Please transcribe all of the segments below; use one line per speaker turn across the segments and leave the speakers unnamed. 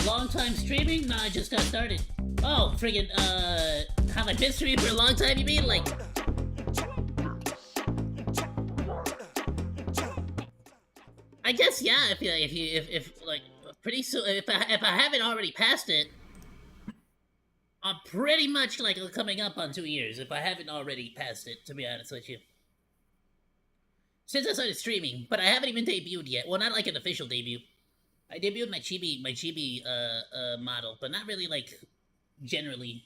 Long time streaming? Nah, I just got started. Oh, friggin', have I been streaming for a long time, you mean? Like... I guess, yeah, if like, pretty soon, if I haven't already passed it, I'm pretty much, like, coming up on 2 years, if I haven't already passed it, to be honest with you. Since I started streaming, but I haven't even debuted yet. Well, not like an official debut. I debuted my chibi model, but not really, like, generally.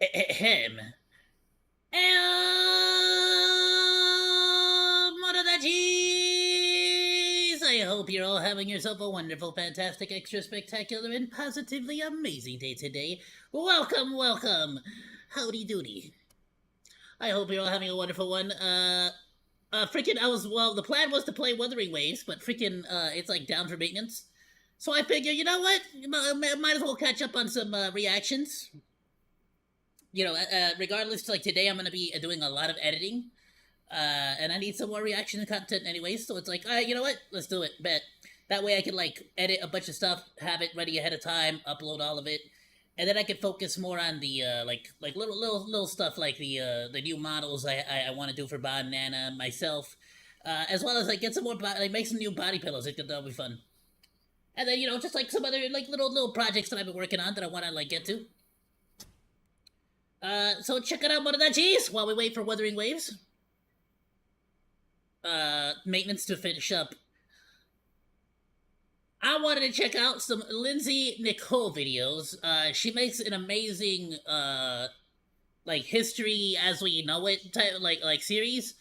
Ahem. I hope you're all having yourself a wonderful, fantastic, extra spectacular, and positively amazing day today. Welcome, welcome. Howdy doody. I hope you're all having a wonderful one. The plan was to play Wuthering Waves, but it's like down for maintenance. So I figure, you know what? Might as well catch up on some reactions. You know, regardless, like today I'm gonna be doing a lot of editing. And I need some more reaction content anyways, so it's like, you know what? Let's do it, bet. That way I can, like, edit a bunch of stuff, have it ready ahead of time, upload all of it, and then I can focus more on the, like little stuff like the new models I want to do for Bannana myself, as well as, like, get some more, make some new body pillows. That'll be fun. And then, you know, just, like, some other, like, little projects that I've been working on that I want to, like, get to. So check it out, Motodachi, while we wait for Wuthering Waves. Maintenance to finish up. I wanted to check out some Lindsay Nicole videos. She makes an amazing, like, history as we know it type, like series,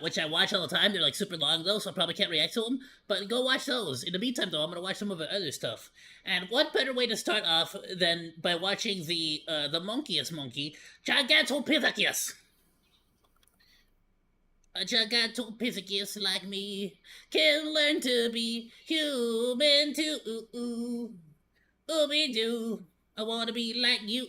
which I watch all the time. They're, like, super long, though, so I probably can't react to them, but go watch those. In the meantime, though, I'm gonna watch some of her other stuff. And what better way to start off than by watching the monkiest monkey, Gigantopithecus. A Gigantopithecus like me can learn to be human too. Ooby-doo. I want to be like you.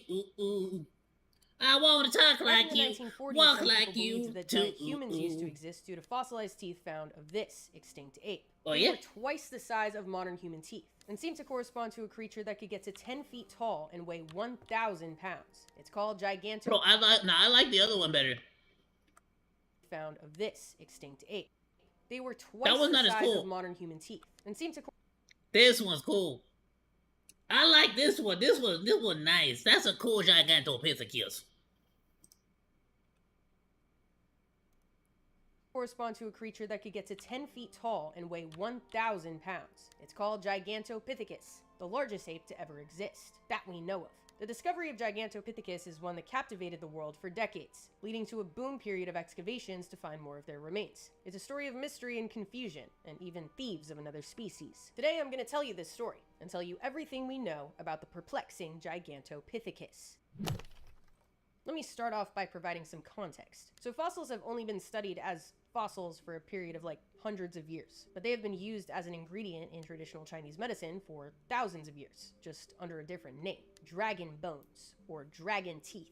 I want to talk like you, walk like you,
that
too.
Humans used to exist due to fossilized teeth found of this extinct ape.
Oh,
They
yeah?
were twice the size of modern human teeth, and seem to correspond to a creature that could get to 10 feet tall and weigh 1,000 pounds. It's called Gigantopithecus.
Bro, I like the other one better.
Found of this extinct ape. They were twice
was
the
not as
size
cool.
of modern human teeth, and seem to
This one's cool. I like this one. This one nice. That's a cool Gigantopithecus.
correspond to a creature that could get to 10 feet tall and weigh 1,000 pounds. It's called Gigantopithecus, the largest ape to ever exist, that we know of. The discovery of Gigantopithecus is one that captivated the world for decades, leading to a boom period of excavations to find more of their remains. It's a story of mystery and confusion, and even thieves of another species. Today I'm going to tell you this story, and tell you everything we know about the perplexing Gigantopithecus. Let me start off by providing some context. So fossils have only been studied as fossils for a period of like hundreds of years, but they have been used as an ingredient in traditional Chinese medicine for thousands of years, just under a different name, dragon bones, or dragon teeth,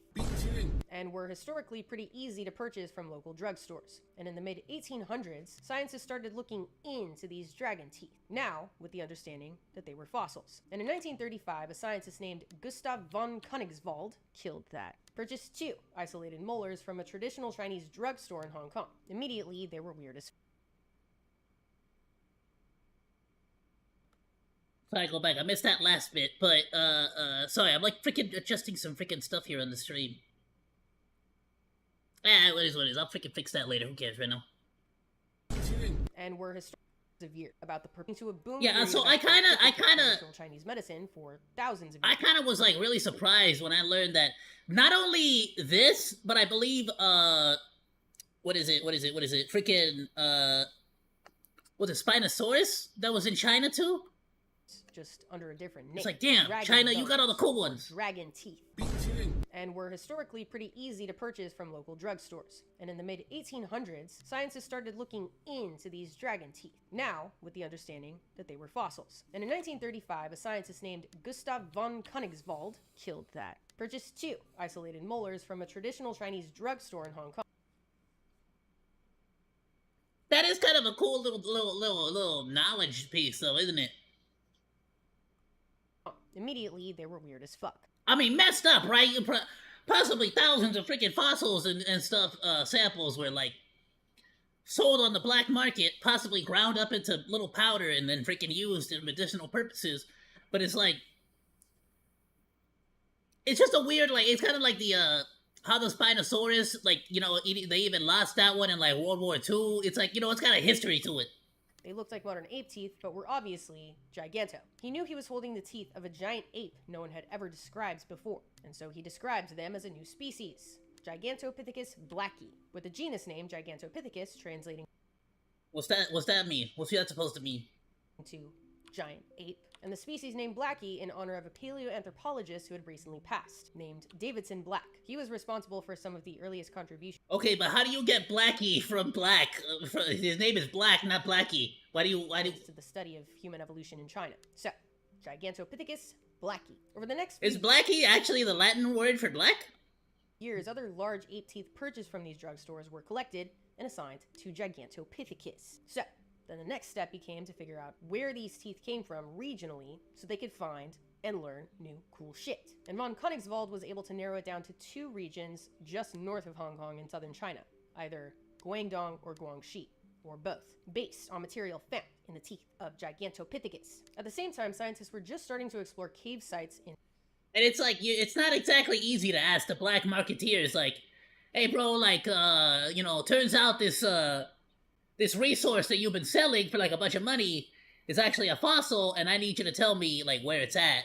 and were historically pretty easy to purchase from local drugstores. And in the mid-1800s, scientists started looking into these dragon teeth, now with the understanding that they were fossils. And in 1935, a scientist named Gustav von Königswald killed that. Purchased 2 isolated molars from a traditional Chinese drugstore in Hong Kong. Immediately, they were weird as
Sorry, go back. I missed that last bit, but, sorry, I'm, like, freaking adjusting some freaking stuff here on the stream. What is. I'll freaking fix that later. Who cares right now?
and were historically of years about the to a boom.
Yeah, so I kinda
Chinese medicine for thousands of
I
years.
kind of was, like, really surprised when I learned that not only this, but I believe, what is it? Freaking, was it Spinosaurus that was in China, too?
Just under a different name.
It's like, damn,
Dragon
China, you
bones,
got all the cool ones.
Dragon teeth. And were historically pretty easy to purchase from local drugstores. And in the mid-1800s, scientists started looking into these dragon teeth, now with the understanding that they were fossils. And in 1935, a scientist named Gustav von Königswald killed that. Purchased 2 isolated molars from a traditional Chinese drugstore in Hong Kong.
That is kind of a cool little knowledge piece, though, isn't it?
Immediately, they were weird as fuck.
I mean, messed up, right? Possibly thousands of freaking fossils and stuff, samples were like sold on the black market, possibly ground up into little powder and then freaking used in medicinal purposes. But it's like, it's just a weird, like, it's kind of like the, how the Spinosaurus, like, you know, they even lost that one in, like, World War II. It's like, you know, it's got a history to it.
They looked like modern ape teeth, but were obviously giganto. He knew he was holding the teeth of a giant ape no one had ever described before, and so he described them as a new species, Gigantopithecus blacki, with the genus name Gigantopithecus translating
What's that mean? What's that supposed to mean?
to giant ape, and the species named Blackie in honor of a paleoanthropologist who had recently passed, named Davidson Black. He was responsible for some of the earliest contributions.
Okay, but how do you get Blackie from Black? His name is Black, not Blackie. Why do
to the study of human evolution in China. So, Gigantopithecus blacki. Over the next
Is Blackie actually the Latin word for black?
years, other large ape teeth purchased from these drugstores were collected and assigned to Gigantopithecus. So, then the next step became to figure out where these teeth came from regionally so they could find and learn new cool shit. And von Koenigswald was able to narrow it down to 2 regions just north of Hong Kong in southern China, either Guangdong or Guangxi, or both, based on material found in the teeth of Gigantopithecus. At the same time, scientists were just starting to explore cave sites in...
And it's like, it's not exactly easy to ask the black marketeers, like, hey bro, like, you know, turns out this resource that you've been selling for like a bunch of money is actually a fossil, and I need you to tell me like where it's at,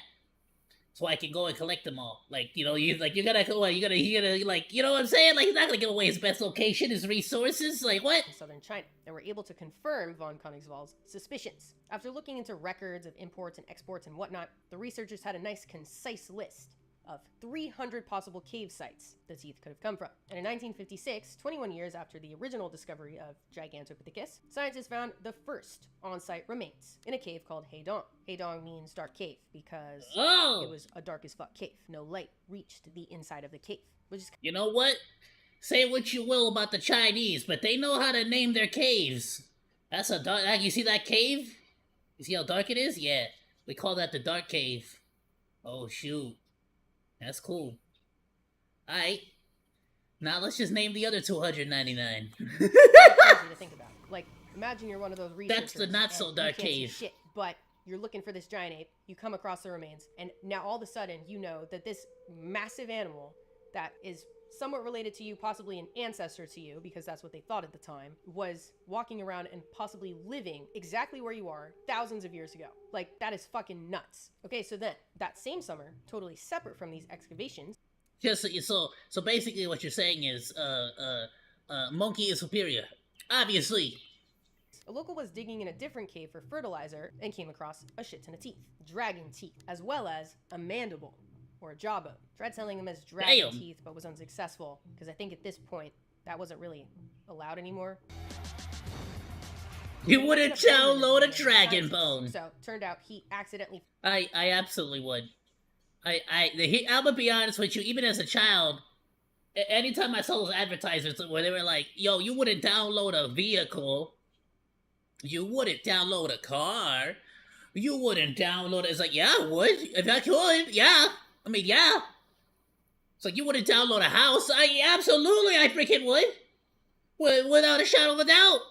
so I can go and collect them all. Like, you know, you gotta like, you know what I'm saying? Like, he's not gonna give away his best location, his resources. Like, what?
In southern China, and were able to confirm von Koenigswald's suspicions. After looking into records of imports and exports and whatnot, the researchers had a nice, concise list of 300 possible cave sites the teeth could have come from. And in 1956, 21 years after the original discovery of Gigantopithecus, scientists found the first on-site remains in a cave called Heidong. Heidong means dark cave because it was a dark as fuck cave. No light reached the inside of the cave, which is...
You know what? Say what you will about the Chinese, but they know how to name their caves. That's a dark... You see that cave? You see how dark it is? Yeah. We call that the dark cave. Oh, shoot. That's cool. Alright. Now let's just name the other 299.
Crazy to think about. Like, imagine you're one of those researchers.
That's the not-so-dark cave.
Shit, but you're looking for this giant ape, you come across the remains, and now all of a sudden you know that this massive animal that is somewhat related to you, possibly an ancestor to you, because that's what they thought at the time, was walking around and possibly living exactly where you are thousands of years ago. Like, that is fucking nuts. Okay, so then, that same summer, totally separate from these excavations...
Just so basically what you're saying is, Monkey is superior. Obviously.
A local was digging in a different cave for fertilizer and came across a shit ton of teeth. Dragon teeth, as well as a mandible. Or a jawbone. Tried selling them as dragon teeth, but was unsuccessful, because I think at this point, that wasn't really allowed anymore.
You wouldn't download a dragon bone.
So, turned out he accidentally...
I absolutely would. I'm gonna be honest with you, even as a child, anytime I saw those advertisements where they were like, yo, you wouldn't download a vehicle, you wouldn't download a car, you wouldn't download it. It's like, yeah, I would. If I could, yeah. I mean, yeah. It's like, you wouldn't download a house. Absolutely, I freaking would. Without a shadow of a doubt.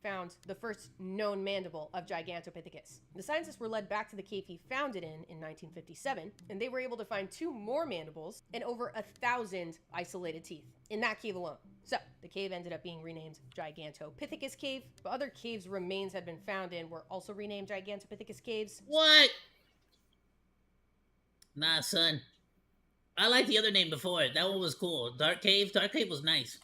Found the first known mandible of Gigantopithecus. The scientists were led back to the cave he found it in 1957, and they were able to find 2 more mandibles and over 1,000 isolated teeth in that cave alone. So, the cave ended up being renamed Gigantopithecus Cave, but other caves remains had been found in were also renamed Gigantopithecus Caves.
What? Nah, son. I like the other name before it. That one was cool. Dark Cave? Dark Cave was nice.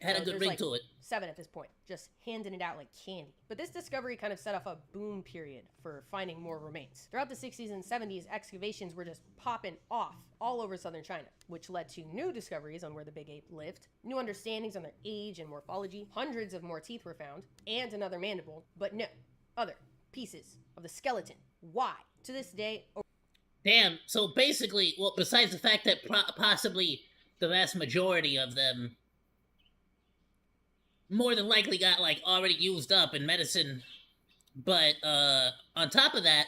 It had a good ring to it.
7 at this point, just handing it out like candy. But this discovery kind of set off a boom period for finding more remains. Throughout the 60s and 70s, excavations were just popping off all over southern China, which led to new discoveries on where the big ape lived, new understandings on their age and morphology, hundreds of more teeth were found, and another mandible, but no, other pieces of the skeleton. Why? To this day...
Damn, so basically, well, besides the fact that possibly the vast majority of them more than likely got, like, already used up in medicine, but, on top of that,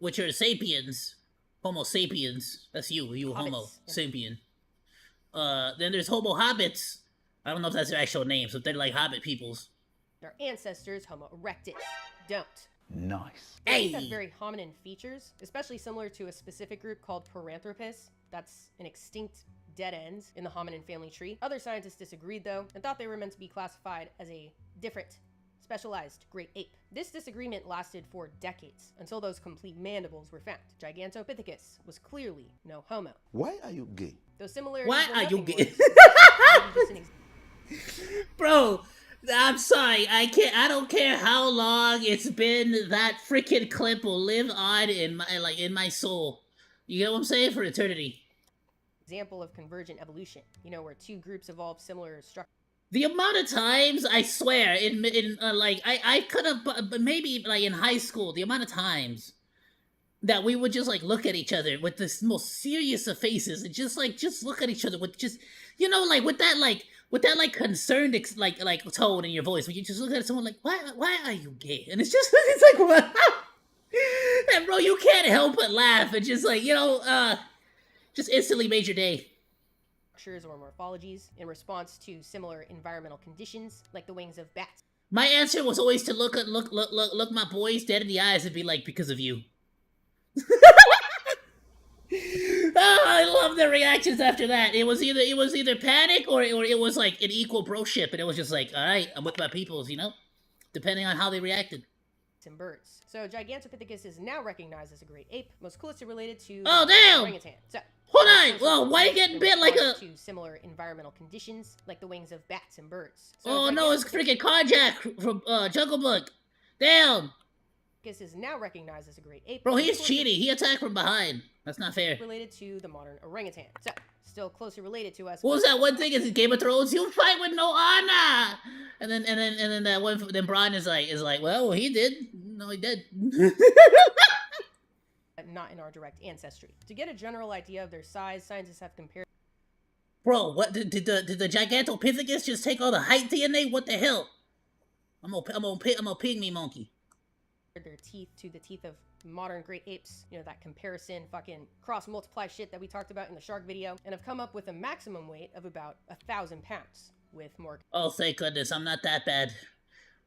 which are sapiens, Homo sapiens. That's you,
Hobbits,
Homo
yeah.
sapien. Then there's Homo hobbits. I don't know if that's their actual names, but they're like hobbit peoples.
Our ancestors, Homo erectus, don't.
Nice.
They
Hey!
have very hominin features, especially similar to a specific group called Paranthropus. That's an extinct dead end in the hominin family tree. Other scientists disagreed, though, and thought they were meant to be classified as a different, specialized great ape. This disagreement lasted for decades, until those complete mandibles were found. Gigantopithecus was clearly no homo.
Why are you gay?
Those similarities
Why
were
are you
nothing
gay?
more than just an
Bro, I'm sorry. I don't care how long it's been. That freaking clip will live on in my soul. You get what I'm saying? For eternity.
example of convergent evolution, you know, where two groups evolve similar structures.
The amount of times, I swear, I could have, but maybe like in high school, the amount of times that we would just like look at each other with the most serious of faces and just look at each other with just, you know, like with that concerned tone in your voice when you just look at someone like, why are you gay? And it's just it's like what? And bro, you can't help but laugh and just like, you know, just instantly made your day.
Structures or morphologies in response to similar environmental conditions, like the wings of bats.
My answer was always to look my boys dead in the eyes and be like, because of you. Oh, I love the reactions after that. It was either panic or it was like an equal broship, and it was just like, all right, I'm with my peoples, you know, depending on how they reacted.
And birds. So Gigantopithecus is now recognized as a great ape, most closely related to
Oh,
the
damn!
orangutan. So
Hold on! Whoa, why are you getting bit like a...
to similar environmental conditions, like the wings of bats and birds. So
Oh no, it's freaking Carjack from Jungle Book. Damn!
Gigantopithecus is now recognized as a great ape.
Bro,
most
he's
closely
cheating. He attacked from behind. That's not fair.
related to the modern orangutan. So still closely related to us.
What was that one thing in Game of Thrones? You fight with no honor! And then that one, then Bronn is like, well, he did. No, he did.
Not in our direct ancestry. To get a general idea of their size, scientists have compared
Bro, what did the Gigantopithecus just take all the height DNA? What the hell? I'm a pygmy monkey.
their teeth to the teeth of modern great apes. You know, that comparison, fucking cross multiply shit that we talked about in the shark video, and have come up with a maximum weight of about 1,000 pounds, with more.
Oh, thank goodness, I'm not that bad.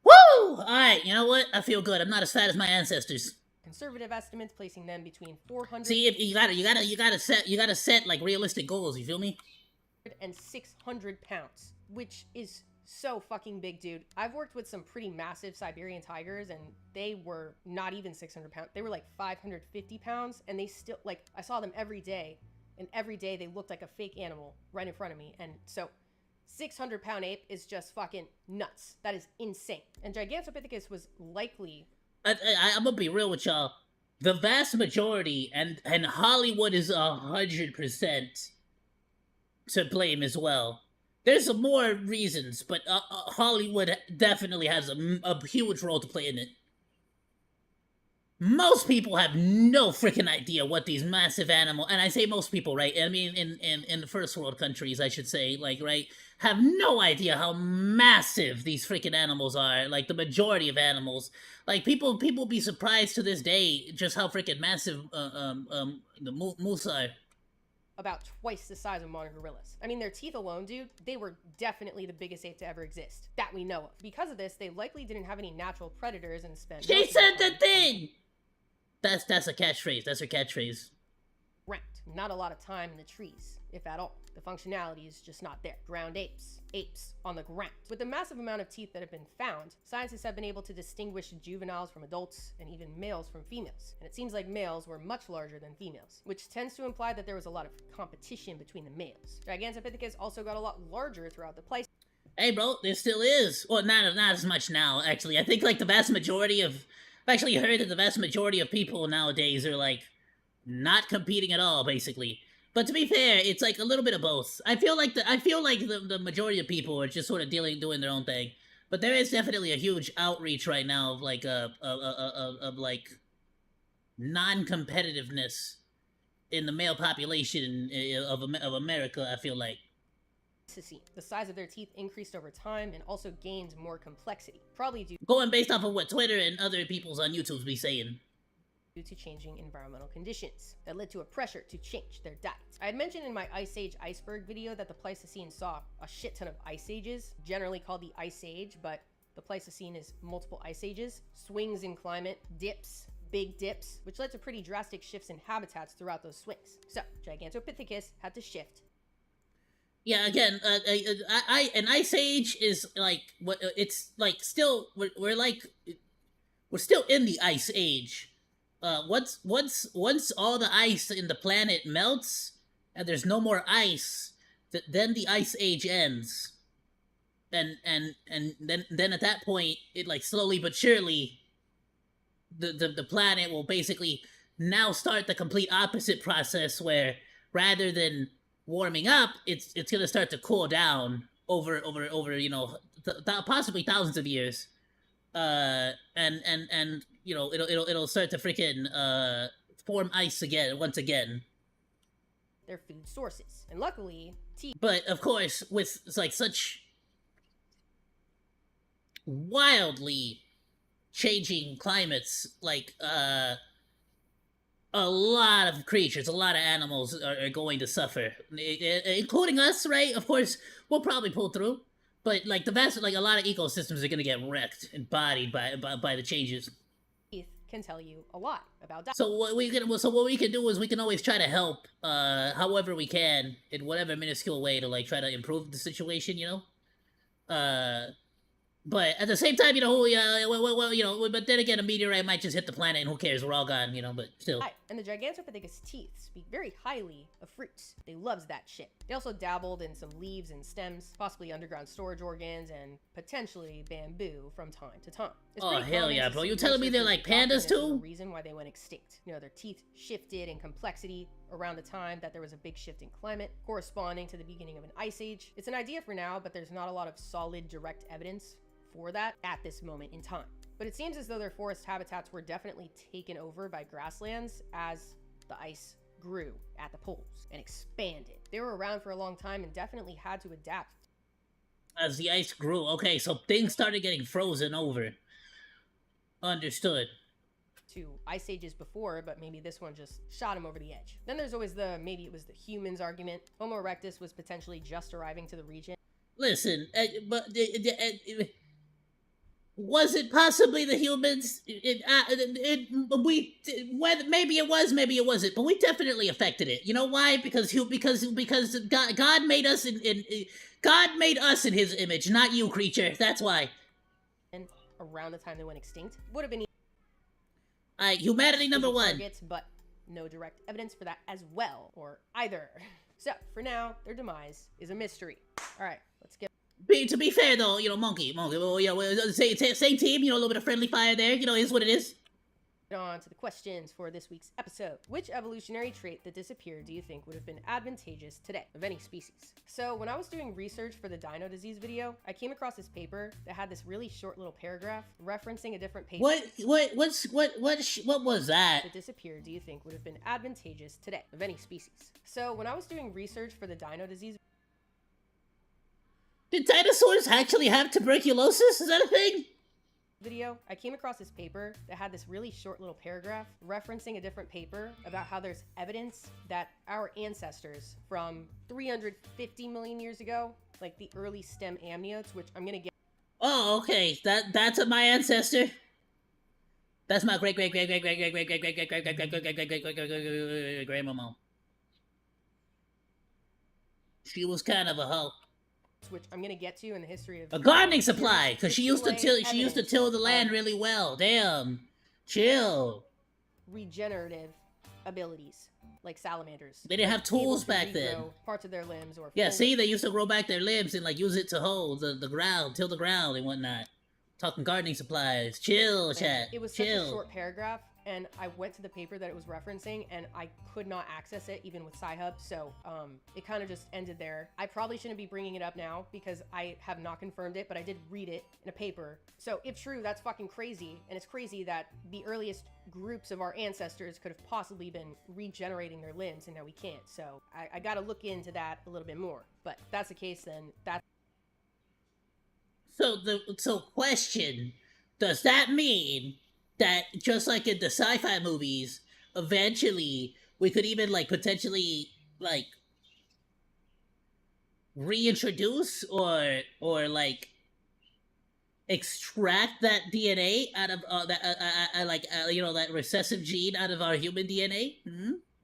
Woo! Alright, you know what? I feel good. I'm not as fat as my ancestors.
Conservative estimates placing them between 400
See, if you gotta set like realistic goals, you feel me?
and 600 pounds, which is so fucking big, dude. I've worked with some pretty massive Siberian tigers, and they were not even 600 pounds. They were like 550 pounds, and they still, like, I saw them every day, and every day they looked like a fake animal right in front of me. And so 600-pound ape is just fucking nuts. That is insane. And Gigantopithecus was likely...
I'm gonna be real with y'all. The vast majority, and Hollywood is 100% to blame as well. There's some more reasons, but Hollywood definitely has a huge role to play in it. Most people have no freaking idea what these massive animals, and I say most people, right? I mean, in the first world countries, I should say, like, right, have no idea how massive these freaking animals are. Like, the majority of animals. Like, people be surprised to this day just how freaking massive the moose are.
About twice the size of modern gorillas. I mean, their teeth alone, dude, they were definitely the biggest ape to ever exist, that we know of. Because of this, they likely didn't have any natural predators and spent...
She said the thing! That's a catchphrase. That's her catchphrase.
Ground. Not a lot of time in the trees, if at all. The functionality is just not there. Ground apes. Apes on the ground. With the massive amount of teeth that have been found, scientists have been able to distinguish juveniles from adults and even males from females. And it seems like males were much larger than females, which tends to imply that there was a lot of competition between the males. Gigantopithecus also got a lot larger throughout the Pleistocene.
Hey, bro, there still is. Well, not as much now, actually. I think, like, the vast majority of... I've actually heard that the vast majority of people nowadays are, like, not competing at all, basically. But to be fair, it's, like, a little bit of both. I feel like the majority of people are just sort of doing their own thing. But there is definitely a huge outreach right now of, like, like, non-competitiveness in the male population of America, I feel like.
The size of their teeth increased over time and also gained more complexity. Probably due
Going based off of what Twitter and other people's on YouTube be saying.
due to changing environmental conditions that led to a pressure to change their diets. I had mentioned in my Ice Age iceberg video that the Pleistocene saw a shit ton of ice ages, generally called the Ice Age, but the Pleistocene is multiple ice ages, swings in climate, dips, big dips, which led to pretty drastic shifts in habitats throughout those swings. So Gigantopithecus had to shift.
Yeah, again, an ice age is like what it's like. Still, we're still in the ice age. Once all the ice in the planet melts and there's no more ice, then the ice age ends. And then at that point, it like slowly but surely, the planet will basically now start the complete opposite process where rather than warming up, it's gonna start to cool down over possibly thousands of years. And it'll start to freaking form ice again once again.
Their food sources, and luckily,
But of course, with like such wildly changing climates, like a lot of creatures, a lot of animals are going to suffer, including us, right? Of course, we'll probably pull through. But like a lot of ecosystems are gonna get wrecked and bodied by the changes.
Keith can tell you a lot about that.
So what we can do is we can always try to help, however we can, in whatever minuscule way to like try to improve the situation, But at the same time, but then again, a meteorite might just hit the planet and who cares? We're all gone, but still.
And the Gigantopithecus teeth speak very highly of fruits. They loves that shit. They also dabbled in some leaves and stems, possibly underground storage organs, and potentially bamboo from time to time.
Oh, hell yeah, bro. You telling me they're like pandas too?
The reason why they went extinct. Their teeth shifted in complexity around the time that there was a big shift in climate, corresponding to the beginning of an ice age. It's an idea for now, but there's not a lot of solid, direct evidence for that at this moment in time. But it seems as though their forest habitats were definitely taken over by grasslands as the ice grew at the poles and expanded. They were around for a long time and definitely had to adapt.
As the ice grew, okay, so things started getting frozen over. Understood.
To ice ages before, but maybe this one just shot him over the edge. Then there's always maybe it was the humans argument. Homo erectus was potentially just arriving to the region.
Listen, was it possibly the humans? Maybe it was, maybe it wasn't, but we definitely affected it. You know why? Because God made us God made us in His image, not you, creature. That's why.
And around the time they went extinct, would have been
humanity number one.
Targets, but no direct evidence for that as well, or either. So for now, their demise is a mystery. All right, let's get.
To be fair though, Monke, well, same team, a little bit of friendly fire there, is what it is.
On to the questions for this week's episode. Which evolutionary trait that disappeared do you think would have been advantageous today, of any species? So when I was doing research for the dino disease video, I came across this paper that had this really short little paragraph referencing a different paper.
What was that?
That disappeared do you think would have been advantageous today, of any species? So when I was doing research for the dino disease
did dinosaurs actually have tuberculosis? Is that a thing?
Video, I came across this paper that had this really short little paragraph referencing a different paper about how there's evidence that our ancestors from 350 million years ago, like the early stem amniotes, which I'm gonna get.
Oh, okay. That's my ancestor. That's my great grandmama. She was kind of a hoe.
Which I'm gonna get to in the history of
a gardening supply, because she used to till the land really well. Damn, chill.
Regenerative abilities, like salamanders.
They didn't have tools back then.
Parts of their limbs, or
yeah, see, they used to grow back their limbs and like use it to hold the ground, till the ground and whatnot. Talking gardening supplies, chill, chat.
It was
chill.
Such a short paragraph. And I went to the paper that it was referencing, and I could not access it, even with Sci-Hub, so it kind of just ended there. I probably shouldn't be bringing it up now, because I have not confirmed it, but I did read it in a paper. So, if true, that's fucking crazy, and it's crazy that the earliest groups of our ancestors could have possibly been regenerating their limbs, and now we can't. So, I gotta look into that a little bit more. But if that's the case, then that's...
So question, does that mean that just like in the sci-fi movies, eventually we could even like potentially like reintroduce or like extract that DNA out of that recessive gene out of our human DNA.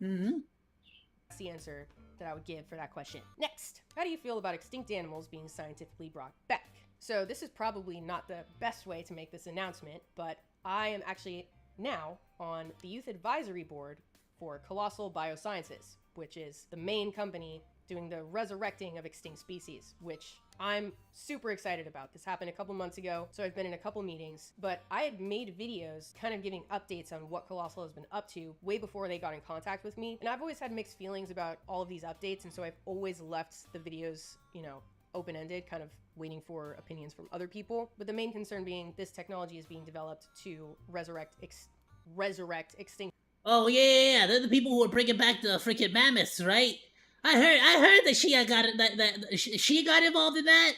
That's the answer that I would give for that question. Next, how do you feel about extinct animals being scientifically brought back? So this is probably not the best way to make this announcement, but I am actually now on the youth advisory board for Colossal Biosciences, which is the main company doing the resurrecting of extinct species, which I'm super excited about. This happened a couple months ago, so I've been in a couple meetings, but I had made videos kind of giving updates on what Colossal has been up to way before they got in contact with me. And I've always had mixed feelings about all of these updates, and so I've always left the videos, you know, open-ended, kind of waiting for opinions from other people. But the main concern being this technology is being developed to resurrect extinct.
Oh yeah, they're the people who are bringing back the freaking mammoths, right? I heard that she got it. That she got involved in that.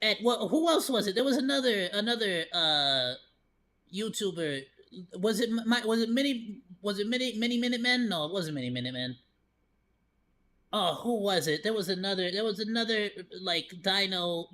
And what? Who else was it? There was another YouTuber. Was it Mini Minutemen? No, it wasn't Mini Minutemen. Oh, who was it? There was another like dino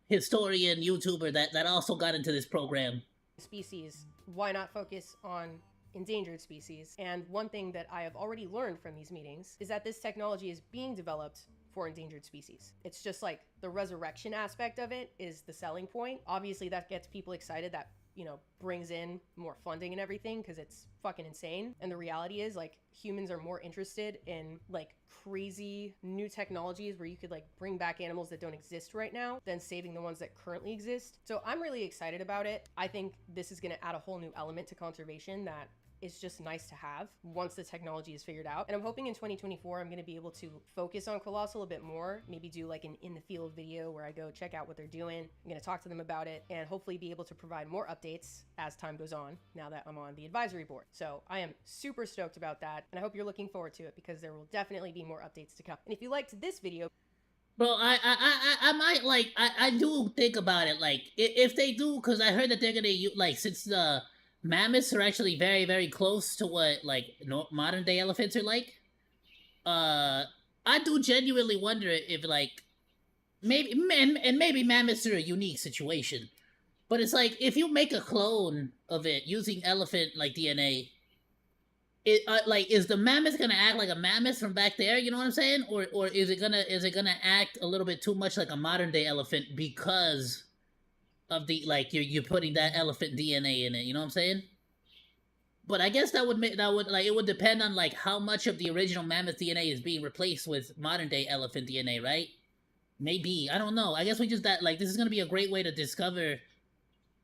historian YouTuber that also got into this program.
Species. Why not focus on endangered species? And one thing that I have already learned from these meetings is that this technology is being developed for endangered species. It's just like the resurrection aspect of it is the selling point. Obviously that gets people excited, that, you know, brings in more funding and everything because it's fucking insane. And the reality is, like, humans are more interested in like crazy new technologies where you could like bring back animals that don't exist right now than saving the ones that currently exist. So I'm really excited about it. I think this is going to add a whole new element to conservation that is just nice to have once the technology is figured out. And I'm hoping in 2024 I'm going to be able to focus on Colossal a bit more, maybe do like an in the field video where I go check out what they're doing. I'm going to talk to them about it and hopefully be able to provide more updates as time goes on now that I'm on the advisory board. So I am super stoked about that, and I hope you're looking forward to it because there will definitely be more updates to come. And if you liked this video,
Bro, I might like I do think about it, like if they do, because I heard that they're gonna like, since the mammoths are actually very close to what like modern day elephants are like. I do genuinely wonder if like maybe maybe mammoths are a unique situation, but it's like if you make a clone of it using elephant like DNA, it like, is the mammoth gonna act like a mammoth from back there? You know what I'm saying? Or is it gonna act a little bit too much like a modern day elephant because of the like you're putting that elephant DNA in it? You know what I'm saying? But I guess that would like, it would depend on like how much of the original mammoth DNA is being replaced with modern day elephant DNA, right? Maybe, I don't know. I guess we just that like, this is gonna be a great way to discover.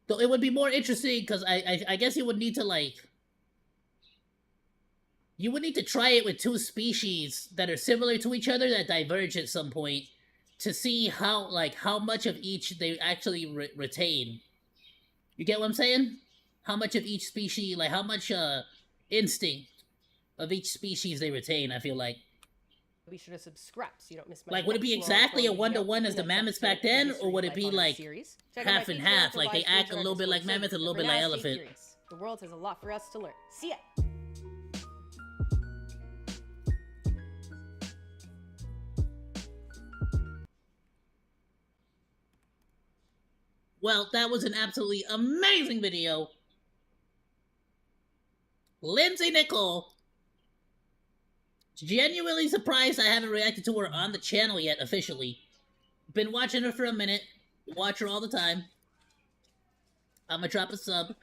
Though it would be more interesting because I guess you would need to like. You would need to try it with two species that are similar to each other that diverge at some point to see how much of each they actually retain. You get what I'm saying? How much of each species, like how much instinct of each species they retain, I feel like.
be sure to subscribe so you don't miss my
like, would it be exactly a one-to-one as the mammoths back then, or would it be like half and half, like they act a little bit like mammoth and a little bit like elephant?
The world has a lot for us to learn. See ya!
Well, that was an absolutely amazing video. Lindsay Nicole. Genuinely surprised I haven't reacted to her on the channel yet, officially. Been watching her for a minute. Watch her all the time. I'ma drop a sub.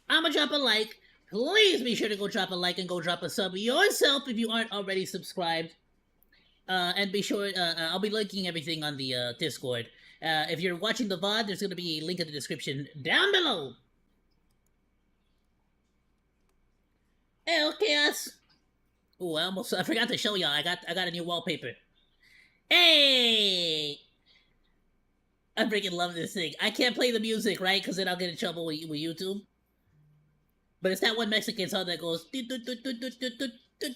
I'ma drop a like. Please be sure to go drop a like and go drop a sub yourself if you aren't already subscribed. And be sure, I'll be linking everything on the Discord. If you're watching the VOD, there's going to be a link in the description down below. Hey, Chaos. Ooh, I forgot to show y'all. I got a new wallpaper. Hey! I freaking love this thing. I can't play the music, right? Because then I'll get in trouble with YouTube. But it's that one Mexican song that goes... I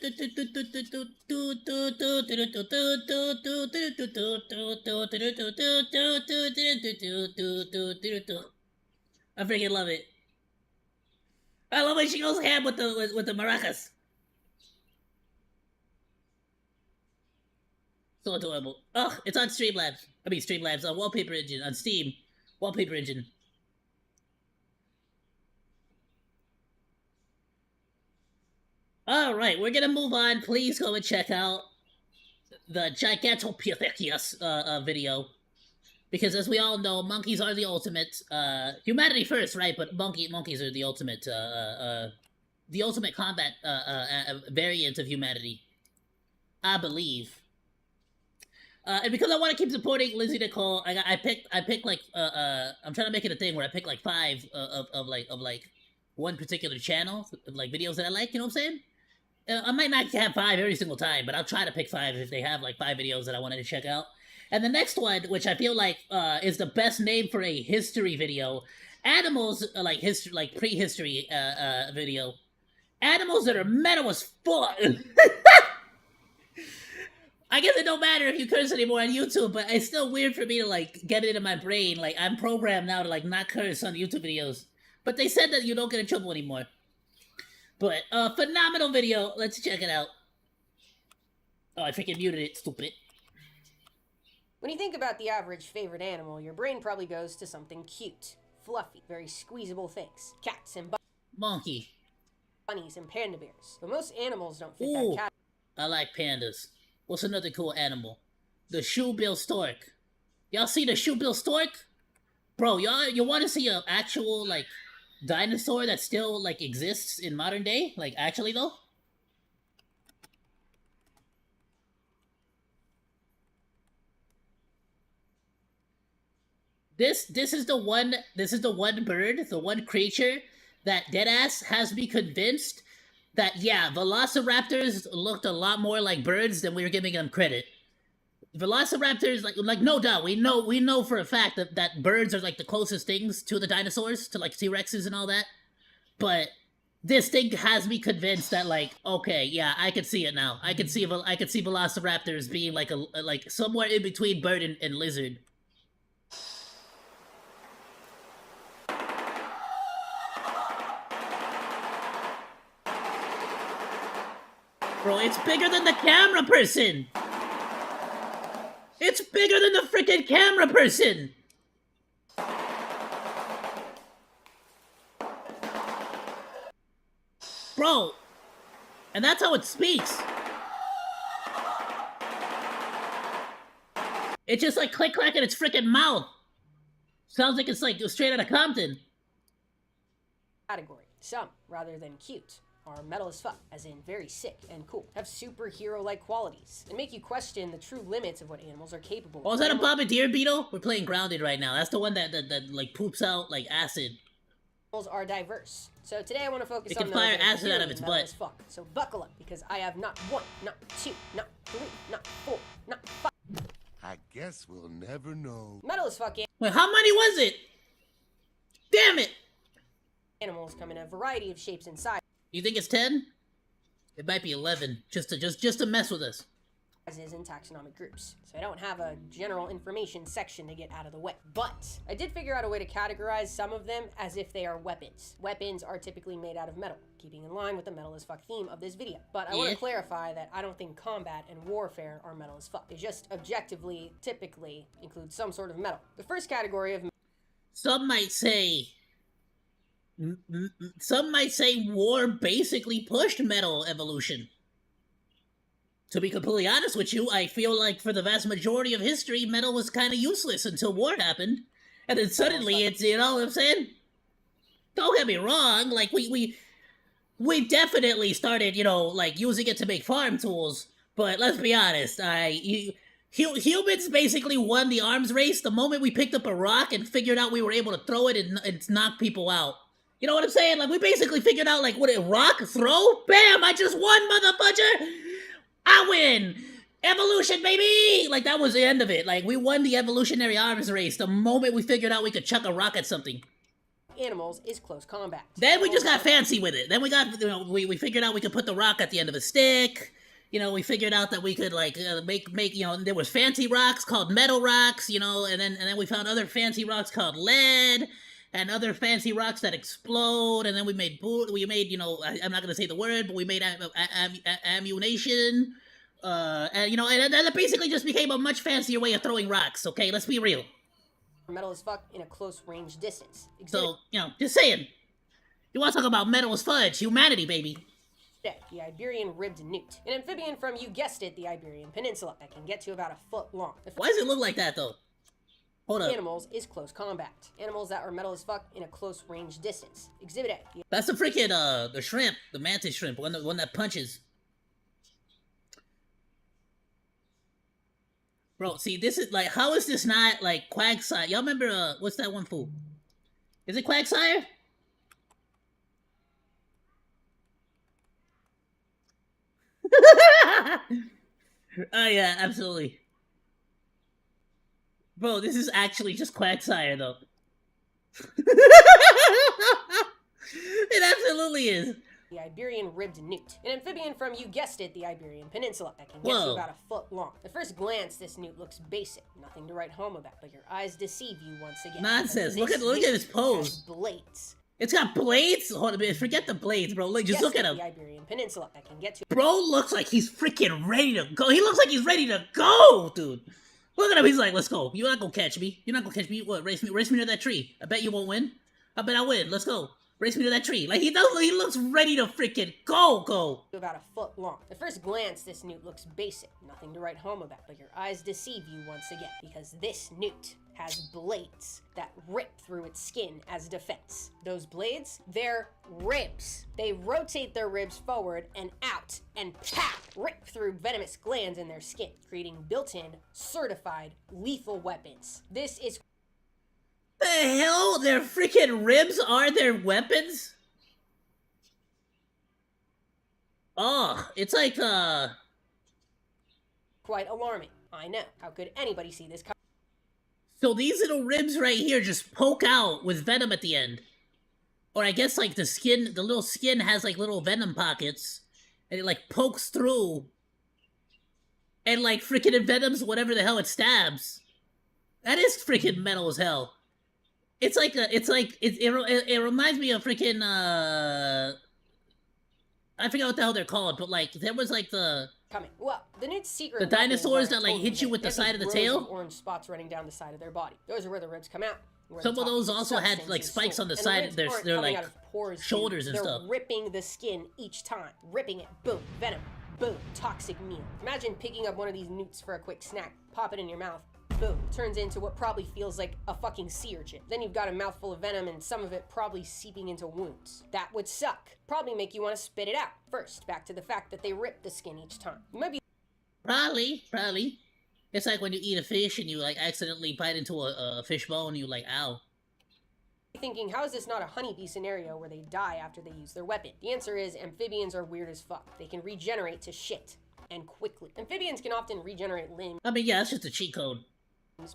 freaking love it. I love when she goes ham with the maracas. So adorable. Oh, it's on Streamlabs. I mean Streamlabs on Wallpaper Engine on Steam. Wallpaper Engine. All right, we're gonna move on. Please go and check out the Gigantopithecus video, because as we all know, monkeys are the ultimate humanity first, right? But monkeys are the ultimate combat variant of humanity, I believe. And because I want to keep supporting Lizzie Nicole, I picked like I'm trying to make it a thing where I pick like 5 of one particular channel of like videos that I like. You know what I'm saying? I might not have 5 every single time, but I'll try to pick 5 if they have like 5 videos that I wanted to check out. And the next one, which I feel like is the best name for a history video, animals like history, like prehistory video, animals that are metal as fuck. I guess it don't matter if you curse anymore on YouTube, but it's still weird for me to like get it in my brain. Like I'm programmed now to like not curse on YouTube videos, but they said that you don't get in trouble anymore. But phenomenal video. Let's check it out. Oh, I freaking muted it. Stupid.
When you think about the average favorite animal, your brain probably goes to something cute, fluffy, very squeezable things. Cats and
monkey,
bunnies and panda bears. But most animals don't fit
ooh,
that category.
I like pandas. What's another cool animal? The shoebill stork. Y'all see the shoebill stork? Bro, you want to see an actual like dinosaur that still like exists in modern day? Like actually though? This is the one bird, the one creature that deadass has me convinced that yeah, velociraptors looked a lot more like birds than we were giving them credit. Velociraptors, like no doubt, we know for a fact that birds are like the closest things to the dinosaurs, to like T-Rexes and all that. But this thing has me convinced that like, okay, yeah, I could see it now. I could see velociraptors being like like somewhere in between bird and lizard. Bro, it's bigger than the camera person! It's bigger than the freaking camera person! Bro! And that's how it speaks! It's just like click-clack in its freaking mouth! Sounds like it's like straight out of Compton.
Category. Some, rather than cute, are metal as fuck, as in very sick and cool, have superhero-like qualities, and make you question the true limits of what animals are capable of.
Oh, is that a bombardier beetle? We're playing Grounded right now. That's the one that like poops out like acid.
Animals are diverse. So today I want to focus
on
those
fire
that
acid
are
out of its
metal
butt.
as fuck. So buckle up, because I have not 1, not 2, not 3, not 4, not 5.
I guess we'll never know.
Metal as fuck
Wait, how many was it? Damn it!
animals come in a variety of shapes and sizes.
You think it's 10? It might be 11, just to mess with us.
In taxonomic groups, so I don't have a general information section to get out of the way. But I did figure out a way to categorize some of them as if they are weapons. Weapons are typically made out of metal, keeping in line with the metal as fuck theme of this video. But I want to clarify that I don't think combat and warfare are metal as fuck. They just objectively, typically include some sort of metal. The first category of
some might say war basically pushed metal evolution. To be completely honest with you, I feel like for the vast majority of history, metal was kind of useless until war happened. And then suddenly it's, you know what I'm saying? Don't get me wrong, like, we definitely started, you know, like, using it to make farm tools. But let's be honest, humans basically won the arms race the moment we picked up a rock and figured out we were able to throw it and knock people out. You know what I'm saying? Like, we basically figured out, like, what a rock throw? Bam! I just won, motherfucker! I win! Evolution, baby! Like, that was the end of it. Like, we won the evolutionary arms race the moment we figured out we could chuck a rock at something.
animals is close combat.
Then we just got fancy with it. Then we got, we figured out we could put the rock at the end of a stick. We figured out that we could make there was fancy rocks called metal rocks, and then we found other fancy rocks called lead and other fancy rocks that explode. And then we made I'm not gonna say the word, but we made ammunition. And that basically just became a much fancier way of throwing rocks. Okay, let's be real.
Metal as fuck in a close range distance.
So just saying, you want to talk about metal as fudge, humanity, baby.
The Iberian ribbed newt, an amphibian from, you guessed it, the Iberian Peninsula that can get to about a foot long.
Why does it look like that though? Hold up.
Animals is close combat. Animals that are metal as fuck in a close range distance. Exhibit A.
That's the freaking the shrimp, the mantis shrimp, one that punches. Bro, see, this is like, how is this not like Quagsire? Y'all remember what's that one fool? Is it Quagsire? Oh yeah, absolutely. Bro, this is actually just Quagsire though. It absolutely is.
The Iberian ribbed newt, an amphibian from, you guessed it, the Iberian Peninsula that can get to about a foot long. At first glance, this newt looks basic, nothing to write home about, but your eyes deceive you once again.
Nonsense. Look at his pose.
Blades.
It's got blades? Hold a minute, forget the blades, bro. Look at him.
The Iberian Peninsula that can get to.
Bro looks like he's freaking ready to go. He looks like he's ready to go, dude. Look at him. He's like, let's go. You're not gonna catch me. You're not gonna catch me. What? Race me near that tree. I bet you won't win. I bet I win. Let's go. Race me to that tree. Like, he looks ready to freaking go.
About a foot long. At first glance, this newt looks basic, nothing to write home about, but your eyes deceive you once again, because this newt has blades that rip through its skin as defense. Those blades, they're ribs. They rotate their ribs forward and out, and pap, rip through venomous glands in their skin, creating built-in, certified, lethal weapons. This is
The hell? Their freaking ribs are their weapons? Oh, it's like,
quite alarming. I know. How could anybody see this?
So these little ribs right here just poke out with venom at the end. Or I guess, like, the little skin has, like, little venom pockets. And it, like, pokes through. And, like, freaking envenoms whatever the hell it stabs. That is freaking metal as hell. It reminds me of freaking, I forgot what the hell they're called, but, like, there was, like,
Coming. Well, the newt's secret.
The dinosaurs that, like, hit you with the side of the tail?
Orange spots running down the side of their body. Those are where the ribs come out.
Some of those also had, like, spikes on the side of their like, shoulders and stuff.
They're ripping the skin each time. Ripping it. Boom. Venom. Boom. Toxic meal. Imagine picking up one of these newts for a quick snack. Pop it in your mouth. Boom. Turns into what probably feels like a fucking sea urchin. Then you've got a mouthful of venom and some of it probably seeping into wounds. That would suck. Probably make you want to spit it out. First, back to the fact that they rip the skin each time. You might be
Probably. It's like when you eat a fish and you, like, accidentally bite into a fish bone and you, like, ow.
thinking, how is this not a honeybee scenario where they die after they use their weapon? The answer is amphibians are weird as fuck. They can regenerate to shit. And quickly. Amphibians can often regenerate limbs.
I mean, yeah, that's just a cheat code.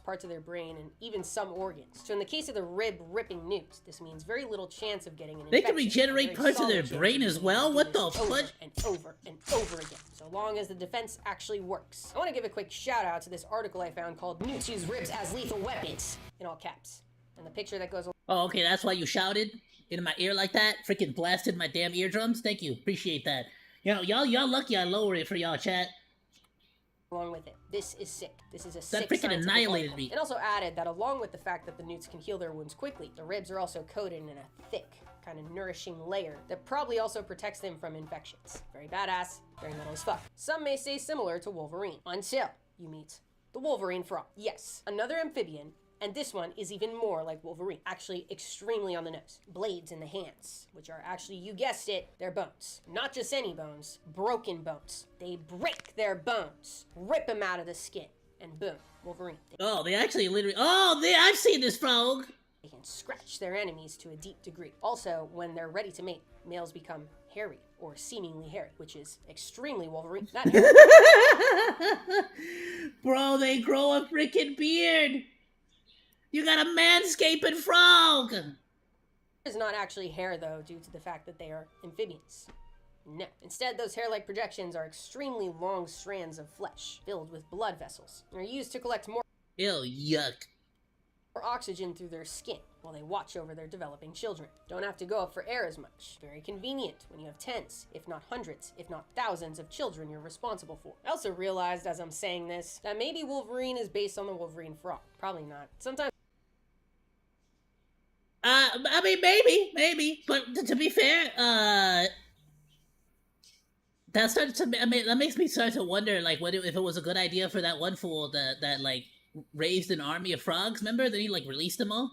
Parts of their brain, and even some organs. So in the case of the rib-ripping newts, this means very little chance of getting an infection.
They can regenerate parts of their brain as well? What the fuck?
And over and over again, so long as the defense actually works. I want to give a quick shout out to this article I found called Newts Use Ribs as Lethal Weapons, in all caps. And the picture that goes along.
Oh, okay, that's why you shouted into my ear like that? Freaking blasted my damn eardrums? Thank you, appreciate that. You know, y'all lucky I lowered it for y'all, chat.
Along with it. This is sick. This is a sick
that freaking annihilated me.
It also added that along with the fact that the newts can heal their wounds quickly, the ribs are also coated in a thick, kind of nourishing layer that probably also protects them from infections. Very badass, very metal as fuck. Some may say similar to Wolverine, until you meet the Wolverine frog. Yes, another amphibian, and this one is even more like Wolverine. Actually, extremely on the nose. Blades in the hands, which are actually, you guessed it, they're bones. Not just any bones, broken bones. They break their bones, rip them out of the skin, and boom, Wolverine.
Oh, they actually literally, I've seen this frog.
They can scratch their enemies to a deep degree. Also, when they're ready to mate, males become hairy, or seemingly hairy, which is extremely Wolverine. Not hairy.
Bro, they grow a freaking beard. You got a manscaping frog!
Is not actually hair, though, due to the fact that they are amphibians. No. Instead, those hair-like projections are extremely long strands of flesh filled with blood vessels and are used to collect more
Ew, yuck.
oxygen through their skin while they watch over their developing children. Don't have to go up for air as much. Very convenient when you have tens, if not hundreds, if not thousands of children you're responsible for. I also realized as I'm saying this that maybe Wolverine is based on the Wolverine frog. Probably not. Sometimes
I mean, maybe, but to be fair, that makes me start to wonder, like, if it was a good idea for that one fool that like raised an army of frogs. Remember? Then he like released them all.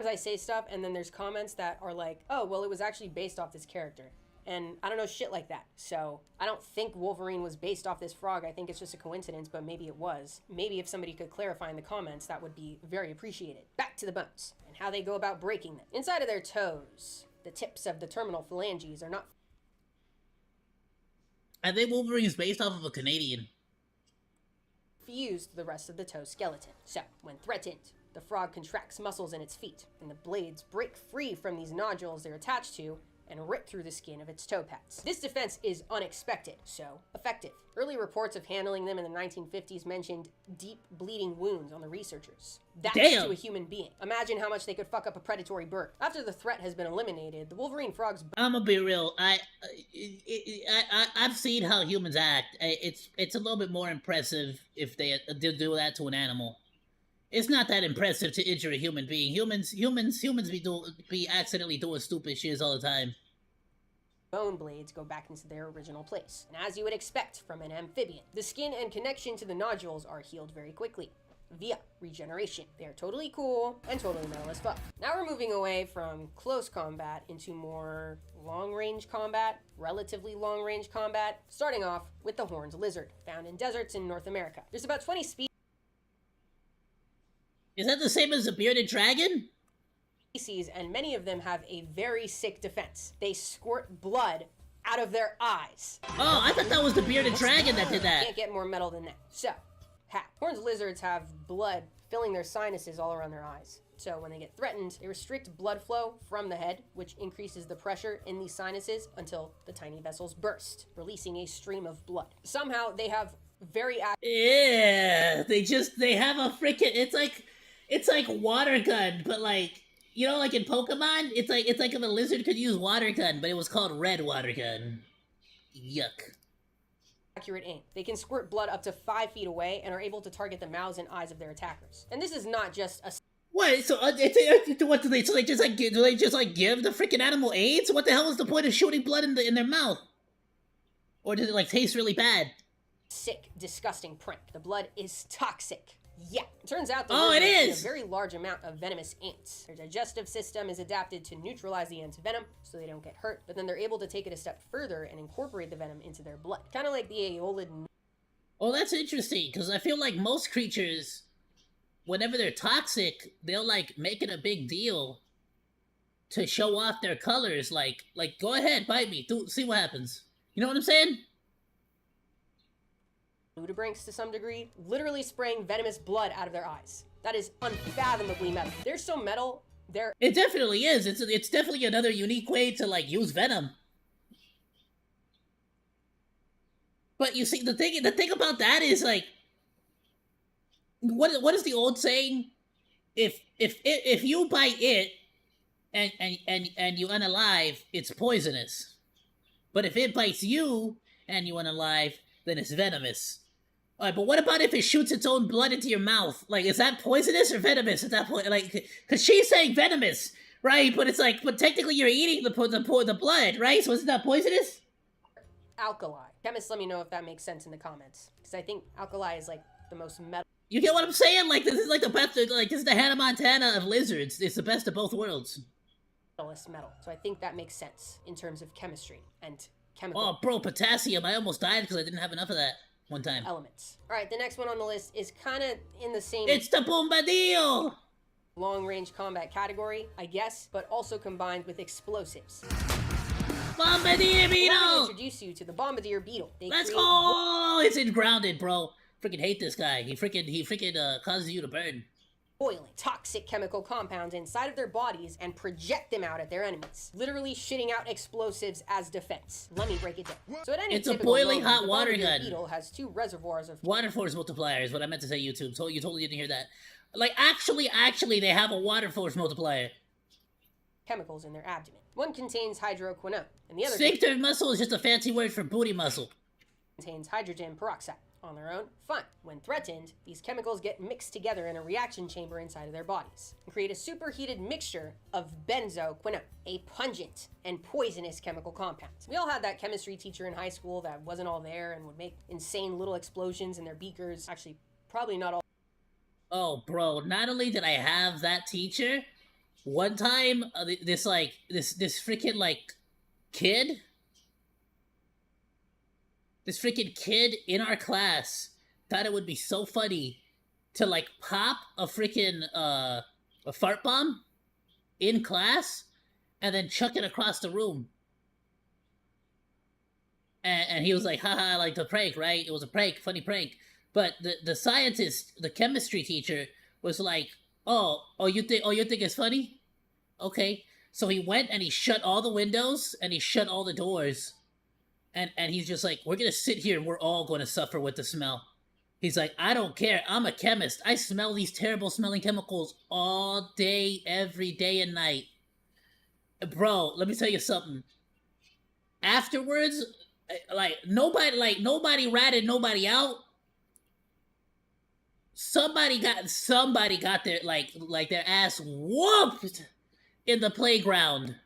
I say stuff and then there's comments that are like, oh, well, it was actually based off this character. And I don't know shit like that. So I don't think Wolverine was based off this frog. I think it's just a coincidence, but maybe it was. Maybe if somebody could clarify in the comments, that would be very appreciated. Back to the bones and how they go about breaking them. Inside of their toes, the tips of the terminal phalanges are not...
I think Wolverine is based off of a Canadian.
fused to the rest of the toe skeleton. So, when threatened, the frog contracts muscles in its feet, and the blades break free from these nodules they're attached to and rip through the skin of its toe pads. This defense is unexpected, so effective. Early reports of handling them in the 1950s mentioned deep bleeding wounds on the researchers. That's
Damn.
to a human being. Imagine how much they could fuck up a predatory bird. After the threat has been eliminated, the Wolverine frog's...
I'm gonna be real. I've seen how humans act. It's a little bit more impressive if they do that to an animal. It's not that impressive to injure a human being. Humans be accidentally doing stupid shit all the time.
Bone blades go back into their original place. And as you would expect from an amphibian, the skin and connection to the nodules are healed very quickly via regeneration. They are totally cool and totally metal as fuck. Now we're moving away from close combat into more long-range combat, relatively long-range combat, starting off with the horned lizard, found in deserts in North America. There's about 20
Is that the same as the bearded dragon?
species, and many of them have a very sick defense. They squirt blood out of their eyes.
Oh, I thought that was the bearded dragon that did that.
Can't get more metal than that. So, horned lizards have blood filling their sinuses all around their eyes. So when they get threatened, they restrict blood flow from the head, which increases the pressure in these sinuses until the tiny vessels burst, releasing a stream of blood. Somehow they have very
Yeah, they have a freaking, it's like water gun, but like, you know, like in Pokemon, it's like if a lizard could use water gun, but it was called red water gun. Yuck.
accurate aim. They can squirt blood up to 5 feet away and are able to target the mouths and eyes of their attackers. And this is not just a...
What? So what do they? So they just like give the freaking animal AIDS? What the hell is the point of shooting blood in their mouth? Or does it like taste really bad?
sick, disgusting prank. The blood is toxic. Yeah, it turns out the
it
lizards
is!
eat a very large amount of venomous ants. Their digestive system is adapted to neutralize the ants' venom so they don't get hurt, but then they're able to take it a step further and incorporate the venom into their blood. Kind of like the aeolid.
Oh, that's interesting, because I feel like most creatures, whenever they're toxic, they'll like make it a big deal to show off their colors. Like go ahead, bite me, see what happens. You know what I'm saying?
Nudibranchs to some degree, literally spraying venomous blood out of their eyes. That is unfathomably metal. They're so metal,
It definitely is. It's definitely another unique way to like use venom. But you see, the thing about that is like, what is the old saying? If you bite it and you unalive, it's poisonous. But if it bites you and you unalive, then it's venomous. Alright, but what about if it shoots its own blood into your mouth? Like, is that poisonous or venomous at that point? Like, because she's saying venomous, right? But it's like, but technically you're eating the blood, right? So isn't that poisonous?
alkali. Chemists, let me know if that makes sense in the comments, because I think alkali is like the most metal.
You get what I'm saying? Like, this is like the best, like, this is the Hannah Montana of lizards. It's the best of both worlds.
Metal. So I think that makes sense in terms of chemistry and chemical.
Oh, bro, potassium. I almost died because I didn't have enough of that one time.
Elements. All right, the next one on the list is kind of in the same
It's the Bombadillo!
long-range combat category, I guess, but also combined with explosives.
Bombardier
Let me
Beetle!
introduce you to the Bombardier Beetle. They
Let's
create
go! It's in Grounded, bro. Freaking hate this guy. He freaking causes you to burn.
boiling toxic chemical compounds inside of their bodies and project them out at their enemies, literally shitting out explosives as defense. Let me break it down. So at any
It's a
typical
boiling
moment,
hot
the
water
bombardier
gun.
beetle has 2 reservoirs of
Water force multiplier is what I meant to say, YouTube. So you totally didn't hear that. Like, actually, they have a water force multiplier.
chemicals in their abdomen. One contains hydroquinone, and the other
Sphincter muscle is just a fancy word for booty muscle.
contains hydrogen peroxide. On their own, fine. When threatened, these chemicals get mixed together in a reaction chamber inside of their bodies and create a superheated mixture of benzoquinone, a pungent and poisonous chemical compound. We all had that chemistry teacher in high school that wasn't all there and would make insane little explosions in their beakers. Actually, probably not all.
Oh, bro, not only did I have that teacher, one time, this freaking, like, kid... This freaking kid in our class thought it would be so funny to, like, pop a freaking, a fart bomb in class and then chuck it across the room. And he was like, haha, like the prank, right? It was a prank, funny prank. But the scientist, the chemistry teacher, was like, you think it's funny? Okay. So he went and he shut all the windows and he shut all the doors. And he's just like, we're gonna sit here and we're all gonna suffer with the smell. He's like, I don't care. I'm a chemist. I smell these terrible smelling chemicals all day, every day and night. Bro, let me tell you something. Afterwards, nobody ratted nobody out. Somebody got their their ass whooped in the playground.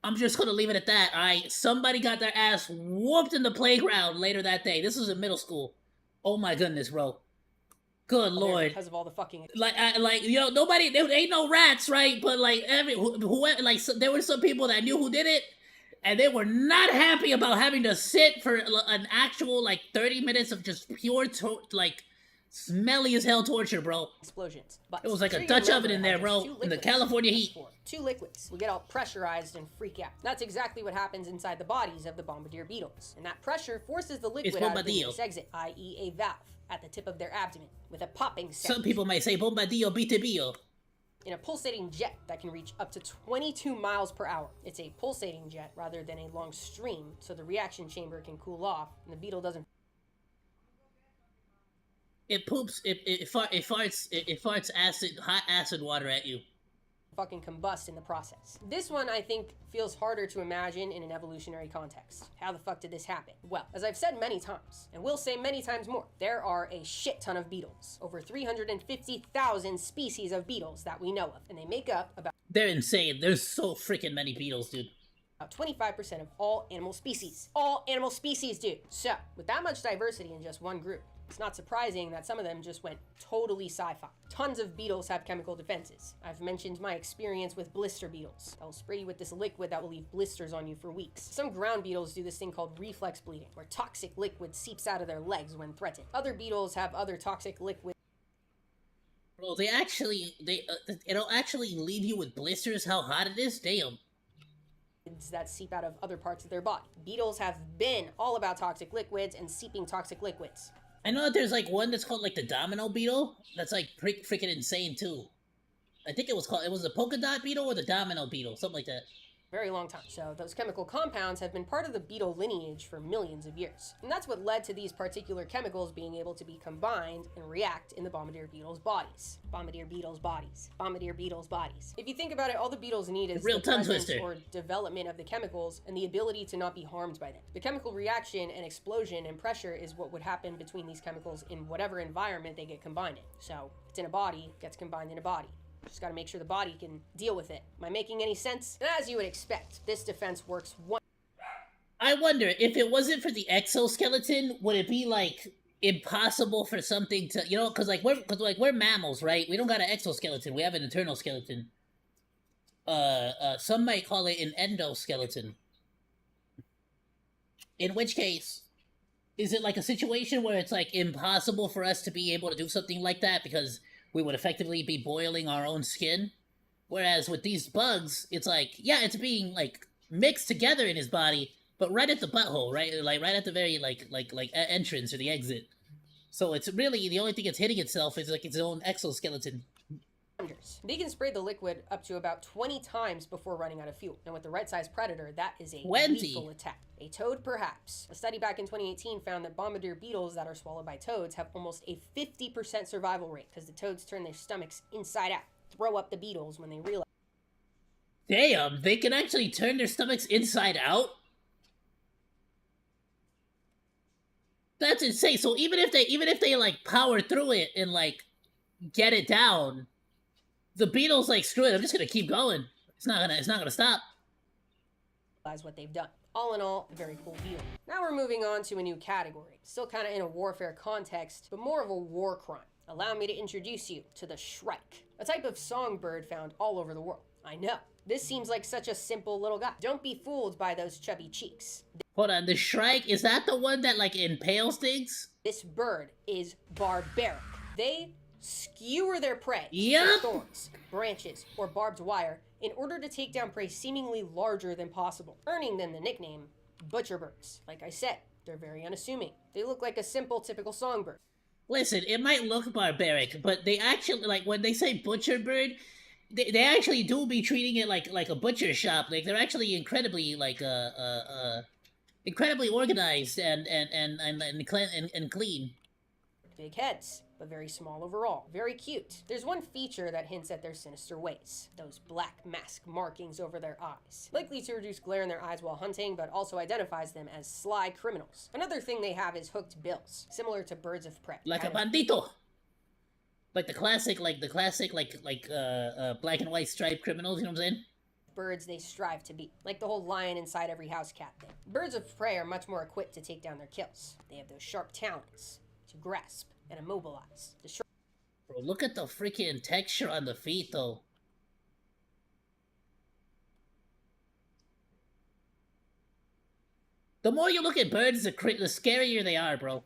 I'm just gonna leave it at that, alright? Somebody got their ass whooped in the playground later that day. This was in middle school. Oh my goodness, bro. Good lord.
Because of all the fucking...
nobody, there ain't no rats, right? But, like, there were some people that knew who did it, and they were not happy about having to sit for an actual, 30 minutes of just pure, smelly as hell torture, bro.
explosions. But
It was like a
sure
Dutch
you
oven in there,
remember
bro,
how
in the
there's 2
California
liquids.
heat.
2 liquids. We get all pressurized and freak out. That's exactly what happens inside the bodies of the bombardier beetles. And that pressure forces the liquid out of the
bombardillo.
venous exit, i.e. a valve, at the tip of their abdomen, with a popping sound.
Some people might say bombardillo bitibillo.
In a pulsating jet that can reach up to 22 miles per hour. It's a pulsating jet rather than a long stream, so the reaction chamber can cool off, and the beetle doesn't
It poops. It farts hot acid water at you.
fucking combust in the process. This one, I think, feels harder to imagine in an evolutionary context. How the fuck did this happen? Well, as I've said many times, and will say many times more, there are a shit ton of beetles. Over 350,000 species of beetles that we know of, and they make up about
They're insane. There's so freaking many beetles, dude.
25% of all animal species. All animal species, dude. So, with that much diversity in just one group, it's not surprising that some of them just went totally sci-fi. Tons of beetles have chemical defenses. I've mentioned my experience with blister beetles. They'll spray you with this liquid that will leave blisters on you for weeks. Some ground beetles do this thing called reflex bleeding, where toxic liquid seeps out of their legs when threatened. Other beetles have other toxic liquid
Bro, it'll actually leave you with blisters. How hot it is, damn.
that seep out of other parts of their body. Beetles have been all about toxic liquids and seeping toxic liquids.
I know that there's one that's called the domino beetle. That's freaking insane too. I think it was the polka dot beetle or the domino beetle, something like that.
Very long time. So those chemical compounds have been part of the beetle lineage for millions of years. And that's what led to these particular chemicals being able to be combined and react in the bombardier beetles' bodies. Bombardier beetles' bodies. Bombardier beetles' bodies. If you think about it, all the beetles need is
Real
the
tongue
presence
twister.
or development of the chemicals and the ability to not be harmed by them. The chemical reaction and explosion and pressure is what would happen between these chemicals in whatever environment they get combined in. So if it's in a body, it gets combined in a body. Just gotta make sure the body can deal with it. Am I making any sense? And as you would expect, this defense works one.
I wonder if it wasn't for the exoskeleton, would it be impossible for something to, because we're mammals, right? We don't got an exoskeleton. We have an internal skeleton. Some might call it an endoskeleton. In which case, is it a situation where it's impossible for us to be able to do something like that because we would effectively be boiling our own skin? Whereas with these bugs, it's it's being mixed together in his body, but right at the butthole, right? Right at the very entrance or the exit. So it's really the only thing it's hitting itself is its own exoskeleton.
They can spray the liquid up to about 20 times before running out of fuel. And with the right-sized predator, that is a
20.
lethal attack. A toad, perhaps. A study back in 2018 found that bombardier beetles that are swallowed by toads have almost a 50% survival rate because the toads turn their stomachs inside out, throw up the beetles when they realize.
Damn, they can actually turn their stomachs inside out? That's insane. So even if they like power through it and like get it down, the beetle's like, screw it, I'm just gonna keep going. It's not gonna stop.
What they've done. All in all, a very cool beetle. Now we're moving on to a new category. Still kind of in a warfare context, but more of a war crime. Allow me to introduce you to the shrike, a type of songbird found all over the world. I know, this seems like such a simple little guy. Don't be fooled by those chubby cheeks.
Hold on, the shrike, is that the one that like impales things?
This bird is barbaric. They skewer their prey
Yep.
with thorns, branches, or barbed wire in order to take down prey seemingly larger than possible, earning them the nickname butcher birds. Like I said, they're very unassuming. They look like a simple, typical songbird.
Listen, it might look barbaric, but they actually, like, when they say butcher bird, they actually do be treating it like a butcher shop. Like, they're actually incredibly, like, incredibly organized and clean.
Big heads, but very small overall. Very cute. There's one feature that hints at their sinister ways. Those black mask markings over their eyes. Likely to reduce glare in their eyes while hunting, but also identifies them as sly criminals. Another thing they have is hooked bills, similar to birds of prey.
Like a bandito. Like the classic, black and white striped criminals, you know what I'm saying?
Birds they strive to be, like the whole lion inside every house cat thing. Birds of prey are much more equipped to take down their kills. They have those sharp talons to grasp and immobilize.
Bro, look at the freaking texture on the feet, though. The more you look at birds, the scarier they are, bro.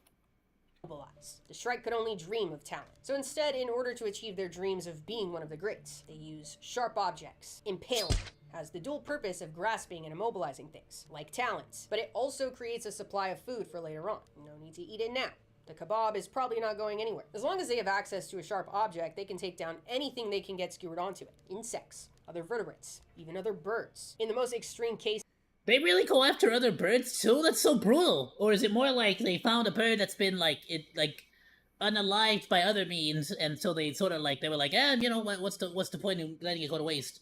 The shrike could only dream of talent. So instead, in order to achieve their dreams of being one of the greats, they use sharp objects. Impaling has the dual purpose of grasping and immobilizing things, like talons, but it also creates a supply of food for later on. No need to eat it now. The kebab is probably not going anywhere. As long as they have access to a sharp object, they can take down anything they can get skewered onto it. Insects, other vertebrates, even other birds. In the most extreme case,
they really go after other birds too? That's so brutal. Or is it more like they found a bird that's been unalived by other means, and so they sort of like, they were like, you know what? What's the point in letting it go to waste?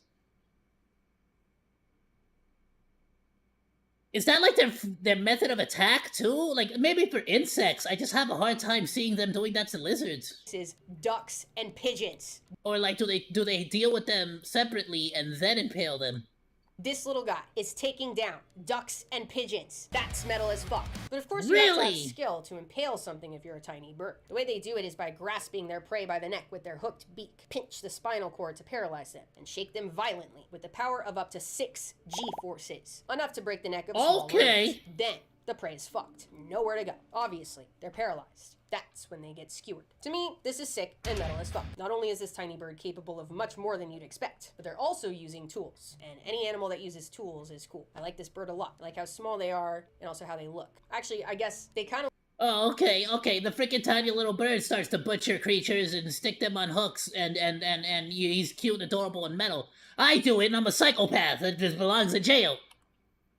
Is that like their method of attack too? Like maybe for insects, I just have a hard time seeing them doing that to lizards.
This is ducks and pigeons.
Or like, do they deal with them separately and then impale them?
This little guy is taking down ducks and pigeons. That's metal as fuck. But of course,
really?
You have to have skill to impale something if you're a tiny bird. The way they do it is by grasping their prey by the neck with their hooked beak, pinch the spinal cord to paralyze them, and shake them violently with the power of up to 6 G-forces. Enough to break the neck of small birds. Then, the prey is fucked. Nowhere to go. Obviously, they're paralyzed. That's when they get skewered. To me, this is sick and metal as fuck. Not only is this tiny bird capable of much more than you'd expect, but they're also using tools. And any animal that uses tools is cool. I like this bird a lot. I like how small they are and also how they look. Actually, I guess they kind of...
Oh, okay. The freaking tiny little bird starts to butcher creatures and stick them on hooks, and he's cute, adorable, and metal. I do it, and I'm a psychopath that just belongs in jail.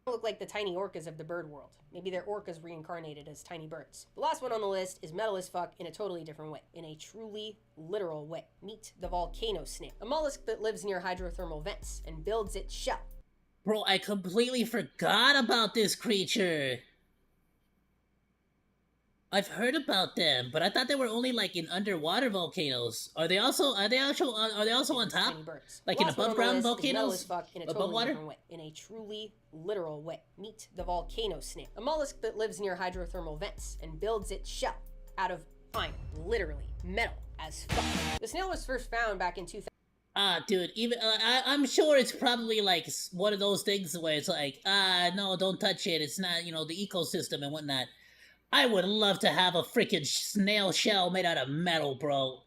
Look like the tiny orcas of the bird world. Maybe they're orcas reincarnated as tiny birds. The last one on the list is metal as fuck in a totally different way. In a truly literal way. Meet the volcano snail. A mollusk that lives near hydrothermal vents and builds its shell.
Bro, I completely forgot about this creature. I've heard about them, but I thought they were only like in underwater volcanoes. Are they also on top? Like in above ground volcanoes?
In a totally different way. In a truly literal way. Meet the volcano snail. A mollusk that lives near hydrothermal vents and builds its shell out of iron. Literally metal as fuck. The snail was first found back in 2000.
Dude, even I'm sure it's probably like one of those things where it's like, no, don't touch it. It's not, the ecosystem and whatnot. I would love to have a freaking snail shell made out of metal, bro.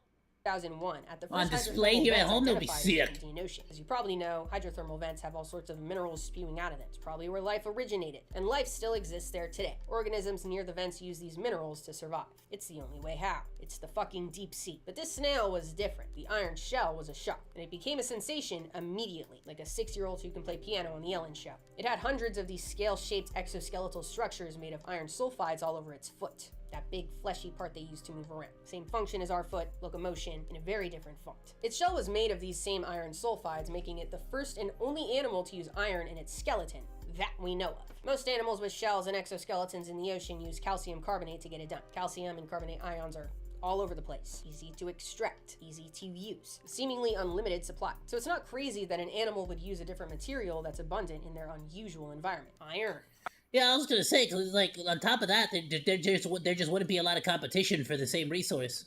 2001 at the first
On display
hydrothermal
here at
vents
home, they'll be
identified in the
sick.
Indian Ocean. As you probably know, hydrothermal vents have all sorts of minerals spewing out of them. It's probably where life originated, and life still exists there today. Organisms near the vents use these minerals to survive. It's the only way how. It's the fucking deep sea. But this snail was different. The iron shell was a shock, and it became a sensation immediately, like a 6-year-old who can play piano on the Ellen Show. It had hundreds of these scale-shaped exoskeletal structures made of iron sulfides all over its foot. That big fleshy part they use to move around. Same function as our foot, locomotion, in a very different font. Its shell was made of these same iron sulfides, making it the first and only animal to use iron in its skeleton that we know of. Most animals with shells and exoskeletons in the ocean use calcium carbonate to get it done. Calcium and carbonate ions are all over the place, easy to extract, easy to use, seemingly unlimited supply. So it's not crazy that an animal would use a different material that's abundant in their unusual environment. Iron.
Yeah, I was gonna say, cause like on top of that, there just wouldn't be a lot of competition for the same resource.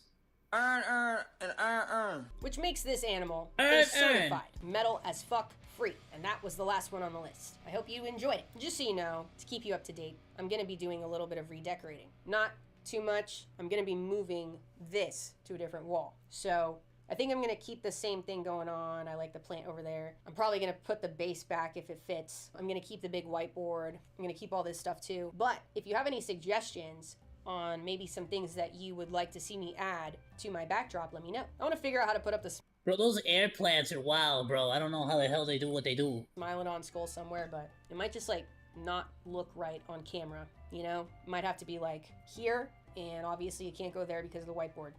Which makes this animal
Iron.
certified metal as fuck free, and that was the last one on the list. I hope you enjoyed it. Just so you know, to keep you up to date, I'm gonna be doing a little bit of redecorating. Not too much. I'm gonna be moving this to a different wall. So I think I'm gonna keep the same thing going on. I like the plant over there. I'm probably gonna put the base back if it fits. I'm gonna keep the big whiteboard. I'm gonna keep all this stuff too. But if you have any suggestions on maybe some things that you would like to see me add to my backdrop, let me know. I wanna figure out how to put up the
Bro, those air plants are wild, bro. I don't know how the hell they do what they do.
Smilodon skull somewhere, but it might just like not look right on camera, you know? It might have to be like here, and obviously you can't go there because of the whiteboard.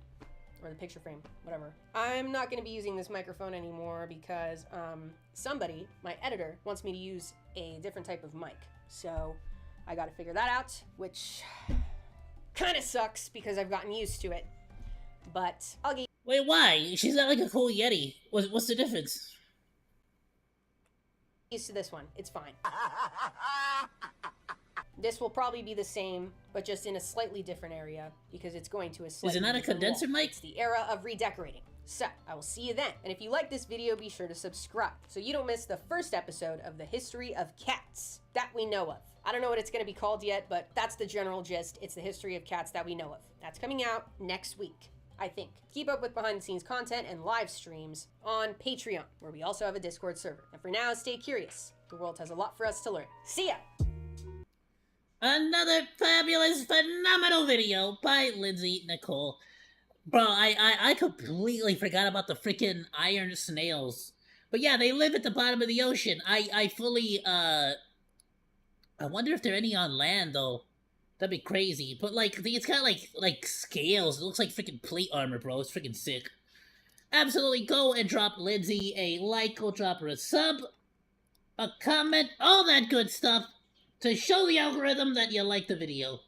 Or the picture frame, whatever. I'm not gonna be using this microphone anymore because somebody, my editor, wants me to use a different type of mic. So I gotta figure that out, which kinda sucks because I've gotten used to it. But I'll get
Wait, why? She's not like a cool Yeti. What's the difference?
used to this one. It's fine. This will probably be the same, but just in a slightly different area because it's going to a slightly
Is it not a
different
condenser
wall.
mic?
It's the era of redecorating. So, I will see you then. And if you like this video, be sure to subscribe so you don't miss the first episode of the history of cats that we know of. I don't know what it's going to be called yet, but that's the general gist. It's the history of cats that we know of. That's coming out next week, I think. Keep up with behind-the-scenes content and live streams on Patreon, where we also have a Discord server. And for now, stay curious. The world has a lot for us to learn. See ya!
Another fabulous, phenomenal video by Lindsay Nicole. Bro, I completely forgot about the freaking iron snails. But yeah, they live at the bottom of the ocean. I fully, I wonder if there are any on land, though. That'd be crazy. But, like, it's got, like scales. It looks like freaking plate armor, bro. It's freaking sick. Absolutely go and drop Lindsay a like. Go drop her a sub, a comment, all that good stuff to show the algorithm that you like the video.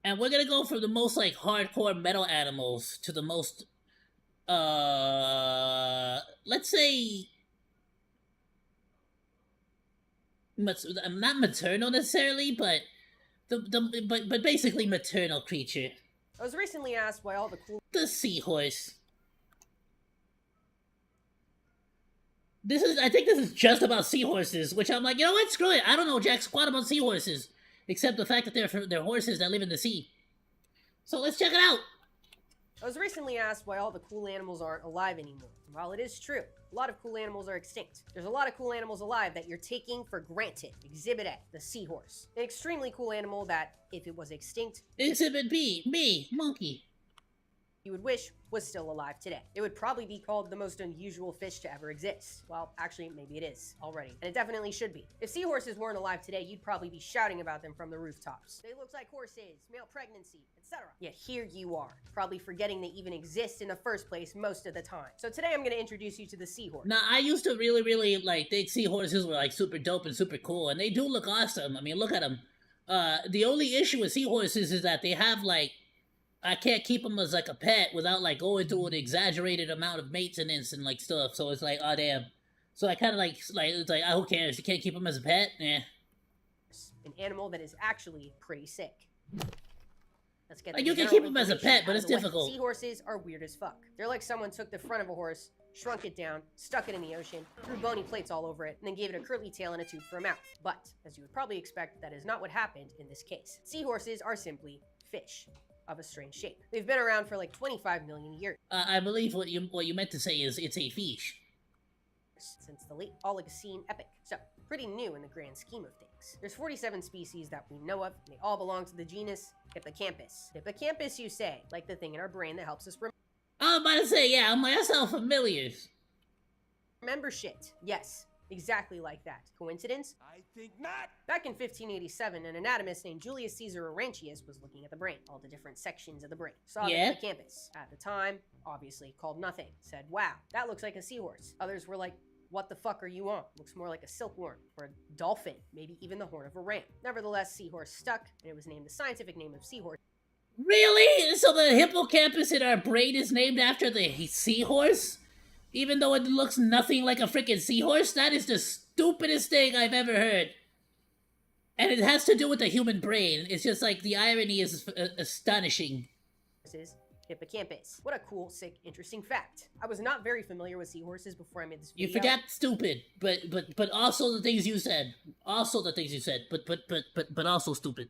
And we're gonna go from the most, like, hardcore metal animals to the most, let's say, not maternal necessarily, but but basically maternal creature.
I was recently asked why all the cool
The seahorse. I think this is just about seahorses, which I'm like, you know what, screw it. I don't know jack squat about seahorses, except the fact that they're horses that live in the sea. So let's check it out.
I was recently asked why all the cool animals aren't alive anymore. While it is true, a lot of cool animals are extinct. There's a lot of cool animals alive that you're taking for granted. Exhibit A, the seahorse. An extremely cool animal that, if it was extinct,
Exhibit B, me, monkey.
you would wish was still alive today. It would probably be called the most unusual fish to ever exist. Well, actually, maybe it is already. And it definitely should be. If seahorses weren't alive today, you'd probably be shouting about them from the rooftops. They look like horses, male pregnancy, etc. Yet here you are, probably forgetting they even exist in the first place most of the time. So today I'm gonna introduce you to the seahorse.
Now, I used to really, like, think seahorses were, like, super dope and super cool, and they do look awesome. I mean, look at them. The only issue with seahorses is that they have, like, I can't keep them as, like, a pet without, like, going through an exaggerated amount of maintenance and, like, stuff. So it's like, oh, damn. So I kind of, like, it's like, who cares? You can't keep them as a pet? Eh.
An animal that is actually pretty sick. Let's get
Like,
the
you can
general
keep 'em as a
information
pet, but
out
it's
of the way.
difficult.
Seahorses are weird as fuck. They're like someone took the front of a horse, shrunk it down, stuck it in the ocean, threw bony plates all over it, and then gave it a curly tail and a tube for a mouth. But, as you would probably expect, that is not what happened in this case. Seahorses are simply fish of a strange shape. They've been around for like 25 million years.
I believe what you meant to say is it's a fish.
Since the late Oligocene epoch, so pretty new in the grand scheme of things. There's 47 species that we know of, and they all belong to the genus Hippocampus. Hippocampus, you say, like the thing in our brain that helps us
I was about to say, yeah, I'm like, that sounds familiar.
remember shit. Yes, exactly like that. Coincidence?
I think not.
Back in 1587, an anatomist named Julius Caesar Laurentius was looking at the brain, all the different sections of the brain. Saw
Yeah.
the hippocampus. At the time, obviously called nothing. Said, wow, that looks like a seahorse. Others were like, what the fuck are you on? Looks more like a silkworm or a dolphin, maybe even the horn of a ram. Nevertheless, seahorse stuck, and it was named the scientific name of seahorse.
Really? So the hippocampus in our brain is named after the seahorse? Even though it looks nothing like a freaking seahorse? That is the stupidest thing I've ever heard. And it has to do with the human brain. It's just like the irony is astonishing.
Hippocampus. What a cool, sick, interesting fact. I was not very familiar with seahorses before I made this video.
You forgot stupid, but also the things you said. Also the things you said, but also stupid.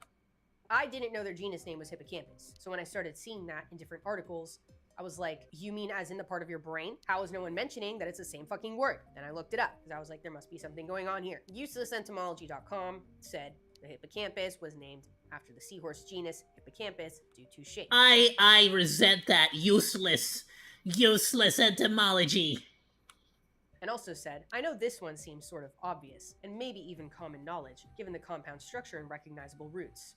I didn't know their genus name was hippocampus. So when I started seeing that in different articles, I was like, you mean as in the part of your brain? How is no one mentioning that it's the same fucking word? Then I looked it up, because I was like, there must be something going on here. UselessEntomology.com said the hippocampus was named after the seahorse genus Hippocampus due to shape.
I resent that useless entomology.
And also said, I know this one seems sort of obvious, and maybe even common knowledge, given the compound structure and recognizable roots.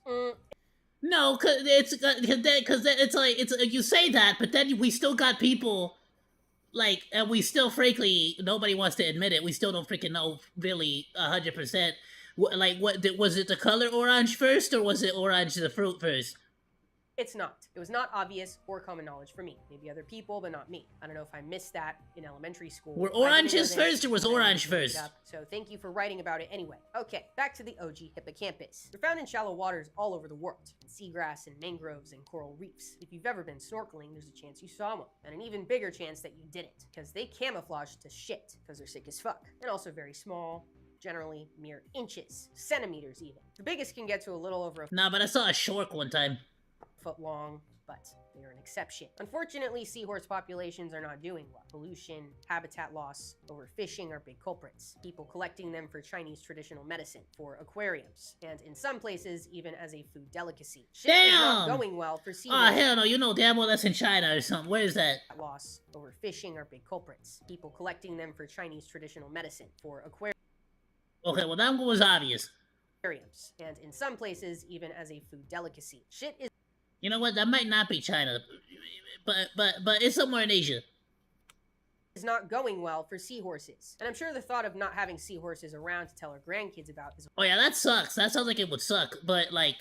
No, cause it's like you say that, but then we still got people like, and we still, frankly, nobody wants to admit it. We still don't freaking know really 100%. Like, what was it? The color orange first, or was it orange the fruit first?
It's not. It was not obvious or common knowledge for me. Maybe other people, but not me. I don't know if I missed that in elementary school.
Were
I didn't know
oranges
this,
first, or was
and I
orange
looked it
first?
up, so thank you for writing about it anyway. Okay, back to the OG hippocampus. They're found in shallow waters all over the world. In seagrass and mangroves and coral reefs. If you've ever been snorkeling, there's a chance you saw one. And an even bigger chance that you didn't. Because they camouflage to shit. Because they're sick as fuck. And also very small. Generally mere inches. Centimeters even. The biggest can get to a little over a
Nah, but I saw a shark one time.
foot long, but they are an exception. Unfortunately, seahorse populations are not doing well. Pollution, habitat loss, overfishing are big culprits. People collecting them for Chinese traditional medicine, for aquariums, and in some places, even as a food delicacy. Shit is not
Damn!
going well for
Oh,
seahorse
hell no, you know damn well that's in China or something. Where is that?
loss. Overfishing are big culprits. People collecting them for Chinese traditional medicine, for
Okay, well that one was obvious.
aquariums, and in some places, even as a food delicacy. Shit
You know what? That might not be China, but it's somewhere in Asia.
is not going well for seahorses. And I'm sure the thought of not having seahorses around to tell our grandkids about is
Oh yeah, that sucks. That sounds like it would suck. But like,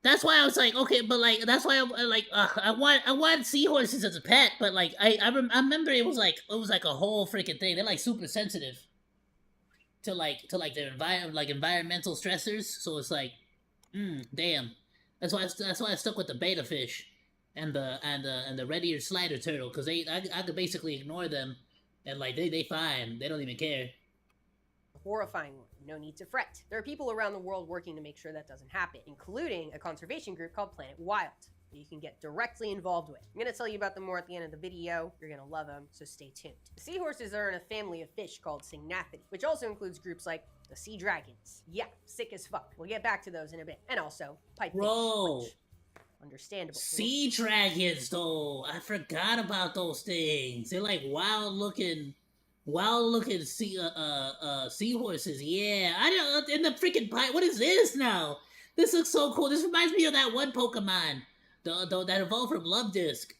that's why I was like, okay, but like, that's why I want seahorses as a pet. But like, I remember it was like a whole freaking thing. They're like super sensitive to their environmental stressors. So it's like, damn. That's why I stuck with the beta fish and the red-eared slider turtle, because I could basically ignore them and like they fine. They don't even care.
horrifying one. No need to fret. There are people around the world working to make sure that doesn't happen, including a conservation group called Planet Wild that you can get directly involved with. I'm going to tell you about them more at the end of the video. You're going to love them, so stay tuned. The seahorses are in a family of fish called Syngnathidae, which also includes groups like the sea dragons. Yeah, sick as fuck. We'll get back to those in a bit. And also, pipefish.
Bro.
Which, understandable.
Sea dragons, though. I forgot about those things. They're like wild looking seahorses. Yeah, I don't. In the freaking pipe. What is this now? This looks so cool. This reminds me of that one Pokemon, that evolved from Love Disc.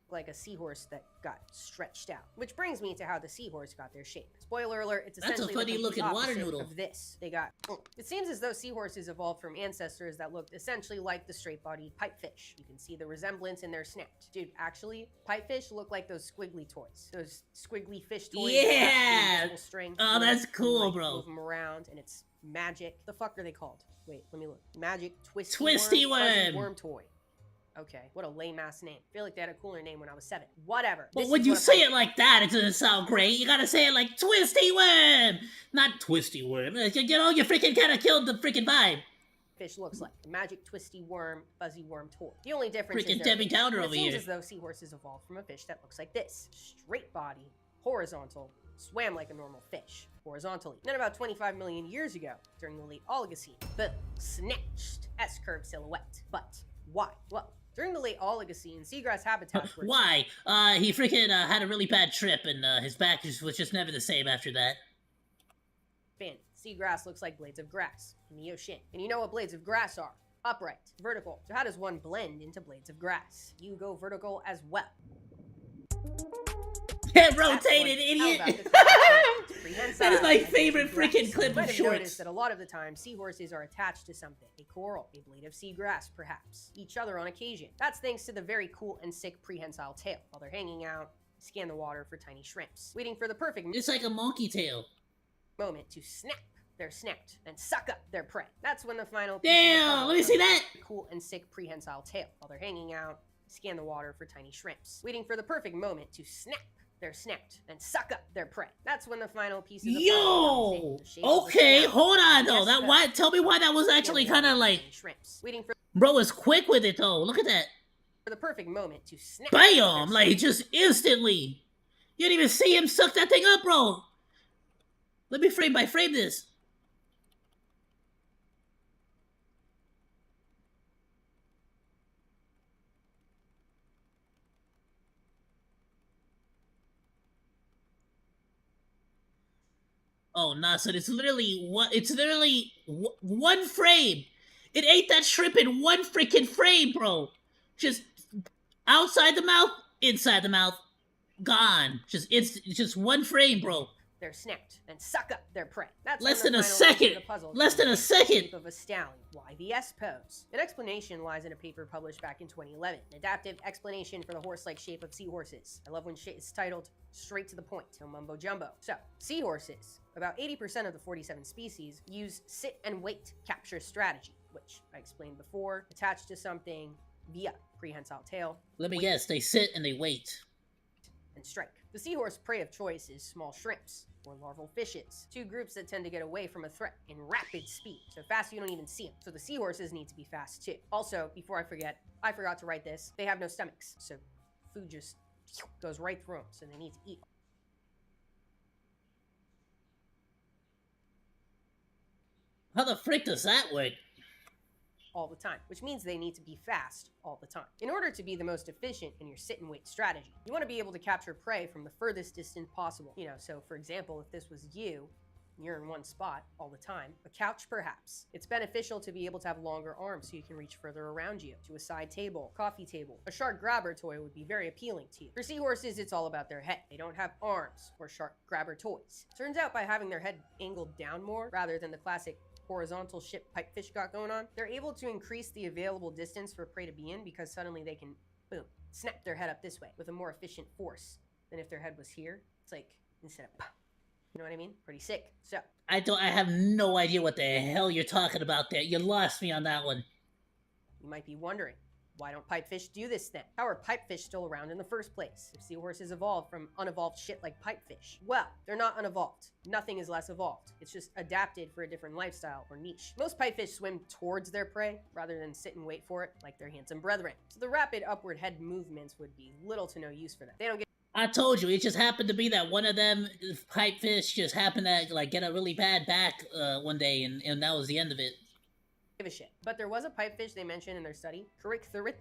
Like a seahorse that got stretched out. Which brings me to how the seahorse got their shape. Spoiler alert, it's
That's a
essentially
funny
the
looking
complete
water
opposite
noodle.
of this. They got... It seems as though seahorses evolved from ancestors that looked essentially like the straight-bodied pipefish. You can see the resemblance in their snout. Dude, actually, pipefish look like those squiggly toys. Those squiggly fish toys.
Yeah!
String.
Oh, that's cool,
like,
bro.
Move them around, and it's magic. The fuck are they called? Wait, let me look. Magic Twisty,
Twisty
Fuzzy
Worm.
Worm Toy. Okay, what a lame-ass name. I feel like they had a cooler name when I was 7. Whatever.
But
This
when
is
you
what a
say
pipe-
it like that, it doesn't sound great. You gotta say it like Twisty Worm, not Twisty Worm. You know, you freaking kind of killed the freaking vibe.
fish looks like. The Magic Twisty Worm, Fuzzy Worm Toy. The only difference
Freaking
is they're
Debbie
fish,
Downer
and
over
it seems
here.
as though seahorses evolved from a fish that looks like this. Straight body, horizontal, swam like a normal fish, horizontally. Then about 25 million years ago, during the late Oligocene, boom, snatched S-curve silhouette. But why? Well, during the late Oligocene, seagrass habitats were
Why? He freaking had a really bad trip, and his back was just never the same after that.
expanded. Seagrass looks like blades of grass in the ocean. And you know what blades of grass are? Upright, vertical. So how does one blend into blades of grass? You go vertical as well.
Get
That's
rotated,
one.
idiot!
How about the climate? Prehensile,
That is my
as in
favorite
seagrass.
freaking clip
You might
of
have
shorts.
noticed that a lot of the time, seahorses are attached to something. A coral, a blade of seagrass, perhaps. Each other on occasion. That's thanks to the very cool and sick prehensile tail. While they're hanging out, scan the water for tiny shrimps, waiting for the perfect
It's like a monkey tail.
moment to snap their snout and suck up their prey. That's when the final piece of the
Damn,
puzzle
let me see
comes
that.
in. Cool and sick prehensile tail. While they're hanging out, scan the water for tiny shrimps, waiting for the perfect moment to snap their snout and suck up their prey. That's when the final piece of the puzzle comes in.
Yo!
The shape of a
Okay,
snout.
hold on though.
Yes,
That
sir.
why? Tell me why that was
Scan
actually
the water
kind of
for
like,
tiny shrimps, waiting for
bro was quick with it though. Look at that.
the perfect moment to snap. their
Bam! Like
snout.
just instantly. You didn't even see him suck that thing up, bro. Let me frame by frame this. Oh, nah, so it's literally one frame. It ate that shrimp in one freaking frame, bro. Just outside the mouth, inside the mouth, gone. Just one frame, bro.
Their snout and suck up their prey. That's
Less
when the
than a
final piece of
second.
the puzzle
Less than a
comes in. The
second.
shape of a stallion. Why the S pose? An explanation lies in a paper published back in 2011. An adaptive explanation for the horse-like shape of seahorses. I love when shit is titled straight to the point, no mumbo jumbo. So, seahorses, about 80% of the 47 species, use sit and wait capture strategy, which I explained before, attached to something via prehensile tail,
Let me guess, they sit and they wait.
and strike. The seahorse prey of choice is small shrimps, or larval fishes, two groups that tend to get away from a threat in rapid speed, so fast you don't even see them. So the seahorses need to be fast too. Also, before I forget, I forgot to write this, they have no stomachs, so food just goes right through them, so they need to eat
How the frick does that work?
all the time, which means they need to be fast all the time. In order to be the most efficient in your sit and wait strategy, you want to be able to capture prey from the furthest distance possible. You know, so for example, if this was you're in one spot all the time, a couch perhaps. It's beneficial to be able to have longer arms so you can reach further around you, to a side table, coffee table. A shark grabber toy would be very appealing to you. For seahorses, it's all about their head. They don't have arms or shark grabber toys. Turns out by having their head angled down more, rather than the classic horizontal ship pipefish got going on, they're able to increase the available distance for prey to be in because suddenly they can, boom, snap their head up this way with a more efficient force than if their head was here. It's like, instead of, you know what I mean? Pretty sick. So,
I have no idea what the hell you're talking about there. You lost me on that one.
you might be wondering, why don't pipefish do this then? How are pipefish still around in the first place? If seahorses evolved from unevolved shit like pipefish? Well, they're not unevolved. Nothing is less evolved. It's just adapted for a different lifestyle or niche. Most pipefish swim towards their prey rather than sit and wait for it like their handsome brethren. So the rapid upward head movements would be little to no use for them. They don't get
I told you, it just happened to be that one of them pipefish just happened to like get a really bad back one day, and that was the end of it.
give a shit. But there was a pipefish they mentioned in their study, Corythrictes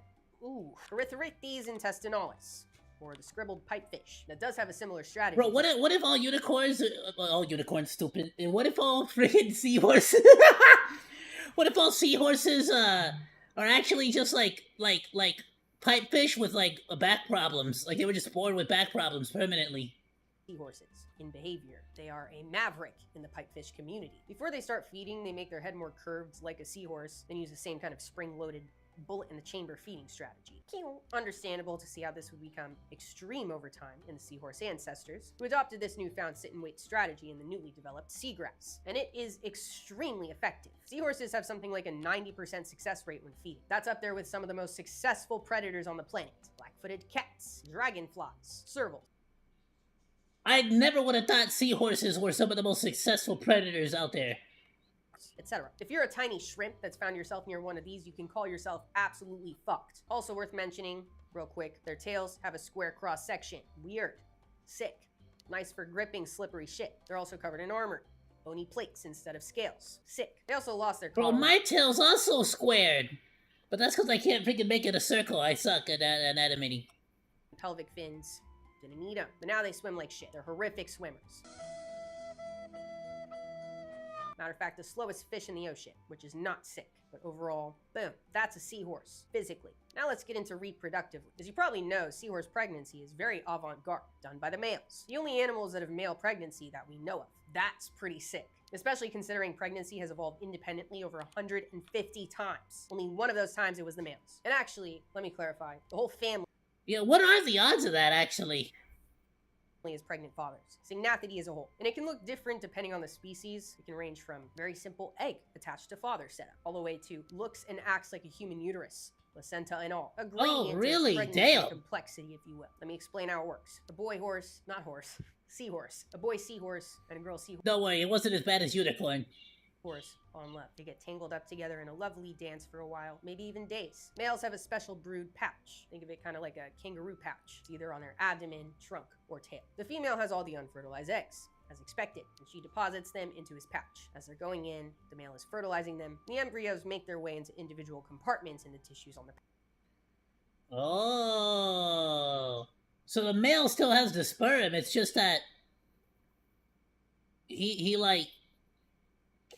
intestinalis, or the scribbled pipefish, that does have a similar strategy.
Bro, what if all unicorns? All unicorns stupid. And what if all freaking seahorses? What if all seahorses are actually just like pipefish with like back problems? Like they were just born with back problems permanently.
Seahorses in behavior. They are a maverick in the pipefish community. Before they start feeding, they make their head more curved like a seahorse, then use the same kind of spring-loaded bullet in the chamber feeding strategy. Cute. Understandable to see how this would become extreme over time in the seahorse ancestors, who adopted this newfound sit-and-wait strategy in the newly developed seagrass. And it is extremely effective. Seahorses have something like a 90% success rate when feeding. That's up there with some of the most successful predators on the planet. Black-footed cats, dragonflies, servals.
I never would have thought seahorses were some of the most successful predators out there.
Etc. If you're a tiny shrimp that's found yourself near one of these, you can call yourself absolutely fucked. Also worth mentioning, real quick, their tails have a square cross section. Weird. Sick. Nice for gripping slippery shit. They're also covered in armor. Bony plates instead of scales. Sick. They also lost their collar.
Bro, my tail's also squared. But that's because I can't freaking make it a circle. I suck at anatomy.
Pelvic fins. Didn't need them. But now they swim like shit. They're horrific swimmers. Matter of fact, the slowest fish in the ocean, which is not sick. But overall, boom, that's a seahorse, physically. Now let's get into reproductively. As you probably know, seahorse pregnancy is very avant-garde, done by the males. The only animals that have male pregnancy that we know of. That's pretty sick. Especially considering pregnancy has evolved independently over 150 times. Only one of those times it was the males. And actually, let me clarify, the whole family
Yeah, what are the odds of that, actually?
as pregnant fathers, Syngnathidae as a whole. And it can look different depending on the species. It can range from very simple egg attached to father setup, all the way to looks and acts like a human uterus, placenta and all. A gradient of
really?
pregnancy
Damn.
complexity, if you will. Let me explain how it works. A boy horse, not horse, seahorse. A boy seahorse and a girl seahorse.
Don't worry, it wasn't as bad as unicorn.
Horse on love. They get tangled up together in a lovely dance for a while, maybe even days. Males have a special brood pouch. Think of it kind of like a kangaroo pouch. It's either on their abdomen, trunk, or tail. The female has all the unfertilized eggs, as expected, and she deposits them into his pouch. As they're going in, the male is fertilizing them. The embryos make their way into individual compartments in the tissues on the pouch.
Oh. So the male still has the sperm, it's just that he like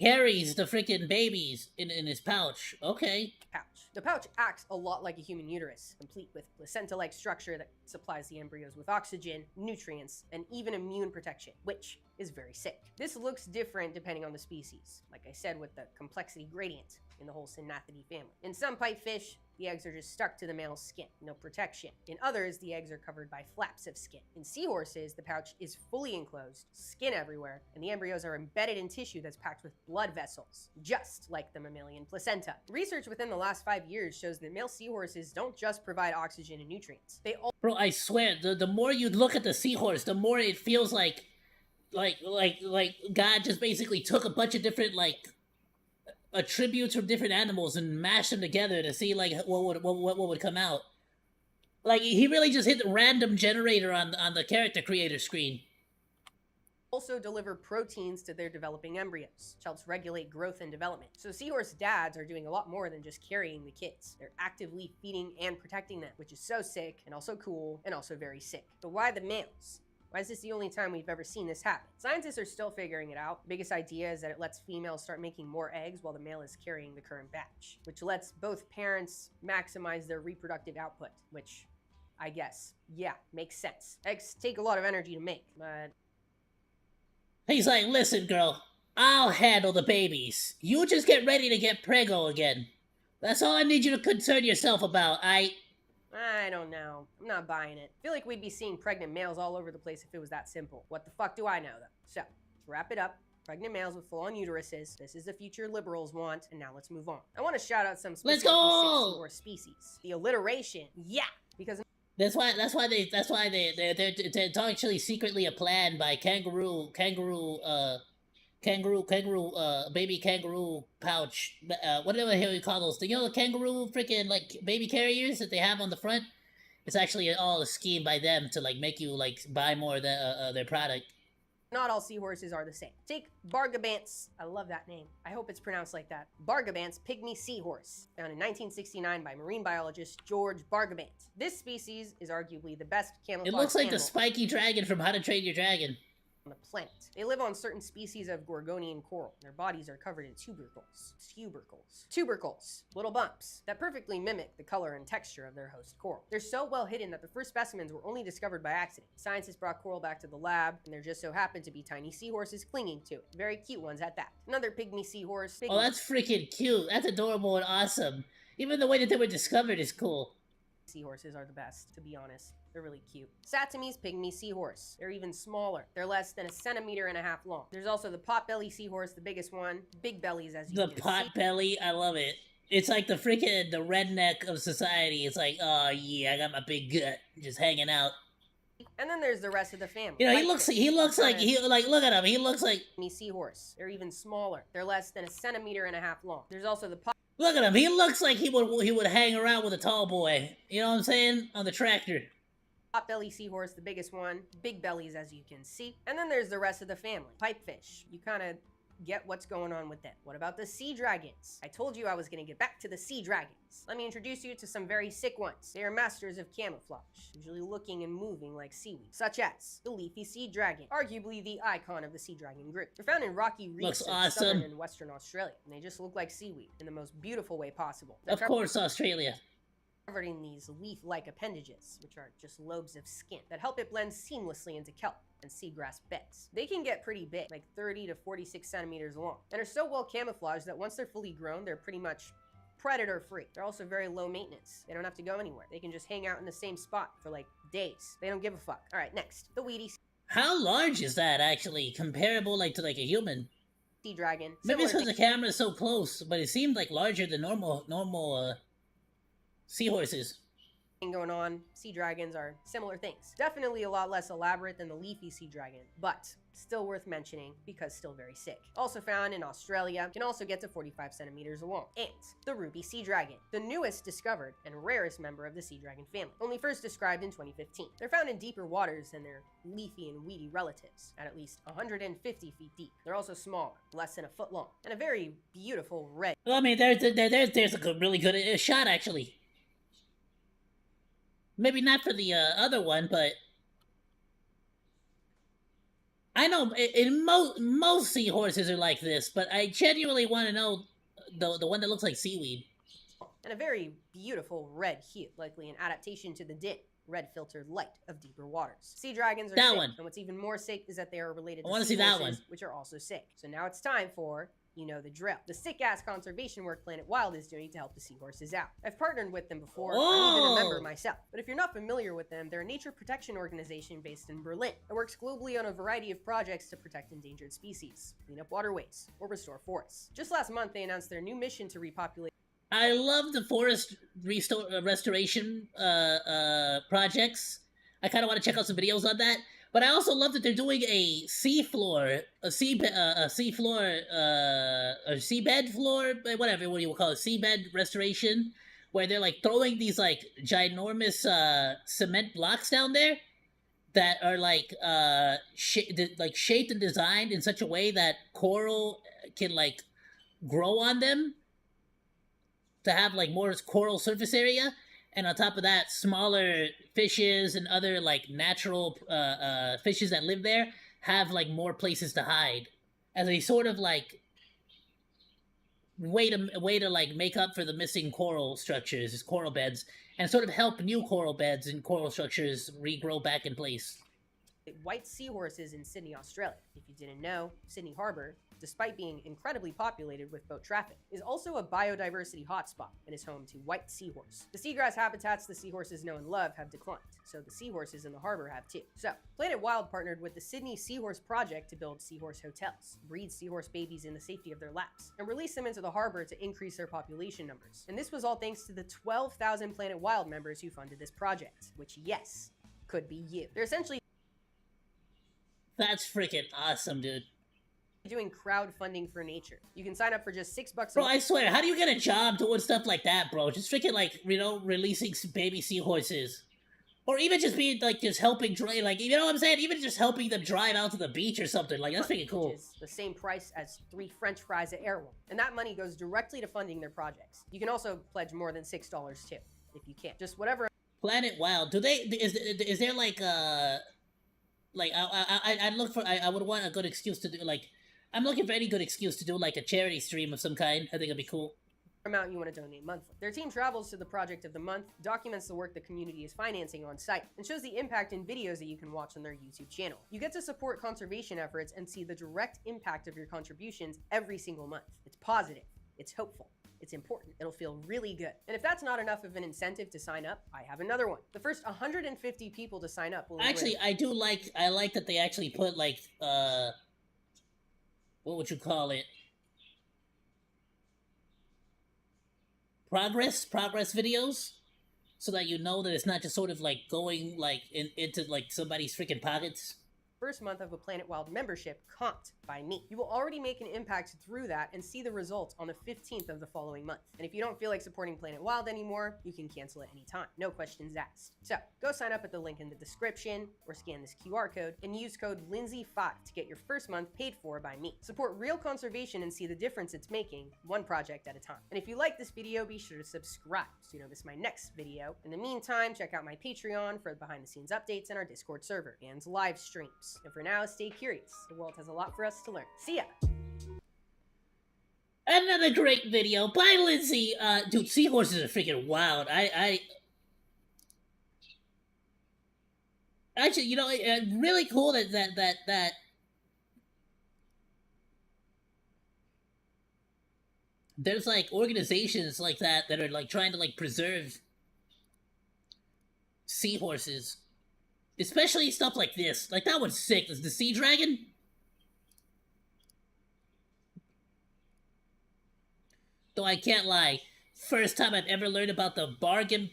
carries the freaking babies in his pouch. Okay.
Pouch. The pouch acts a lot like a human uterus, complete with placenta-like structure that supplies the embryos with oxygen, nutrients, and even immune protection, which is very sick. This looks different depending on the species, like I said with the complexity gradient in the whole Syngnathidae family. In some pipefish, the eggs are just stuck to the male's skin, no protection. In others, the eggs are covered by flaps of skin. In seahorses, the pouch is fully enclosed, skin everywhere, and the embryos are embedded in tissue that's packed with blood vessels, just like the mammalian placenta. Research within the last 5 years shows that male seahorses don't just provide oxygen and nutrients. They also
Bro, I swear, the more you look at the seahorse, the more it feels like God just basically took a bunch of different, attributes from different animals and mashed them together to see, what would come out. Like, he really just hit the random generator on the character creator screen.
also deliver proteins to their developing embryos, which helps regulate growth and development. So seahorse dads are doing a lot more than just carrying the kids. They're actively feeding and protecting them, which is so sick and also cool and also very sick. But why the males? Why is this the only time we've ever seen this happen? Scientists are still figuring it out. The biggest idea is that it lets females start making more eggs while the male is carrying the current batch, which lets both parents maximize their reproductive output, which I guess, yeah, makes sense. Eggs take a lot of energy to make, but
He's like, listen, girl, I'll handle the babies. You just get ready to get preggo again. That's all I need you to concern yourself about. I
don't know. I'm not buying it. I feel like we'd be seeing pregnant males all over the place if it was that simple. What the fuck do I know, though? So, to wrap it up, pregnant males with full-on uteruses. This is the future liberals want, and now let's move on. I want to shout out some
Let's
specific
go!
or species. The alliteration, yeah, because
That's why it's actually secretly a plan by baby kangaroo pouch. Whatever the hell you call those? You know the kangaroo freaking like baby carriers that they have on the front? It's actually all a scheme by them to like make you like buy more of their product.
not all seahorses are the same. Take Bargabant's, I love that name. I hope it's pronounced like that. Bargabant's Pygmy seahorse, found in 1969 by marine biologist George Bargabant. This species is arguably the best camouflage
It looks like the
animal
spiky dragon from How to Train Your Dragon.
on the planet. They live on certain species of Gorgonian coral. Their bodies are covered in tubercles, little bumps that perfectly mimic the color and texture of their host coral. They're so well hidden that the first specimens were only discovered by accident. Scientists brought coral back to the lab, and there just so happened to be tiny seahorses clinging to it. Very cute ones at that. Another pygmy seahorse.
Oh, that's freaking cute. That's adorable and awesome. Even the way that they were discovered is cool.
Seahorses are the best, to be honest. They're really cute. Satamese pygmy seahorse. They're even smaller. They're less than 1.5 centimeters long. There's also the potbelly seahorse, the biggest one. Big bellies, as you
The
can see.
potbelly, I love it. It's like the freaking the redneck of society. It's like, oh yeah, I got my big gut, just hanging out.
And then there's the rest of the family.
You know, he looks like look at him. He looks like
Pygmy seahorse. They're even smaller. They're less than 1.5 centimeters long. There's also the
look at him. He looks like he would hang around with a tall boy. You know what I'm saying? On the tractor.
potbelly seahorse, the biggest one. Big bellies, as you can see. And then there's the rest of the family. Pipefish. You kind of get what's going on with them. What about the sea dragons? I told you I was going to get back to the sea dragons. Let me introduce you to some very sick ones. They are masters of camouflage, usually looking and moving like seaweed, such as the leafy sea dragon, arguably the icon of the sea dragon group. They're found in rocky reefs in southern and western Australia, and they just look like seaweed in the most beautiful way possible.
Of course, Australia.
Covered in these leaf-like appendages, which are just lobes of skin that help it blend seamlessly into kelp and seagrass beds. They can get pretty big, like 30 to 46 centimeters long, and are so well camouflaged that once they're fully grown, they're pretty much predator-free. They're also very low maintenance. They don't have to go anywhere. They can just hang out in the same spot for like days. They don't give a fuck. All right, next, the weedy
How large is that actually? Comparable like to like a human?
sea dragon.
Maybe it's because the camera is so close, but it seemed like larger than normal seahorses.
Going on, sea dragons are similar things. Definitely a lot less elaborate than the leafy sea dragon, but still worth mentioning because still very sick. Also found in Australia, can also get to 45 centimeters long. And the ruby sea dragon, the newest discovered and rarest member of the sea dragon family, only first described in 2015. They're found in deeper waters than their leafy and weedy relatives, at least 150 feet deep. They're also smaller, less than 1 foot long, and a very beautiful red.
Well, I mean, there's a really good shot actually. Maybe not for the other one, but I know in most seahorses are like this, but I genuinely want to know the one that looks like seaweed.
And a very beautiful red hue, likely an adaptation to the dim, red filtered light of deeper waters. Sea dragons are
that
sick,
one.
And what's even more sick is that they are related
I
to
want to see that one,
which are also sick. So now it's time for you know the drill. The sick-ass conservation work Planet Wild is doing to help the seahorses out. I've partnered with them before, I'm even a member myself. But if you're not familiar with them, they're a nature protection organization based in Berlin that works globally on a variety of projects to protect endangered species, clean up waterways, or restore forests. Just last month, they announced their new mission to repopulate.
I love the forest restoration projects. I kind of want to check out some videos on that. But I also love that they're doing a seabed floor, whatever what you will call it, seabed restoration, where they're like throwing these like ginormous cement blocks down there that are like shaped and designed in such a way that coral can like grow on them to have like more coral surface area. And on top of that, smaller fishes and other like natural fishes that live there have like more places to hide, as a sort of like way to like make up for the missing coral structures, coral beds, and sort of help new coral beds and coral structures regrow back in place.
White seahorses in Sydney, Australia. If you didn't know, Sydney Harbor, despite being incredibly populated with boat traffic, is also a biodiversity hotspot and is home to white seahorse. The seagrass habitats the seahorses know and love have declined, so the seahorses in the harbor have too. So, Planet Wild partnered with the Sydney Seahorse Project to build seahorse hotels, breed seahorse babies in the safety of their laps, and release them into the harbor to increase their population numbers. And this was all thanks to the 12,000 Planet Wild members who funded this project, which, yes, could be you. They're essentially
That's freaking awesome, dude.
Doing crowdfunding for nature. You can sign up for just $6
Bro, I swear, how do you get a job doing stuff like that, bro? Just freaking like, you know, releasing baby seahorses. Or even just being like, just helping drive, like, you know what I'm saying? Even just helping them drive out to the beach or something. Like, that's freaking cool.
Which is the same price as 3 French fries at Airwolf. And that money goes directly to funding their projects. You can also pledge more than $6 too, if you can. Just whatever.
Planet Wild, do they, is there like I would want a good excuse to do, like, I'm looking for any good excuse to do, like, a charity stream of some kind. I think it'd be cool.
Amount you want to donate monthly. Their team travels to the project of the month, documents the work the community is financing on site, and shows the impact in videos that you can watch on their YouTube channel. You get to support conservation efforts and see the direct impact of your contributions every single month. It's positive. It's hopeful. It's important. It'll feel really good. And if that's not enough of an incentive to sign up, I have another one. The first 150 people to sign up will
Actually, I like that they actually put, like, what would you call it? Progress videos? So that you know that it's not just sort of, like, going, like, into, like, somebody's freaking pockets.
first month of a Planet Wild membership comped by me. You will already make an impact through that and see the results on the 15th of the following month. And if you don't feel like supporting Planet Wild anymore, you can cancel at any time. No questions asked. So go sign up at the link in the description or scan this QR code and use code Lindsay5 to get your first month paid for by me. Support real conservation and see the difference it's making, one project at a time. And if you like this video, be sure to subscribe so you don't miss my next video. In the meantime, check out my Patreon for behind the scenes updates and our Discord server and live streams. And for now, stay curious. The world has a lot for us to learn. See ya!
Another great video by Lindsay. Dude, seahorses are freaking wild. Actually, you know, really cool that there's like organizations like that are like trying to like preserve seahorses. Especially stuff like this. Like, that one's sick. Is the sea dragon? Though I can't lie. First time I've ever learned about the Bargabans,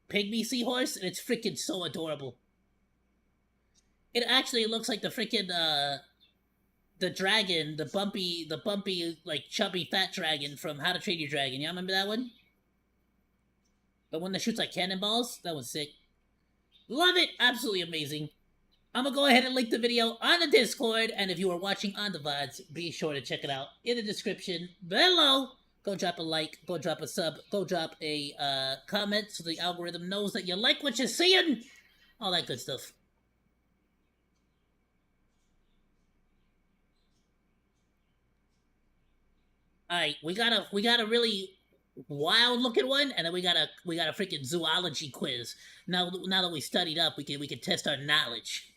Pygmy seahorse, and it's freaking so adorable. It actually looks like the freaking, the dragon, the bumpy, like, chubby fat dragon from How to Train Your Dragon. Y'all remember that one? The one that shoots like cannonballs? That was sick. Love it! Absolutely amazing. I'm gonna go ahead and link the video on the Discord, and if you are watching on the VODs, be sure to check it out in the description below. Go drop a like, go drop a sub, go drop a comment so the algorithm knows that you like what you're seeing. All that good stuff. Alright, we got a really wild looking one, and then we got a freaking zoology quiz. Now that we studied up, we can test our knowledge.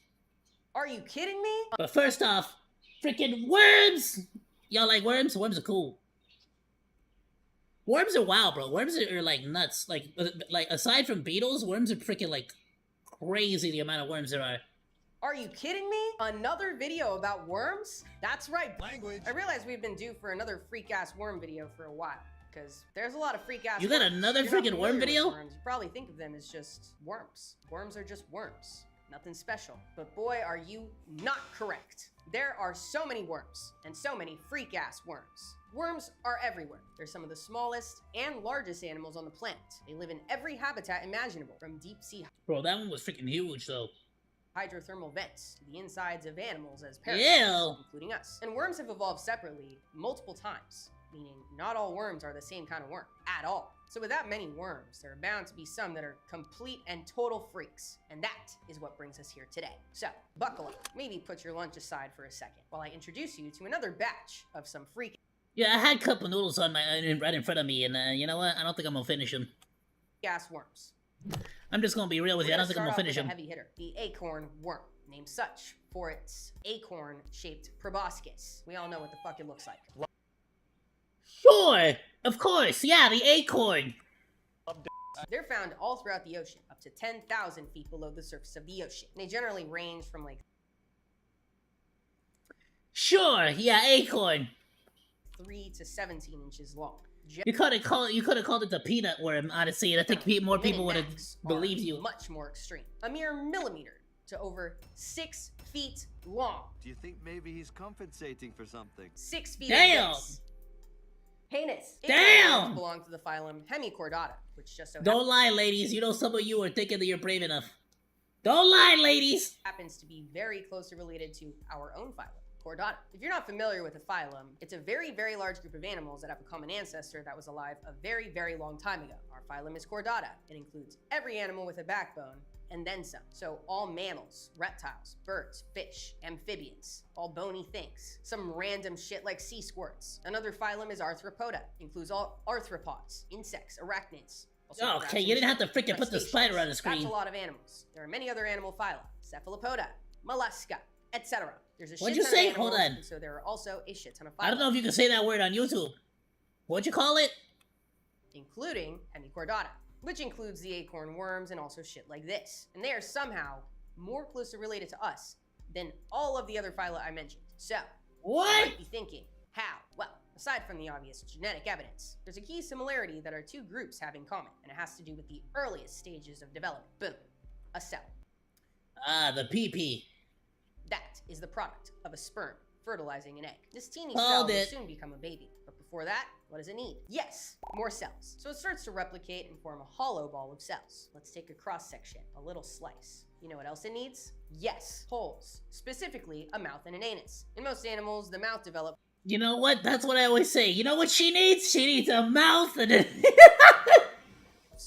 Are you kidding me?
But first off, freaking worms! Y'all like worms? Worms are cool. Worms are wild, bro. Worms are like nuts. Like aside from beetles, worms are freaking like crazy the amount of worms there are.
Are you kidding me? Another video about worms? That's right.
Language.
I realize we've been due for another freak-ass worm video for a while. Because there's a lot of freak-ass
You got
worms.
another
If you're not
freaking worm
familiar with
video?
worms, you probably think of them as just worms. Worms are just worms. Nothing special. But boy, are you not correct. There are so many worms, and so many freak-ass worms. Worms are everywhere. They're some of the smallest and largest animals on the planet. They live in every habitat imaginable, from deep-sea
Bro, that one was freaking huge, though.
hydrothermal vents to the insides of animals as parasites,
Ew.
including us. And worms have evolved separately multiple times, meaning not all worms are the same kind of worm at all. So with that many worms, there are bound to be some that are complete and total freaks. And that is what brings us here today. So buckle up, maybe put your lunch aside for a second while I introduce you to another batch of some freak
Yeah, I had cup of noodles on right in front of me, and you know what? I don't think I'm gonna finish them.
ass worms.
I'm just gonna be real with you. I don't think I'm gonna finish
them.
them.
Heavy hitter, the acorn worm, named such for its acorn-shaped proboscis. We all know what the fuck it looks like.
Sure, of course, yeah, the acorn.
They're found all throughout the ocean, up to 10,000 feet below the surface of the ocean. They generally range from like
Sure, yeah, acorn.
3 to 17 inches long.
You could have called it the peanut worm, honestly, and I think more people would have
Mini-max
believed
are
you.
Much more extreme. A mere millimeter to over 6 feet long.
Do you think maybe he's compensating for something?
6 feet
Damn!
of this. Heinous.
Damn!
Acorn belong to the phylum Hemichordata, which just so
Don't lie, ladies. You know some of you are thinking that you're brave enough. Don't lie, ladies.
happens to be very closely related to our own phylum, Chordata. If you're not familiar with a phylum, it's a very, very large group of animals that have a common ancestor that was alive a very, very long time ago. Our phylum is Chordata. It includes every animal with a backbone, and then some. So all mammals, reptiles, birds, fish, amphibians, all bony things. Some random shit like sea squirts. Another phylum is Arthropoda. Includes all arthropods, insects, arachnids. Also
Oh, okay, you didn't have to freaking put the spider on the
That's
screen.
a lot of animals. There are many other animal phyla, Cephalopoda, Mollusca, etc. There's a
What'd
shit
you
ton of
say?
animals,
Hold on.
and so there are also a shit ton of
I don't know
phyla,
if you can say that word on YouTube. What'd you call it?
including Hemichordata, which includes the acorn worms and also shit like this. And they are somehow more closely related to us than all of the other phyla I mentioned. So, you
What?
might be thinking, how? Well, aside from the obvious genetic evidence, there's a key similarity that our two groups have in common, and it has to do with the earliest stages of development. Boom. A cell.
Ah, the pee-pee.
That is the product of a sperm fertilizing an egg. This teeny
Called
cell will
it.
soon become a baby, but before that, what does it need? Yes, more cells. So it starts to replicate and form a hollow ball of cells. Let's take a cross section, a little slice. You know what else it needs? Yes, holes. Specifically, a mouth and an anus. In most animals, the mouth develops
You know what? That's what I always say. You know what she needs? She needs a mouth and a...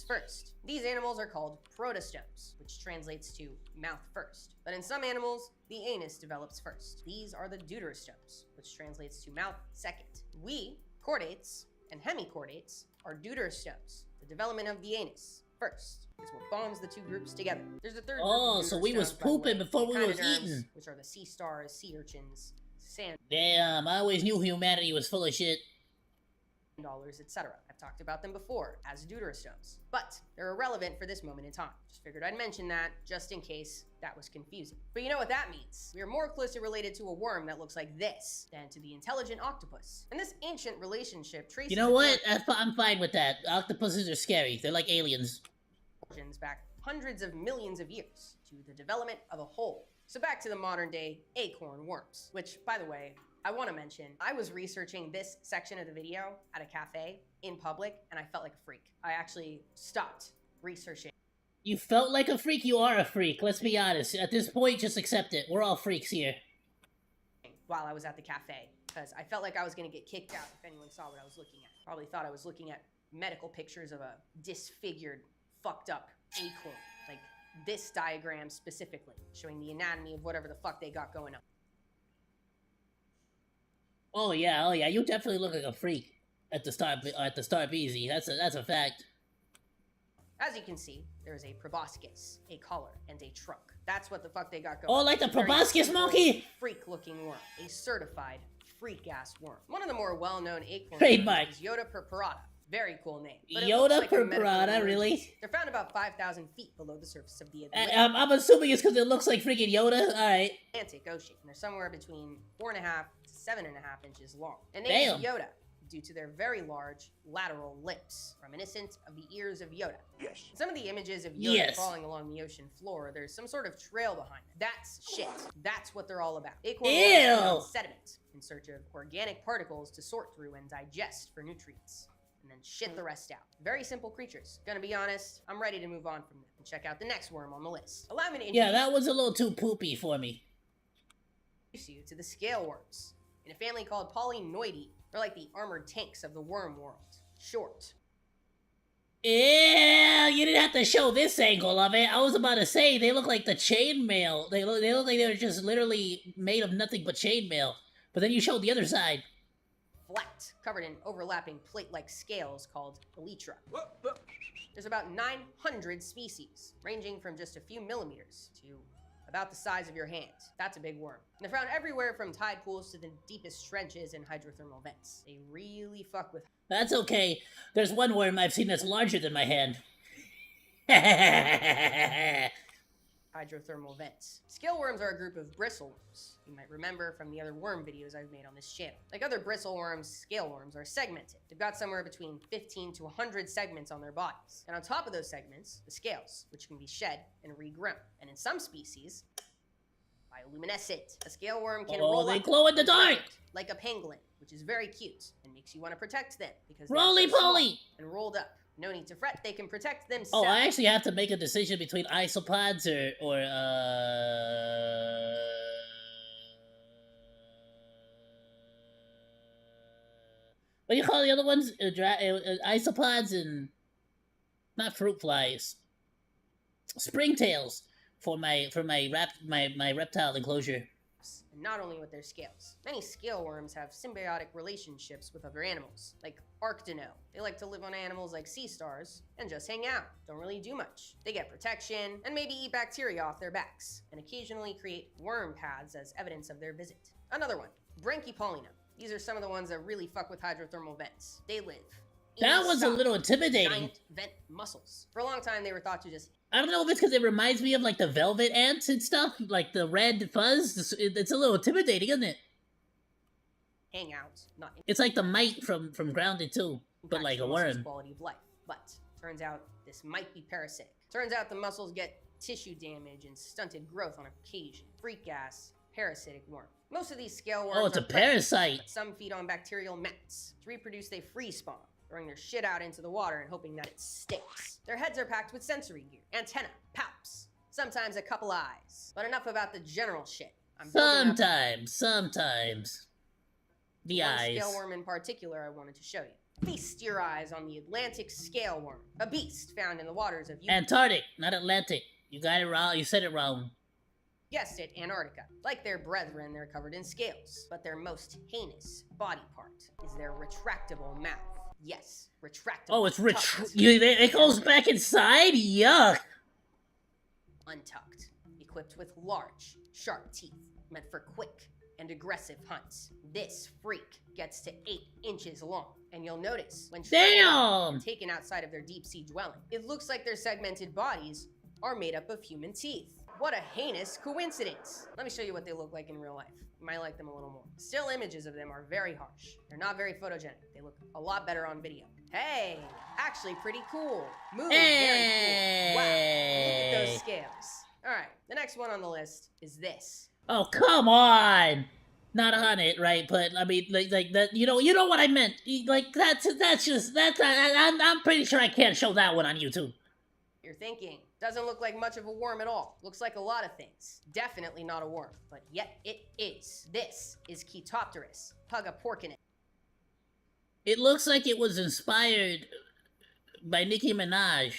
first. These animals are called protostomes, which translates to mouth first. But in some animals, the anus develops first. These are the deuterostomes, which translates to mouth second. We, chordates and hemichordates, are deuterostomes. The development of the anus first is what bonds the two groups together. There's a third
Oh,
group of
so we was
deuterostomes, by the
pooping
way,
before we was
echinoderms,
eating.
which are the sea stars, sea urchins, sand
Damn, I always knew humanity was full of shit.
dollars, etc. I've talked about them before as deuterostomes, but they're irrelevant for this moment in time. Just figured I'd mention that just in case that was confusing. But you know what that means? We are more closely related to a worm that looks like this than to the intelligent octopus. And this ancient relationship traces
You know what? I'm fine with that. Octopuses are scary. They're like aliens.
origins back hundreds of millions of years to the development of a whole. So back to the modern day acorn worms, which, by the way, I want to mention, I was researching this section of the video at a cafe in public, and I felt like a freak. I actually stopped researching.
You felt like a freak? You are a freak. Let's be honest. At this point, just accept it. We're all freaks here.
While I was at the cafe, because I felt like I was going to get kicked out if anyone saw what I was looking at. Probably thought I was looking at medical pictures of a disfigured, fucked up acorn. Like this diagram specifically, showing the anatomy of whatever the fuck they got going on.
Oh yeah. You definitely look like a freak at the start. BZ. That's a fact.
As you can see, there is a proboscis, a collar, and a trunk. That's what the fuck they got going
Oh,
on.
like the
It's a very
proboscis
simple,
monkey?
freak-looking worm. A certified freak-ass worm. One of the more well-known acorn
Trademark.
worms is Yoda purpurata. Very cool name. But it looks
Yoda
like a medical
purpurata,
emergency.
really?
They're found about 5,000 feet below the surface of the Atlantic
I'm assuming it's because it looks like freaking Yoda. Alright.
Ocean. And they're somewhere between 4.5 to 7.5 inches long. And
Damn.
named Yoda due to their very large lateral lips, reminiscent of the ears of Yoda.
Yes.
In some of the images of Yoda
Yes.
crawling along the ocean floor, there's some sort of trail behind it. That's shit. That's what they're all about. Acorn worms feed on
Ew.
sediment in search of organic particles to sort through and digest for nutrients, and then shit the rest out. Very simple creatures. Gonna be honest, I'm ready to move on from them and check out the next worm on the list. Allow me to
Yeah,
introduce
that was a little too poopy for me.
you to the scale worms. In a family called Polynoidae, they're like the armored tanks of the worm world. Short.
Ew, you didn't have to show this angle of it. I was about to say, they look like the chainmail. They look like they were just literally made of nothing but chainmail. But then you showed the other side.
Flat, covered in overlapping plate-like scales called elytra. There's about 900 species, ranging from just a few millimeters to about the size of your hand. That's a big worm. And they're found everywhere from tide pools to the deepest trenches and hydrothermal vents. They really fuck with
That's okay. There's one worm I've seen that's larger than my hand.
hydrothermal vents. Scale worms are a group of bristle worms. You might remember from the other worm videos I've made on this channel. Like other bristle worms, scale worms are segmented. They've got somewhere between 15 to 100 segments on their bodies. And on top of those segments, the scales, which can be shed and regrown. And in some species, bioluminescent. A scale worm can roll
they
up
glow in the
and
dark!
round like a penguin, which is very cute and makes you want to protect them because they're
Roly
so small
poly!
and rolled up. No need to fret, they can protect
Oh,
themselves.
I actually have to make a decision between isopods or what do you call the other ones? Isopods and not fruit flies. Springtails for my reptile enclosure.
and not only with their scales. Many scale worms have symbiotic relationships with other animals, like Arctino. They like to live on animals like sea stars and just hang out, don't really do much. They get protection and maybe eat bacteria off their backs, and occasionally create worm paths as evidence of their visit. Another one, Branchipollina. These are some of the ones that really fuck with hydrothermal vents. They live.
That was a little intimidating.
Giant vent muscles. For a long time, they were thought to just
I don't know if it's because it reminds me of like the velvet ants and stuff, like the red fuzz. It's a little intimidating, isn't it?
hang out, not
It's like the mite from Grounded too, but like a worm.
Quality of life. But turns out this might be parasitic. Turns out the muscles get tissue damage and stunted growth on occasion. Freak ass parasitic worm. Most of these scale worms.
Oh, it's a
are predators,
parasite.
but some feed on bacterial mats. To reproduce, they free spawn, throwing their shit out into the water and hoping that it sticks. Their heads are packed with sensory gear, antenna, palps, sometimes a couple eyes. But enough about the general shit.
Sometimes. The
one
eyes.
scale worm in particular I wanted to show you. Feast your eyes on the Atlantic scale worm, a beast found in the waters of
Antarctic, not Atlantic. You got it wrong. You said it wrong.
Guessed it, Antarctica. Like their brethren, they're covered in scales, but their most heinous body part is their retractable mouth. Yes, retractable.
Oh, it's it goes back inside? Yuck.
Untucked, equipped with large, sharp teeth, meant for quick and aggressive hunts. This freak gets to 8 inches long, and you'll notice when taken outside of their deep sea dwelling, it looks like their segmented bodies are made up of human teeth. What a heinous coincidence. Let me show you what they look like in real life. You might like them a little more. Still images of them are very harsh. They're not very photogenic. They look a lot better on video. Hey, actually pretty cool. Very cool. Wow, look at those scales. All right, the next one on the list is this.
Oh, come on. Not on it, right? But I mean, like that. You know what I meant. Like that's I'm pretty sure I can't show that one on YouTube.
You're thinking, doesn't look like much of a worm at all. Looks like a lot of things. Definitely not a worm, but yet it is. This is Chaetopterus pugaporcinus.
It looks like it was inspired by Nicki Minaj.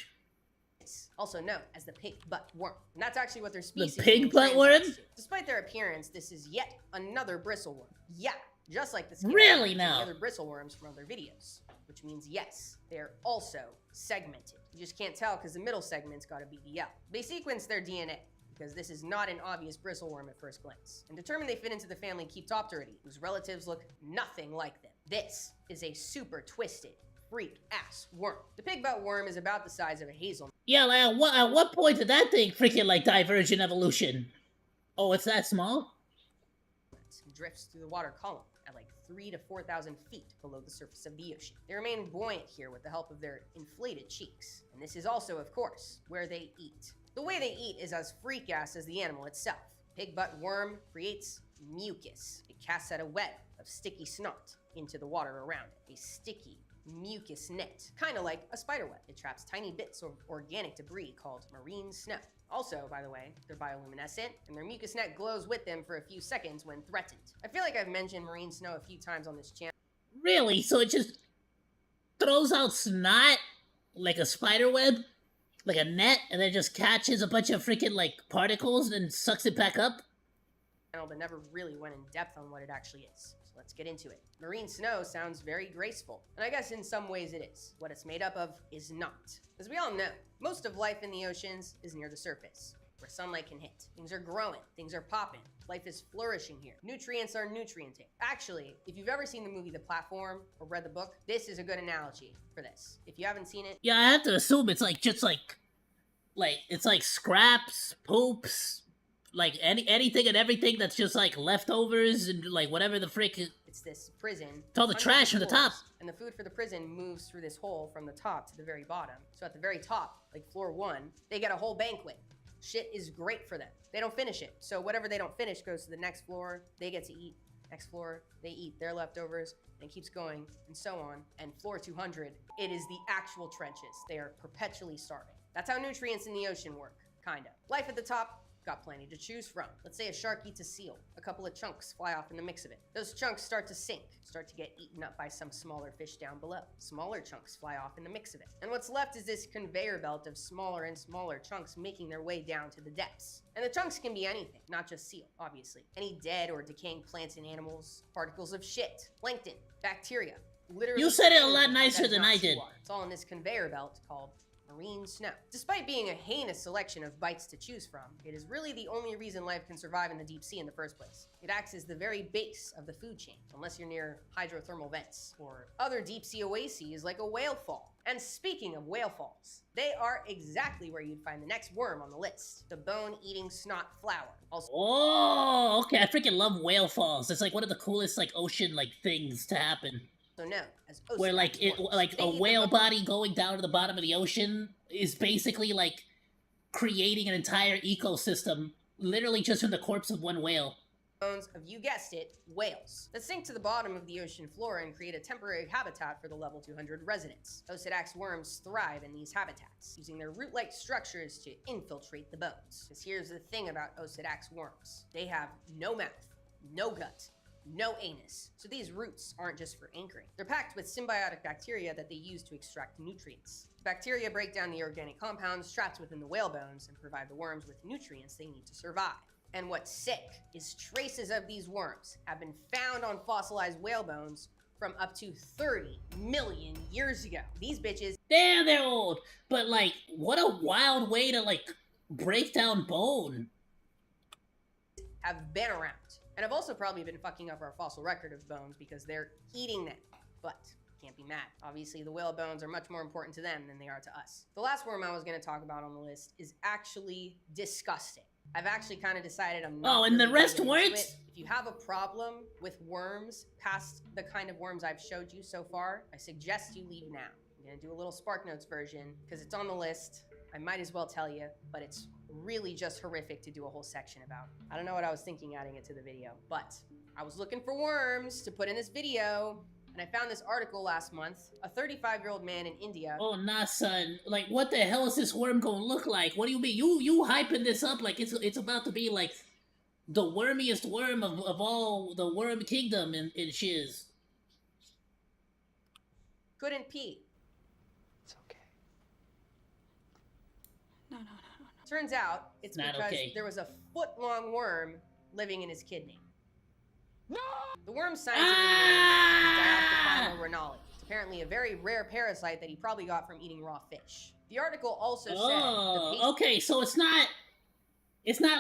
Also known as the pig butt worm. And that's actually what their species
The pig butt worm?
Despite their appearance, this is yet another bristleworm. Yeah, just like the
Really now?
other bristleworms from other videos. Which means yes, they're also segmented. You just can't tell because the middle segment's got a BBL. They sequence their DNA because this is not an obvious bristleworm at first glance, and determine they fit into the family Chaetopteridae, whose relatives look nothing like them. This is a super twisted, freak-ass worm. The pig butt worm is about the size of a hazelnut.
Yeah, like at what point did that thing freaking like divergent evolution? Oh, it's that small?
It drifts through the water column at like 3,000 to 4,000 feet below the surface of the ocean. They remain buoyant here with the help of their inflated cheeks. And this is also, of course, where they eat. The way they eat is as freak-ass as the animal itself. Pig butt worm creates mucus. It casts out a web of sticky snot into the water around it. A sticky, mucus net, kind of like a spider web. It traps tiny bits of organic debris called marine snow. Also, by the way, they're bioluminescent, and their mucus net glows with them for a few seconds when threatened. I feel like I've mentioned marine snow a few times on this channel.
Really? So it just throws out snot like a spider web? Like a net, and then just catches a bunch of freaking like particles and sucks it back up?
But never really went in depth on what it actually is. So let's get into it. Marine snow sounds very graceful, and I guess in some ways it is. What it's made up of is not. As we all know, most of life in the oceans is near the surface, where sunlight can hit. Things are growing, things are popping, life is flourishing here. Nutrients are nutrienting. Actually, if you've ever seen the movie The Platform or read the book, this is a good analogy for this. If you haven't seen it,
Yeah, I have to assume it's like just like it's like scraps, poops, like anything and everything that's just like leftovers and like whatever the frick.
it's this prison.
It's all the trash from the top.
And the food for the prison moves through this hole from the top to the very bottom. So at the very top, like floor 1, they get a whole banquet. Shit is great for them. They don't finish it. So whatever they don't finish goes to the next floor. They get to eat. Next floor, they eat their leftovers. And it keeps going, and so on. And floor 200, it is the actual trenches. They are perpetually starving. That's how nutrients in the ocean work, kinda. Life at the top got plenty to choose from. Let's say a shark eats a seal. A couple of chunks fly off in the mix of it. Those chunks start to sink, start to get eaten up by some smaller fish down below. Smaller chunks fly off in the mix of it. And what's left is this conveyor belt of smaller and smaller chunks making their way down to the depths. And the chunks can be anything, not just seal, obviously. Any dead or decaying plants and animals, particles of shit, plankton, bacteria. Literally,
You said it a lot
anything
nicer
that's
than
not
I did.
seawater. It's all in this conveyor belt called marine snow. Despite being a heinous selection of bites to choose from, it is really the only reason life can survive in the deep sea in the first place. It acts as the very base of the food chain, unless you're near hydrothermal vents or other deep sea oases like a whale fall. And speaking of whale falls, they are exactly where you'd find the next worm on the list, the bone-eating snot flower. Also,
Oh, okay. I freaking love whale falls. It's like one of the coolest like ocean like things to happen.
known as
Where like
Ozomatli.
a whale body going down to the bottom of the ocean is basically like creating an entire ecosystem, literally just from the corpse of one whale.
Bones of, you guessed it, whales that sink to the bottom of the ocean floor and create a temporary habitat for the level 200 residents. Ozomatli worms thrive in these habitats, using their root-like structures to infiltrate the bones. Because here's the thing about Ozomatli worms. They have no mouth, no gut, no anus. So these roots aren't just for anchoring. They're packed with symbiotic bacteria that they use to extract nutrients. Bacteria break down the organic compounds trapped within the whale bones and provide the worms with nutrients they need to survive. And what's sick is traces of these worms have been found on fossilized whale bones from up to 30 million years ago. These bitches,
Damn, they're old. But like, what a wild way to like break down bone.
have been around. And have also probably been fucking up our fossil record of bones because they're eating them. But can't be mad. Obviously, the whale bones are much more important to them than they are to us. The last worm I was going to talk about on the list is actually disgusting. I've actually kind of decided I'm not.
Oh, and the
really
rest
getting into
weren't?
it. If you have a problem with worms past the kind of worms I've showed you so far, I suggest you leave now. I'm going to do a little Spark Notes version because it's on the list. I might as well tell you, but it's really just horrific to do a whole section about. I don't know what I was thinking adding it to the video, but I was looking for worms to put in this video, and I found this article last month. A 35-year-old man in India.
Oh, nah, son. Like, what the hell is this worm gonna look like? What do you mean? You hyping this up like it's about to be like the wormiest worm of all the worm kingdom in shiz.
Couldn't pee.
It's okay.
No.
Turns out it's
Not
because
okay.
there was a foot-long worm living in his kidney. No! The worm's scientific name is Diaphthophilus renali. It's apparently a very rare parasite that he probably got from eating raw fish. The article also said the
Oh, okay. So it's not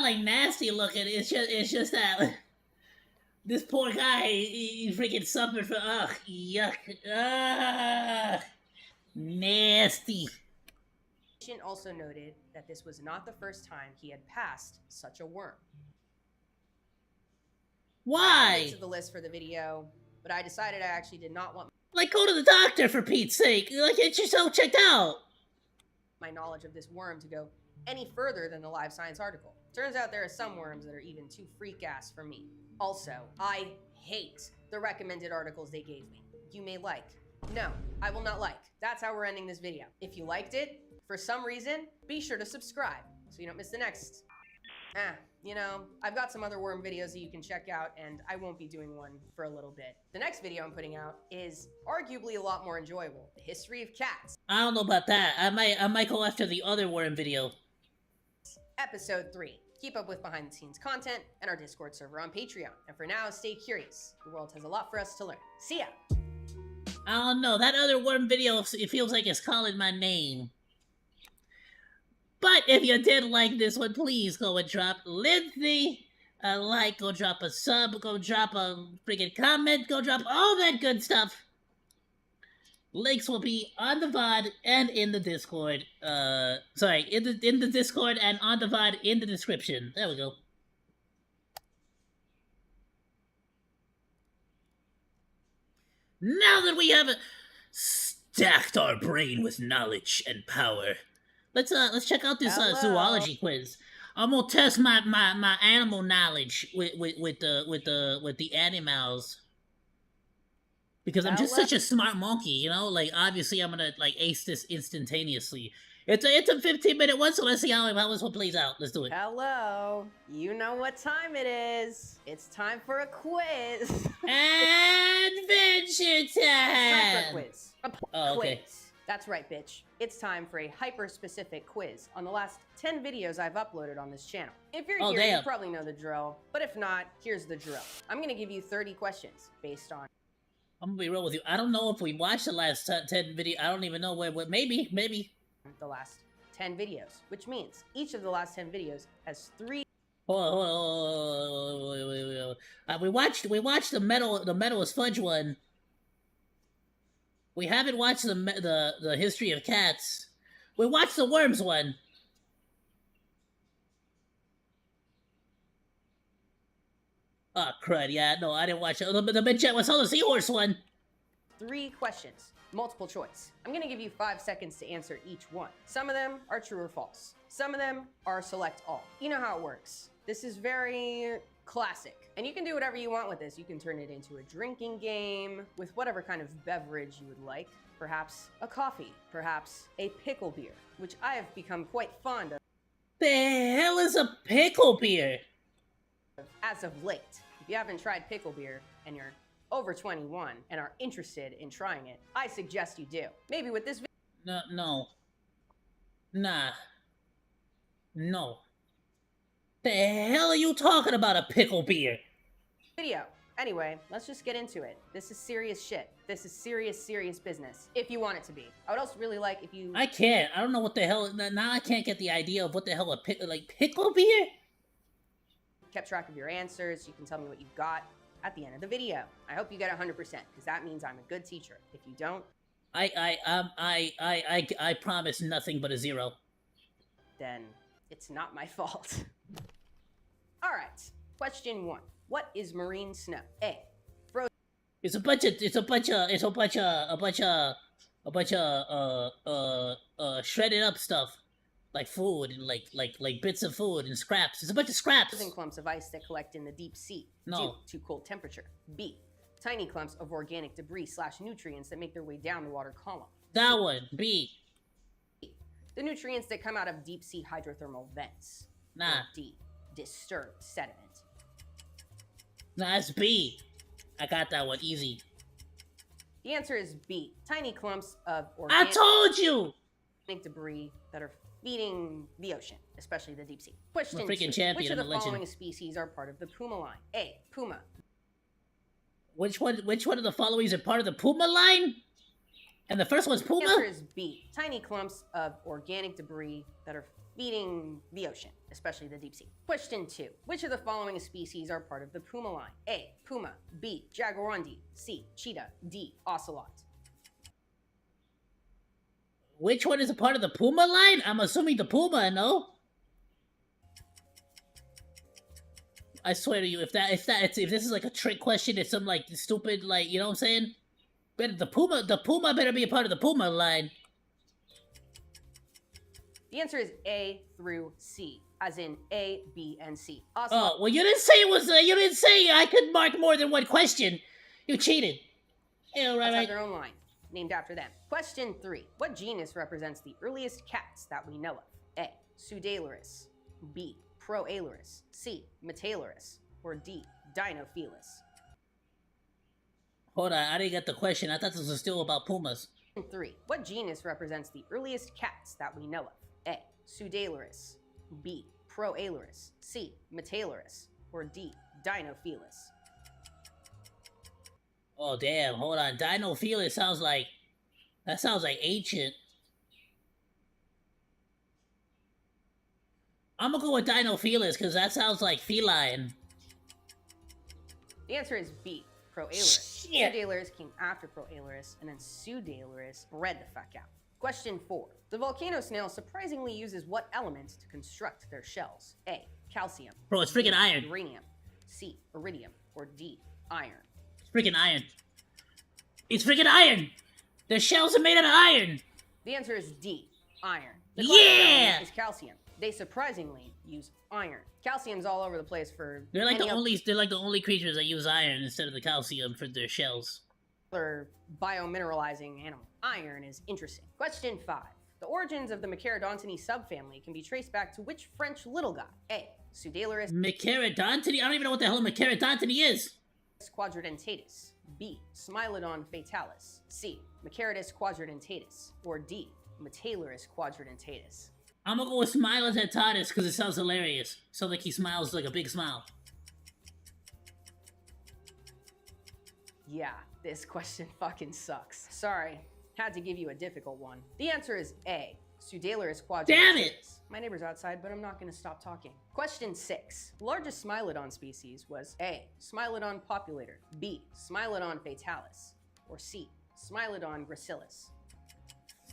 like nasty looking. It's just that this poor guy he freaking suffered from yuck, nasty.
patient also noted that this was not the first time he had passed such a worm.
Why?
To the list for the video, but I decided I actually did not want
Like, go to the doctor for Pete's sake. Like, get yourself checked out.
my knowledge of this worm to go any further than the Live Science article. Turns out there are some worms that are even too freak-ass for me. Also, I hate the recommended articles they gave me. You may like. No, I will not like. That's how we're ending this video. If you liked it, for some reason, be sure to subscribe so you don't miss the next. You know, I've got some other worm videos that you can check out, and I won't be doing one for a little bit. The next video I'm putting out is arguably a lot more enjoyable. The history of cats.
I don't know about that. I might go after the other worm video.
Episode 3. Keep up with behind-the-scenes content and our Discord server on Patreon. And for now, stay curious. The world has a lot for us to learn. See ya!
I don't know. That other worm video, it feels like it's calling my name. But if you did like this one, please go and drop Lindsay a like, go drop a sub, go drop a freaking comment, go drop all that good stuff. Links will be on the VOD and in the Discord. Sorry, in the Discord and on the VOD in the description. There we go. Now that we have stacked our brain with knowledge and power, let's check out this
Hello.
zoology quiz. I'm gonna test my animal knowledge with the animals. Because I'm just
Hello?
such a smart monkey, you know? Like, obviously I'm gonna, like, ace this instantaneously. It's a 15-minute one, so let's see how this one plays out. Let's do it.
Hello. You know what time it is. It's time for a quiz.
Adventure
It's time for a
time!
quiz.
Oh, okay.
Quiz. That's right, bitch. It's time for a hyper-specific quiz on the last 10 videos I've uploaded on this channel. If you're
Oh,
here,
damn.
you probably know the drill, but if not, here's the drill. I'm gonna give you 30 questions based on
I'm gonna be real with you. I don't know if we watched the last 10 video. I don't even know where. Maybe.
the last 10 videos, which means each of the last 10 videos has 3
Hold on. Wait. We watched the metal is fudge one. We haven't watched the history of cats. We watched the worms one. Oh crud! Yeah, no, I didn't watch it. The mid-chat was the seahorse one.
3 questions, multiple choice. I'm gonna give you 5 seconds to answer each one. Some of them are true or false. Some of them are select all. You know how it works. This is very classic. And you can do whatever you want with this. You can turn it into a drinking game with whatever kind of beverage you would like. Perhaps a coffee, perhaps a pickle beer, which I have become quite fond of
The hell is a pickle beer?
as of late. If you haven't tried pickle beer and you're over 21 and are interested in trying it, I suggest you do. Maybe with this
No. Nah. No. The hell are you talking about, a pickle beer?
video. Anyway, let's just get into it. This is serious shit. This is serious business. If you want it to be. I would also really like if you
I can't. I don't know what the hell. Now I can't get the idea of what the hell a pickle beer?
kept track of your answers. You can tell me what you got at the end of the video. I hope you get 100% because that means I'm a good teacher. If you don't,
I promise nothing but a 0.
then it's not my fault. All right. Question 1. What is marine snow? A.
It's a bunch of shredded up stuff. Like food and like bits of food and scraps. It's a bunch of scraps.
Frozen clumps of ice that collect in the deep sea
No.
due to cold temperature. B. Tiny clumps of organic debris / nutrients that make their way down the water column.
That one. B.
The nutrients that come out of deep sea hydrothermal vents.
Nah.
Or D. Disturbed sediment.
Nah, it's B. I got that one. Easy.
The answer is B. Tiny clumps of
I
organic
told you!
debris that are feeding the ocean, especially the deep sea. Question
I'm a freaking
2.
champion,
Which of
I'm
the
a legend.
following species are part of the puma line? A. Puma.
Which one of the following are part of the Puma line? And the first one's
The answer
Puma?
is B. Tiny clumps of organic debris that are feeding the ocean, especially the deep sea. Question 2. Which of the following species are part of the puma line? A. Puma. B. Jaguarundi. C. Cheetah. D. Ocelot.
Which one is a part of the Puma line? I'm assuming the Puma, no? I swear to you, if this is like a trick question, it's some like stupid, like, you know what I'm saying? But the Puma better be a part of the Puma line.
The answer is A through C, as in A, B, and C.
Oh,
Ocelot
well, you didn't say it was. You didn't say I could mark more than one question. You cheated. Yeah,
have
right.
their own line, named after them. Question 3. What genus represents the earliest cats that we know of? A. Pseudailerus. B. Proailerus. C. Metailerus. Or D. Dinofelis.
Hold on, I didn't get the question. I thought this was still about Pumas.
3. What genus represents the earliest cats that we know of? A. Pseudailerus. B. Proailerus. C. Metailerus. Or D. Dinofelis.
Oh damn! Hold on, Dinophilia sounds like ancient. I'm gonna go with Dinophilis because that sounds like feline.
The answer is B. Proailerus.
Shit.
Pseudailerus came after Proailerus, and then Pseudailerus bred the fuck out. Question 4. The volcano snail surprisingly uses what element to construct their shells? A. Calcium.
Bro, it's freaking
B,
iron.
Uranium. C. Iridium. Or D. Iron.
It's freaking iron. It's freaking iron. The shells are made out of iron.
The answer is D. Iron. The
Yeah!
closest element is calcium. They surprisingly use iron. Calcium's all over the place for
They're like
many
the only creatures that use iron instead of the calcium for their shells.
Other biomineralizing animal. Iron is interesting. Question 5. The origins of the Machaerodontini subfamily can be traced back to which French little god? A. Pseudalaris
Machaerodontini? I don't even know what the hell a Machaerodontini is.
quadridentatus. B. Smilodon fatalis. C. Machaerodus quadridentatus. Or D. Metalaris quadridentatus.
I'm gonna go with Smilodentatus because it sounds hilarious. Sounds like he smiles like a big smile.
Yeah, this question fucking sucks. Sorry, had to give you a difficult one. The answer is A. Pseudalaris quadridentatus.
Damn it!
My neighbor's outside, but I'm not gonna stop talking. Question 6. The largest Smilodon species was A. Smilodon populator, B. Smilodon fatalis, or C. Smilodon gracilis.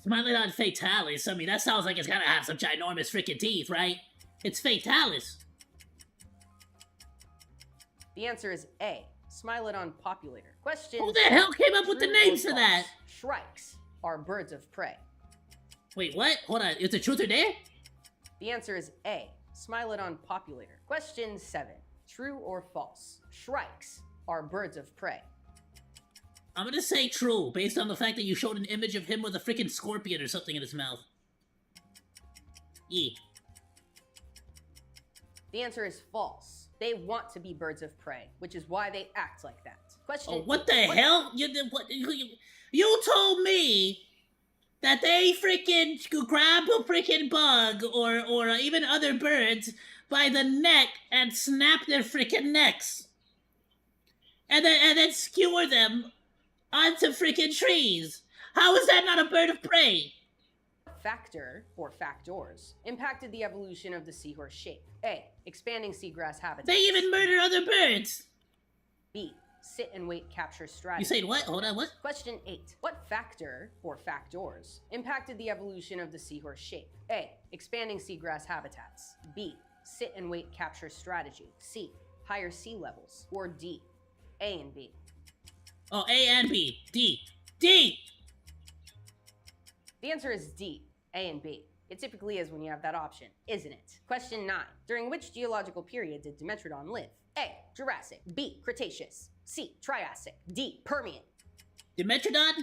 Smilodon fatalis. I mean, that sounds like it's gotta have some ginormous freaking teeth, right? It's fatalis.
The answer is A. Smilodon populator. Question
Who the hell came up with the
true
names
or
for that?
false? Shrikes are birds of prey.
Wait, what? Hold on. Is the truth or dare?
The answer is A. Smilodon populator. Question 7. True or false? Shrikes are birds of prey.
I'm gonna say true, based on the fact that you showed an image of him with a freaking scorpion or something in his mouth. Yeah.
The answer is false. They want to be birds of prey, which is why they act like that. Question
Oh, what
8.
the hell? You told me that they freaking grab a freaking bug or even other birds by the neck and snap their freaking necks, and then skewer them onto freaking trees. How is that not a bird of prey?
Factor, or factors, impacted the evolution of the seahorse shape? A. Expanding seagrass habitats.
They even murder other birds.
B. Sit and wait capture strategy.
You said what? Hold on, what?
Question 8. What factor, or factors, impacted the evolution of the seahorse shape? A. Expanding seagrass habitats. B. Sit and wait capture strategy. C. Higher sea levels. Or D. A and B.
Oh, A and B. D. D!
The answer is D. A and B. It typically is when you have that option, isn't it? Question 9. During which geological period did Dimetrodon live? A. Jurassic. B. Cretaceous. C. Triassic. D. Permian.
Dimetrodon?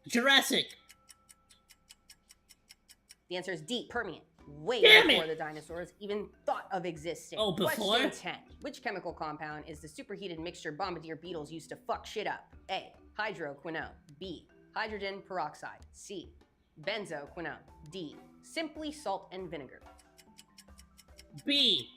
Jurassic.
The answer is D. Permian. Way
Damn
before
it!
the dinosaurs even thought of existing.
Oh, before?
Question 10. Which chemical compound is the superheated mixture bombardier beetles used to fuck shit up? A. Hydroquinone. B. Hydrogen peroxide. C. Benzoquinone. D. Simply salt and vinegar.
B.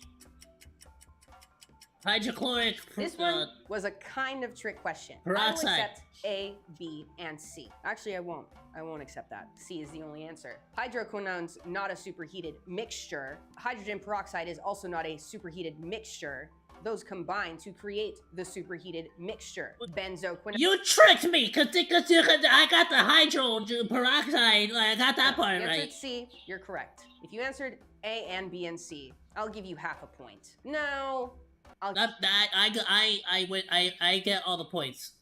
Hydrochloric.
This one was a kind of trick question. I will
Peroxide.
accept A, B, and C. Actually, I won't. I won't accept that. C is the only answer. Hydroquinone's not a superheated mixture. Hydrogen peroxide is also not a superheated mixture. Those combine to create the superheated mixture. Benzoquinone.
You tricked me, because I got the hydro peroxide. I got that part
You
right.
answered C. You're correct. If you answered A and B and C, I'll give you half a point. No, I'll
I get all the points.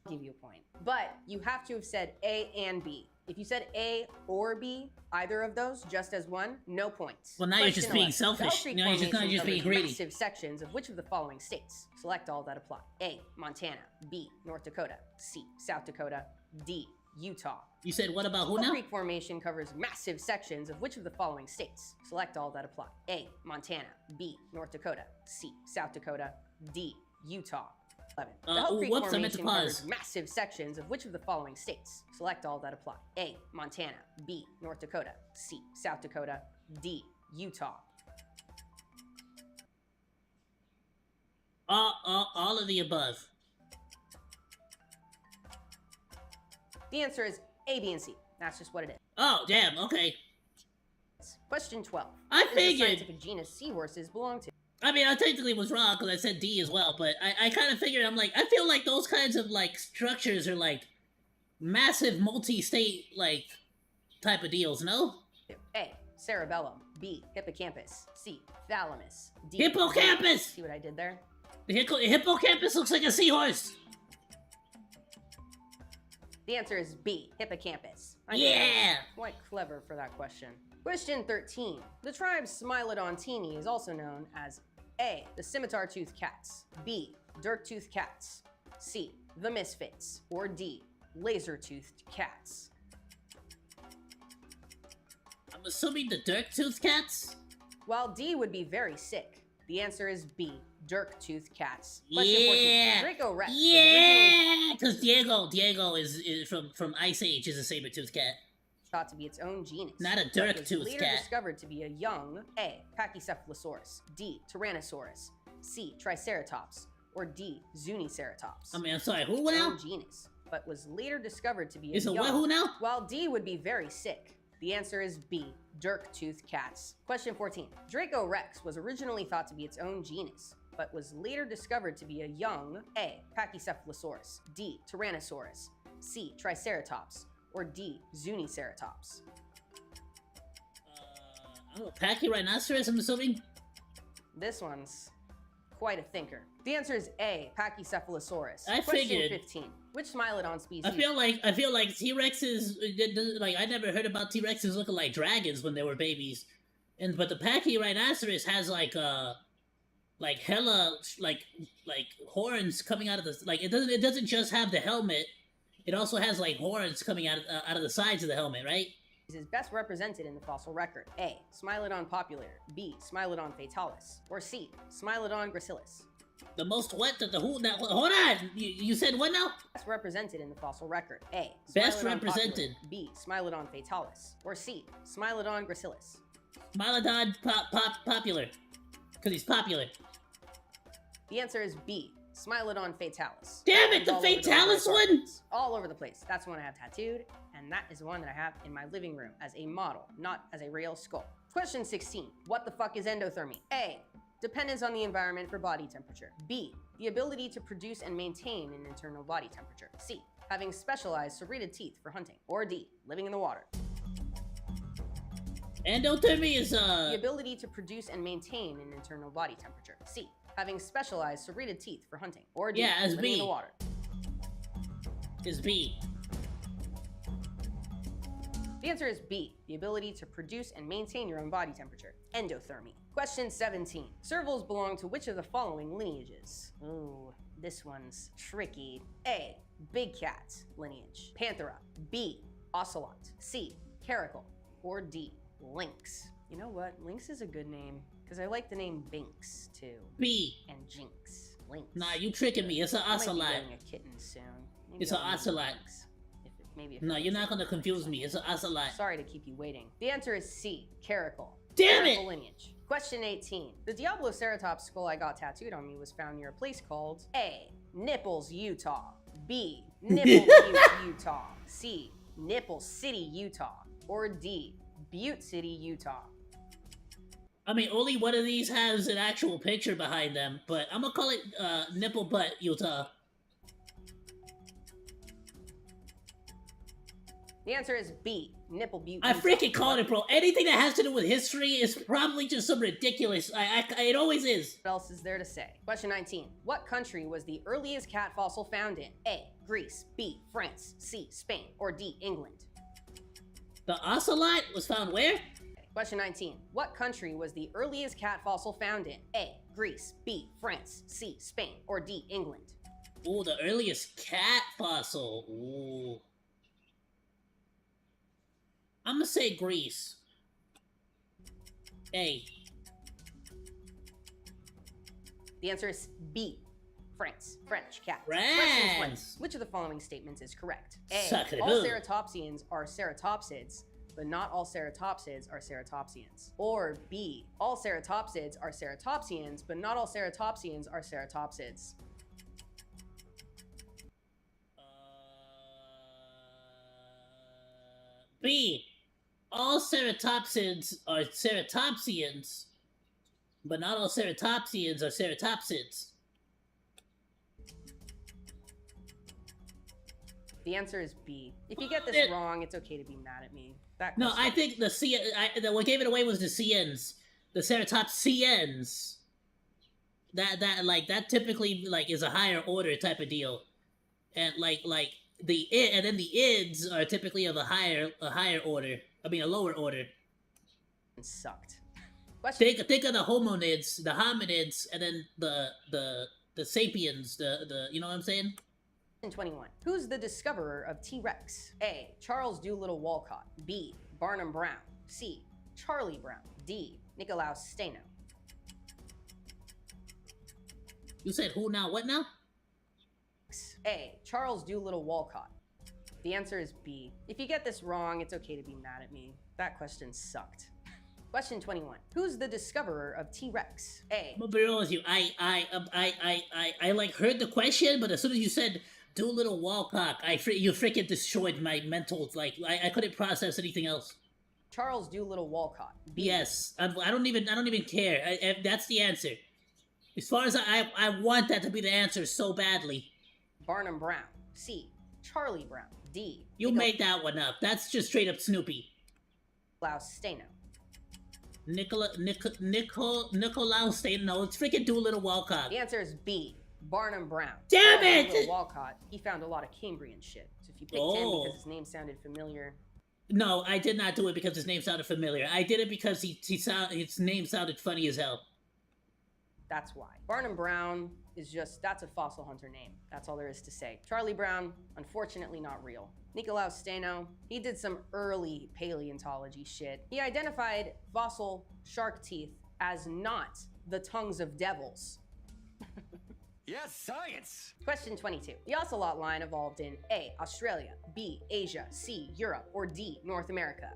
give you a point. But you have to have said A and B. If you said A or B, either of those, just as one, no points.
Well, now you're just
Question
being
11.
selfish.
The Elk Creek
Now you're just
Formation
being
covers
greedy.
massive sections of which of the following states? Select all that apply. A. Montana. B. North Dakota. C. South Dakota. D. Utah.
You said what about who
Elk
now?
Creek Formation covers massive sections of which of the following states? Select all that apply. A. Montana. B. North Dakota. C. South Dakota. D. Utah. 11. The Elk Creek
whoops, I meant to
Formation
pause.
covers massive sections of which of the following states? Select all that apply. A. Montana. B. North Dakota. C. South Dakota. D. Utah.
All of the above.
The answer is A, B, and C. That's just what it is.
Oh, damn, okay.
Question 12.
I
What does the
figured.
scientific genus seahorses belong to?
I mean, I technically was wrong because I said D as well, but I kind of figured, I'm like, I feel like those kinds of, like, structures are, like, massive multi-state, like, type of deals, no?
A. Cerebellum. B. Hippocampus. C. Thalamus. D.
Hippocampus!
See what I did there?
The hippocampus looks like a seahorse!
The answer is B. Hippocampus.
Yeah!
Quite clever for that question. Question 13. The tribe Smilodontini is also known as A. The scimitar-toothed cats. B. Dirk-toothed cats. C. the Misfits, or D, laser-toothed cats?
I'm assuming the Dirk-toothed cats?
While D would be very sick, the answer is B, Dirk-toothed cats.
Yeah!
14. Draco Rex was
Yeah! Because Diego is from Ice Age is a saber-toothed cat.
thought to be its own genus.
Not a
but was
Dirk-toothed
later
cat.
discovered to be a young A, Pachycephalosaurus, D, Tyrannosaurus, C, Triceratops, or D, Zuniceratops.
I mean, I'm sorry, who
Its
now?
own genus, but was later discovered to be a
Is it
young.
what, who now?
While D would be very sick, the answer is B, Dirk-toothed cats. Question 14. Draco Rex was originally thought to be its own genus, but was later discovered to be a young A, Pachycephalosaurus, D, Tyrannosaurus, C, Triceratops, or D, Zuniceratops.
Oh, Pachyrhinoceros, I'm assuming?
This one's quite a thinker. The answer is A, Pachycephalosaurus.
I
Question
figured.
15. Which Smilodon species?
I feel like T-Rexes, like, I never heard about T-Rexes looking like dragons when they were babies. But the Pachyrhinoceros has, like hella, like horns coming out of the, like, it doesn't just have the helmet. It also has, like, horns coming out of the sides of the helmet, right?
Is best represented in the fossil record? A, Smilodon populaire, B, Smilodon fatalis, or C, Smilodon gracilis?
The most what? The who? Now, hold on! You said what now?
Best represented in the fossil record? A,
Best
Smilodon
represented.
populaire, B, Smilodon fatalis, or C, Smilodon gracilis?
Smilodon popular. Because he's popular.
The answer is B, Smilodon fatalis.
Damn it, the
All over
fatalis
my
one!
apartments. All over the place. That's one I have tattooed, and that is one that I have in my living room as a model, not as a real skull. Question 16. What the fuck is endothermy? A, dependence on the environment for body temperature. B, the ability to produce and maintain an internal body temperature. C, having specialized serrated teeth for hunting. Or D, living in the water.
Endothermy is,
The ability to produce and maintain an internal body temperature. C, having specialized serrated teeth for hunting. Or D,
Yeah, as
living in
B.
the water.
is B.
The answer is B, the ability to produce and maintain your own body temperature, endothermy. Question 17. Servals belong to which of the following lineages? Ooh, this one's tricky. A, big cat lineage, Panthera. B, ocelot. C, caracal. Or D, lynx. You know what? Lynx is a good name, because I like the name Binks, too.
B.
And Jinx. Lynx.
Nah, you tricking me. It's an
I might be
ocelot.
getting a kitten soon. Maybe
It's an
I'll name it
ocelot.
Lynx. Maybe if
No,
it
you're
makes
not
it
gonna confuse me. It's an ocelot.
Sorry to keep you waiting. The answer is C, caracal.
Damn
Caracal
it!
lineage. Question 18. The Diabloceratops skull I got tattooed on me was found near a place called A, Nipples, Utah. B, Nipple Butte, Utah. C, Nipple City, Utah. Or D, Butte City, Utah.
I mean, only one of these has an actual picture behind them, but I'm gonna call it, Nipple Butt, Utah.
The answer is B, Nipple Butte,
I
Utah.
freaking called it, bro. Anything that has to do with history is probably just some ridiculous. It always is.
What else is there to say? Question 19. What country was the earliest cat fossil found in? A, Greece. B, France. C, Spain. Or D, England.
The ocelot was found where?
Question 19. What country was the earliest cat fossil found in? A, Greece. B, France. C, Spain. Or D, England.
Ooh, the earliest cat fossil. Ooh. I'm gonna say Greece. A.
The answer is B, France. French cat.
France.
Question 20. Which of the following statements is correct? A,
Suck it
all
up.
ceratopsians are ceratopsids, but not all ceratopsids are ceratopsians. Or B, all ceratopsids are ceratopsians, but not all ceratopsians are ceratopsids.
B. All ceratopsids are ceratopsians, but not all ceratopsians are ceratopsids.
The answer is B. If you get this wrong, it's okay to be mad at me.
No, I think what gave it away was the CNs, the ceratopsians. That typically is a higher order type of deal, and and then the ids are typically of a higher order. I mean, a lower order.
It sucked. Question.
Think of the hominids, the hominids, and then the sapiens. The you know what I'm saying?
21. Who's the discoverer of T-Rex? A. Charles Doolittle Walcott. B. Barnum Brown. C. Charlie Brown. D. Nicolaus Steno.
You said who now? What now?
A. Charles Doolittle Walcott. The answer is B. If you get this wrong, it's okay to be mad at me. That question sucked. Question 21. Who's the discoverer of T-Rex? A.
I'm gonna be real with you. I like heard the question, but as soon as you said Doolittle Walcott, you freaking destroyed my mental. Like I couldn't process anything else.
Charles Doolittle Walcott. B.
Yes, I don't even care. That's the answer. As far as I want that to be the answer so badly.
Barnum Brown. C. Charlie Brown. D.
You made that one up. That's just straight up Snoopy.
Nicolaus Steno.
Nicolaus Steno. No, it's freaking Doolittle Walcott.
The answer is B. Barnum Brown.
Damn
Charles
it!
Doolittle Walcott. He found a lot of Cambrian shit. So if you picked him because his name sounded familiar.
No, I did not do it because his name sounded familiar. I did it because his name sounded funny as hell.
That's why. Barnum Brown is that's a fossil hunter name. That's all there is to say. Charlie Brown, unfortunately not real. Nicolaus Steno, he did some early paleontology shit. He identified fossil shark teeth as not the tongues of devils.
Yes, science!
Question 22. The ocelot line evolved in A. Australia, B. Asia, C. Europe, or D. North America.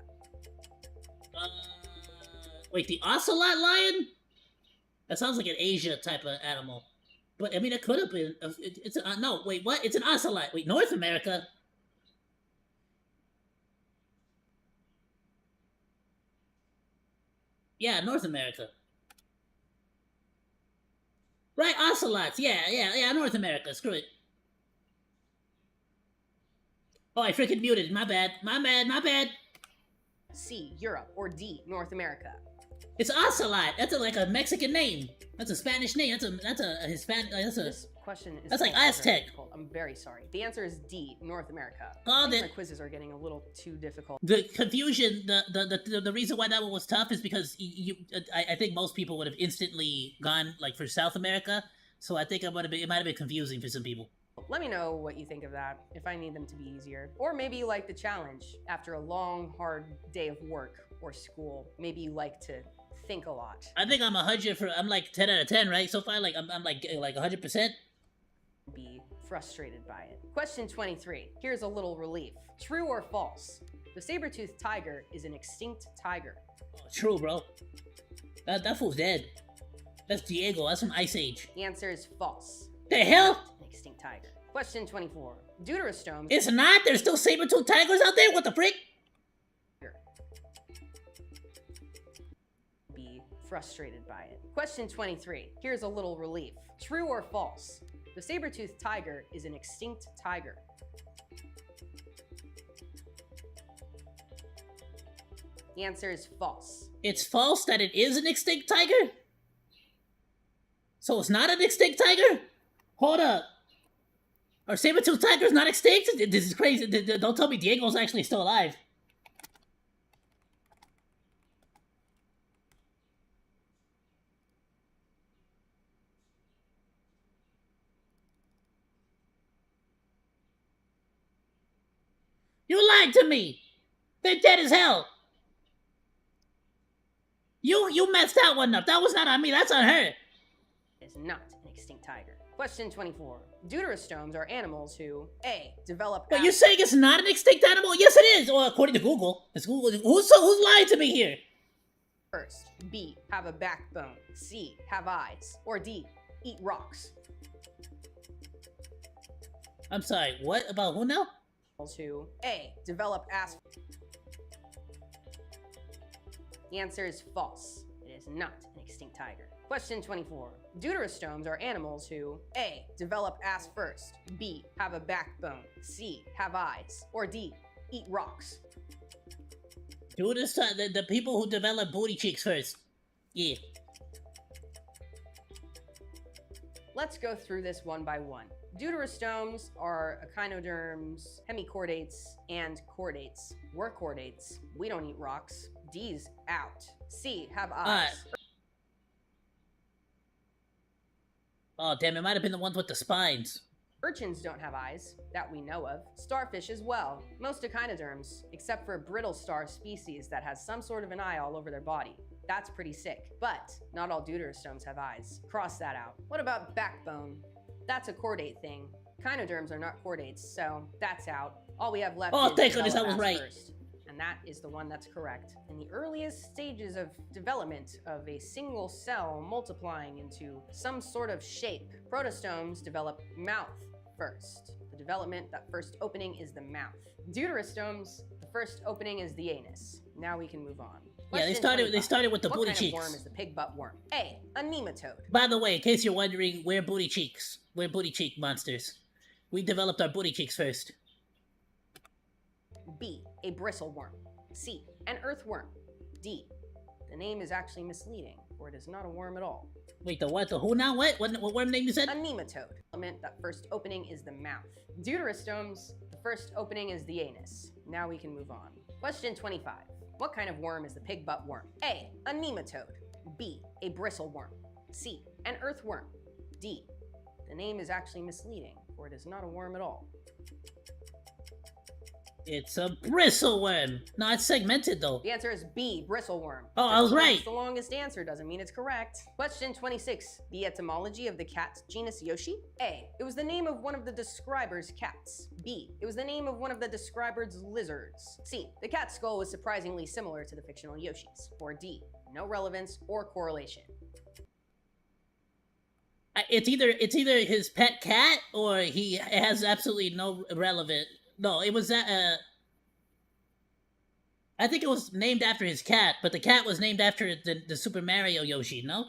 Wait, the ocelot lion? That sounds like an Asia type of animal. But, I mean, it could have been. No, wait, what? It's an ocelot. Wait, North America? Yeah, North America. Right, ocelots. Yeah, North America. Screw it. Oh, I freaking muted. My bad. My bad.
C. Europe, or D. North America.
It's ocelot. That's like a Mexican name. That's a Spanish name. That's a Hispanic.
This question is
that's like
also very
Aztec.
difficult. I'm very sorry. The answer is D. North America.
Oh,
I think my quizzes are getting a little too difficult.
The confusion, the reason why that one was tough is because I think most people would have instantly gone like for South America. So I think it might have been confusing for some people.
Let me know what you think of that, if I need them to be easier. Or maybe you like the challenge after a long, hard day of work or school. Maybe you like to think a lot.
I think I'm I'm like 10 out of 10, right? So far, I'm like 100%.
Be frustrated by it. Question 23. Here's a little relief. True or false? The saber-toothed tiger is an extinct tiger.
Oh, true, bro. That fool's dead. That's Diego. That's from Ice Age.
The answer is false.
The hell?
An extinct tiger. Question 24. Deuterostomes.
It's not. There's still saber-toothed tigers out there. What the frick?
Be frustrated by it. Question 23. Here's a little relief. True or false? The saber-toothed tiger is an extinct tiger. The answer is false.
It's false that it is an extinct tiger? So it's not an extinct tiger? Hold up. Are saber-toothed tigers not extinct? This is crazy. Don't tell me Diego's actually still alive. You lied to me! They're dead as hell! You messed that one up. That was not on me. That's on her.
It is not an extinct tiger. Question 24. Deuterostomes are animals who A. Develop.
But you're saying it's not an extinct animal? Yes, it is. Well, according to Google. It's Google. Who's lying to me here?
First, B. Have a backbone. C. Have eyes. Or D. Eat rocks.
I'm sorry. What about who now?
Who A. Develop ass. The answer is false. It is not an extinct tiger. Question 24. Deuterostomes are animals who A. Develop ass first. B. Have a backbone. C. Have eyes. Or D. Eat rocks.
The people who develop booty cheeks first. Yeah.
Let's go through this one by one. Deuterostomes are echinoderms, hemichordates, and chordates. We're chordates. We don't eat rocks. D's out. C. Have eyes.
Oh, damn, it might have been the ones with the spines.
Urchins don't have eyes, that we know of. Starfish as well. Most echinoderms, except for a brittle star species that has some sort of an eye all over their body. That's pretty sick. But not all deuterostomes have eyes. Cross that out. What about backbone? That's a chordate thing. Echinoderms are not chordates, so that's out. All we have left
Oh,
is
thank goodness I was
develop
right.
first. And that is the one that's correct. In the earliest stages of development of a single cell multiplying into some sort of shape, protostomes develop mouth first. The development, that first opening is the mouth. Deuterostomes, the first opening is the anus. Now we can move on.
Yeah, they
Question
started
25.
with the
What
booty
kind
cheeks.
of worm is the pig butt worm? A. A nematode.
By the way, in case you're wondering, we're booty cheeks. We're booty cheek monsters. We developed our booty cheeks first.
B. A bristleworm. C. An earthworm. D. The name is actually misleading, for it is not a worm at all.
Wait, the what? The who now? What worm name you said?
A nematode. Element, that first opening is the mouth. Deuterostomes, the first opening is the anus. Now we can move on. Question 25. What kind of worm is the pig butt worm? A. A nematode. B. A bristleworm. C. An earthworm. D. The name is actually misleading, for it is not a worm at all.
It's a bristleworm. No, it's segmented though.
The answer is B, bristleworm.
Oh, I was
Just because
right.
it's the longest answer doesn't mean it's correct. Question 26. The etymology of the cat genus Yoshi? A. It was the name of one of the describer's cats. B. It was the name of one of the describer's lizards. C. The cat's skull was surprisingly similar to the fictional Yoshis. Or D. No relevance or correlation.
It's either his pet cat or he has absolutely no relevant. No, it was that. I think it was named after his cat, but the cat was named after the Super Mario Yoshi. No.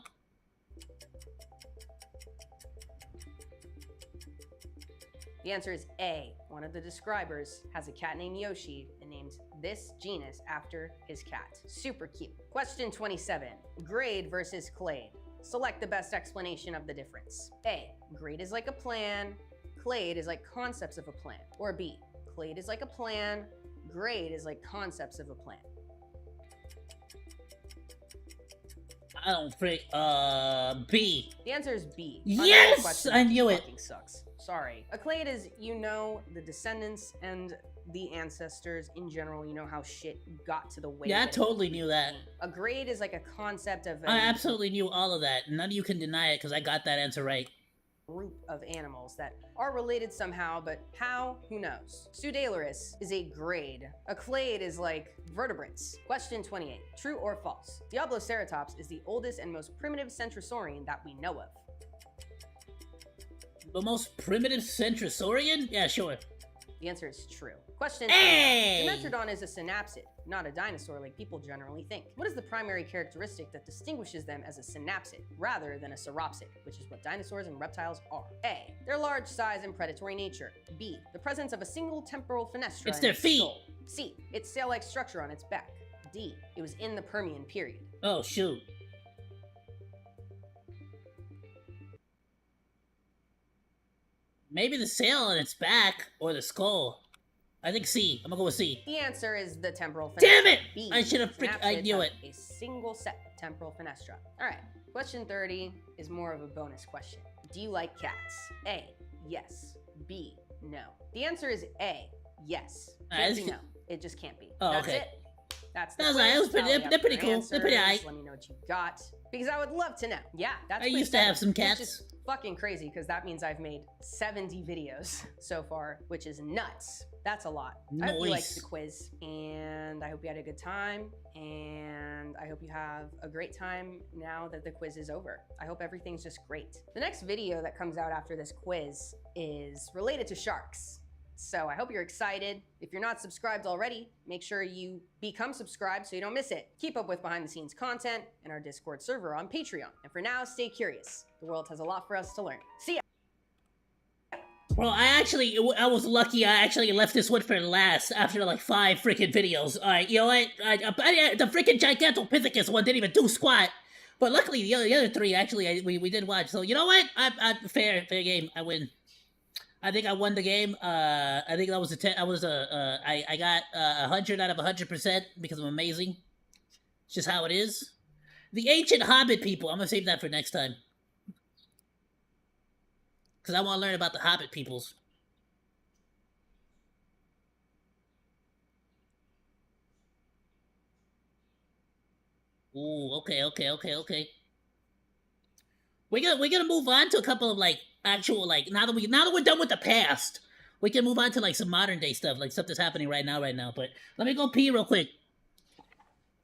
The answer is A. One of the describers has a cat named Yoshi and named this genus after his cat. Super cute. Question 27. Grade versus clade. Select the best explanation of the difference. A. Grade is like a plan. Clade is like concepts of a plan. Or B. Clade is like a plan. Grade is like concepts of a plan.
I don't freak. B.
The answer is B.
Yes!
Another question
I knew it.
fucking sucks. Sorry. A clade is, you know, the descendants and the ancestors in general. You know how shit got to the way.
Yeah, I
that it
totally knew that.
A grade is like a concept of
I absolutely knew all of that. None of you can deny it because I got that answer right.
group of animals that are related somehow, but how? Who knows? Pseudailarus is a grade. A clade is like vertebrates. Question 28. True or false? Diabloceratops is the oldest and most primitive centrosaurian that we know of.
The most primitive centrosaurian? Yeah, sure.
The answer is true. Question 29.
Hey!
Dimetrodon is a synapsid, not a dinosaur like people generally think. What is the primary characteristic that distinguishes them as a synapsid rather than a sauropsid, which is what dinosaurs and reptiles are? A. Their large size and predatory nature. B. The presence of a single temporal fenestra
It's
in
their
its
feet.
skull. C. Its sail-like structure on its back. D. It was in the Permian period.
Oh, shoot. Maybe the sail on its back or the skull. I think C. I'm gonna go with C.
The answer is the temporal fenestra.
Damn it!
B.
I should have I
Synapsids
knew
have
it.
A single set of temporal fenestra. All right. Question 30 is more of a bonus question. Do you like cats? A. Yes. B. No. The answer is A. Yes. Can't be no. It just can't be.
Oh,
That's
okay.
it. That's the
That was alright.
quiz.
It was pretty-
Tally up
they're pretty
your
cool. They're pretty
answers.
alright.
Let me know what you got. Because I would love to know. Yeah, that's
I
quiz
used to have
7,
some
which
cats.
is fucking crazy because that means I've made 70 videos so far, which is nuts. That's a lot. I hope you liked
Nice.
the quiz, and I hope you had a good time, and I hope you have a great time now that the quiz is over. I hope everything's just great. The next video that comes out after this quiz is related to sharks. So I hope you're excited. If you're not subscribed already, make sure you become subscribed so you don't miss it. Keep up with behind the scenes content and our Discord server on Patreon. And for now, stay curious. The world has a lot for us to learn. See ya!
Well, I was lucky. I actually left this one for last after like 5 freaking videos. Alright, you know what? The freaking Gigantopithecus one didn't even do squat. But luckily, the other 3 actually we did watch. So you know what? Fair game. I win. I think I won the game. I think that was I got 100 out of 100% because I'm amazing. It's just how it is. The ancient Hobbit people. I'm gonna save that for next time. because I want to learn about the Hobbit peoples. Ooh, okay. We're gonna move on to a couple of like actual like now that we're done with the past, we can move on to like some modern day stuff, like stuff that's happening right now. But let me go pee real quick.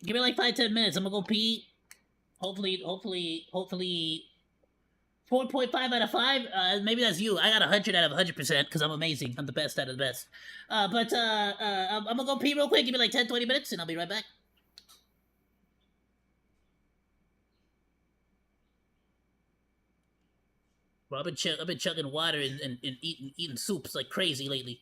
Give me like 5-10 minutes. I'm gonna go pee. Hopefully 4.5 out of 5. Maybe that's you. I got 100 out of 100% because I'm amazing. I'm the best out of the best. I'm gonna go pee real quick. Give me like 10-20 minutes and I'll be right back. Bro, I've been chugging water and eating soups like crazy lately.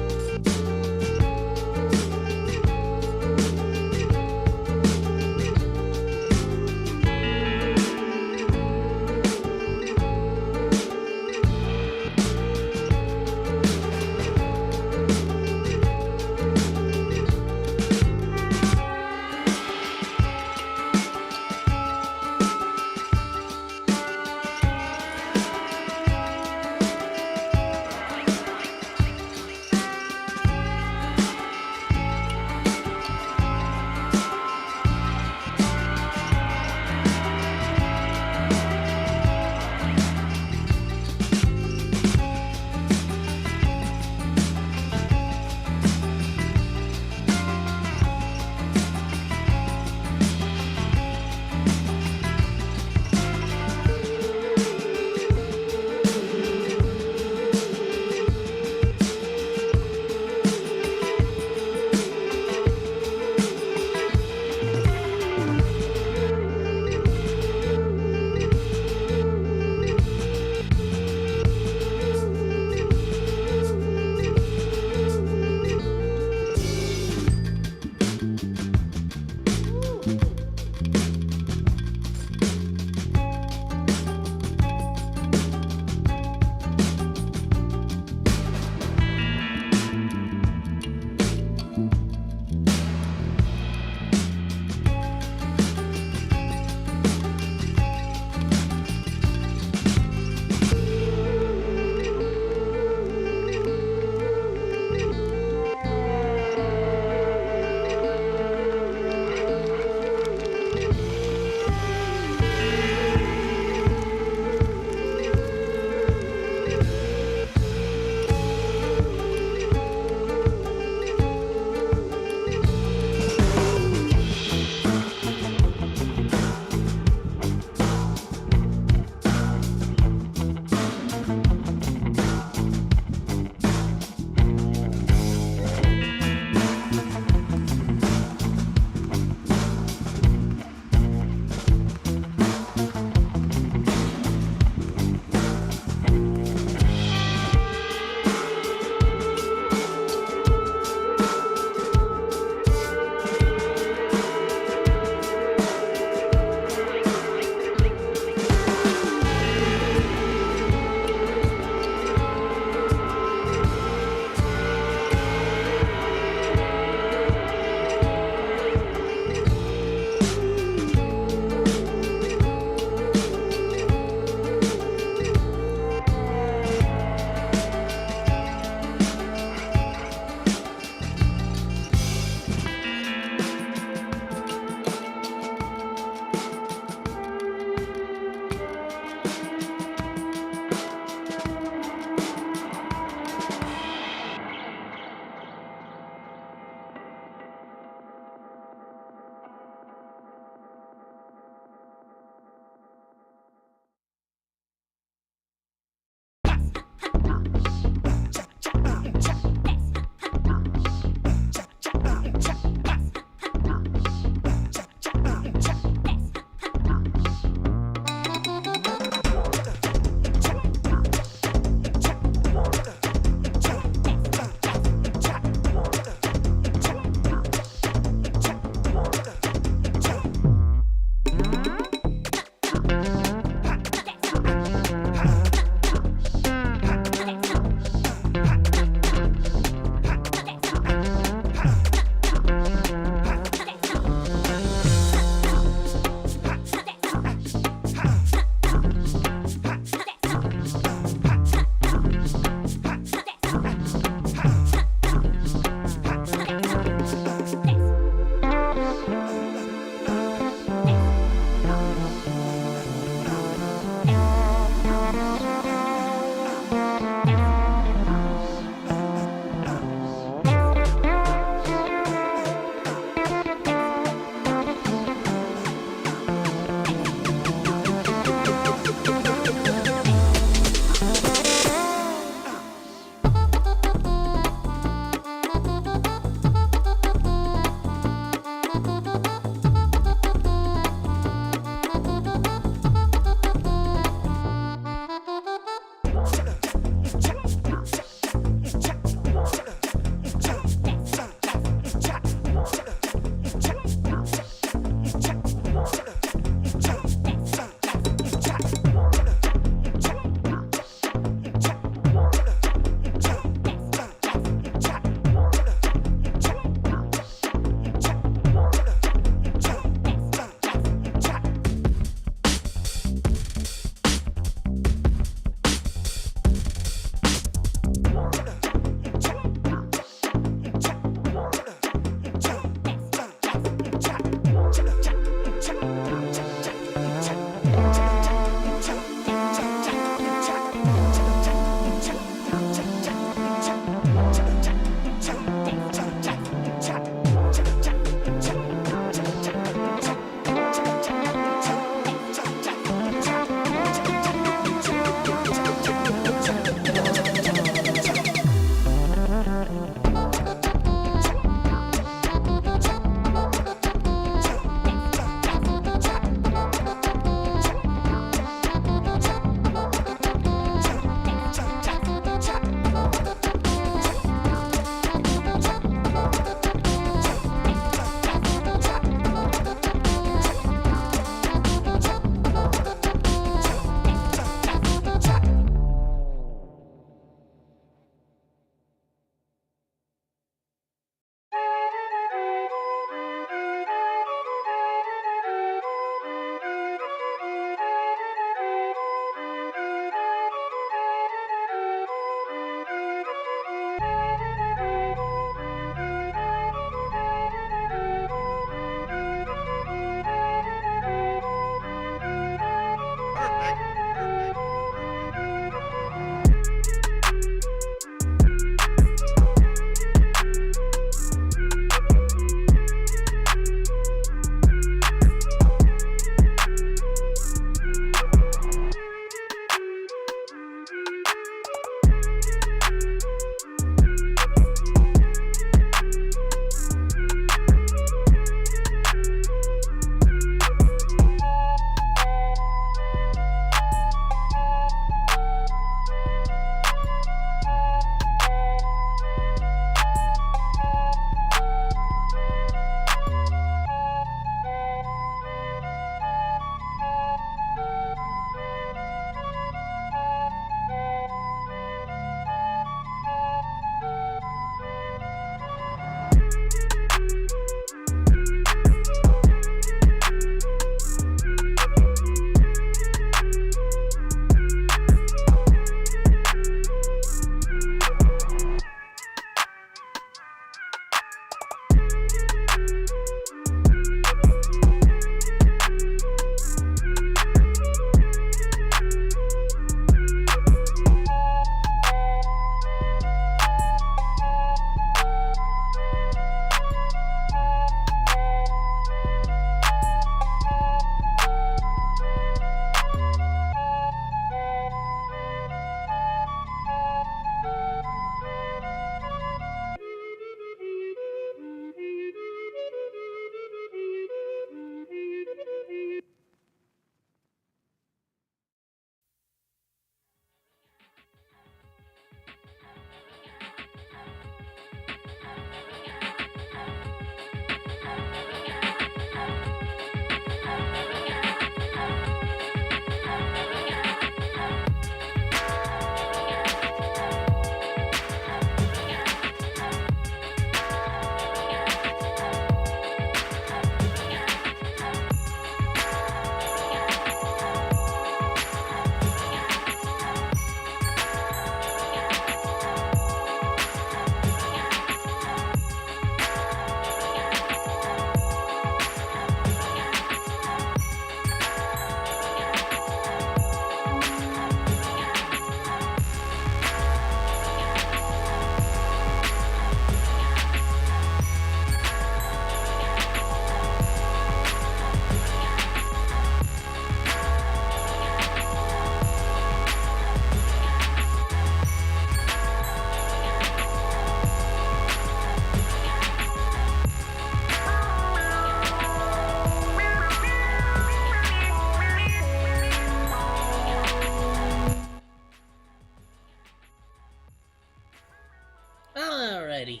Alrighty.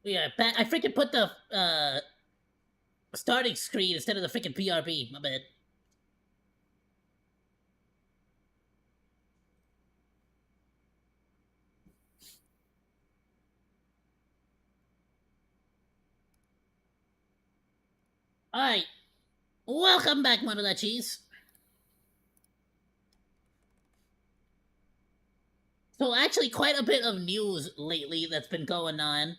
Yeah, I freaking put the starting screen instead of the freaking PRB. My bad. Alright. Welcome back, Monolachis. So actually quite a bit of news lately that's been going on.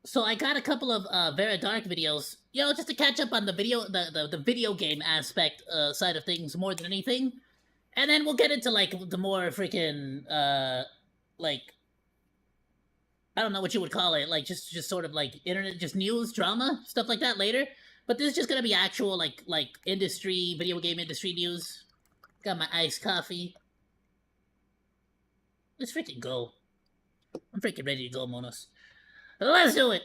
So I got a couple of Vera Dark videos, you know, just to catch up on the video game aspect side of things more than anything. And then we'll get into like the more freaking like I don't know what you would call it, like just sort of like internet, just news, drama, stuff like that later. But this is just gonna be actual like industry, video game industry news. Got my iced coffee. Let's freaking go. I'm freaking ready to go, Monos. Let's do it.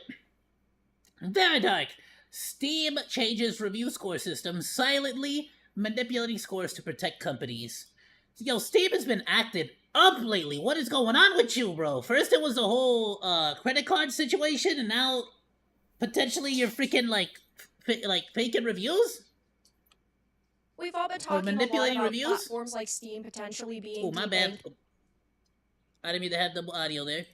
Very dark. Steam changes review score system, silently manipulating scores to protect companies. Yo, Steam has been acting up lately. What is going on with you, bro? First it was the whole credit card situation, and now potentially you're freaking like faking reviews.
We've all been talking
manipulating
a lot about
reviews?
platforms like Steam potentially being
Oh, my bad.
debanked
I didn't mean to have the audio there.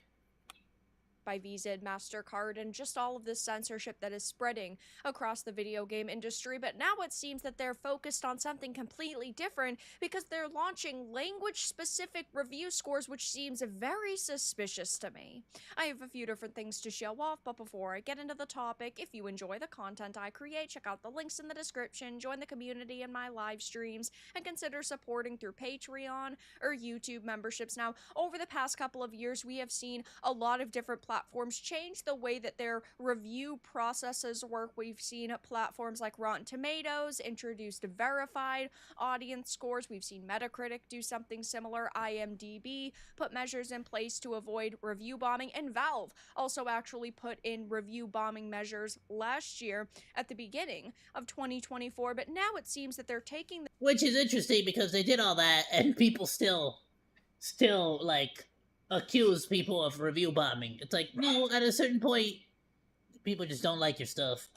by Visa and MasterCard and just all of this censorship that is spreading across the video game industry, but now it seems that they're focused on something completely different because they're launching language-specific review scores, which seems very suspicious to me. I have a few different things to show off, but before I get into the topic, if you enjoy the content I create, check out the links in the description, join the community in my live streams, and consider supporting through Patreon or YouTube memberships. Now, over the past couple of years, we have seen a lot of different platforms change the way that their review processes work. We've seen platforms like Rotten Tomatoes introduced verified audience scores. We've seen Metacritic do something similar. IMDb put measures in place to avoid review bombing, and Valve also actually put in review bombing measures last year at the beginning of 2024, but now it seems that they're taking
Which is interesting because they did all that and people still like accuse people of review bombing. It's like, no, at a certain point, people just don't like your stuff.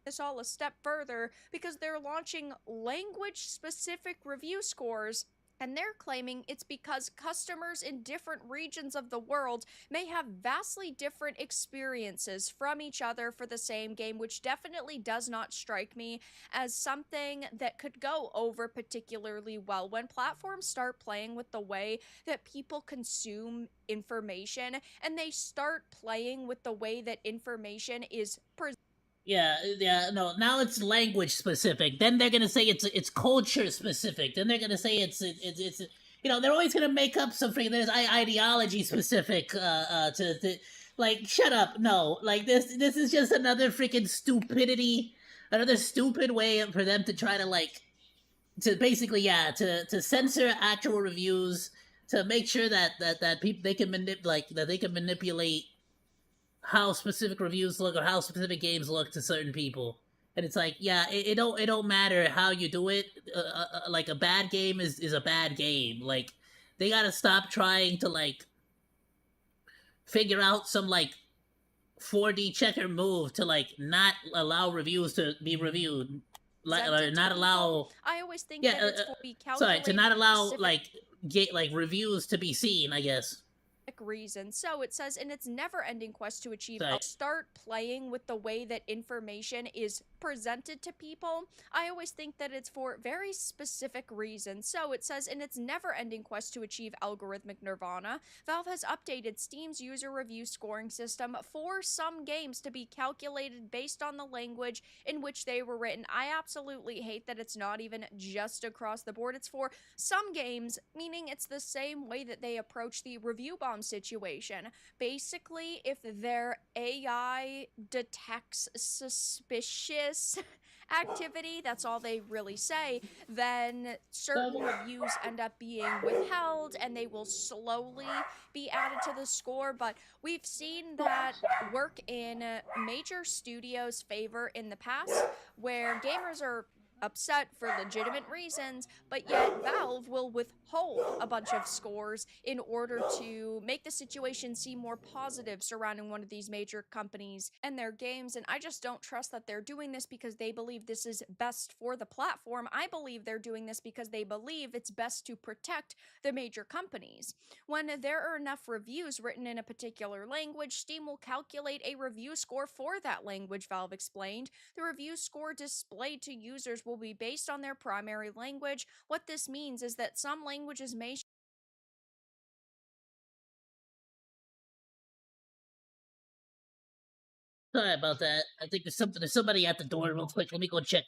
this all a step further because they're launching language-specific review scores, and they're claiming it's because customers in different regions of the world may have vastly different experiences from each other for the same game, which definitely does not strike me as something that could go over particularly well. When platforms start playing with the way that people consume information, and they start playing with the way that information is presented.
Yeah, no. Now it's language specific. Then they're gonna say it's culture specific. Then they're gonna say it's you know, they're always gonna make up some freaking there's ideology specific. To like shut up. No, like this is just another freaking stupidity, another stupid way for them to try to like to basically to censor actual reviews, to make sure that people they can manipulate how specific reviews look or how specific games look to certain people. And it's like, yeah, it don't matter how you do it. Like a bad game is a bad game. Like they gotta stop trying to like figure out some like 4D checker move to like not allow reviews to be reviewed, like or not allow.
I always think that it's for be
Sorry, to not allow
specific
like reviews to be seen, I guess.
reason. So it says in its never-ending quest to achieve start playing with the way that information is presented to people. I always think that it's for very specific reasons. So it says in its never-ending quest to achieve algorithmic nirvana, Valve has updated Steam's user review scoring system for some games to be calculated based on the language in which they were written. I absolutely hate that it's not even just across the board. It's for some games, meaning it's the same way that they approach the review bomb situation. Basically, if their AI detects suspicious activity, that's all they really say, then certain reviews end up being withheld and they will slowly be added to the score. But we've seen that work in major studios' favor in the past, where gamers are upset for legitimate reasons, but yet Valve will withhold a bunch of scores in order to make the situation seem more positive surrounding one of these major companies and their games. And I just don't trust that they're doing this because they believe this is best for the platform. I believe they're doing this because they believe it's best to protect the major companies. When there are enough reviews written in a particular language, Steam will calculate a review score for that language, Valve explained. The review score displayed to users will be based on their primary language. What this means is that some languages may
Sorry about that. I think there's somebody at the door real quick. Let me go check.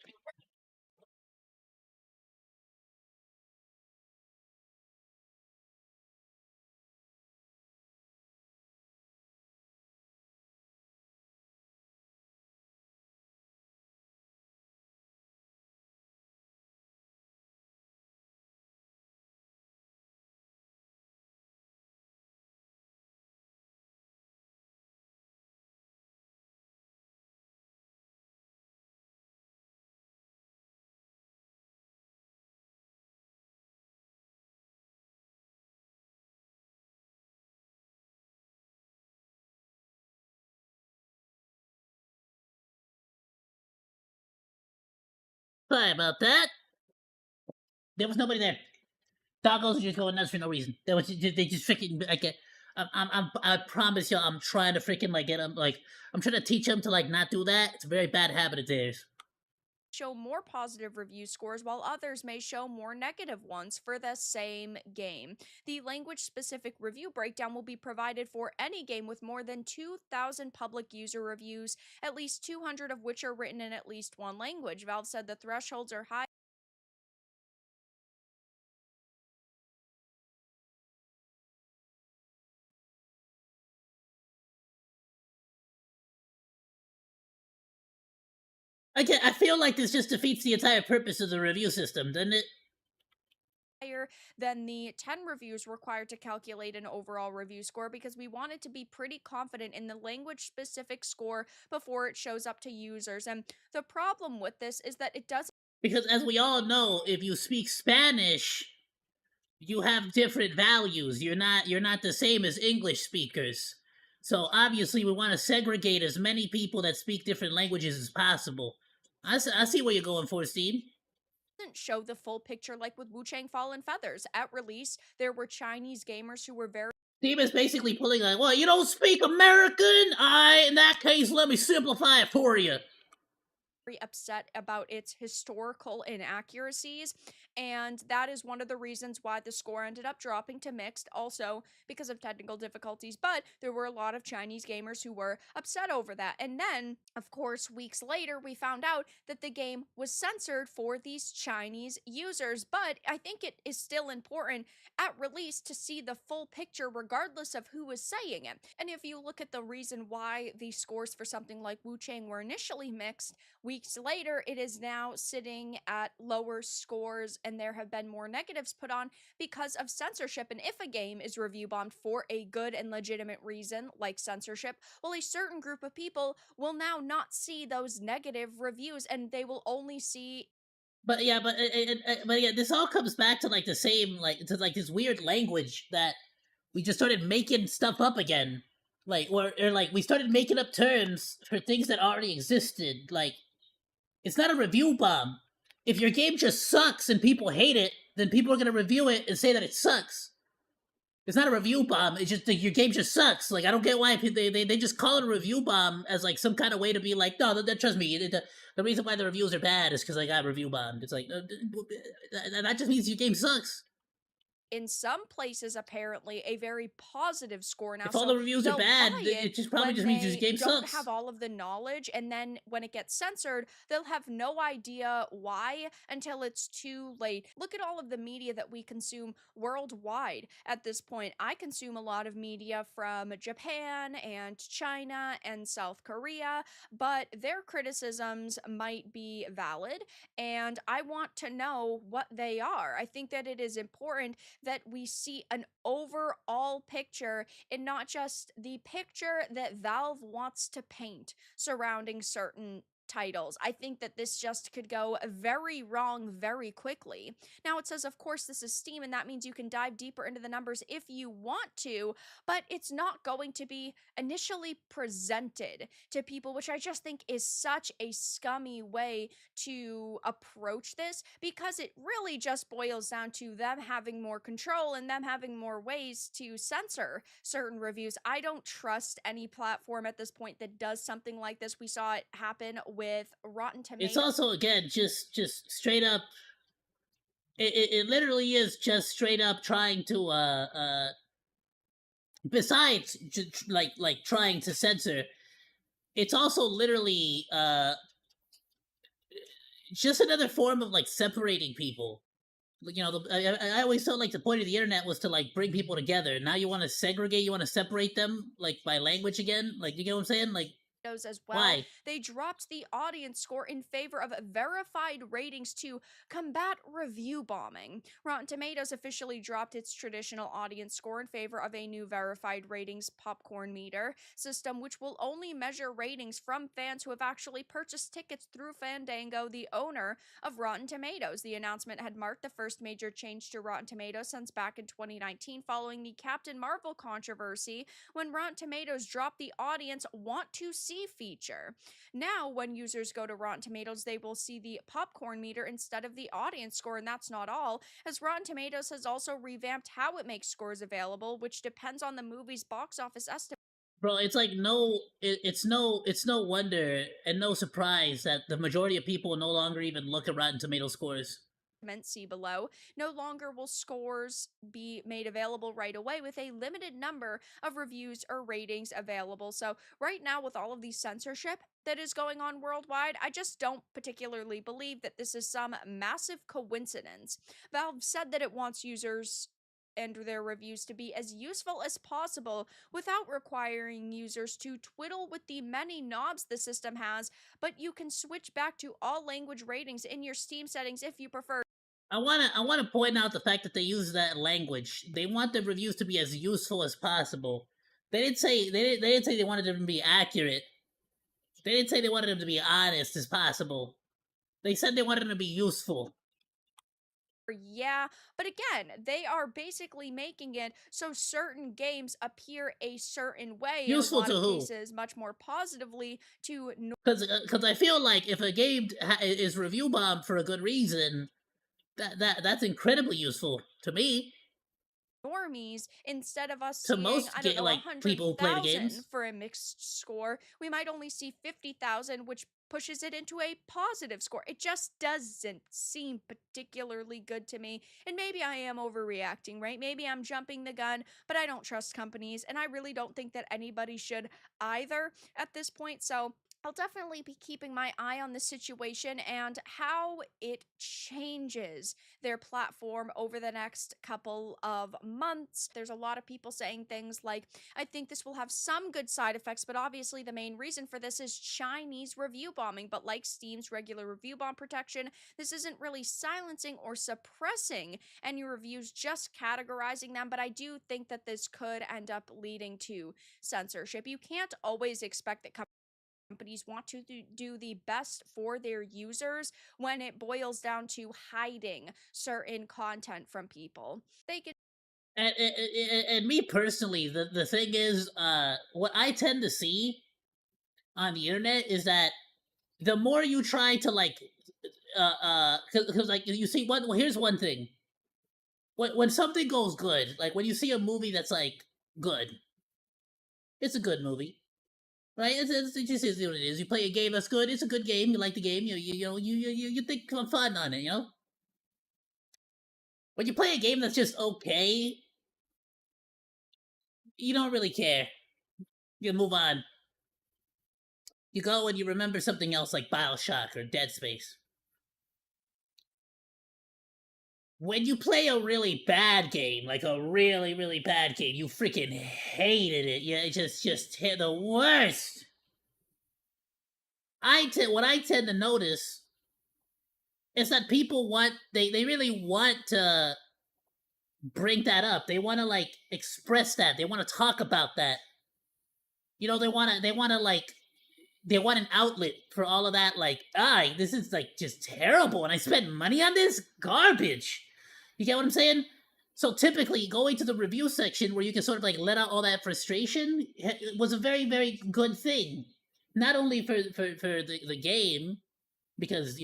Sorry about that. There was nobody there. Doggos are just going nuts for no reason. They just freaking like. I promise you, I'm trying to freaking like get them like. I'm trying to teach them to like not do that. It's a very bad habit of theirs.
show more positive review scores while others may show more negative ones for the same game. The language specific review breakdown will be provided for any game with more than 2,000 public user reviews, at least 200 of which are written in at least one language. Valve said the thresholds are high.
Again, I feel like this just defeats the entire purpose of the review system, doesn't it?
Higher than the 10 reviews required to calculate an overall review score because we wanted to be pretty confident in the language specific score before it shows up to users. And the problem with this is that it doesn't.
Because as we all know, if you speak Spanish, you have different values. You're not the same as English speakers. So obviously, we want to segregate as many people that speak different languages as possible. I see what you're going for, Steve.
Doesn't show the full picture like with Wu Chang Fallen Feathers. At release, there were Chinese gamers who were very
Steve is basically pulling like, well, you don't speak American? In that case, let me simplify it for you.
upset about its historical inaccuracies, and that is one of the reasons why the score ended up dropping to mixed, also because of technical difficulties. But there were a lot of Chinese gamers who were upset over that. And then, of course, weeks later, we found out that the game was censored for these Chinese users. But I think it is still important at release to see the full picture regardless of who is saying it. And if you look at the reason why the scores for something like Wu Chang were initially mixed, weeks later, it is now sitting at lower scores, and there have been more negatives put on because of censorship. And if a game is review bombed for a good and legitimate reason, like censorship, well, a certain group of people will now not see those negative reviews, and they will only see.
But yeah, but yeah, this all comes back to like the same like this weird language that we just started making stuff up again. Like or like we started making up terms for things that already existed. Like it's not a review bomb. If your game just sucks and people hate it, then people are gonna review it and say that it sucks. It's not a review bomb. It's just your game just sucks. Like I don't get why they just call it a review bomb as like some kind of way to be like, no, trust me. The reason why the reviews are bad is because I got review bombed. It's like that just means your game sucks.
In some places, apparently, a very positive score now.
If all the reviews are bad, it just probably just means your game
don't
sucks.
have all of the knowledge, and then when it gets censored, they'll have no idea why until it's too late. Look at all of the media that we consume worldwide at this point. I consume a lot of media from Japan and China and South Korea, but their criticisms might be valid, and I want to know what they are. I think that it is important that we see an overall picture and not just the picture that Valve wants to paint surrounding certain subtitles. I think that this just could go very wrong very quickly. Now, it says, of course, this is Steam, and that means you can dive deeper into the numbers if you want to, but it's not going to be initially presented to people, which I just think is such a scummy way to approach this, because it really just boils down to them having more control and them having more ways to censor certain reviews. I don't trust any platform at this point that does something like this. We saw it happen with Rotten Tomatoes.
It's also, again, just straight up. It literally is just straight up trying to besides like trying to censor. It's also literally just another form of like separating people. You know, I always felt like the point of the internet was to like bring people together. Now you want to segregate, you want to separate them like by language again. Like, you get what I'm saying? Like,
as well.
why?
They dropped the audience score in favor of verified ratings to combat review bombing. Rotten Tomatoes officially dropped its traditional audience score in favor of a new verified ratings popcorn meter system, which will only measure ratings from fans who have actually purchased tickets through Fandango, the owner of Rotten Tomatoes. The announcement had marked the first major change to Rotten Tomatoes since back in 2019, following the Captain Marvel controversy, when Rotten Tomatoes dropped the audience want to see feature. Now, when users go to Rotten Tomatoes, they will see the popcorn meter instead of the audience score, and that's not all, as Rotten Tomatoes has also revamped how it makes scores available, which depends on the movie's box office estimate.
Bro, it's like it's no wonder and no surprise that the majority of people no longer even look at Rotten Tomato scores.
See below. No longer will scores be made available right away, with a limited number of reviews or ratings available. So right now, with all of the censorship that is going on worldwide, I just don't particularly believe that this is some massive coincidence. Valve said that it wants users and their reviews to be as useful as possible without requiring users to twiddle with the many knobs the system has, but you can switch back to all language ratings in your Steam settings if you prefer.
I wanna point out the fact that they use that language. They want the reviews to be as useful as possible. They didn't say they didn't say they wanted them to be accurate. They didn't say they wanted them to be honest as possible. They said they wanted them to be useful.
Yeah, but again, they are basically making it so certain games appear a certain way,
Useful
in a lot
to
of
who?
cases much more positively to
Because I feel like if a game is review bombed for a good reason, that's incredibly useful to me.
normies, instead of us
To
seeing,
most
I don't know,
like people who play the
100,000
games.
for a mixed score. We might only see 50,000, which pushes it into a positive score. It just doesn't seem particularly good to me. And maybe I am overreacting, right? Maybe I'm jumping the gun, but I don't trust companies, and I really don't think that anybody should either at this point. So I'll definitely be keeping my eye on the situation and how it changes their platform over the next couple of months. There's a lot of people saying things like, I think this will have some good side effects, but obviously the main reason for this is Chinese review bombing. But like Steam's regular review bomb protection, this isn't really silencing or suppressing any reviews, just categorizing them. But I do think that this could end up leading to censorship. You can't always expect that companies want to do the best for their users when it boils down to hiding certain content from people. They can.
And me personally, the thing is, what I tend to see on the internet is that the more you try to like, because like you see one. Well, here's one thing. When something goes good, like when you see a movie that's like good, it's a good movie. Right? It just is what it is. You play a game that's good. It's a good game. You like the game. You think of fun on it. You know. When you play a game that's just okay, you don't really care. You move on. You go and you remember something else like BioShock or Dead Space. When you play a really bad game, like a really, really bad game, you freaking hated it. Yeah, it just hit the worst. What I tend to notice is that people they really want to bring that up. They want to like express that. They want to talk about that. You know, they want to like they want an outlet for all of that. Like, this is like just terrible, and I spent money on this garbage. You get what I'm saying? So typically, going to the review section where you can sort of like let out all that frustration was a very, very good thing. Not only for the game, because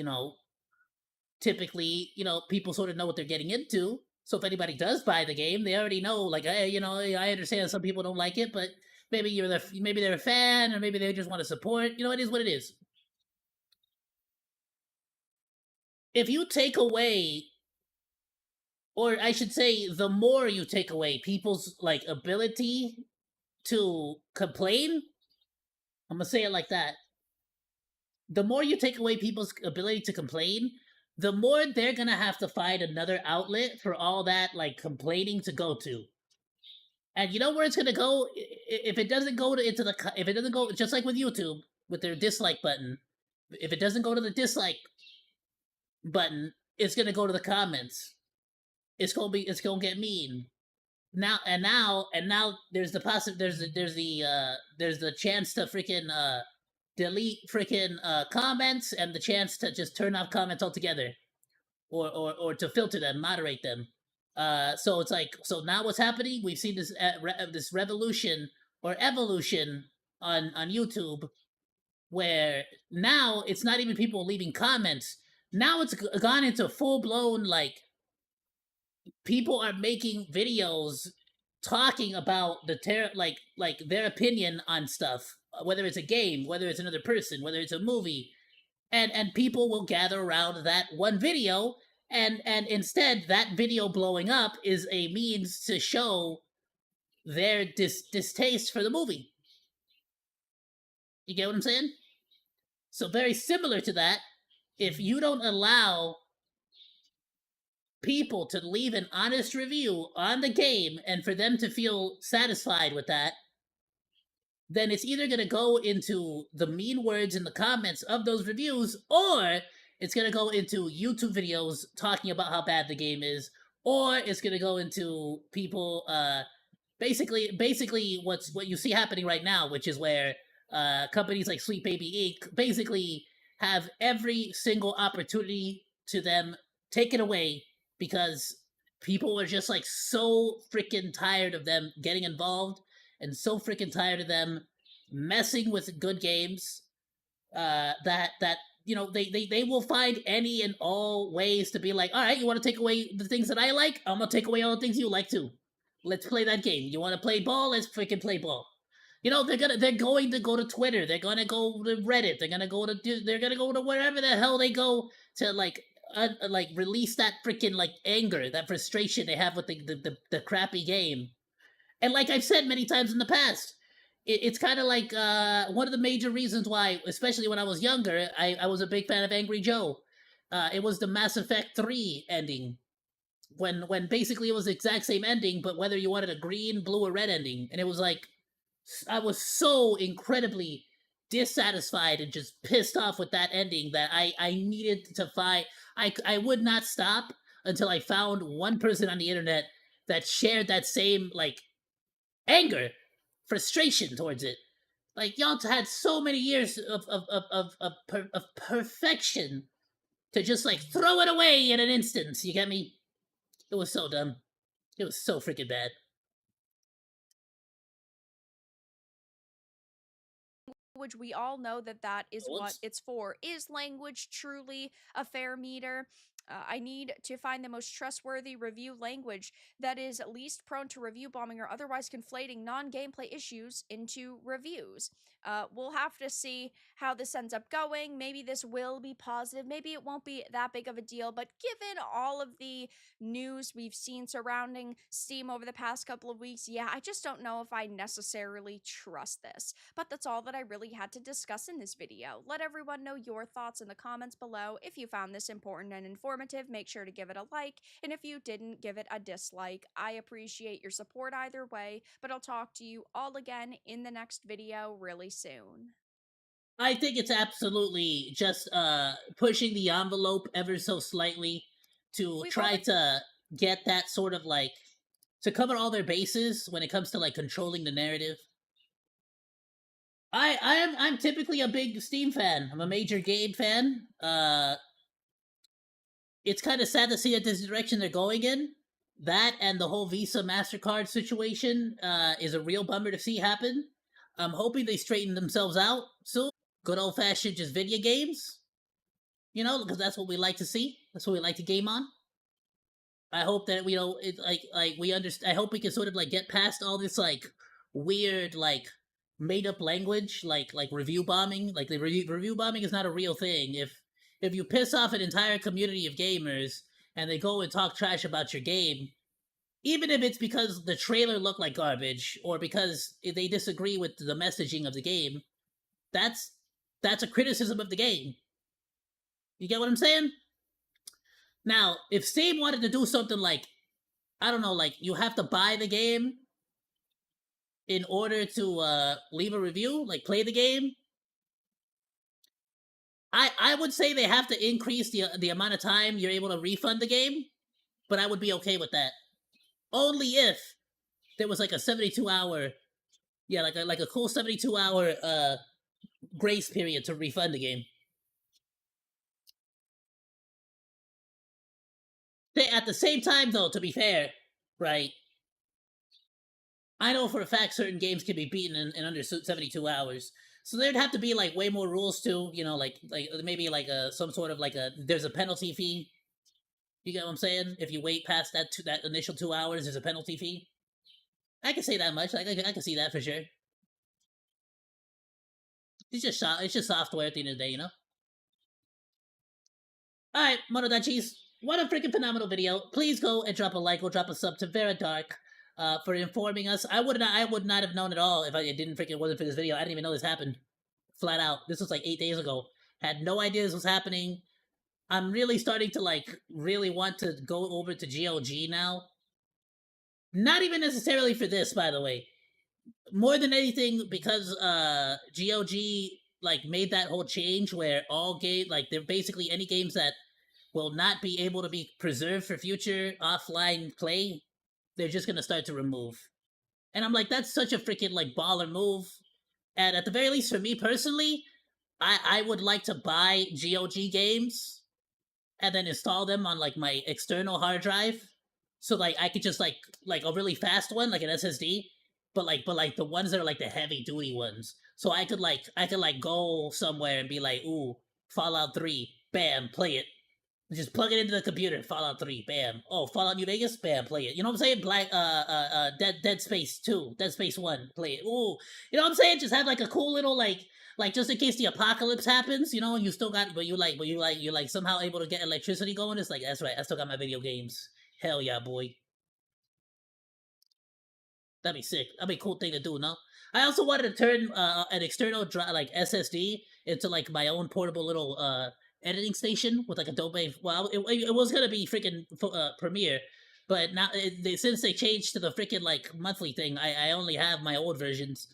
typically people sort of know what they're getting into. So if anybody does buy the game, they already know. Like, hey, I understand some people don't like it, but maybe maybe they're a fan, or maybe they just want to support. It is what it is. If you take away, or I should say, the more you take away people's like ability to complain, I'm gonna say it like that. The more you take away people's ability to complain, the more they're gonna have to find another outlet for all that like complaining to go to. And you know where it's gonna go if it doesn't go if it doesn't go, just like with YouTube with their dislike button. If it doesn't go to the dislike button, it's gonna go to the comments. It's gonna get mean. Now there's the chance to freaking delete freaking comments, and the chance to just turn off comments altogether, or to filter them, moderate them. So it's like, so now what's happening? We've seen this revolution or evolution on YouTube, where now it's not even people leaving comments. Now it's gone into full blown, like, people are making videos talking about like their opinion on stuff, whether it's a game, whether it's another person, whether it's a movie, and people will gather around that one video, and instead that video blowing up is a means to show their distaste for the movie. You get what I'm saying? So very similar to that, if you don't allow people to leave an honest review on the game and for them to feel satisfied with that, then it's either going to go into the mean words in the comments of those reviews, or it's going to go into YouTube videos talking about how bad the game is, or it's going to go into people basically what you see happening right now, which is where companies like Sweet Baby Inc. basically have every single opportunity to them taken away, because people are just like so freaking tired of them getting involved, and so freaking tired of them messing with good games, that they will find any and all ways to be like, all right, you want to take away the things that I like, I'm gonna take away all the things you like too. Let's play that game. You want to play ball? Let's freaking play ball. They're going to go to Twitter. They're gonna go to Reddit. They're gonna go to wherever the hell they go to like release that freaking like anger, that frustration they have with the crappy game. And like I've said many times in the past, it's kind of like one of the major reasons why, especially when I was younger, I was a big fan of Angry Joe. It was the Mass Effect 3 ending, when basically it was the exact same ending, but whether you wanted a green, blue, or red ending. And it was like, I was so incredibly dissatisfied and just pissed off with that ending that I needed to find. I would not stop until I found one person on the internet that shared that same like anger, frustration towards it. Like, y'all had so many years of perfection to just like throw it away in an instant. You get me? It was so dumb. It was so freaking bad.
Which we all know that is what
Whoops.
it's for. Is language truly a fair meter? I need to find the most trustworthy review language that is least prone to review bombing or otherwise conflating non-gameplay issues into reviews. We'll have to see how this ends up going. Maybe this will be positive. Maybe it won't be that big of a deal. But given all of the news we've seen surrounding Steam over the past couple of weeks, yeah, I just don't know if I necessarily trust this. But that's all that I really had to discuss in this video. Let everyone know your thoughts in the comments below. If you found this important and informative, make sure to give it a like, and if you didn't, give it a dislike. I appreciate your support either way, but I'll talk to you all again in the next video really soon.
I think it's absolutely just pushing the envelope ever so slightly to try to get that sort of like, to cover all their bases when it comes to like controlling the narrative. I'm typically a big Steam fan. I'm a major game fan. It's kind of sad to see that this direction they're going in. That and the whole Visa Mastercard situation is a real bummer to see happen. I'm hoping they straighten themselves out soon. Good old fashioned just video games, because that's what we like to see. That's what we like to game on. I hope that it like we understand. I hope we can sort of like get past all this like weird like made up language like review bombing. Like the review bombing is not a real thing. If you piss off an entire community of gamers and they go and talk trash about your game, even if it's because the trailer looked like garbage or because they disagree with the messaging of the game, that's a criticism of the game. You get what I'm saying? Now, if Steam wanted to do something like, I don't know, like you have to buy the game in order to leave a review, like play the game, I would say they have to increase the amount of time you're able to refund the game, but I would be okay with that. Only if there was like a 72-hour, yeah, like a cool 72-hour grace period to refund the game. At the same time, though, to be fair, right? I know for a fact certain games can be beaten in under 72 hours. So there'd have to be like way more rules too, like maybe like some sort of like there's a penalty fee. You get what I'm saying? If you wait past that initial 2 hours, there's a penalty fee. I can say that much. I can see that for sure. It's just software at the end of the day. Alright, Monodachis, what a freaking phenomenal video. Please go and drop a like or drop a sub to Vera Dark for informing us. I would not have known at all if I didn't freaking wasn't for this video. I didn't even know this happened. Flat out. This was like 8 days ago. Had no idea this was happening. I'm really starting to like really want to go over to GOG now. Not even necessarily for this, by the way. More than anything because GOG like made that whole change where all game like they're basically any games that will not be able to be preserved for future offline play, they're just gonna start to remove. And I'm like, that's such a freaking like baller move. And at the very least, for me personally, I would like to buy GOG games and then install them on like my external hard drive. So like I could just like a really fast one, like an SSD, but the ones that are like the heavy duty ones. So I could like go somewhere and be like, ooh, Fallout 3, bam, play it. Just plug it into the computer. Fallout 3, bam. Oh, Fallout New Vegas, bam, play it. You know what I'm saying? Dead Space 2, Dead Space 1, play it. Ooh, you know what I'm saying? Just have like a cool little like just in case the apocalypse happens, and you still got, but you're like somehow able to get electricity going. It's like that's right. I still got my video games. Hell yeah, boy. That'd be sick. That'd be a cool thing to do, no? I also wanted to turn an external like SSD into like my own portable little editing station with like Adobe. Well, it was gonna be freaking Premiere, but now since they changed to the freaking like monthly thing, I only have my old versions.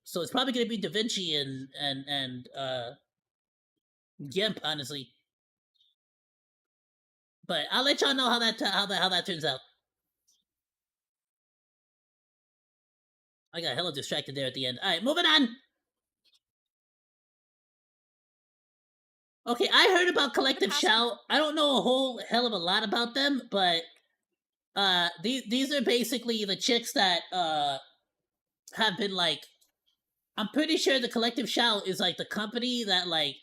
So it's probably gonna be DaVinci and GIMP, honestly. But I'll let y'all know how that turns out. I got hella distracted there at the end. All right, moving on. Okay, I heard about Collective Shout. I don't know a whole hell of a lot about them, but these are basically the chicks that have been like, I'm pretty sure the Collective Shout is like the company that like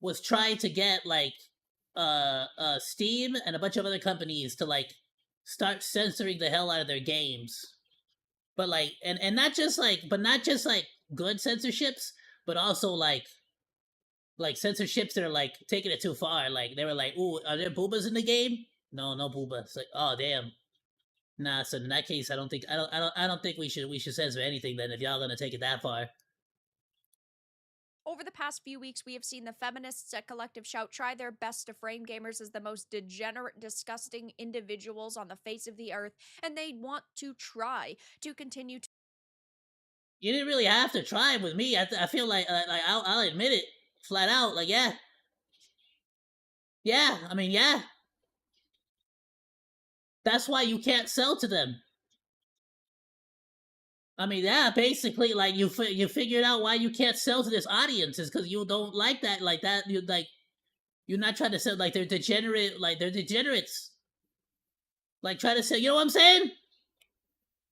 was trying to get like Steam and a bunch of other companies to like start censoring the hell out of their games. But like and not just like good censorships, but also like censorships that are like taking it too far. Like they were like, "Ooh, are there boobas in the game?" No, no booba. It's like, oh damn. Nah, so in that case, I don't think we should censor anything then if y'all gonna take it that far.
Over the past few weeks, we have seen the feminists at Collective Shout try their best to frame gamers as the most degenerate, disgusting individuals on the face of the earth, and they want to try to continue to.
You didn't really have to try with me. I feel like I'll admit it flat out. Like yeah, yeah. I mean yeah. That's why you can't sell to them. I mean, yeah, basically, like you figured out why you can't sell to this audience is because you don't like that. You like you're not trying to sell like they're degenerate, like they're degenerates. Like try to sell, you know what I'm saying?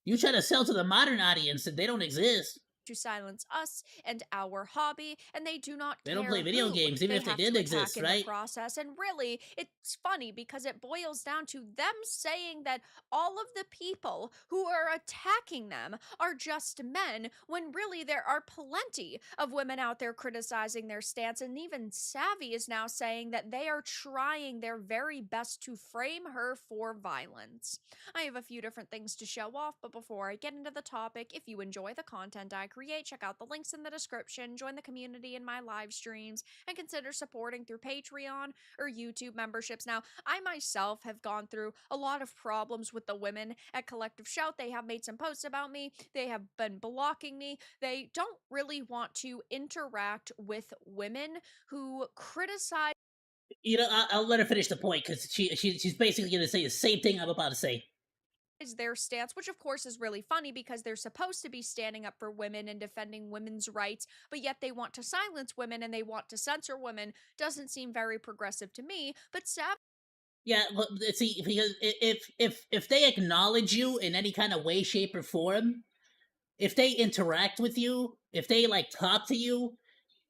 You try to sell to the modern audience and they don't exist.
To silence us and our hobby, and they do not
They
care
don't play video
who
games, even
they
if they
have
did
to
exist,
attack in
right?
the process. And really, it's funny because it boils down to them saying that all of the people who are attacking them are just men, when really there are plenty of women out there criticizing their stance. And even Savvy is now saying that they are trying their very best to frame her for violence. I have a few different things to show off, but before I get into the topic, if you enjoy the content I create, check out the links in the description, join the community in my live streams, and consider supporting through Patreon or YouTube memberships. Now, I myself have gone through a lot of problems with the women at Collective Shout. They have made some posts about me, they have been blocking me, they don't really want to interact with women who criticize.
You know, I'll let her finish the point because she's basically going to say the same thing I'm about to say.
Is their stance, which of course is really funny because they're supposed to be standing up for women and defending women's rights, but yet they want to silence women and they want to censor women. Doesn't seem very progressive to me, but Sav.
Yeah, but see, because if they acknowledge you in any kind of way, shape, or form, if they interact with you, if they like talk to you,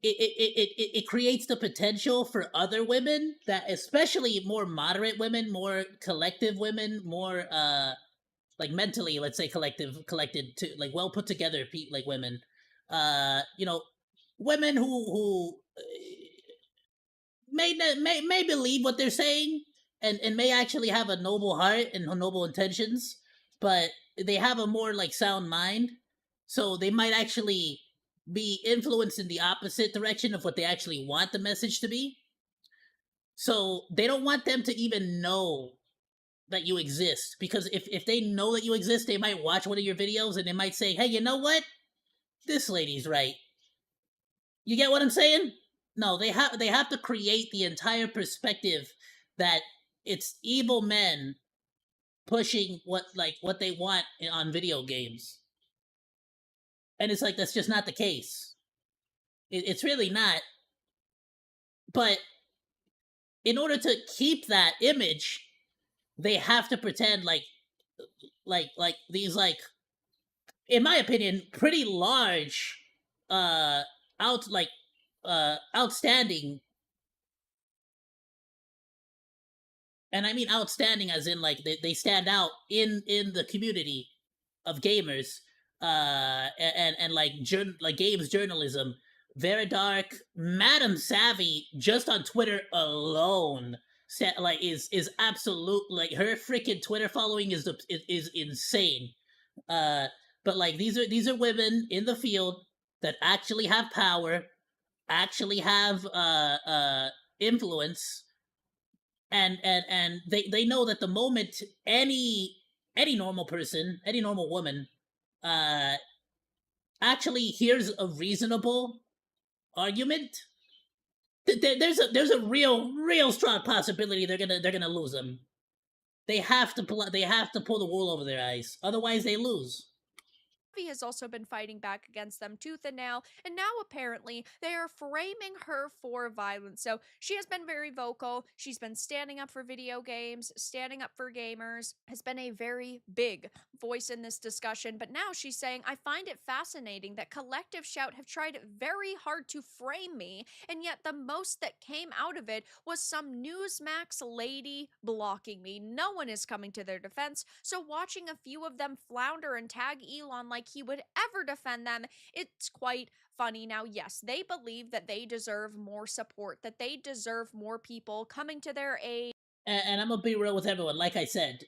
it creates the potential for other women that, especially more moderate women, more collective women, more like mentally, let's say collected to like well put together like women, you know, women who may believe what they're saying and may actually have a noble heart and noble intentions, but they have a more like sound mind, so they might actually be influenced in the opposite direction of what they actually want the message to be. So they don't want them to even know that you exist, because if they know that you exist, they might watch one of your videos and they might say, hey, you know what, this lady's right. You get what I'm saying? No, they have to create the entire perspective that it's evil men pushing what they want on video games. And it's like that's just not the case. It's really not. But in order to keep that image, they have to pretend like these, like, in my opinion, pretty large out like outstanding, and I mean outstanding as in like they stand out in the community of gamers, and like like games journalism. Veridark, Madam Savvy, just on Twitter alone, like is absolute, like her freaking Twitter following is insane. Uh, but like these are women in the field that actually have power, actually have influence, and they know that the moment any normal person, any normal woman, uh actually hears a reasonable argument, there's a real strong possibility they're gonna lose them. They have to pull the wool over their eyes, otherwise they lose.
Has also been fighting back against them tooth and nail, and now apparently they are framing her for violence. So she has been very vocal. She's been standing up for video games, standing up for gamers, has been a very big voice in this discussion. But now she's saying, I find it fascinating that Collective Shout have tried very hard to frame me, and yet the most that came out of it was some Newsmax lady blocking me. No one is coming to their defense. So watching a few of them flounder and tag Elon like he would ever defend them, it's quite funny. Now, yes, they believe that they deserve more support, that they deserve more people coming to their aid.
And I'm gonna be real with everyone. Like I said,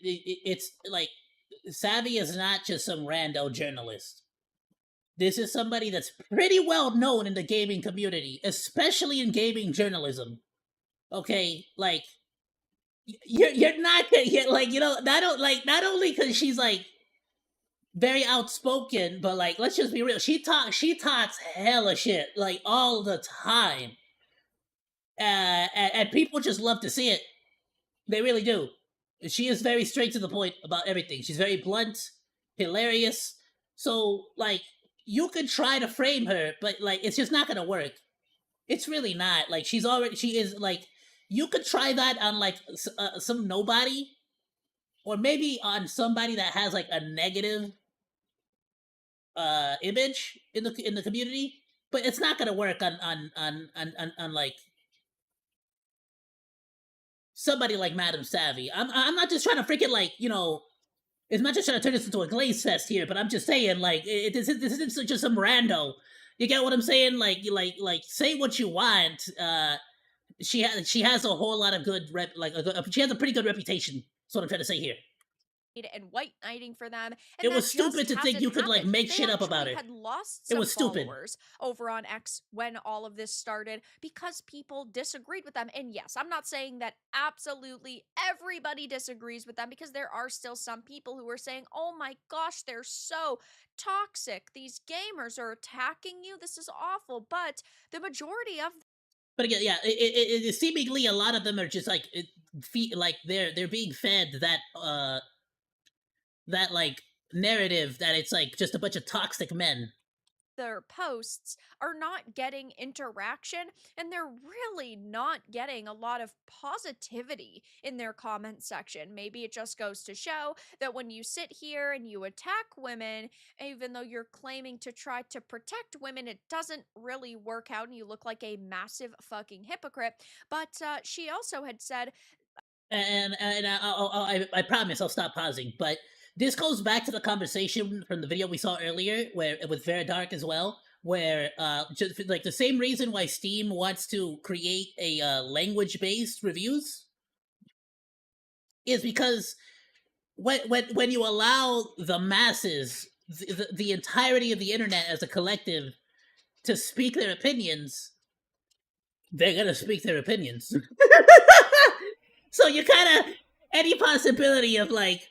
it's like Savvy is not just some rando journalist. This is somebody that's pretty well known in the gaming community, especially in gaming journalism. Okay, like you're not gonna like, you know, not only because she's like very outspoken, but like, let's just be real, she talks hella shit like all the time, and people just love to see it. They really do. She is very straight to the point about everything. She's very blunt. hilarious. So like you could try to frame her, but like it's just not gonna work. It's really not. Like she is like you could try that on like some nobody, or maybe on somebody that has like a negative image in the community, but it's not gonna work on like somebody like Madame Savvy. I'm not just trying to freaking like it's not just trying to turn this into a glaze fest here, but I'm just saying like this isn't just some rando. You get what I'm saying? Like say what you want. She has a whole lot of good she has a pretty good reputation. That's what I'm trying to say here.
And white knighting for them, and
it was
that
stupid
just
to think you could like
hasn't
make
happened.
shit
They
up about
actually
it.
had lost
It
some
was stupid.
followers over on X when all of this started because people disagreed with them. And yes, I'm not saying that absolutely everybody disagrees with them, because there are still some people who are saying, oh my gosh, they're so toxic, these gamers are attacking you, this is awful. But the majority of
But again, yeah, it seemingly a lot of them are just like they're being fed that like narrative that it's like just a bunch of toxic men.
their posts are not getting interaction, and they're really not getting a lot of positivity in their comment section. Maybe it just goes to show that when you sit here and you attack women, even though you're claiming to try to protect women, it doesn't really work out and you look like a massive fucking hypocrite. But she also had said,
And I promise I'll stop pausing. But this goes back to the conversation from the video we saw earlier, where with Vera Dark as well, where just like the same reason why Steam wants to create a language-based reviews is because when you allow the masses, the entirety of the internet as a collective, to speak their opinions, they're gonna speak their opinions. So you kind of any possibility of like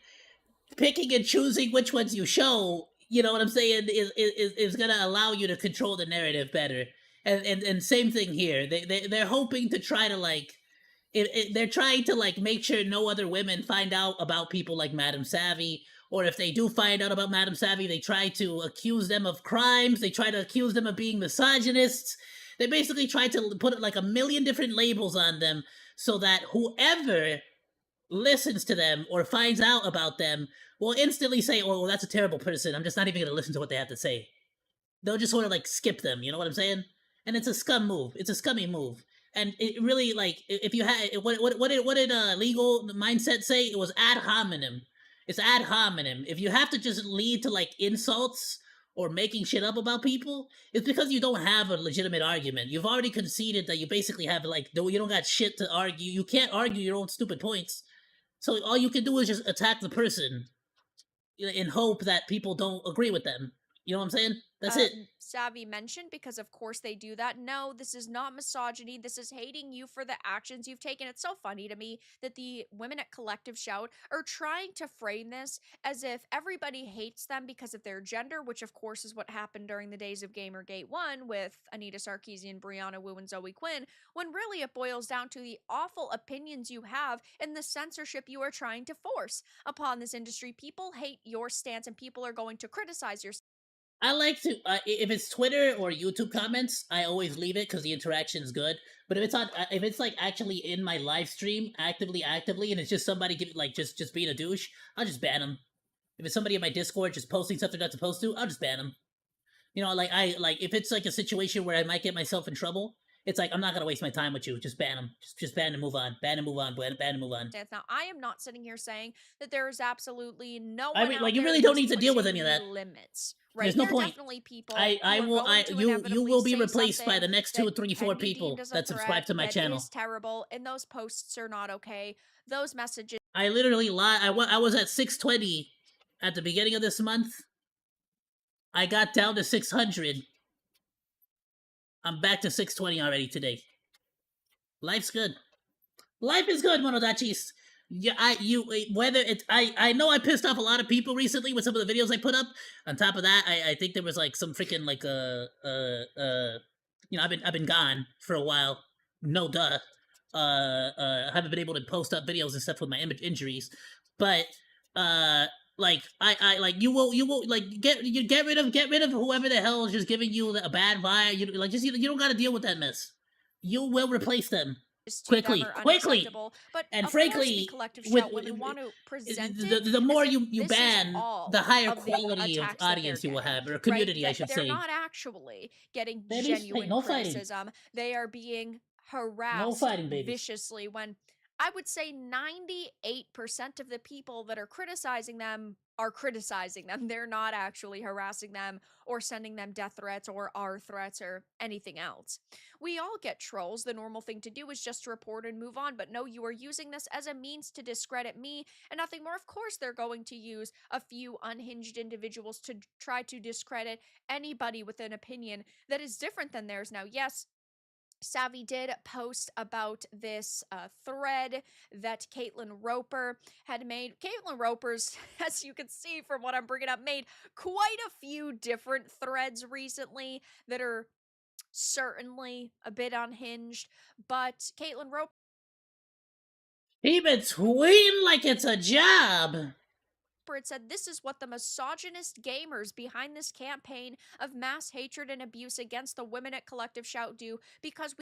picking and choosing which ones you show, you know what I'm saying, is gonna allow you to control the narrative better. And same thing here. They're hoping to try to like they're trying to like make sure no other women find out about people like Madame Savvy, or if they do find out about Madame Savvy, they try to accuse them of crimes. They try to accuse them of being misogynists. They basically try to put like a million different labels on them so that whoever listens to them or finds out about them will instantly say, oh, well, that's a terrible person. I'm just not even going to listen to what they have to say. They'll just sort of like skip them. You know what I'm saying? And it's a scum move. It's a scummy move. And it really like if you had what did legal mindset say? It was ad hominem. It's ad hominem. If you have to just lead to like insults or making shit up about people, it's because you don't have a legitimate argument. You've already conceded that you basically have like you don't got shit to argue. You can't argue your own stupid points. So all you can do is just attack the person in hope that people don't agree with them. You know what I'm saying? That's it.
Savvy mentioned, because of course they do that. No, this is not misogyny. This is hating you for the actions you've taken. It's so funny to me that the women at Collective Shout are trying to frame this as if everybody hates them because of their gender, which of course is what happened during the days of Gamergate 1 with Anita Sarkeesian, Brianna Wu, and Zoe Quinn, when really it boils down to the awful opinions you have and the censorship you are trying to force upon this industry. People hate your stance and people are going to criticize your
I like to if it's Twitter or YouTube comments, I always leave it because the interaction is good. But if it's like actually in my live stream, actively, and it's just somebody just being a douche, I'll just ban them. If it's somebody in my Discord just posting something they're not supposed to, I'll just ban them. You know, like if it's like a situation where I might get myself in trouble, it's like I'm not gonna waste my time with you. Just ban them. Just ban and move on. Ban and move on. Ban and move on.
Now, I am not sitting here saying that there is absolutely no
I
one
mean,
out
like you
there
really don't
who's
need to deal with
pushing
any of that.
limits, right?
There's no
there are
point.
definitely people.
I
who
will.
are going to
You
inevitably
will be
say
replaced by the
something
next
that
2, 3, 4
can be
people
deemed as a
that subscribe to my
threat,
channel.
That is terrible, and those posts are not okay. Those messages.
I literally lied. I was at 620 at the beginning of this month. I got down to 600. I'm back to 620 already today. Life's good. Life is good, Monodachis. Yeah, I know I pissed off a lot of people recently with some of the videos I put up. On top of that, I think there was like some freaking like you know, I've been gone for a while. No duh. I haven't been able to post up videos and stuff with my injuries. But Like I like you will like get rid of whoever the hell is just giving you a bad vibe. You don't got to deal with that mess. You will replace them
to them
quickly,
are
quickly.
unacceptable. But
And
of course, the
frankly,
collective
with
shout, when they want to present
the,
it
the more
as if
you
this is
ban,
all
the higher
of the
quality of
attacks that they're
audience you will
getting,
have, or
right?
community, I
That
should
they're
say.
not actually getting
Babies, hey,
genuine
no fighting,
criticism. They are being
no
harassed
fighting, babies.
viciously when I would say 98% of the people that are criticizing them are criticizing them. They're not actually harassing them or sending them death threats or R threats or anything else. We all get trolls. The normal thing to do is just to report and move on. But no, you are using this as a means to discredit me and nothing more. Of course, they're going to use a few unhinged individuals to try to discredit anybody with an opinion that is different than theirs. Now, yes, Savvy did post about this thread that Caitlin Roper had made. Caitlin Roper's, as you can see from what I'm bringing up, made quite a few different threads recently that are certainly a bit unhinged, but Caitlin Roper
He been tweeting like it's a job.
had said this is what the misogynist gamers behind this campaign of mass hatred and abuse against the women at Collective Shout do because we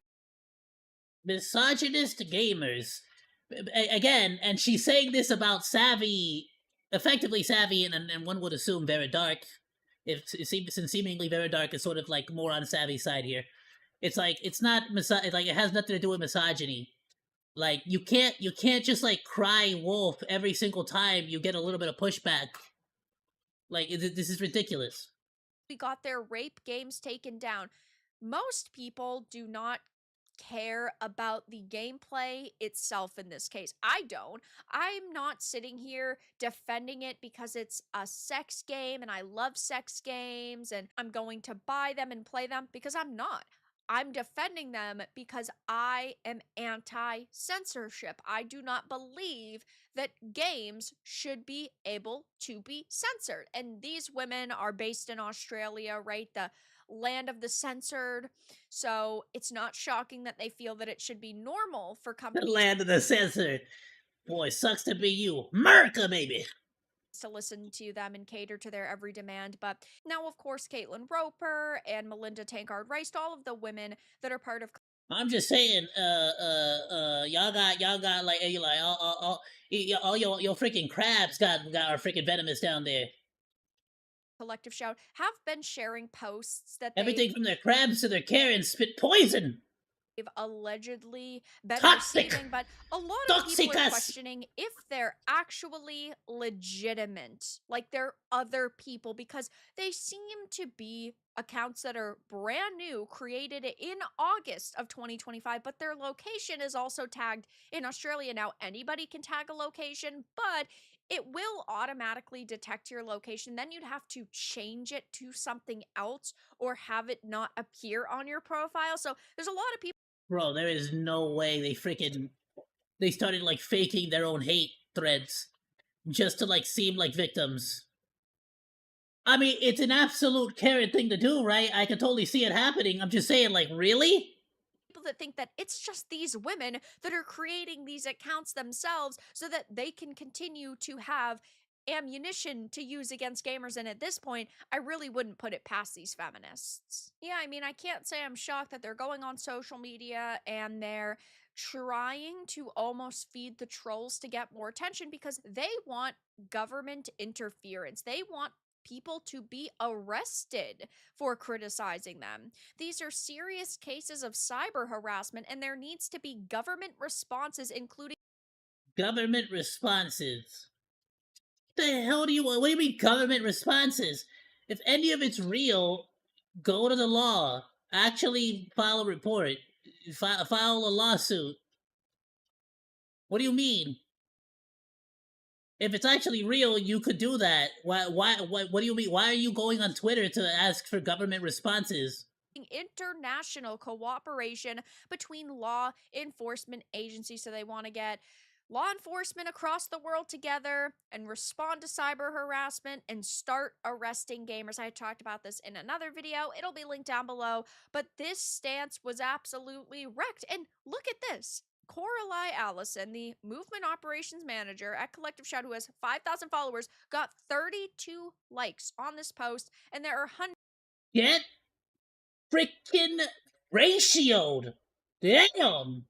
Misogynist gamers. Again, and she's saying this about Savvy, effectively Savvy, and one would assume very dark. Since seemingly very dark is sort of like more on Savvy's side here. It's like it's not like it has nothing to do with misogyny. Like you can't just like cry wolf every single time you get a little bit of pushback. Like this is ridiculous.
got their rape games taken down. Most people do not care about the gameplay itself in this case. I don't. I'm not sitting here defending it because it's a sex game and I love sex games and I'm going to buy them and play them because I'm not. I'm defending them because I am anti censorship. I do not believe that games should be able to be censored. And these women are based in Australia, right? The land of the censored. So it's not shocking that they feel that it should be normal for
The
companies
land of the censored. Boy, sucks to be you. America, baby.
to listen to them and cater to their every demand. But now, of course, Caitlin Roper and Melinda Tankard Rice, all of the women that are part of
I'm just saying, y'all got like, all your freaking crabs got our freaking venomous down there.
Collective Shout have been sharing posts that
Everything from their crabs to their Karens spit poison.
they've allegedly been
Toxic.
receiving, but a lot of people are
Toxicus.
questioning if they're actually legitimate, like they're other people, because they seem to be accounts that are brand new, created in August of 2025, but their location is also tagged in Australia. Now, anybody can tag a location, but it will automatically detect your location. Then you'd have to change it to something else or have it not appear on your profile. So there's a lot of people.
Bro, there is no way they started like faking their own hate threads just to like seem like victims. I mean, it's an absolute Karen thing to do, right? I can totally see it happening. I'm just saying, like, really?
That think that it's just these women that are creating these accounts themselves so that they can continue to have ammunition to use against gamers. And at this point, I really wouldn't put it past these feminists. Yeah, I mean, I can't say I'm shocked that they're going on social media and they're trying to almost feed the trolls to get more attention because they want government interference. They want people to be arrested for criticizing them. These are serious cases of cyber harassment, and there needs to be government responses, including
government responses. The hell do you want? What do you mean government responses? If any of it's real, go to the law. Actually file a report. File a lawsuit. What do you mean? If it's actually real, you could do that. What do you mean? Why are you going on Twitter to ask for government responses?
international cooperation between law enforcement agencies. So they want to get law enforcement across the world together and respond to cyber harassment and start arresting gamers. I talked about this in another video. It'll be linked down below. But this stance was absolutely wrecked. And look at this. Coralie Allison, the movement operations manager at Collective Shout, who has 5,000 followers, got 32 likes on this post, and there are
Get freaking ratioed. Damn.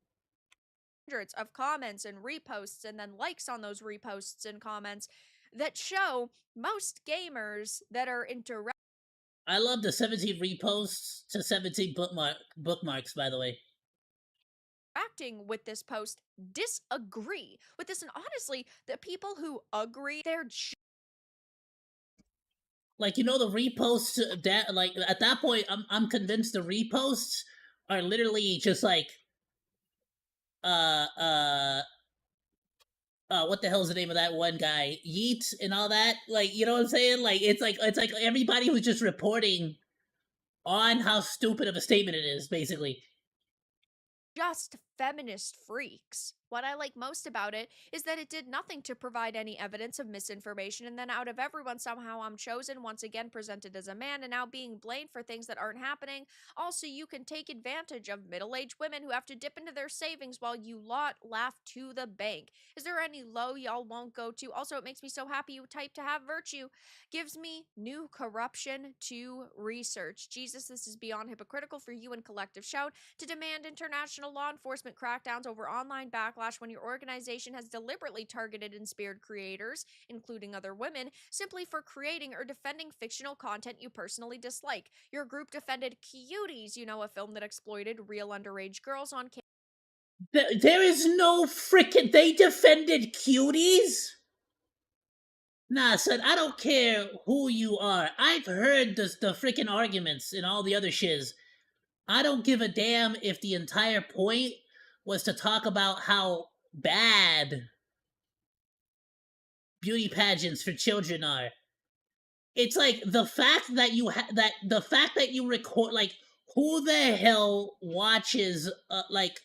hundreds of comments and reposts, and then likes on those reposts and comments that show most gamers that are interacting.
I love the 17 reposts to 17 bookmarks, by the way.
Interacting with this post disagree with this, and honestly, the people who agree, they're
Like, you know, the reposts that, like, at that point, I'm convinced the reposts are literally just like, what the hell's the name of that one guy? Yeet and all that. Like, you know what I'm saying? Like, it's like everybody who's just reporting on how stupid of a statement it is, basically.
just feminist freaks. What I like most about it is that it did nothing to provide any evidence of misinformation, and then out of everyone, somehow I'm chosen, once again presented as a man, and now being blamed for things that aren't happening. Also, you can take advantage of middle-aged women who have to dip into their savings while you lot laugh to the bank. Is there any low y'all won't go to? Also, it makes me so happy you type to have virtue. Gives me new corruption to research. Jesus, this is beyond hypocritical for you and Collective Shout to demand international law enforcement crackdowns over online backlash when your organization has deliberately targeted and speared creators, including other women, simply for creating or defending fictional content you personally dislike. Your group defended Cuties, you know, a film that exploited real underage girls on camera.
There is no freaking. They defended Cuties? Nah, son, I don't care who you are. I've heard the freaking arguments and all the other shiz. I don't give a damn if the entire point was to talk about how bad beauty pageants for children are. It's like the fact that you record, like, who the hell watches like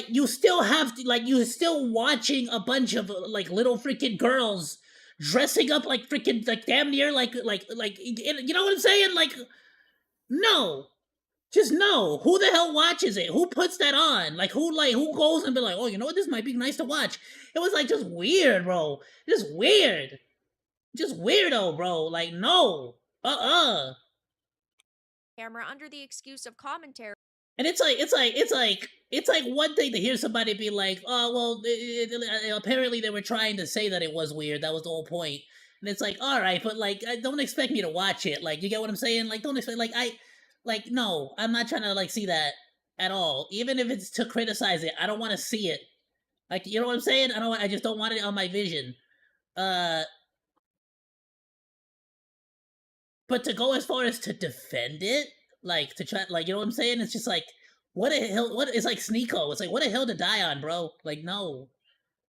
you still have to, like, you're still watching a bunch of like little freaking girls dressing up like freaking, like, damn near like you know what I'm saying? Like, no. Just no. Who the hell watches it? Who puts that on? Like, who goes and be like, oh, you know what, this might be nice to watch. It was like just weird, bro. Just weird. Just weirdo, bro. Like, no.
Camera under the excuse of commentary.
And it's like one thing to hear somebody be like, oh, well, apparently they were trying to say that it was weird. That was the whole point. And it's like, all right, but like, don't expect me to watch it. Like, you get what I'm saying? Like, don't expect, like, no, I'm not trying to like see that at all. Even if it's to criticize it, I don't want to see it. Like, you know what I'm saying? I just don't want it on my vision. But to go as far as to defend it, like, to try, like, you know what I'm saying? It's just like, what a hell, it's like Sneeko. It's like, what a hill to die on, bro. Like, no.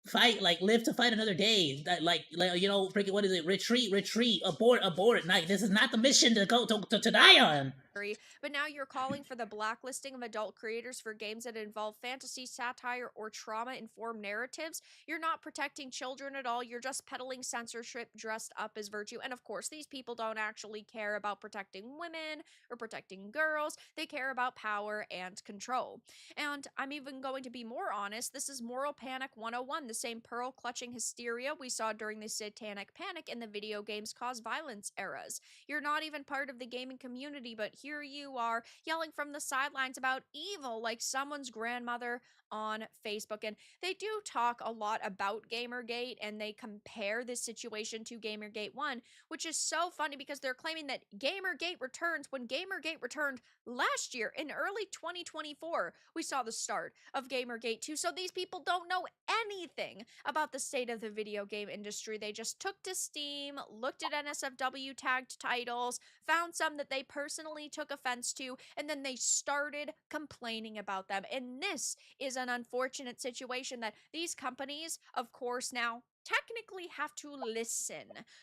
Fight, like, live to fight another day. Like, you know, freaking, what is it? Retreat, abort. Like, this is not the mission to go to die on.
But now you're calling for the blacklisting of adult creators for games that involve fantasy, satire, or trauma-informed narratives. You're not protecting children at all. You're just peddling censorship dressed up as virtue. And of course, these people don't actually care about protecting women or protecting girls. They care about power and control. And I'm even going to be more honest. This is Moral Panic 101, the same pearl-clutching hysteria we saw during the Satanic Panic in the video games cause violence eras. You're not even part of the gaming community, but here you are yelling from the sidelines about evil like someone's grandmother on Facebook. And they do talk a lot about Gamergate, and they compare this situation to Gamergate 1, which is so funny because they're claiming that Gamergate returns when Gamergate returned last year in early 2024. We saw the start of Gamergate 2. So these people don't know anything about the state of the video game industry. They just took to Steam, looked at NSFW tagged titles, found some that they personally took offense to, and then they started complaining about them. And this is an unfortunate situation that these companies, of course, now technically have to listen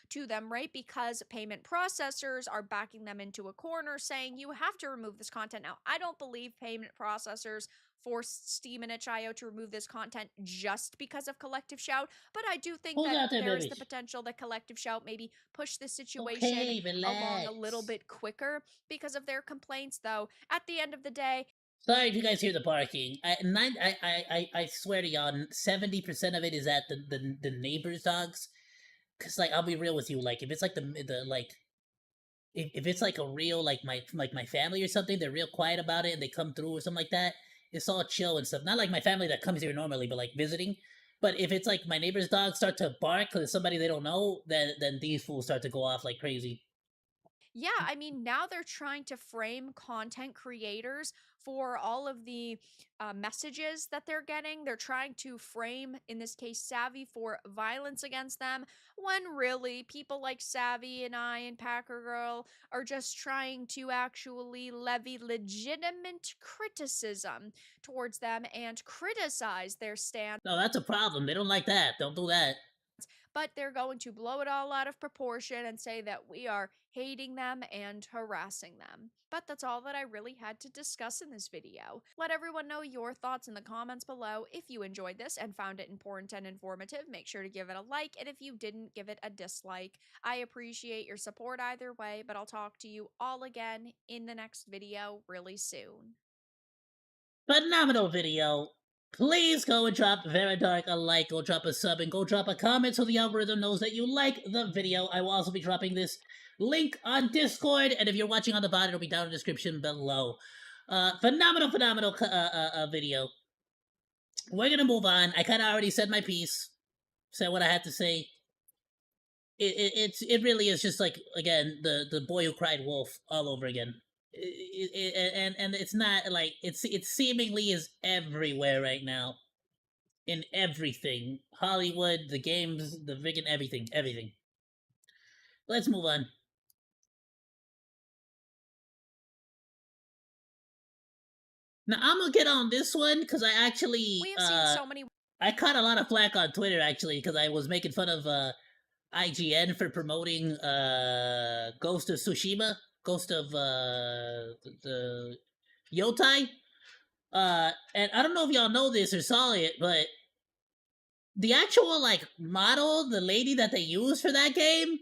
to them, right? Because payment processors are backing them into a corner saying you have to remove this content. Now, I don't believe payment processors forced Steam and itch.io to remove this content just because of Collective Shout, but I do think that there is the potential that Collective Shout maybe push this situation along a little bit quicker because of their complaints, though. At the end of the day,
Sorry if you guys hear the barking. I swear to y'all, 70% of it is at the neighbors' dogs. Cause like I'll be real with you, like if it's like the like if it's like a real like my family or something, they're real quiet about it and they come through or something like that. It's all chill and stuff. Not like my family that comes here normally, but like visiting. But if it's like my neighbor's dogs start to bark because it's somebody they don't know, then these fools start to go off like crazy.
Yeah, I mean, now they're trying to frame content creators for all of the messages that they're getting. They're trying to frame, in this case, Savvy for violence against them, when really people like Savvy and I and Packer Girl are just trying to actually levy legitimate criticism towards them and criticize their stand.
No, that's a problem. They don't like that. Don't do that.
But they're going to blow it all out of proportion and say that we are hating them and harassing them. But that's all that I really had to discuss in this video. Let everyone know your thoughts in the comments below. If you enjoyed this and found it important and informative, make sure to give it a like, and if you didn't, give it a dislike. I appreciate your support either way, but I'll talk to you all again in the next video really soon.
Phenomenal video. Please go and drop Veridark a like, go drop a sub, and go drop a comment so the algorithm knows that you like the video. I will also be dropping this link on Discord, and if you're watching on the VOD, it'll be down in the description below. Phenomenal video. We're gonna move on. I kind of already said my piece, said what I had to say. It really is just like, again, the boy who cried wolf all over again. And it's not like it seemingly is everywhere right now, in everything, Hollywood, the games, the friggin' everything. Let's move on. Now I'm gonna get on this one because I actually
We have seen so many.
I caught a lot of flack on Twitter actually because I was making fun of IGN for promoting Ghost of Tsushima, Ghost of the Yotai. And I don't know if y'all know this or saw it, but the actual like model, the lady that they used for that game,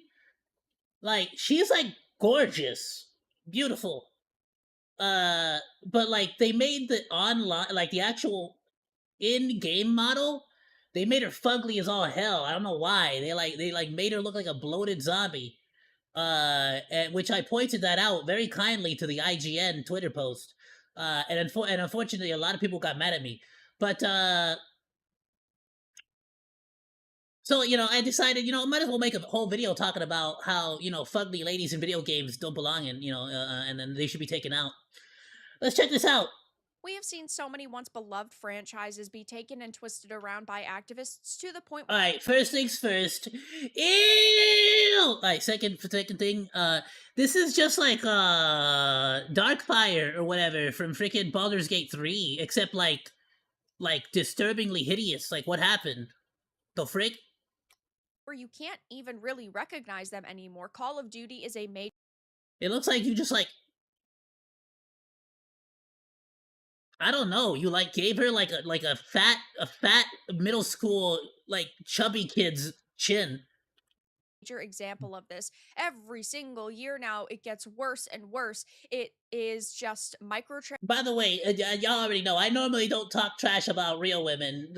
like she's like gorgeous, beautiful. But like they made the online, like the actual in-game model, they made her fugly as all hell. I don't know why. They made her look like a bloated zombie. And which I pointed that out very kindly to the IGN Twitter post. And unfortunately, a lot of people got mad at me. But so I decided, I might as well make a whole video talking about how fugly ladies in video games don't belong, and and then they should be taken out. Let's check this out.
We have seen so many once beloved franchises be taken and twisted around by activists to the point.
All right, first things first. Ew! All right, second thing. This is just like Darkfire or whatever from freaking Baldur's Gate 3, except like disturbingly hideous. Like, what happened? The frick?
Where you can't even really recognize them anymore. Call of Duty is a major.
It looks like you just like, I don't know. You like gave her like a fat middle school like chubby kid's chin.
Example of this. Every single year now, it gets worse and worse. It is just
By the way, y'all already know I normally don't talk trash about real women,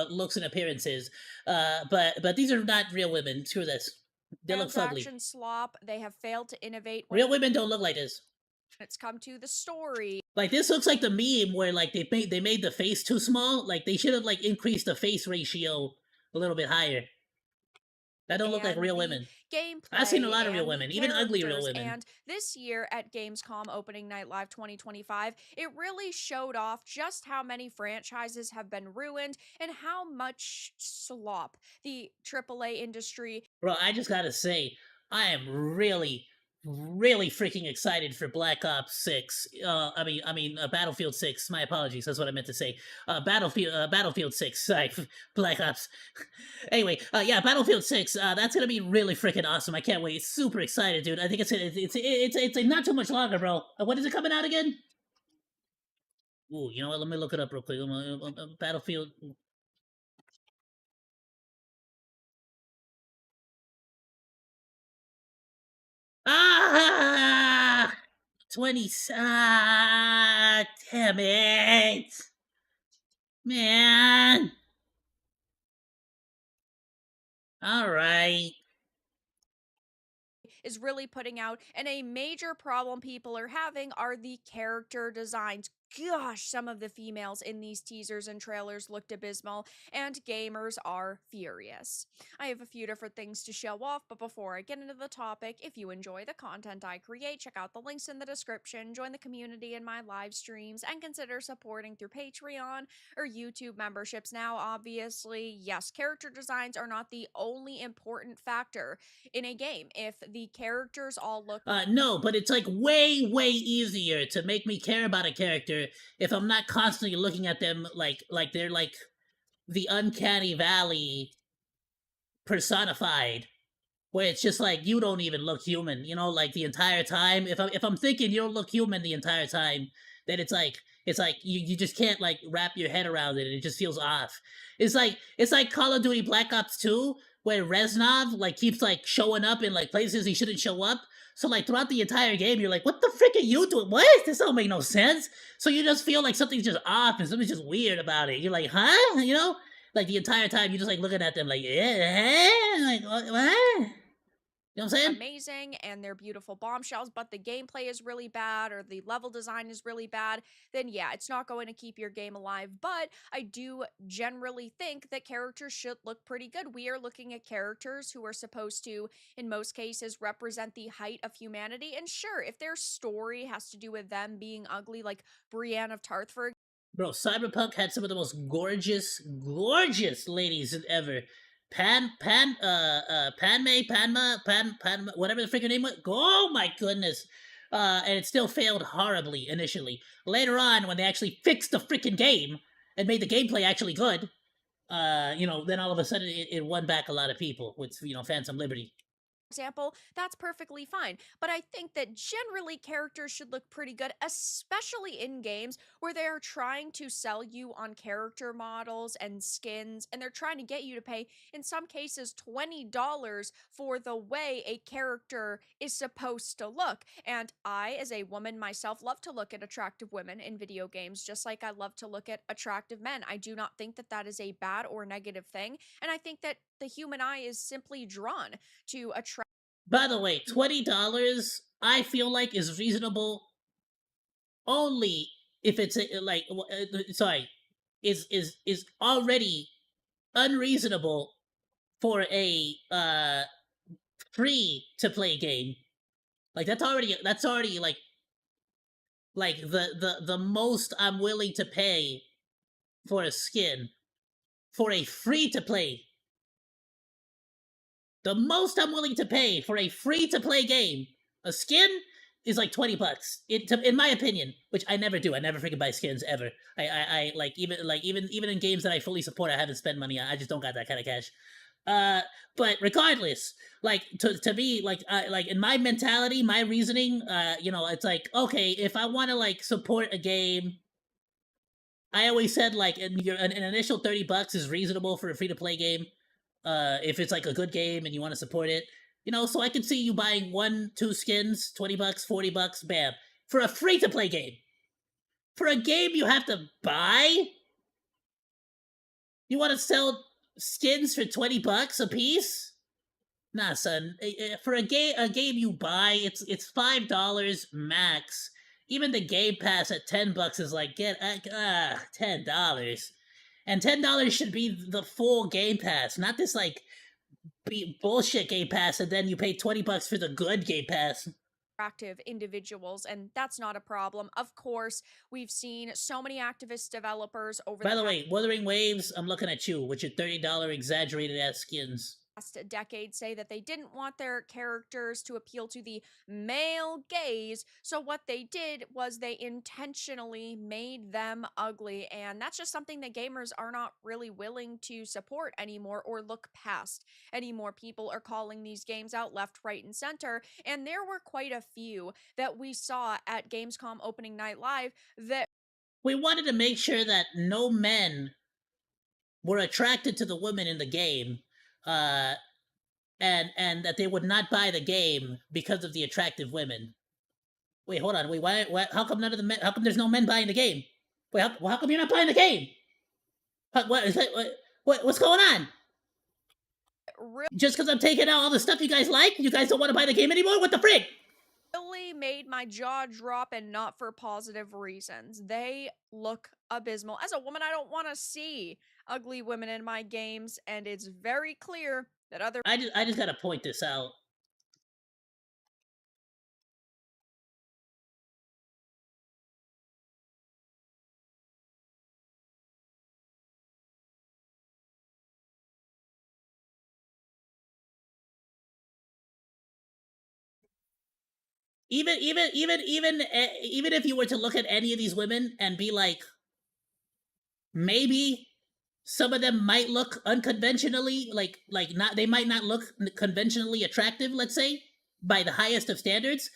looks and appearances. But these are not real women. Screw this. They look fugly.
slop. They have failed to innovate.
Real women don't look like this.
It's come to the story.
Like this looks like the meme where like they made the face too small. Like they should have like increased the face ratio a little bit higher. That don't look like real women.
Gameplay.
I've seen a lot of real women, even ugly real women.
And this year at Gamescom Opening Night Live 2025, it really showed off just how many franchises have been ruined and how much slop the AAA industry.
Bro, I just gotta say, I am really freaking excited for Black Ops 6. Battlefield 6. My apologies. That's what I meant to say. Battlefield 6. Sorry, Black Ops. Anyway, yeah, Battlefield 6. That's gonna be really freaking awesome. I can't wait. Super excited, dude. I think it's not too much longer, bro. When is it coming out again? Ooh, you know what? Let me look it up real quick. Battlefield. Ah! 20. Ah, damn it. Man. Alright.
is really putting out, and a major problem people are having are the character designs. Gosh, some of the females in these teasers and trailers looked abysmal, and gamers are furious. I have a few different things to show off, but before I get into the topic, if you enjoy the content I create, check out the links in the description, join the community in my live streams, and consider supporting through Patreon or YouTube memberships. Now, obviously, yes, character designs are not the only important factor in a game. If the characters all look
No, but it's like way, way easier to make me care about a character if I'm not constantly looking at them like they're like the uncanny valley personified, where it's just like you don't even look human, you know, like the entire time. If I'm thinking you don't look human the entire time, then it's like you just can't like wrap your head around it, and it just feels off. It's like Call of Duty Black Ops 2, where Reznov like keeps like showing up in like places he shouldn't show up. So like throughout the entire game, you're like, what the frick are you doing? What? This don't make no sense. So you just feel like something's just off and something's just weird about it. You're like, huh? You know? Like the entire time you're just like looking at them like, yeah, like what? You know what I'm saying?
amazing and they're beautiful bombshells, but the gameplay is really bad or the level design is really bad, then yeah, it's not going to keep your game alive. But I do generally think that characters should look pretty good. We are looking at characters who are supposed to, in most cases, represent the height of humanity. And sure, if their story has to do with them being ugly, like Brienne of Tarth, for
Bro, Cyberpunk had some of the most gorgeous, gorgeous ladies ever. Padma, whatever the freaking name was. Oh my goodness. And it still failed horribly initially. Later on, when they actually fixed the freaking game and made the gameplay actually good, you know, then all of a sudden it won back a lot of people with, you know, Phantom Liberty.
example, that's perfectly fine. But I think that generally characters should look pretty good, especially in games where they are trying to sell you on character models and skins, and they're trying to get you to pay, in some cases, $20 for the way a character is supposed to look. And I, as a woman myself, love to look at attractive women in video games, just like I love to look at attractive men. I do not think that that is a bad or negative thing. And I think that the human eye is simply drawn to attract.
By the way, $20 I feel like is reasonable only if it's sorry, is already unreasonable for a free to play game. Like that's already like the most I'm willing to pay for a skin for a free to play. The most I'm willing to pay for a free to play game, a skin, is like $20. In my opinion, which I never do. I never freaking buy skins ever. I like even in games that I fully support, I haven't spent money on. I just don't got that kind of cash. But regardless, like to me, like in my mentality, my reasoning, you know, it's like, okay, if I want to like support a game, I always said like an initial $30 is reasonable for a free to play game. If it's like a good game and you want to support it, you know, so I can see you buying 1, 2 skins, $20, $40, bam, for a free to play game. For a game you have to buy? You want to sell skins for $20 a piece? Nah, son. For a game you buy, it's $5 max. Even the Game Pass at $10 is like $10. And $10 should be the full Game Pass, not this like bullshit Game Pass, and then you pay $20 for the good Game Pass.
Attractive individuals, and that's not a problem. Of course, we've seen so many activist developers over
By the way, Wuthering Waves, I'm looking at you with your $30 exaggerated ass skins.
last decade say that they didn't want their characters to appeal to the male gaze, so what they did was they intentionally made them ugly, and that's just something that gamers are not really willing to support anymore or look past anymore. People are calling these games out left, right, and center, and there were quite a few that we saw at Gamescom opening night live that
We wanted to make sure that no men were attracted to the women in the game, and that they would not buy the game because of the attractive women. Wait, hold on. Wait, why? How come none of the men? How come there's no men buying the game? Wait, how come you're not buying the game? What is that? What's going on? Just because I'm taking out all the stuff you guys like, you guys don't want to buy the game anymore? What the frig?
Really made my jaw drop, and not for positive reasons. They look abysmal. As a woman, I don't want to see ugly women in my games, and it's very clear that other
I just gotta point this out. Even if you were to look at any of these women and be like, maybe some of them might look unconventionally, like not, they might not look conventionally attractive, let's say, by the highest of standards.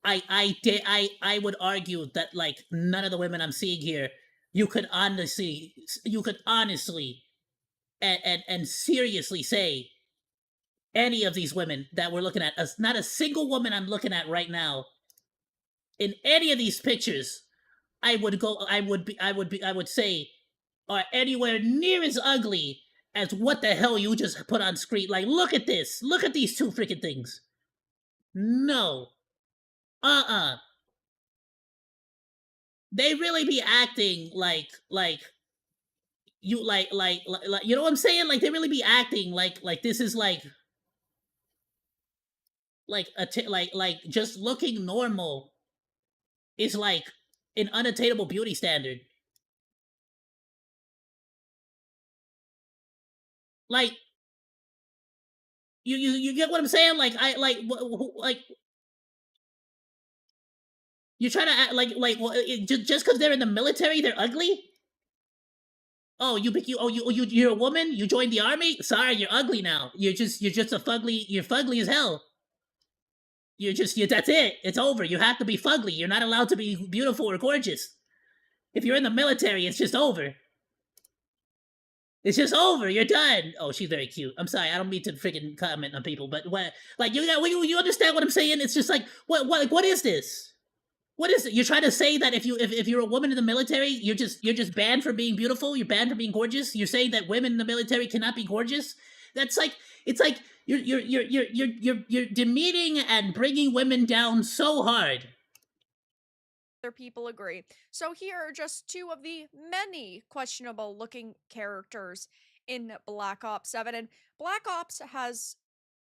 I would argue that like none of the women I'm seeing here, you could honestly and seriously say any of these women that we're looking at, not a single woman I'm looking at right now in any of these pictures, I would say are anywhere near as ugly as what the hell you just put on screen. Like, look at this. Look at these two freaking things. No. They really be acting like you like you know what I'm saying? Like they really be acting like this is like like just looking normal is like an unattainable beauty standard. Like you get what I'm saying? Like I like you try to act like well, just because they're in the military, they're ugly. Oh, you're a woman. You joined the army. Sorry, you're ugly now. You're just a fugly. You're fugly as hell. That's it. It's over. You have to be fugly. You're not allowed to be beautiful or gorgeous. If you're in the military, it's just over. It's just over. You're done. Oh, she's very cute. I'm sorry. I don't mean to freaking comment on people, but what? Like you understand what I'm saying? It's just like what is this? What is it? You're trying to say that if you're a woman in the military, you're just banned from being beautiful. You're banned from being gorgeous. You're saying that women in the military cannot be gorgeous. That's like it's like you're demeaning and bringing women down so hard.
other people agree. So here are just two of the many questionable looking characters in Black Ops 7. And Black Ops has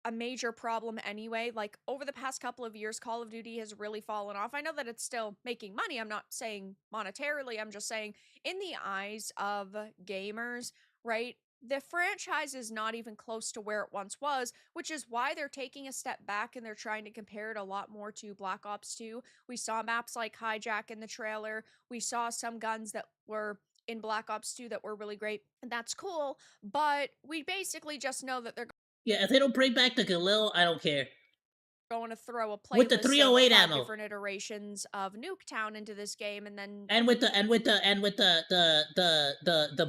a major problem anyway. Like over the past couple of years, Call of Duty has really fallen off. I know that it's still making money. I'm not saying monetarily, I'm just saying in the eyes of gamers, right? The franchise is not even close to where it once was, which is why they're taking a step back and they're trying to compare it a lot more to Black Ops 2. We saw maps like Hijack in the trailer. We saw some guns that were in Black Ops 2 that were really great, and that's cool, but we basically just know that they're
Yeah, if they don't bring back the Galil, I don't care.
going to throw a playlist
With the 308
of 5
ammo.
different iterations of Nuketown into this game, and then
with the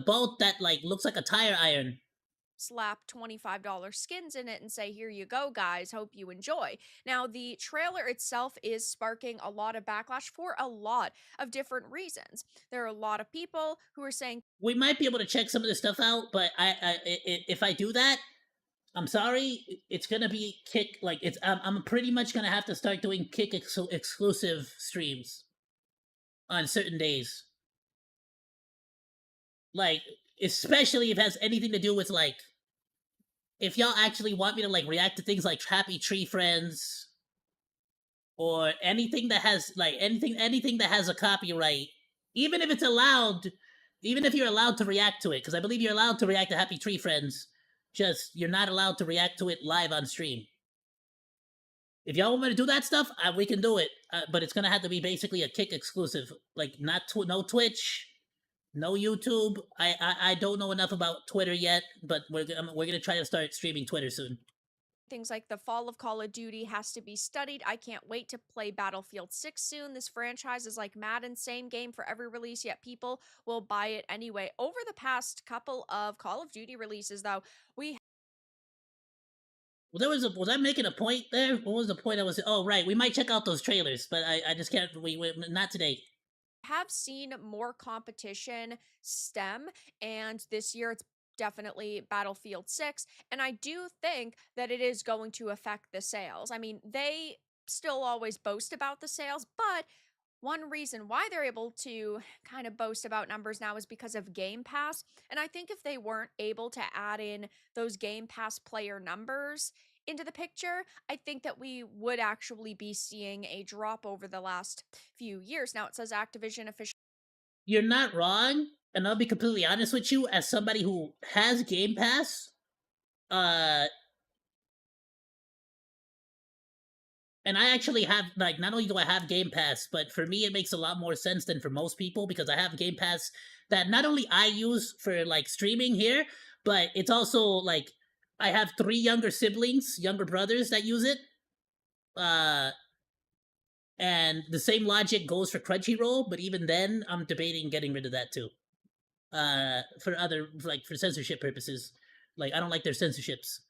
bolt that like looks like a tire iron.
slap $25 skins in it and say, here you go, guys, hope you enjoy. Now, the trailer itself is sparking a lot of backlash for a lot of different reasons. There are a lot of people who are saying
we might be able to check some of this stuff out, but if I do that, I'm sorry, it's gonna be kick like it's I'm pretty much gonna have to start doing kick exclusive streams on certain days. Like, especially if it has anything to do with like if y'all actually want me to like react to things like Happy Tree Friends or anything that has like anything that has a copyright, even if it's allowed, even if you're allowed to react to it, because I believe you're allowed to react to Happy Tree Friends, just you're not allowed to react to it live on stream. If y'all want me to do that stuff, we can do it, but it's gonna have to be basically a Kick exclusive, like not no Twitch, no YouTube. I don't know enough about Twitter yet, but we're gonna try to start streaming Twitter soon.
things like the fall of Call of Duty has to be studied. I can't wait to play Battlefield 6 soon. This franchise is like Madden, same game for every release, yet people will buy it anyway. Over the past couple of Call of Duty releases, though, we
Was I making a point there? What was the point I was? Oh, right. We might check out those trailers, but I just can't. We not today.
Have seen more competition stem, and this year it's definitely Battlefield 6, and I do think that it is going to affect the sales. I mean, they still always boast about the sales, but one reason why they're able to kind of boast about numbers now is because of Game Pass. And I think if they weren't able to add in those Game Pass player numbers into the picture, I think that we would actually be seeing a drop over the last few years. Now it says Activision official.
You're not wrong, and I'll be completely honest with you. As somebody who has Game Pass, and I actually have, like, not only do I have Game Pass, but for me it makes a lot more sense than for most people because I have Game Pass that not only I use for, like, streaming here, but it's also, like, I have 3 younger siblings, younger brothers that use it. And the same logic goes for Crunchyroll, but even then, I'm debating getting rid of that too. For censorship purposes. Like, I don't like their censorships.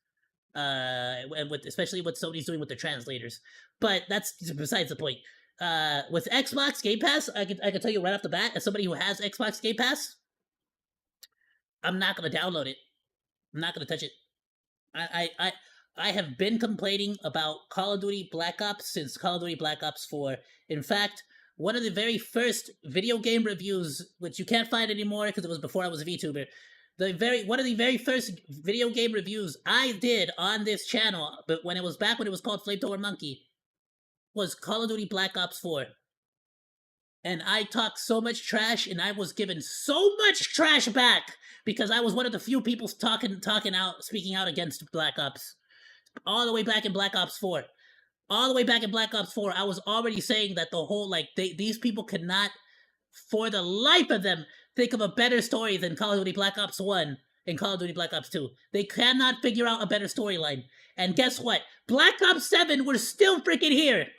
And especially what Sony's doing with their translators. But that's besides the point. With Xbox Game Pass, I can tell you right off the bat, as somebody who has Xbox Game Pass, I'm not gonna download it. I'm not gonna touch it. I have been complaining about Call of Duty Black Ops since Call of Duty Black Ops 4. In fact, one of the very first video game reviews, which you can't find anymore because it was before I was a VTuber, one of the very first video game reviews I did on this channel, but when it was called OzDaMonke, was Call of Duty Black Ops 4. And I talked so much trash, and I was given so much trash back because I was one of the few people speaking out against Black Ops. All the way back in Black Ops 4. All the way back in Black Ops 4, I was already saying that the whole, like, these people could not, for the life of them, think of a better story than Call of Duty Black Ops 1 and Call of Duty Black Ops 2. They cannot figure out a better storyline. And guess what? Black Ops 7 were still freaking here.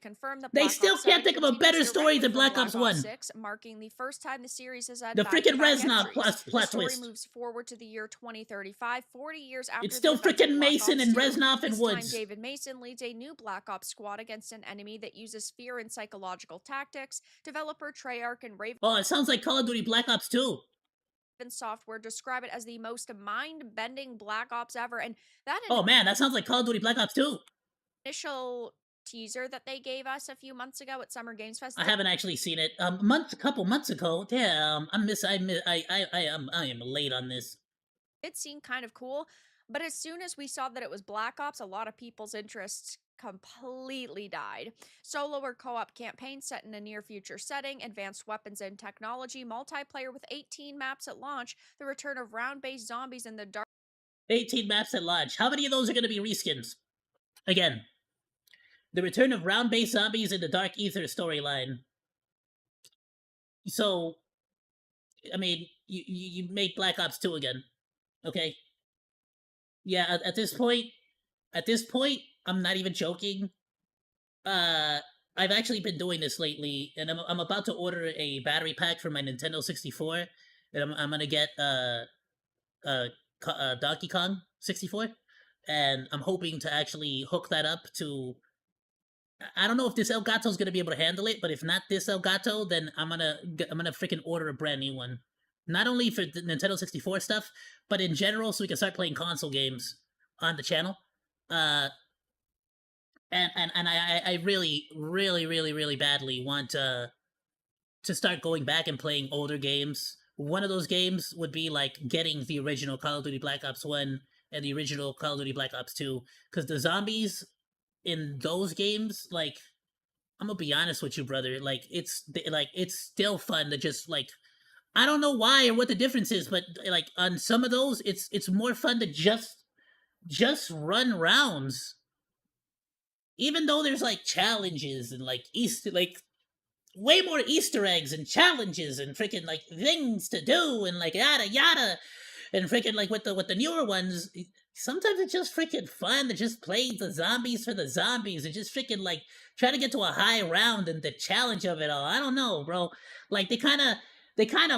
Confirmed that
they still can't think of a better story than Black Ops 1.
6, marking the first time the series has had
the freaking Reznov plot
the story
twist
moves forward to the year 2035, 40 years after
it's still freaking Mason and Reznov and Woods.
Time David Mason leads a new Black Ops squad against an enemy that uses fear and psychological tactics. Developer Treyarch and Raven.
Oh, it sounds like Call of Duty Black Ops 2.
Software describe it as the most mind-bending Black Ops ever, and that.
Oh man, that sounds like Call of Duty Black Ops 2.
Initial teaser that they gave us a few months ago at Summer Games Fest.
I haven't actually seen it. A couple months ago. Damn, I am late on this.
It seemed kind of cool, but as soon as we saw that it was Black Ops, a lot of people's interests completely died. Solo or co-op campaign set in a near-future setting, advanced weapons and technology, multiplayer with 18 maps at launch, the return of round-based zombies in the dark.
18 maps at launch. How many of those are going to be reskins? Again. The return of round-based zombies in the Dark Ether storyline. So, I mean, you made Black Ops 2 again, okay? Yeah, at this point, I'm not even joking. I've actually been doing this lately, and I'm about to order a battery pack for my Nintendo 64, and I'm gonna get Donkey Kong 64, and I'm hoping to actually hook that up to. I don't know if this Elgato is gonna be able to handle it, but if not this Elgato, then I'm gonna freaking order a brand new one. Not only for the Nintendo 64 stuff, but in general, so we can start playing console games on the channel. And I really, really, really, really badly want to start going back and playing older games. One of those games would be like getting the original Call of Duty Black Ops 1 and the original Call of Duty Black Ops 2, because the zombies in those games, like, I'm gonna be honest with you, brother, like, it's still fun to just, like, I don't know why or what the difference is, but, like, on some of those, it's more fun to just run rounds. Even though there's, like, challenges and, like, way more Easter eggs and challenges and freaking, like, things to do and, like, yada yada, and freaking, like, with the newer ones, sometimes it's just freaking fun to just play the zombies for the zombies and just freaking, like, try to get to a high round and the challenge of it all. I don't know, bro. Like, they kind of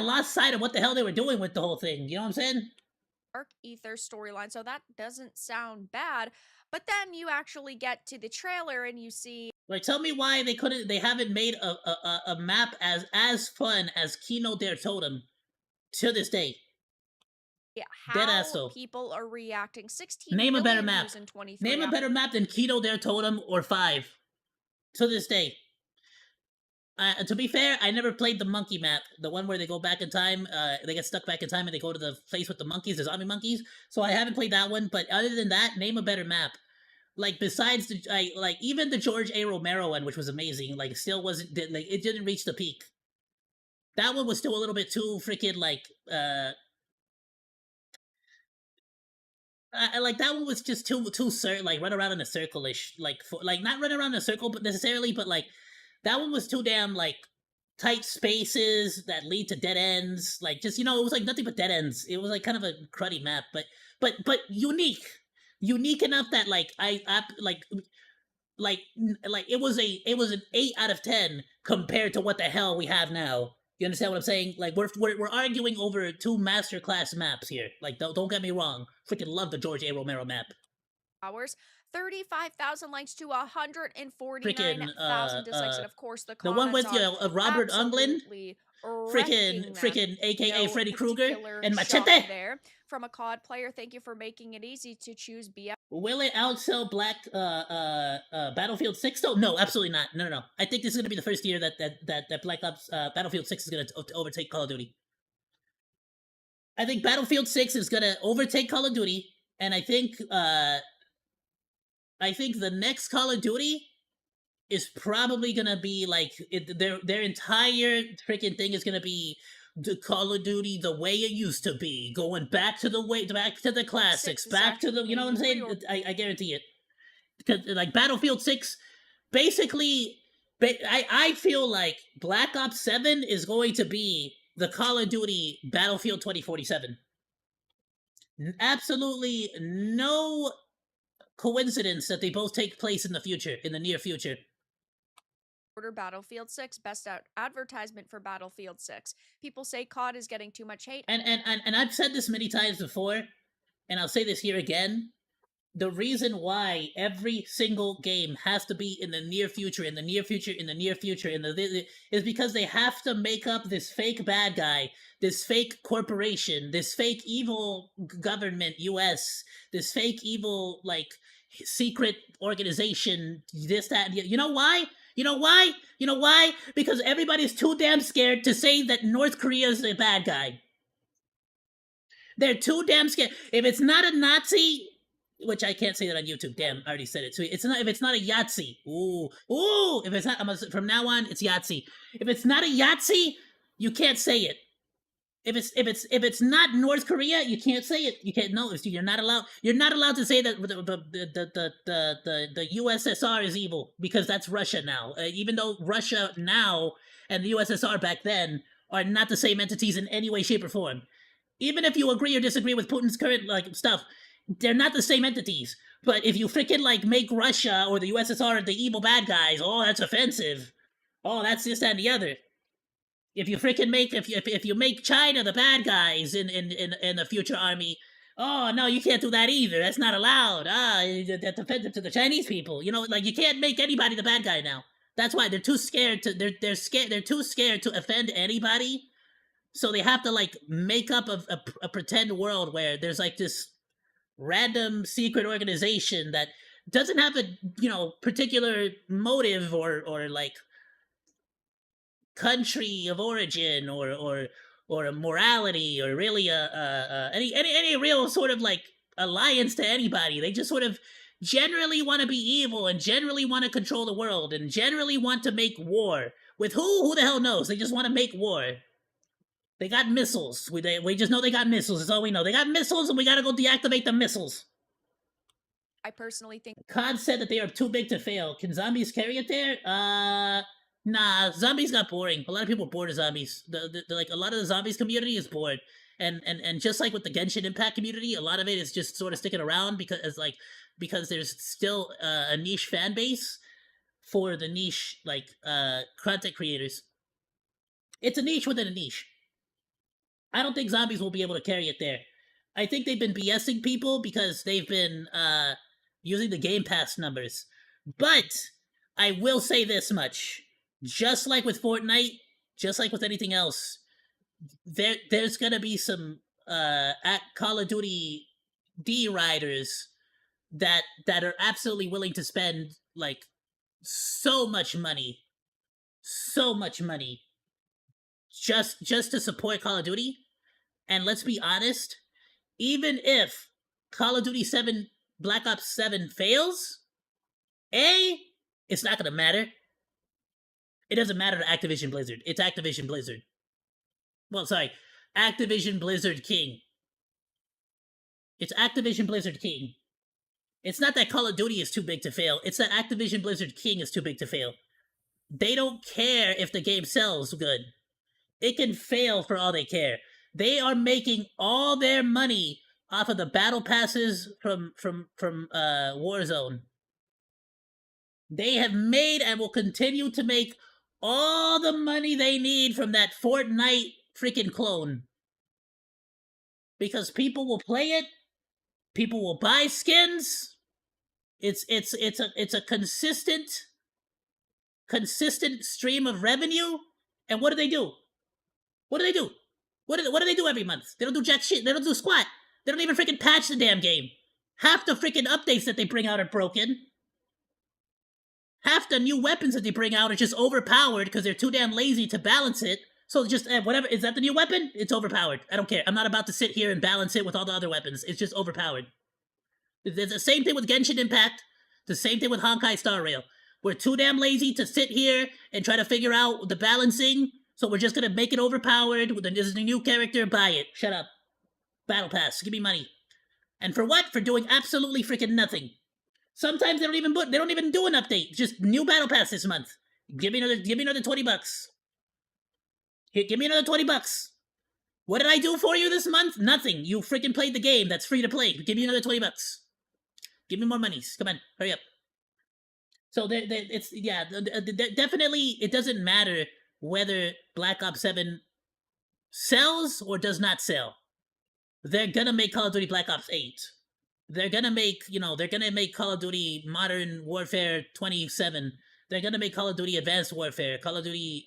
lost sight of what the hell they were doing with the whole thing. You know what I'm saying?
Dark Ether storyline, so that doesn't sound bad. But then you actually get to the trailer and you see
Like, tell me why they haven't made a map as fun as Kino Der Totem to this day. Deadass
how
though.
people are reacting. 16
Name a better
million
map.
views in 23
Name a better map than Kino Der Totem or 5 to this day. To be fair, I never played the monkey map, the one where they go back in time. They get stuck back in time and they go to the place with the monkeys, the zombie monkeys. So I haven't played that one. But other than that, name a better map. Like besides the like even the George A. Romero one, which was amazing, like still wasn't like it didn't reach the peak. That one was still a little bit too freaking like like that one was just too like run around in a circle-ish, like for like not run around in a circle but necessarily, but like that one was too damn like tight spaces that lead to dead ends, like just, you know, it was like nothing but dead ends. It was like kind of a cruddy map, but unique enough that like like it was an 8 out of 10 compared to what the hell we have now. You understand what I'm saying? Like we're arguing over 2 masterclass maps here. Like don't get me wrong. Freaking love the George A. Romero map.
hours. 35,000 likes to 149,000
Freaking
dislikes, and of course the
the one
comments
with
are
Robert Englund,
absolutely wrecking them.
freaking AKA
No
Freddy Krueger
particular
and
shock
Machete.
there from a COD player. Thank you for making it easy to choose BF.
Will it outsell Battlefield 6 though? No, absolutely not. No. I think this is gonna be the first year that Black Ops Battlefield 6 is gonna overtake Call of Duty. I think Battlefield 6 is gonna overtake Call of Duty, and I think the next Call of Duty is probably gonna be like their entire freaking thing is gonna be the Call of Duty the way it used to be, going back to the classics, back to the, you know what I'm saying? I guarantee it. Because like Battlefield 6, basically, I feel like Black Ops 7 is going to be the Call of Duty Battlefield 2047. Absolutely no coincidence that they both take place in the near future.
Order Battlefield 6, best advertisement for Battlefield 6. People say COD is getting too much hate.
And I've said this many times before, and I'll say this here again. The reason why every single game has to be in the near future, is because they have to make up this fake bad guy, this fake corporation, this fake evil government, US, this fake evil, like, secret organization, this, that, and the, you know why? You know why? You know why? Because everybody's too damn scared to say that North Korea is the bad guy. They're too damn scared. If it's not a Nazi, which I can't say that on YouTube. Damn, I already said it. So it's not, if it's not a Yahtzee. Ooh. If it's not, from now on, it's Yahtzee. If it's not a Yahtzee, you can't say it. If it's not North Korea, you can't say it. You can't. No, you're not allowed. You're not allowed to say that the USSR is evil, because that's Russia now. Even though Russia now and the USSR back then are not the same entities in any way, shape, or form. Even if you agree or disagree with Putin's current like stuff, they're not the same entities. But if you freaking like make Russia or the USSR the evil bad guys, oh, that's offensive. Oh, that's this, that, and the other. If you freaking make if you make China the bad guys in the future army, oh no, you can't do that either. That's not allowed. That's offensive to the Chinese people. You know, like you can't make anybody the bad guy now. That's why they're too scared to they're too scared to offend anybody. So they have to like make up a pretend world where there's like this random secret organization that doesn't have a, you know, particular motive or like country of origin or a morality or really any real sort of like alliance to anybody. They just sort of generally want to be evil and generally want to control the world and generally want to make war with who the hell knows. They just want to make war. They got missiles. We just know they got missiles. That's all we know. They got missiles, and we gotta go deactivate the missiles.
I personally think
COD said that they are too big to fail. Can zombies carry it there? Nah. Zombies got boring. A lot of people are bored of zombies. The like a lot of the zombies community is bored, and just like with the Genshin Impact community, a lot of it is just sort of sticking around because there's still a niche fan base for the niche like content creators. It's a niche within a niche. I don't think zombies will be able to carry it there. I think they've been BSing people because they've been using the Game Pass numbers. But I will say this much: just like with Fortnite, just like with anything else, there's gonna be some at Call of Duty D riders that are absolutely willing to spend like so much money just to support Call of Duty. And let's be honest, even if Call of Duty 7 Black Ops 7 fails, it's not gonna matter. It doesn't matter to Activision Blizzard. It's Activision Blizzard. Well, sorry, Activision Blizzard King. It's Activision Blizzard King. It's not that Call of Duty is too big to fail. It's that Activision Blizzard King is too big to fail. They don't care if the game sells good. It can fail for all they care. They are making all their money off of the battle passes from Warzone. They have made and will continue to make all the money they need from that Fortnite freaking clone. Because people will play it, people will buy skins. It's a consistent stream of revenue. And what do they do? What do they do? What do they do every month? They don't do jack shit. They don't do squat. They don't even freaking patch the damn game. Half the freaking updates that they bring out are broken. Half the new weapons that they bring out are just overpowered because they're too damn lazy to balance it. So just whatever, is that the new weapon? It's overpowered. I don't care. I'm not about to sit here and balance it with all the other weapons. It's just overpowered. There's the same thing with Genshin Impact. The same thing with Honkai Star Rail. We're too damn lazy to sit here and try to figure out the balancing. So we're just gonna make it overpowered. This is a new character. Buy it. Shut up. Battle Pass. Give me money. And for what? For doing absolutely freaking nothing. Sometimes they don't even do an update. Just new Battle Pass this month. Give me another $20. Here, give me another $20. What did I do for you this month? Nothing. You freaking played the game. That's free to play. Give me another $20. Give me more monies. Come on, hurry up. So definitely it doesn't matter whether Black Ops 7 sells or does not sell. They're gonna make Call of Duty Black Ops 8. They're gonna make Call of Duty Modern Warfare 27. They're gonna make Call of Duty Advanced Warfare, Call of Duty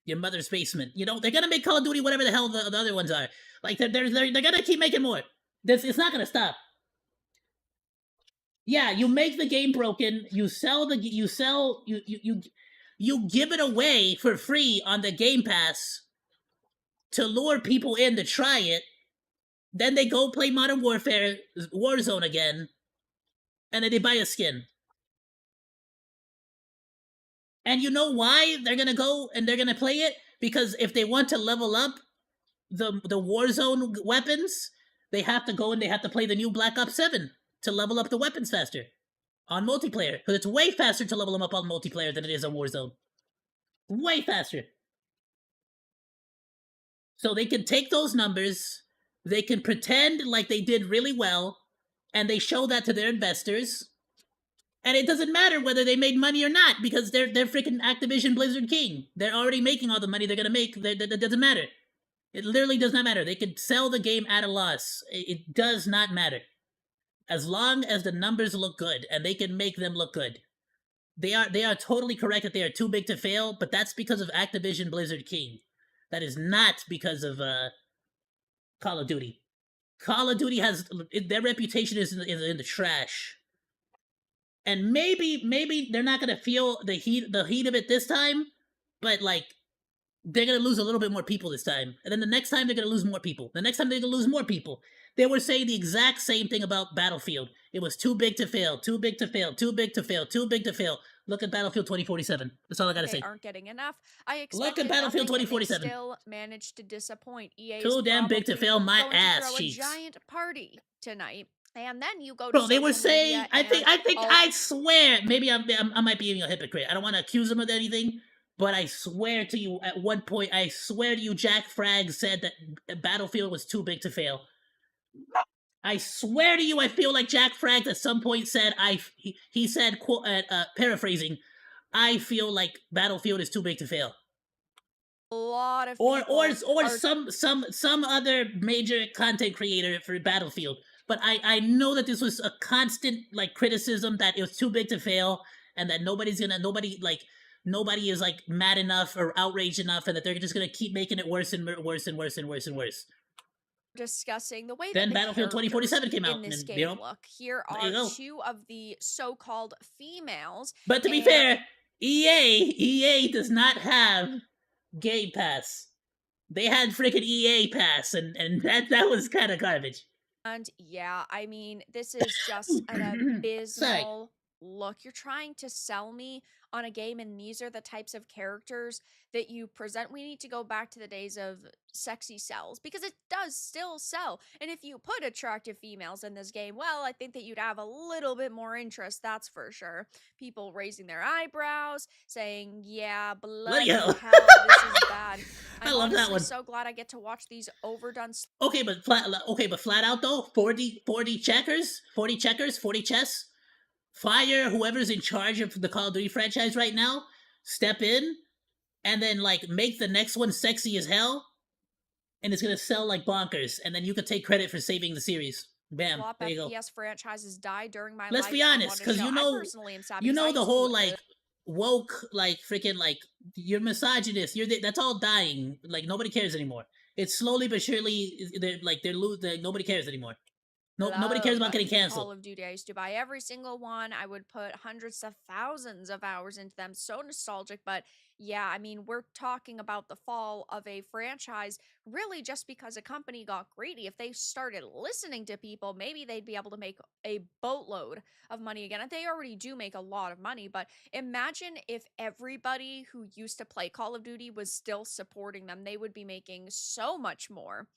your mother's basement. You know, they're gonna make Call of Duty whatever the hell the other ones are. Like they're gonna keep making more. It's not gonna stop. Yeah, you make the game broken. You give it away for free on the Game Pass to lure people in to try it. Then they go play Modern Warfare, Warzone again, and then they buy a skin. And you know why they're gonna go and they're gonna play it? Because if they want to level up the Warzone weapons, they have to go and they have to play the new Black Ops 7 to level up the weapons faster on multiplayer. Because it's way faster to level them up on multiplayer than it is on Warzone. Way faster. So they can take those numbers, they can pretend like they did really well, and they show that to their investors. And it doesn't matter whether they made money or not, because they're freaking Activision Blizzard King. They're already making all the money they're gonna make. That doesn't matter. It literally does not matter. They could sell the game at a loss. It does not matter. As long as the numbers look good, and they can make them look good. They are totally correct that they are too big to fail, but that's because of Activision Blizzard King. That is not because of Call of Duty. Call of Duty has their reputation is in the trash. And maybe they're not gonna feel the heat of it this time, but like they're gonna lose a little bit more people this time. And then the next time they're gonna lose more people. The next time they're gonna lose more people. They were saying the exact same thing about Battlefield. It was too big to fail, too big to fail, too big to fail, too big to fail. Look at Battlefield 2047. That's all I gotta say.
Aren't getting enough. I expect
Look at Battlefield 2047.
Still managed to disappoint. EA
Too damn big to fail my ass cheeks.
A giant party tonight. And then you go to
Bro, they were
social
saying,
media
I swear, maybe I might be being a hypocrite. I don't want to accuse them of anything, but I swear to you, at one point, Jack Frag said that Battlefield was too big to fail. I swear to you, I feel like Jack Frag at some point said, he said, paraphrasing, I feel like Battlefield is too big to fail.
A lot of
or
people are
some other major content creator for Battlefield. But I know that this was a constant like criticism that it was too big to fail, and that nobody is like mad enough or outraged enough, and that they're just gonna keep making it worse and worse and worse and worse and worse.
discussing the way
Then
that the
Battlefield
characters
2047 came out,
in this
and
game look. Here
there you
are
go.
two of the so-called females.
But to be
and
fair, EA does not have Game Pass. They had freaking EA Pass, and that was kind of garbage.
And yeah, I mean, this is just an abysmal look. You're trying to sell me on a game, and these are the types of characters that you present. We need to go back to the days of sexy sells, because it does still sell. And if you put attractive females in this game, well, I think that you'd have a little bit more interest, that's for sure. People raising their eyebrows, saying, yeah, bloody
hell.
hell, this is bad.
I
I'm
love that
honestly
one.
so glad I get to watch these overdone
Okay, but flat out though, 40 checkers, 40 checkers, 40 chess. Fire whoever's in charge of the Call of Duty franchise right now, step in, and then like make the next one sexy as hell, and it's gonna sell like bonkers, and then you could take credit for saving the series. Bam,
flop
there you go.
FPS franchises die during my
Let's be
lifetime
honest,
on a
because
show.
you
I
know,
personally am sad because I
the
used to,
whole like woke, like freaking like you're misogynist. That's all dying. Like nobody cares anymore. It's slowly but surely nobody cares anymore. Nobody cares about getting
Call
canceled.
of Duty. I used to buy every single one. I would put hundreds of thousands of hours into them. So nostalgic, but yeah, I mean, we're talking about the fall of a franchise really just because a company got greedy. If they started listening to people, maybe they'd be able to make a boatload of money again. And they already do make a lot of money, but imagine if everybody who used to play Call of Duty was still supporting them. They would be making so much more.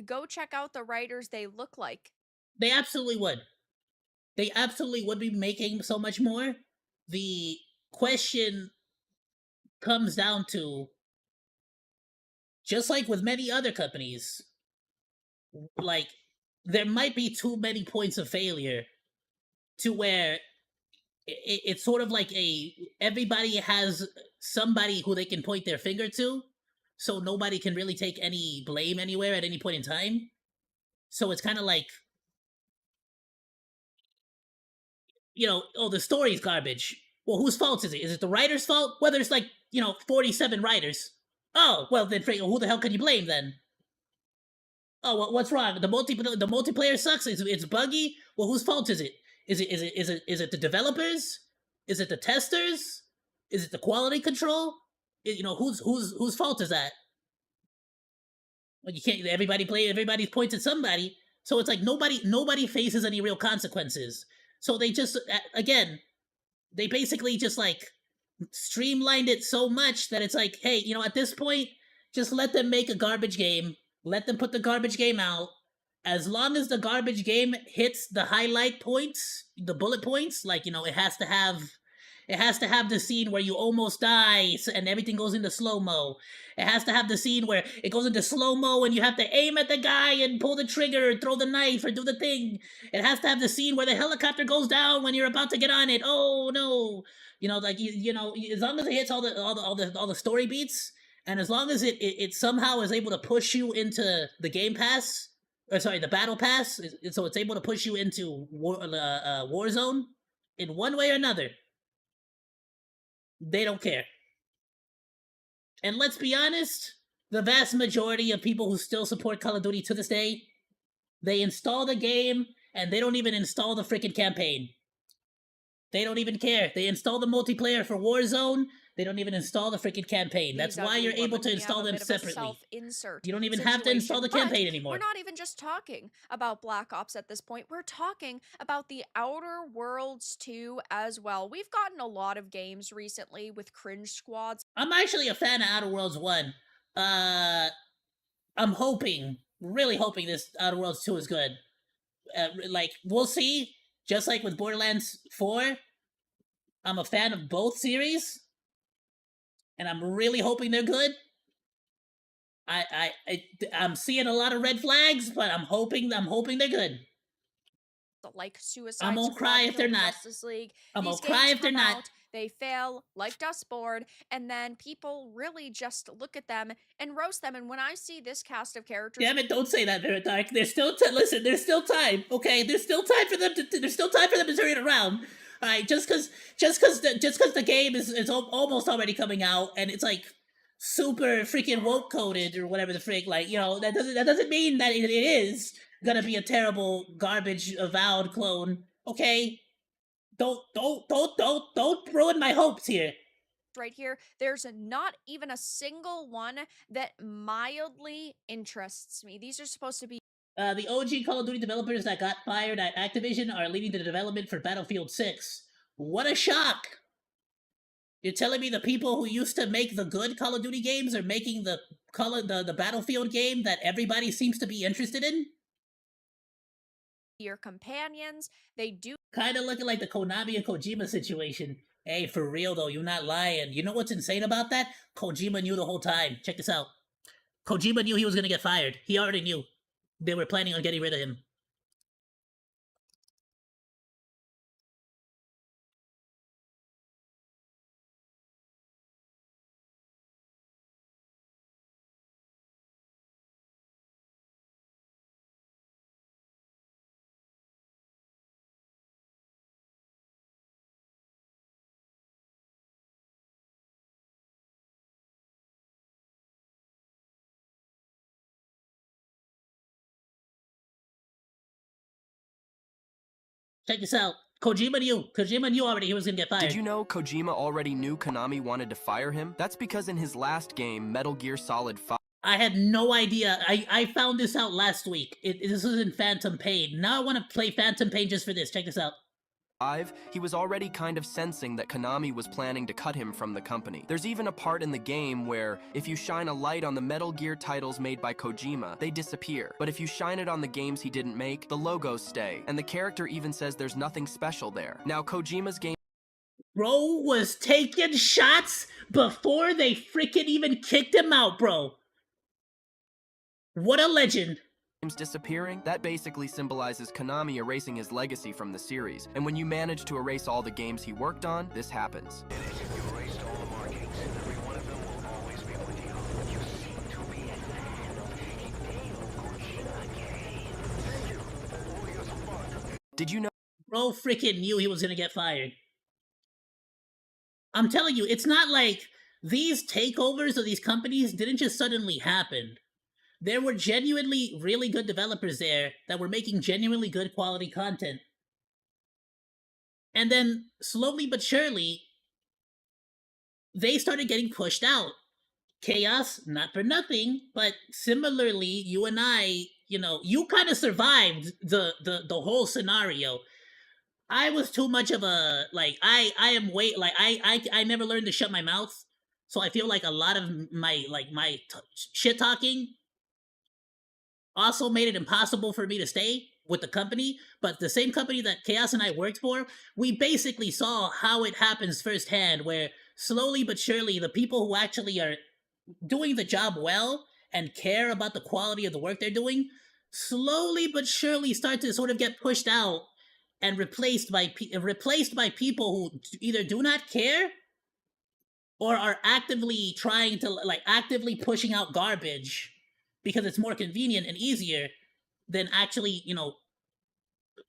Go check out the writers. They look like
They absolutely would. They absolutely would be making so much more. The question comes down to, just like with many other companies, like there might be too many points of failure to where it's sort of like everybody has somebody who they can point their finger to, so nobody can really take any blame anywhere at any point in time. So it's kind of like, oh, the story's garbage. Well, whose fault is it? Is it the writer's fault? Well, there's 47 writers. Oh, well, then who the hell can you blame then? Oh, what's wrong? The multiplayer sucks. It's buggy. Well, whose fault is it? Is it the developers? Is it the testers? Is it the quality control? Whose fault is that? Well, you can't. Everybody's points at somebody. So it's like nobody faces any real consequences. So they just again, they basically just like streamlined it so much that it's like, hey, at this point, just let them make a garbage game. Let them put the garbage game out. As long as the garbage game hits the highlight points, the bullet points, it has to have the scene where you almost die and everything goes into slow-mo. It has to have the scene where it goes into slow-mo and you have to aim at the guy and pull the trigger or throw the knife or do the thing. It has to have the scene where the helicopter goes down when you're about to get on it. Oh no. As long as it hits all the story beats, and as long as it somehow is able to push you into the Game Pass, or sorry, the Battle Pass, so it's able to push you into Warzone in one way or another, they don't care. And let's be honest, the vast majority of people who still support Call of Duty to this day, they install the game and they don't even install the freaking campaign. They don't even care. They install the multiplayer for Warzone. They don't even install the freaking campaign. That's why you're able to install them separately. You don't even have to install the campaign anymore.
We're not even just talking about Black Ops at this point. We're talking about the Outer Worlds 2 as well. We've gotten a lot of games recently with cringe squads.
I'm actually a fan of Outer Worlds 1. I'm really hoping this Outer Worlds 2 is good. We'll see. Just like with Borderlands 4, I'm a fan of both series, and I'm really hoping they're good. I'm seeing a lot of red flags, but I'm hoping they're good.
like Suicide
I'm gonna
Squad,
cry if they're
Kill
not.
Justice League.
I'm
These
gonna cry
games
if they're
come
not.
out, they fail like Dustboard, and then people really just look at them and roast them. And when I see this cast of characters,
Damn it! Don't say that, Veritark. There's still listen. There's still time. Okay, there's still time for them to. There's still time for them to turn it around. All right, just because the game is almost already coming out and it's like super freaking woke coded or whatever the freak, like, you know, that doesn't mean that it is gonna be a terrible garbage avowed clone. Okay, don't ruin my hopes here.
right here, there's not even a single one that mildly interests me. These are supposed to be
The OG Call of Duty developers that got fired at Activision are leading the development for Battlefield 6. What a shock! You're telling me the people who used to make the good Call of Duty games are making the Battlefield game that everybody seems to be interested in?
your companions. They do
Kind of looking like the Konami and Kojima situation. Hey, for real though, you're not lying. You know what's insane about that? Kojima knew the whole time. Check this out. Kojima knew he was gonna get fired. He already knew. They were planning on getting rid of him. Check this out. Kojima knew already he was gonna get fired.
Did you know Kojima already knew Konami wanted to fire him? That's because in his last game, Metal Gear Solid 5,
I had no idea. I found this out last week. This was in Phantom Pain. Now I want to play Phantom Pain just for this. Check this out.
he was already kind of sensing that Konami was planning to cut him from the company. There's even a part in the game where, if you shine a light on the Metal Gear titles made by Kojima, they disappear. But if you shine it on the games he didn't make, the logos stay. And the character even says there's nothing special there. Now, Kojima's game
Bro was taking shots before they freaking even kicked him out, bro. What a legend.
disappearing, that basically symbolizes Konami erasing his legacy from the series. And when you manage to erase all the games he worked on, this happens.
You erased all the markings. Every one of them will always be with you. You seem to be a fan of Hideo.
Did you know?
Bro freaking knew he was gonna get fired. I'm telling you, it's not like these takeovers of these companies didn't just suddenly happen. There were genuinely really good developers there that were making genuinely good quality content. And then, slowly but surely, they started getting pushed out. Chaos, not for nothing, but similarly, you and I, you know, you kind of survived the whole scenario. I was too much of a, like, I never learned to shut my mouth. So I feel like a lot of my shit talking also made it impossible for me to stay with the company. But the same company that Chaos and I worked for, we basically saw how it happens firsthand, where slowly but surely the people who actually are doing the job well and care about the quality of the work they're doing, slowly but surely start to sort of get pushed out and replaced by people who either do not care or are actively trying to, like, actively pushing out garbage because it's more convenient and easier than actually, you know,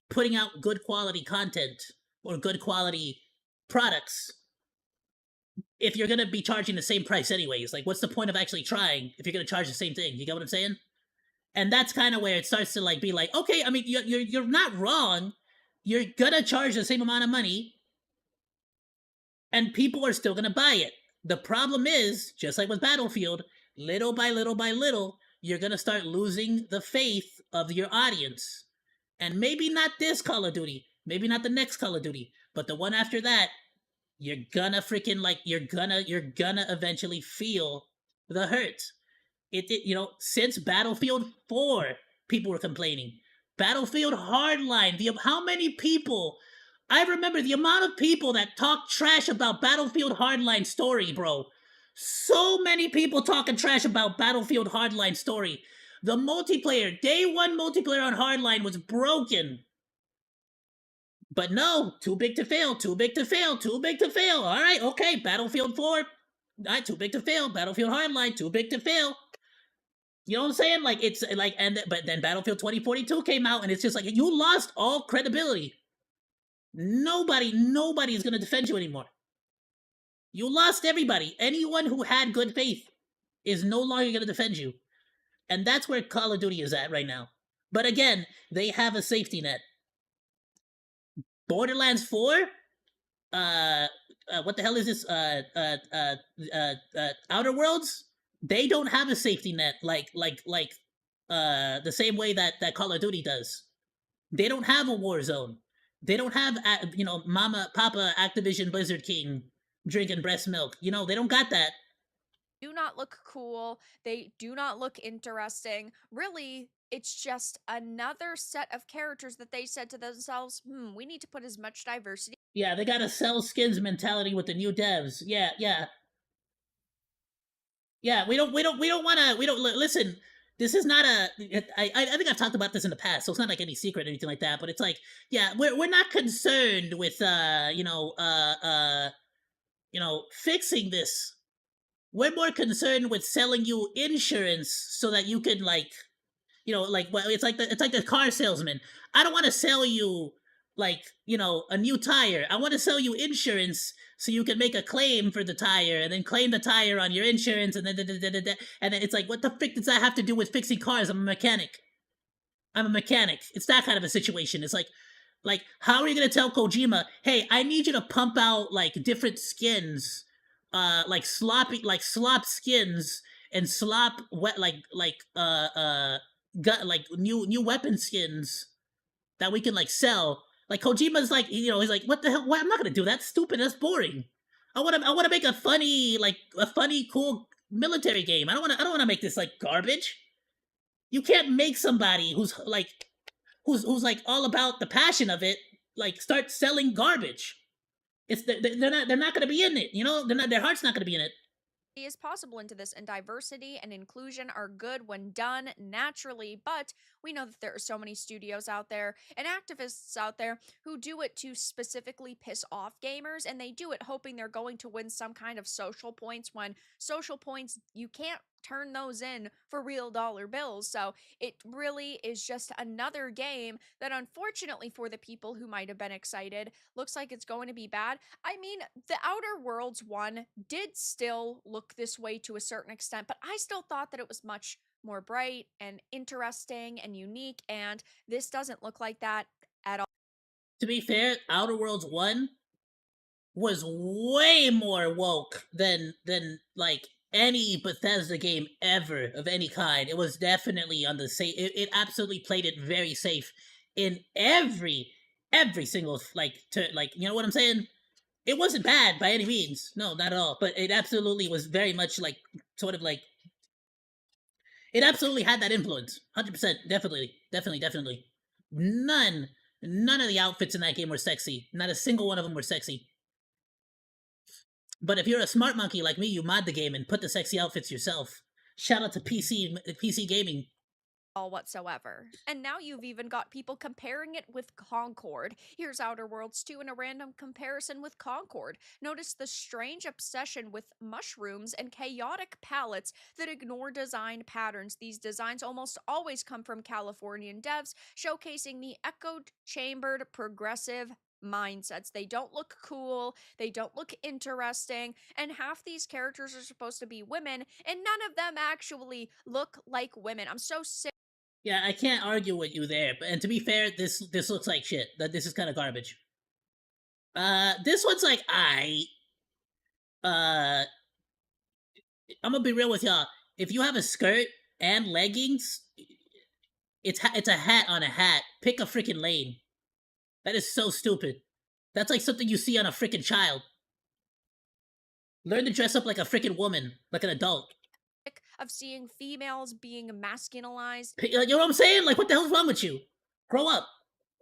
putting out good quality content or good quality products. If you're gonna be charging the same price anyways, like, what's the point of actually trying if you're gonna charge the same thing? You get what I'm saying? And that's kind of where it starts to, like, be like, okay, I mean, you're not wrong. You're gonna charge the same amount of money, and people are still gonna buy it. The problem is, just like with Battlefield, little by little by little, you're gonna start losing the faith of your audience. And maybe not this Call of Duty, maybe not the next Call of Duty, but the one after that, you're gonna freaking, like, you're gonna eventually feel the hurt. You know, since Battlefield 4, people were complaining. Battlefield Hardline, how many people, I remember the amount of people that talked trash about Battlefield Hardline story, bro. So many people talking trash about Battlefield Hardline story. The multiplayer, day one multiplayer on Hardline was broken. But no, too big to fail, too big to fail, too big to fail. All right, okay, Battlefield 4. All right, too big to fail. Battlefield Hardline, too big to fail. You know what I'm saying? Like, it's like, but then Battlefield 2042 came out, and it's just like, you lost all credibility. Nobody is gonna defend you anymore. You lost everybody. Anyone who had good faith is no longer gonna defend you. And that's where Call of Duty is at right now. But again, they have a safety net. Borderlands 4, what the hell is this? Outer Worlds. They don't have a safety net like the same way that Call of Duty does. They don't have a war zone. They don't have Mama, Papa, Activision, Blizzard King drinking breast milk. You know, they don't got that.
Do not look cool. They do not look interesting. Really, it's just another set of characters that they said to themselves, we need to put as much diversity.
Yeah, they got a sell skins mentality with the new devs. Yeah. We don't listen. This is not I think I've talked about this in the past, so it's not like any secret or anything like that, but it's like, yeah, we're not concerned with fixing this. We're more concerned with selling you insurance so that you can it's like the car salesman. I don't want to sell you a new tire. I want to sell you insurance so you can make a claim for the tire and then claim the tire on your insurance and then it's like, what the frick does that have to do with fixing cars? I'm a mechanic. It's that kind of a situation. It's like how are you gonna tell Kojima, hey, I need you to pump out different skins, slop skins and slop new weapon skins that we can sell. Like Kojima's he's like, what the hell? What? I'm not gonna do that. Stupid. That's boring. I want to make a funny cool military game. I don't want to make this garbage. You can't make somebody who's all about the passion of it start selling garbage. They're not gonna be in it. You know, their heart's not gonna be in it.
Is possible into this, and diversity and inclusion are good when done naturally, but we know that there are so many studios out there and activists out there who do it to specifically piss off gamers, and they do it hoping they're going to win some kind of social points, when social points, you can't turn those in for real dollar bills. So it really is just another game that, unfortunately for the people who might have been excited, looks like it's going to be bad. I mean, the Outer Worlds one did still look this way to a certain extent, but I still thought that it was much more bright and interesting and unique, and this doesn't look like that at all.
To be fair, Outer Worlds 1 was way more woke than any Bethesda game ever of any kind. It was definitely on the safe. It absolutely played it very safe in every single you know what I'm saying? It wasn't bad by any means. No, not at all. But it absolutely was very much it absolutely had that influence. 100%. Definitely. None of the outfits in that game were sexy. Not a single one of them were sexy. But if you're a smart monkey like me, you mod the game and put the sexy outfits yourself. Shout out to PC gaming.
All whatsoever. And now you've even got people comparing it with Concord. Here's Outer Worlds 2 in a random comparison with Concord. Notice the strange obsession with mushrooms and chaotic palettes that ignore design patterns. These designs almost always come from Californian devs, showcasing the echo-chambered progressive mindsets. They don't look cool, they don't look interesting, and half these characters are supposed to be women, and none of them actually look like women. I'm so sick.
Yeah, I can't argue with you there. And to be fair, this looks like shit. This is kind of garbage. This one's I'm gonna be real with y'all. If you have a skirt and leggings, it's a hat on a hat. Pick a freaking lane. That is so stupid. That's like something you see on a freaking child. Learn to dress up like a freaking woman, like an adult.
Of seeing females being masculinized.
You know what I'm saying? Like, what the hell's wrong with you? Grow up.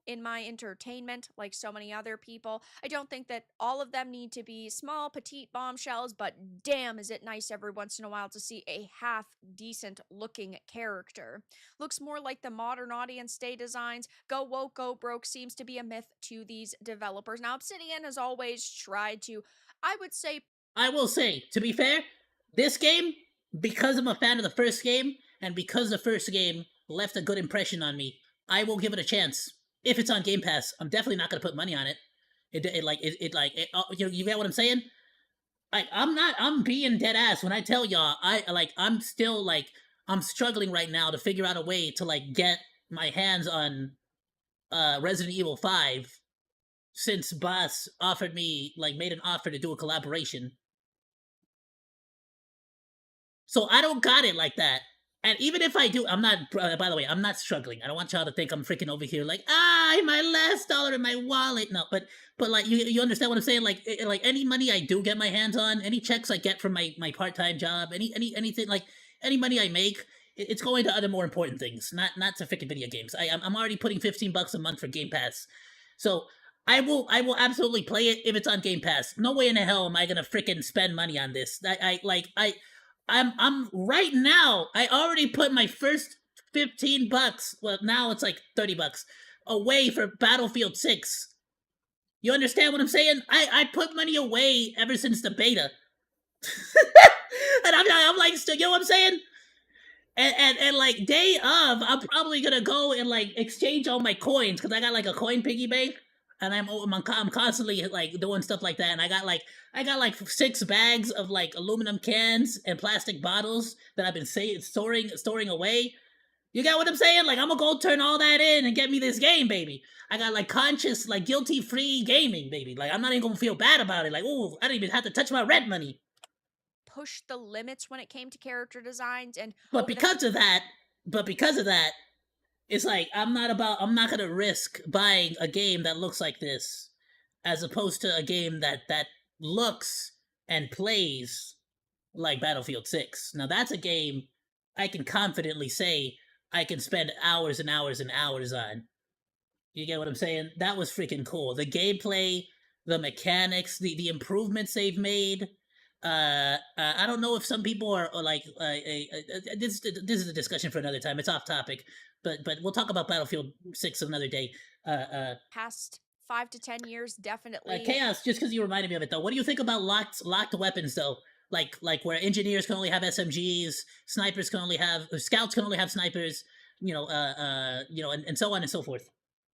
in my entertainment like so many other people. I don't think that all of them need to be small, petite bombshells, but damn, is it nice every once in a while to see a half decent looking character. Looks more like the modern Audience Day designs. Go woke, go broke seems to be a myth to these developers. Now, Obsidian has always tried to, I would say,
I will say, to be fair, this game, because I'm a fan of the first game, and because the first game left a good impression on me, I will give it a chance. If it's on Game Pass, I'm definitely not gonna put money on it. You get what I'm saying? Like, I'm being dead ass when I tell y'all, I'm still, I'm struggling right now to figure out a way to, get my hands on, Resident Evil 5, since Boss offered me, made an offer to do a collaboration. So I don't got it like that. And even if I do, I'm not, by the way, I'm not struggling. I don't want y'all to think I'm freaking over here my last dollar in my wallet. No, but you understand what I'm saying? Like any money I do get my hands on, any checks I get from my part-time job, anything, any money I make, it's going to other more important things, not to freaking video games. I'm already putting $15 a month for Game Pass. So I will absolutely play it if it's on Game Pass. No way in the hell am I gonna freaking spend money on this. I'm right now. I already put my first $15. Well, now it's like $30 away for Battlefield 6. You understand what I'm saying? I put money away ever since the beta, and I'm like, still, you know what I'm saying? And like day of, I'm probably gonna go and exchange all my coins because I got a coin piggy bank, and I'm constantly doing stuff like that. And I got 6 bags of aluminum cans and plastic bottles that I've been storing away. You got what I'm saying? I'm gonna go turn all that in and get me this game, baby. I got conscious, guilty free gaming, baby. I'm not even gonna feel bad about it. Oh, I didn't even have to touch my rent money.
push the limits when it came to character designs and
But because of that, it's I'm not gonna risk buying a game that looks like this, as opposed to a game that looks and plays like Battlefield 6. Now that's a game I can confidently say I can spend hours and hours and hours on. You get what I'm saying? That was freaking cool. The gameplay, the mechanics, the improvements they've made. I don't know if some people are this is a discussion for another time. It's off topic, but we'll talk about Battlefield 6 another day.
past 5 to 10 years, definitely.
Chaos. Just because you reminded me of it, though. What do you think about locked weapons, though? Like where engineers can only have SMGs, snipers can only have, scouts can only have snipers. And so on and so forth.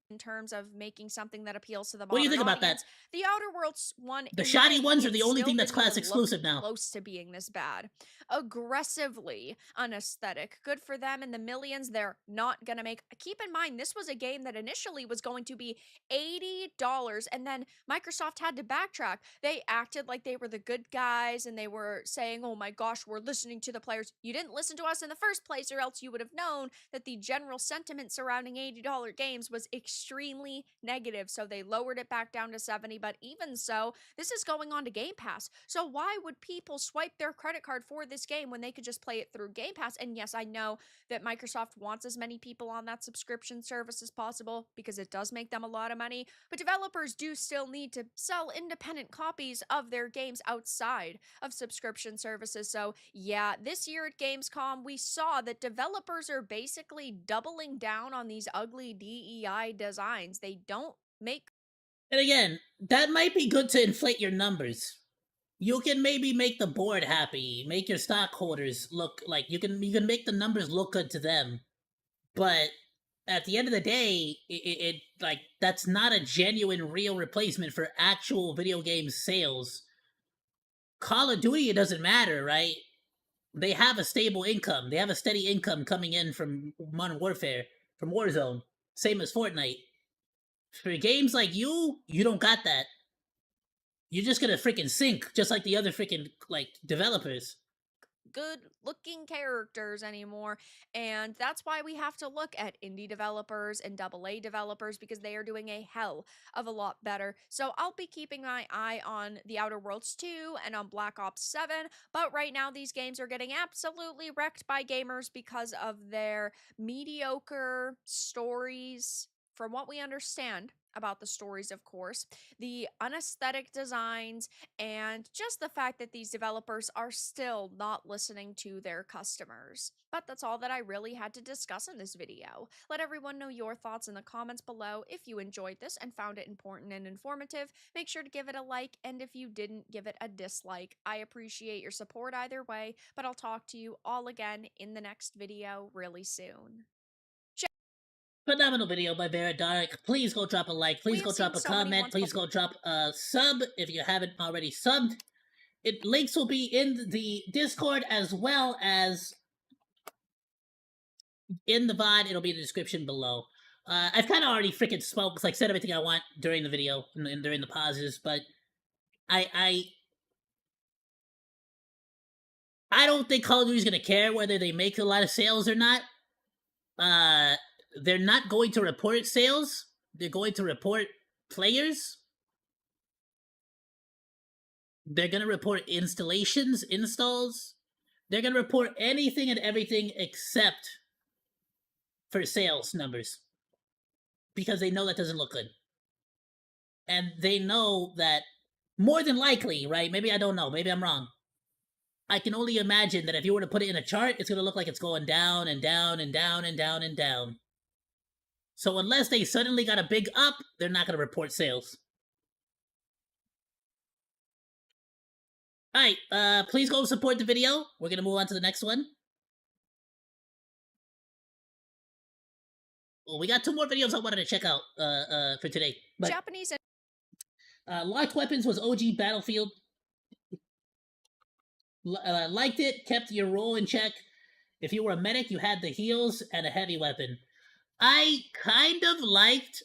In terms of making something that appeals to the modern
What do you think about
audience.
that?
The Outer Worlds one,
The
in
shoddy
my
ones are
opinion,
the only
still
thing that's
didn't
class
even look
exclusive now.
close to being this bad. Aggressively unaesthetic. Good for them in the millions they're not gonna make. Keep in mind, this was a game that initially was going to be $80, and then Microsoft had to backtrack. They acted like they were the good guys, and they were saying, oh my gosh, we're listening to the players. You didn't listen to us in the first place, or else you would have known that the general sentiment surrounding $80 games was extremely negative. So they lowered it back down to 70, but even so, this is going on to Game Pass. So why would people swipe their credit card for this game when they could just play it through Game Pass? And yes, I know that Microsoft wants as many people on that subscription service as possible because it does make them a lot of money, but developers do still need to sell independent copies of their games outside of subscription services. So yeah, this year at Gamescom, we saw that developers are basically doubling down on these ugly DEI designs. They don't make.
And again, that might be good to inflate your numbers. You can maybe make the board happy, make your stockholders look like you can make the numbers look good to them. But at the end of the day, it that's not a genuine, real replacement for actual video game sales. Call of Duty, it doesn't matter, right? They have a stable income. They have a steady income coming in from Modern Warfare, from Warzone. Same as Fortnite. For games like you don't got that. You're just gonna freaking sink, just like the other freaking developers.
Good looking characters anymore, and that's why we have to look at indie developers and AA developers, because they are doing a hell of a lot better. So I'll be keeping my eye on The Outer Worlds 2 and on Black Ops 7, but right now these games are getting absolutely wrecked by gamers because of their mediocre stories, from what we understand about the stories, of course, the unaesthetic designs, and just the fact that these developers are still not listening to their customers. But that's all that I really had to discuss in this video. Let everyone know your thoughts in the comments below. If you enjoyed this and found it important and informative, make sure to give it a like, and if you didn't, give it a dislike. I appreciate your support either way, but I'll talk to you all again in the next video really soon.
Phenomenal video by Vera Dark. Please go drop a like. Please
We
go
have
drop a
seen so many
comment.
once
Please go drop a sub if you haven't already subbed. Links will be in the Discord as well as in the VOD. It'll be in the description below. I've kind of already freaking spoke, like said everything I want during the video and during the pauses, but I don't think Call of Duty's gonna care whether they make a lot of sales or not. They're not going to report sales. They're going to report players. They're going to report installations, installs. They're going to report anything and everything except for sales numbers. Because they know that doesn't look good. And they know that more than likely, right? Maybe I don't know. Maybe I'm wrong. I can only imagine that if you were to put it in a chart, it's going to look like it's going down and down and down and down and down. So unless they suddenly got a big up, they're not going to report sales. Alright, please go support the video. We're going to move on to the next one. Well, we got 2 more videos I wanted to check out for today. But,
Japanese and
Locked Weapons was OG Battlefield. Liked it, kept your role in check. If you were a medic, you had the heals and a heavy weapon. I kind of liked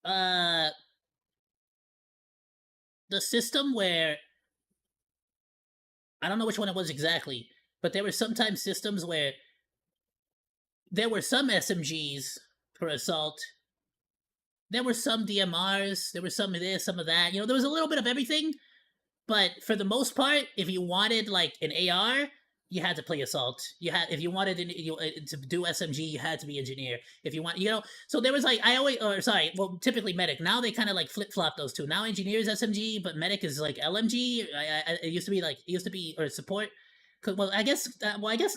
the system where I don't know which one it was exactly, but there were sometimes systems where there were some SMGs for assault. There were some DMRs, there was some of this, some of that. You know, there was a little bit of everything, but for the most part, if you wanted like an AR, you had to play assault. You had, if you wanted to do SMG, you had to be engineer. If you want, you know, so there was like typically medic. Now they kind of like flip flop those two. Now engineer is SMG, but medic is like LMG. It used to be or support. Well, I guess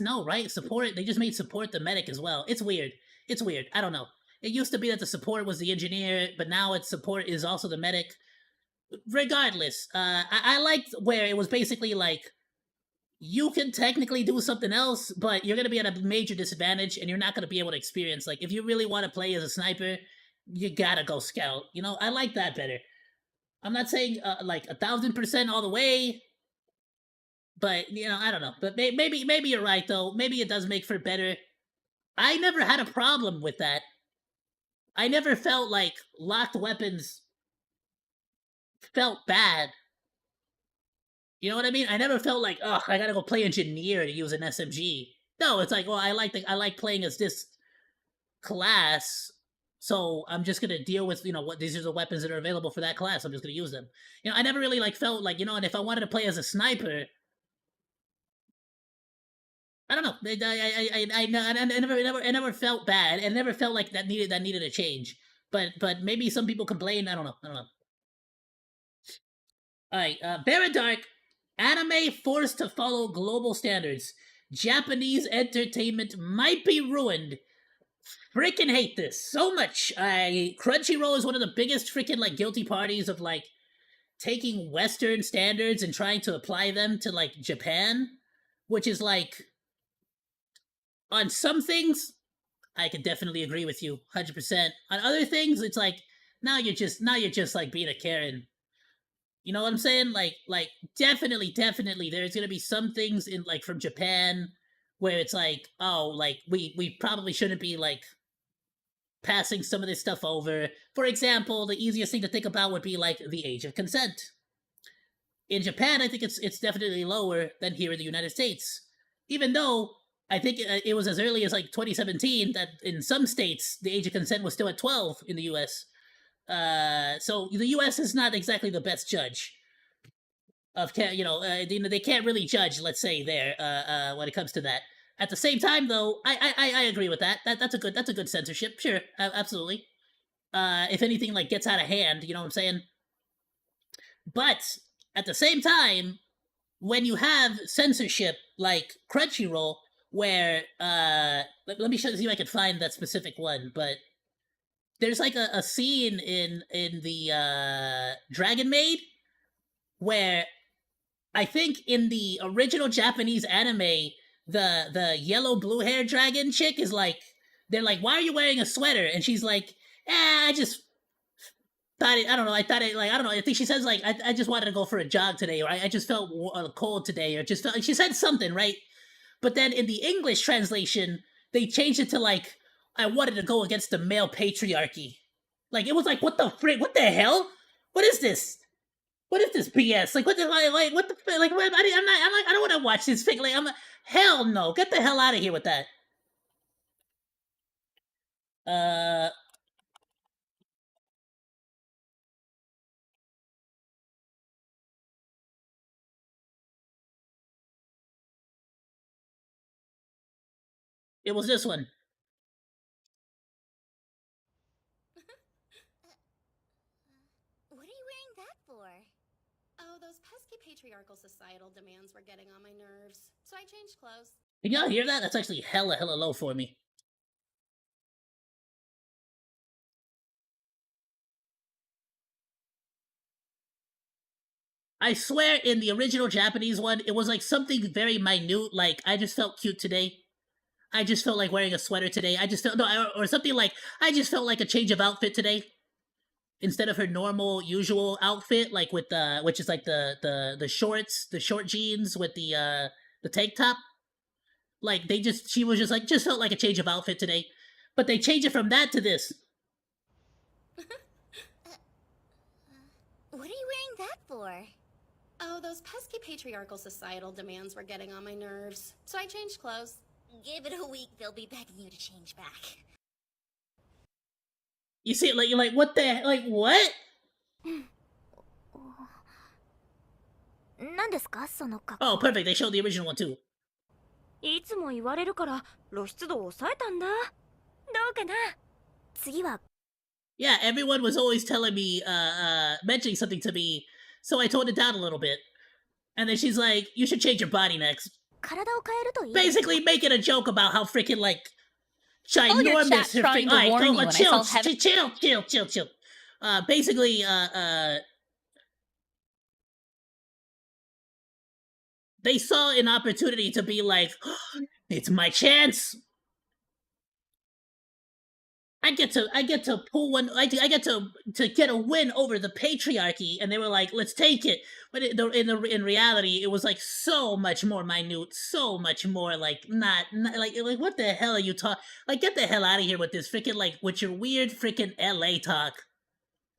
no, right? Support. They just made support the medic as well. It's weird. It's weird. I don't know. It used to be that the support was the engineer, but now it's support is also the medic. Regardless, I liked where it was basically like, you can technically do something else, but you're going to be at a major disadvantage, and you're not going to be able to experience, like, if you really want to play as a sniper, you gotta go scout. You know, I like that better. I'm not saying, like, 1,000% all the way, but, you know, I don't know. But maybe you're right, though. Maybe it does make for better. I never had a problem with that. I never felt like locked weapons felt bad. You know what I mean? I never felt like, oh, I gotta go play engineer to use an SMG. No, it's like, well, I like playing as this class, so I'm just gonna deal with, you know, what these are the weapons that are available for that class. I'm just gonna use them. You know, I never really like felt like, you know, and if I wanted to play as a sniper, I don't know. I never felt bad. I never felt like that needed a change. But maybe some people complain. I don't know. All right, Vera Dark. Anime forced to follow global standards. Japanese entertainment might be ruined. Freaking hate this so much. Crunchyroll is one of the biggest freaking like guilty parties of like taking Western standards and trying to apply them to like Japan, which is like, on some things, I can definitely agree with you 100%. On other things, it's like, now you're just like being a Karen. You know what I'm saying? Like definitely, there's gonna be some things in like from Japan where it's like, oh, like we probably shouldn't be like passing some of this stuff over. For example, the easiest thing to think about would be like the age of consent. In Japan, I think it's definitely lower than here in the United States. Even though I think it was as early as like 2017 that in some states the age of consent was still at 12 in the U.S. So the U.S. is not exactly the best judge of, you know, they can't really judge, let's say, there, when it comes to that. At the same time, though, I agree with that. That's a good censorship. Sure, absolutely. If anything like gets out of hand, you know what I'm saying. But at the same time, when you have censorship like Crunchyroll, where let me see if I can find that specific one, but there's like a scene in the Dragon Maid where I think in the original Japanese anime, the yellow blue hair dragon chick is like, they're like, why are you wearing a sweater? And she's like, I just thought it, I don't know, I thought it, like, I don't know, I think she says like, I just wanted to go for a jog today, or I just felt cold today, or just felt, like, she said something, right? But then in the English translation, they changed it to like, I wanted to go against the male patriarchy. Like, it was like, what the frick, what the hell? What is this? What is this BS? Like, what the, like, what the, like, what, I'm not, I'm like, I don't want to watch this thing. Like, hell no, get the hell out of here with that. It was this one.
What are you wearing that for? Oh, those pesky patriarchal societal demands were getting on my nerves, so I changed clothes.
Can y'all hear that? That's actually hella low for me. I swear in the original Japanese one, it was like something very minute, like, I just felt cute today. I just felt like wearing a sweater today. I just felt, no, or something like, I just felt like a change of outfit today. Instead of her normal, usual outfit, like with the, which is like the shorts, the short jeans with the tank top. Like, she was just like, just felt like a change of outfit today. But they changed it from that to this.
What are you wearing that for? Oh, those pesky patriarchal societal demands were getting on my nerves, so I changed clothes. Give it a week, they'll be begging you to change back.
You see, like, you're like, what the, like, what? Oh, perfect, they showed the original one too.
いつも言われるから露出度を抑えたんだ。どうかな。次は
Yeah, everyone was always telling me, mentioning something to me, so I toned it down a little bit. And then she's like, you should change your body next.
体を変えるといい。
Basically making a joke about how freaking, like,
All your
ginormous
chat
her
trying to
Alright,
warn me when I
chill,
saw heaven.
chill. Basically, they saw an opportunity to be like, it's my chance. I get to pull one. I get to get a win over the patriarchy, and they were like, "Let's take it." But in reality, it was like so much more minute, so much more like not like what the hell are you talking? Like, get the hell out of here with this freaking, like, with your weird freaking LA talk.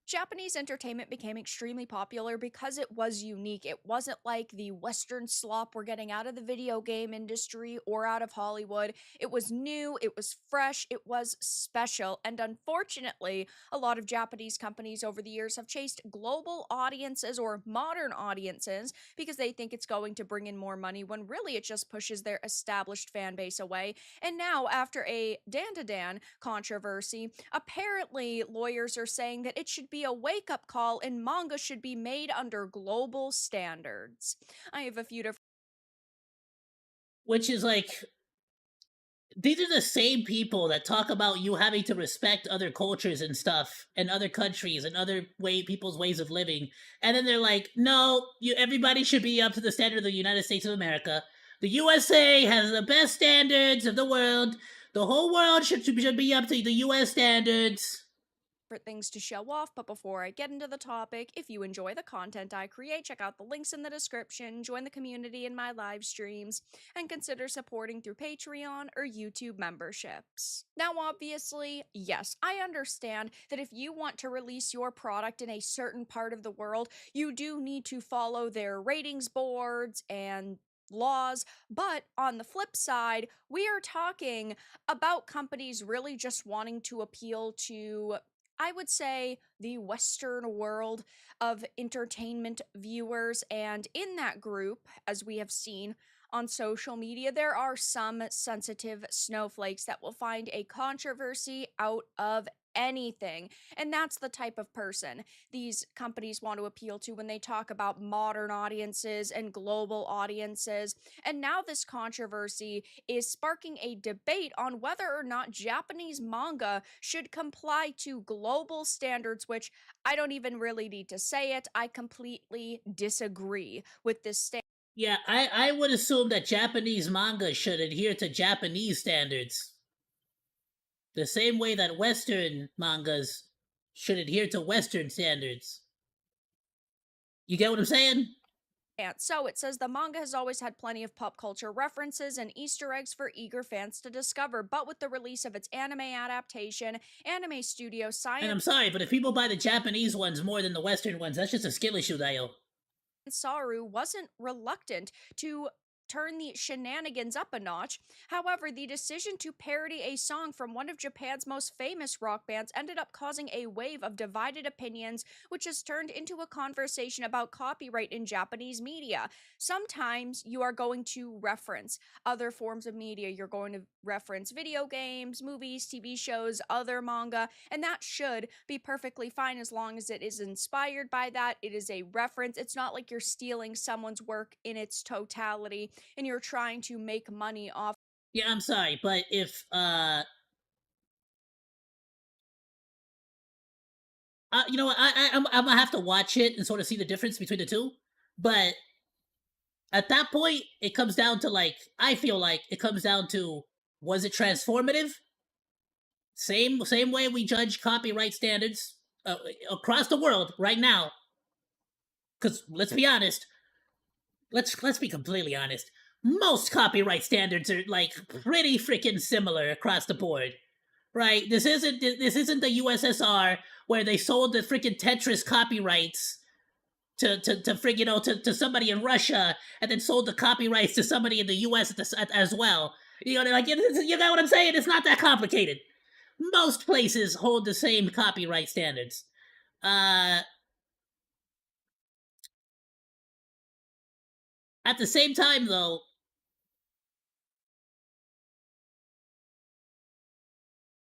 Japanese entertainment became extremely popular because it was unique. It wasn't like the Western slop we're getting out of the video game industry or out of Hollywood. It was new, it was fresh, it was special. And unfortunately, a lot of Japanese companies over the years have chased global audiences or modern audiences because they think it's going to bring in more money when really it just pushes their established fan base away. And now, after a Dan controversy, apparently lawyers are saying that it should be a wake-up call and manga should be made under global standards. I have a few different...
Which is like, these are the same people that talk about you having to respect other cultures and stuff, and other countries and other people's ways of living, and then they're like, no, everybody should be up to the standard of the United States of America. The USA has the best standards of the world. The whole world should be up to the US standards.
Things to show off, but before I get into the topic, if you enjoy the content I create, check out the links in the description, join the community in my live streams, and consider supporting through Patreon or YouTube memberships. Now, obviously, yes, I understand that if you want to release your product in a certain part of the world, you do need to follow their ratings boards and laws, but on the flip side, we are talking about companies really just wanting to appeal to, I would say, the Western world of entertainment viewers, and in that group, as we have seen, on social media, there are some sensitive snowflakes that will find a controversy out of anything. And that's the type of person these companies want to appeal to when they talk about modern audiences and global audiences. And now this controversy is sparking a debate on whether or not Japanese manga should comply to global standards, which I don't even really need to say it. I completely disagree with this stance.
Yeah, I would assume that Japanese manga should adhere to Japanese standards. The same way that Western mangas should adhere to Western standards. You get what I'm saying?
So it says the manga has always had plenty of pop culture references and Easter eggs for eager fans to discover, but with the release of its anime adaptation, anime studio
And
Science
I'm sorry, but if people buy the Japanese ones more than the Western ones, that's just a skill issue, Dio.
Saru wasn't reluctant to turn the shenanigans up a notch. However, the decision to parody a song from one of Japan's most famous rock bands ended up causing a wave of divided opinions, which has turned into a conversation about copyright in Japanese media. Sometimes you are going to reference other forms of media. You're going to reference video games, movies, TV shows, other manga, and that should be perfectly fine as long as it is inspired by that. It is a reference. It's not like you're stealing someone's work in its totality and you're trying to make money off.
Yeah, I'm sorry, but if you know what, I'm gonna have to watch it and sort of see the difference between the two. But at that point, it comes down to like, I feel like it comes down to, was it transformative? Same way we judge copyright standards across the world right now. Because let's be honest, let's be completely honest. Most copyright standards are like pretty freaking similar across the board, right? This isn't the USSR where they sold the freaking Tetris copyrights to frig, you know, to somebody in Russia, and then sold the copyrights to somebody in the US as well. You know, like, you know what I'm saying? It's not that complicated. Most places hold the same copyright standards. At the same time, though,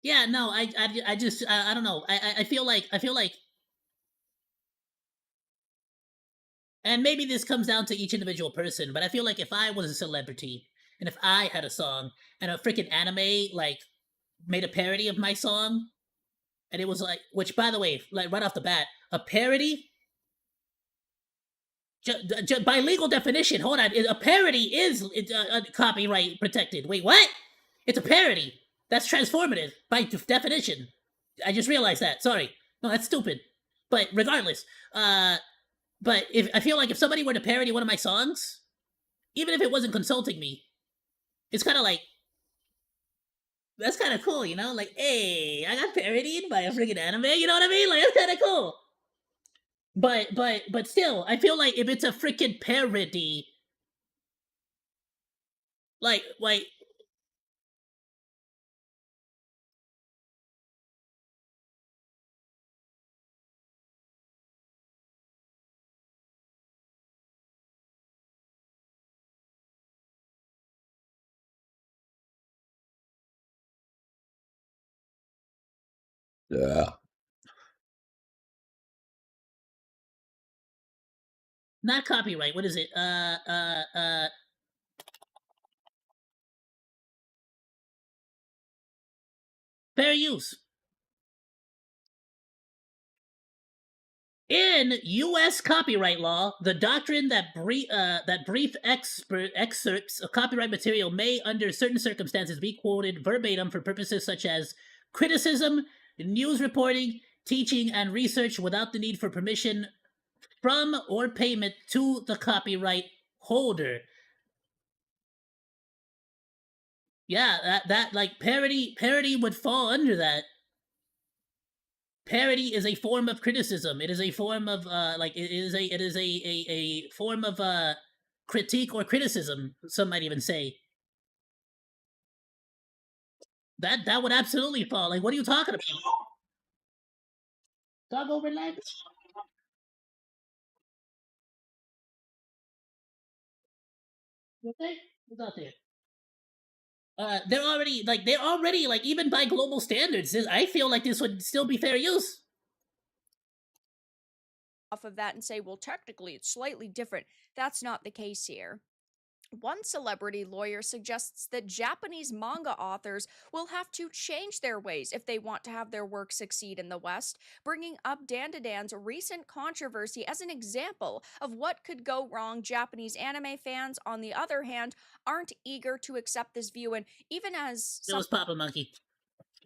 yeah, no, I just, I don't know. I feel like, and maybe this comes down to each individual person, but I feel like if I was a celebrity and if I had a song and a freaking anime like made a parody of my song, and it was like, which by the way, like right off the bat, a parody, by legal definition, hold on, a parody is copyright protected. Wait, what? It's a parody. That's transformative by definition. I just realized that. Sorry. No, that's stupid. But regardless, but if I feel like if somebody were to parody one of my songs, even if it wasn't consulting me, it's kind of like, that's kind of cool, you know? Like, hey, I got parodied by a freaking anime. You know what I mean? Like, that's kind of cool. But still, I feel like if it's a freaking parody, like,
Yeah.
not copyright. What is it? Fair use. In U.S. copyright law, the doctrine that brief excerpts of copyright material may, under certain circumstances, be quoted verbatim for purposes such as criticism, news reporting, teaching, and research without the need for permission from or payment to the copyright holder. Yeah, that like parody would fall under that. Parody is a form of criticism. It is a form of like it is a form of critique or criticism. Some might even say that would absolutely fall. Like, what are you talking about? Dog over legs? Okay, what's out there? They're already like even by global standards. I feel like this would still be fair use.
Off of that and say, well, technically it's slightly different. That's not the case here. One celebrity lawyer suggests that Japanese manga authors will have to change their ways if they want to have their work succeed in the West, bringing up Dandadan's recent controversy as an example of what could go wrong. Japanese anime fans, on the other hand, aren't eager to accept this view, and even as
It was Papa Monkey.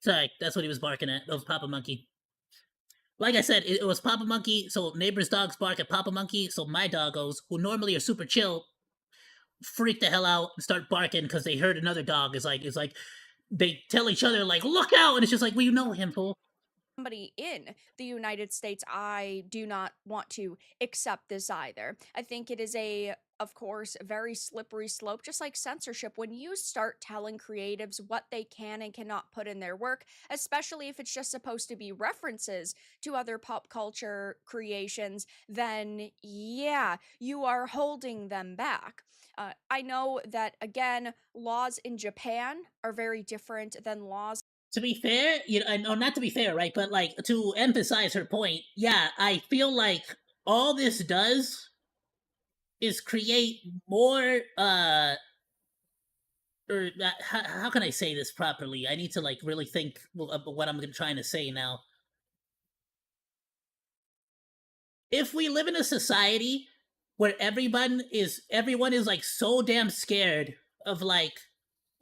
Sorry, that's what he was barking at. It was Papa Monkey. Like I said, it was Papa Monkey, so neighbors' dogs bark at Papa Monkey, so my doggos, who normally are super chill, freak the hell out and start barking because they heard another dog. It's like they tell each other like, "Look out!" And it's just like, "Well, you know him, fool."
somebody in the United States, I do not want to accept this either. I think it is of course, very slippery slope, just like censorship. When you start telling creatives what they can and cannot put in their work, especially if it's just supposed to be references to other pop culture creations, then yeah, you are holding them back. I know that, again, laws in Japan are very different than laws.
To be fair, or not to be fair, right? But like to emphasize her point, yeah, I feel like all this does is create more or how can I say this properly? I need to like really think of what I'm trying to say now. If we live in a society where everyone is like so damn scared of like,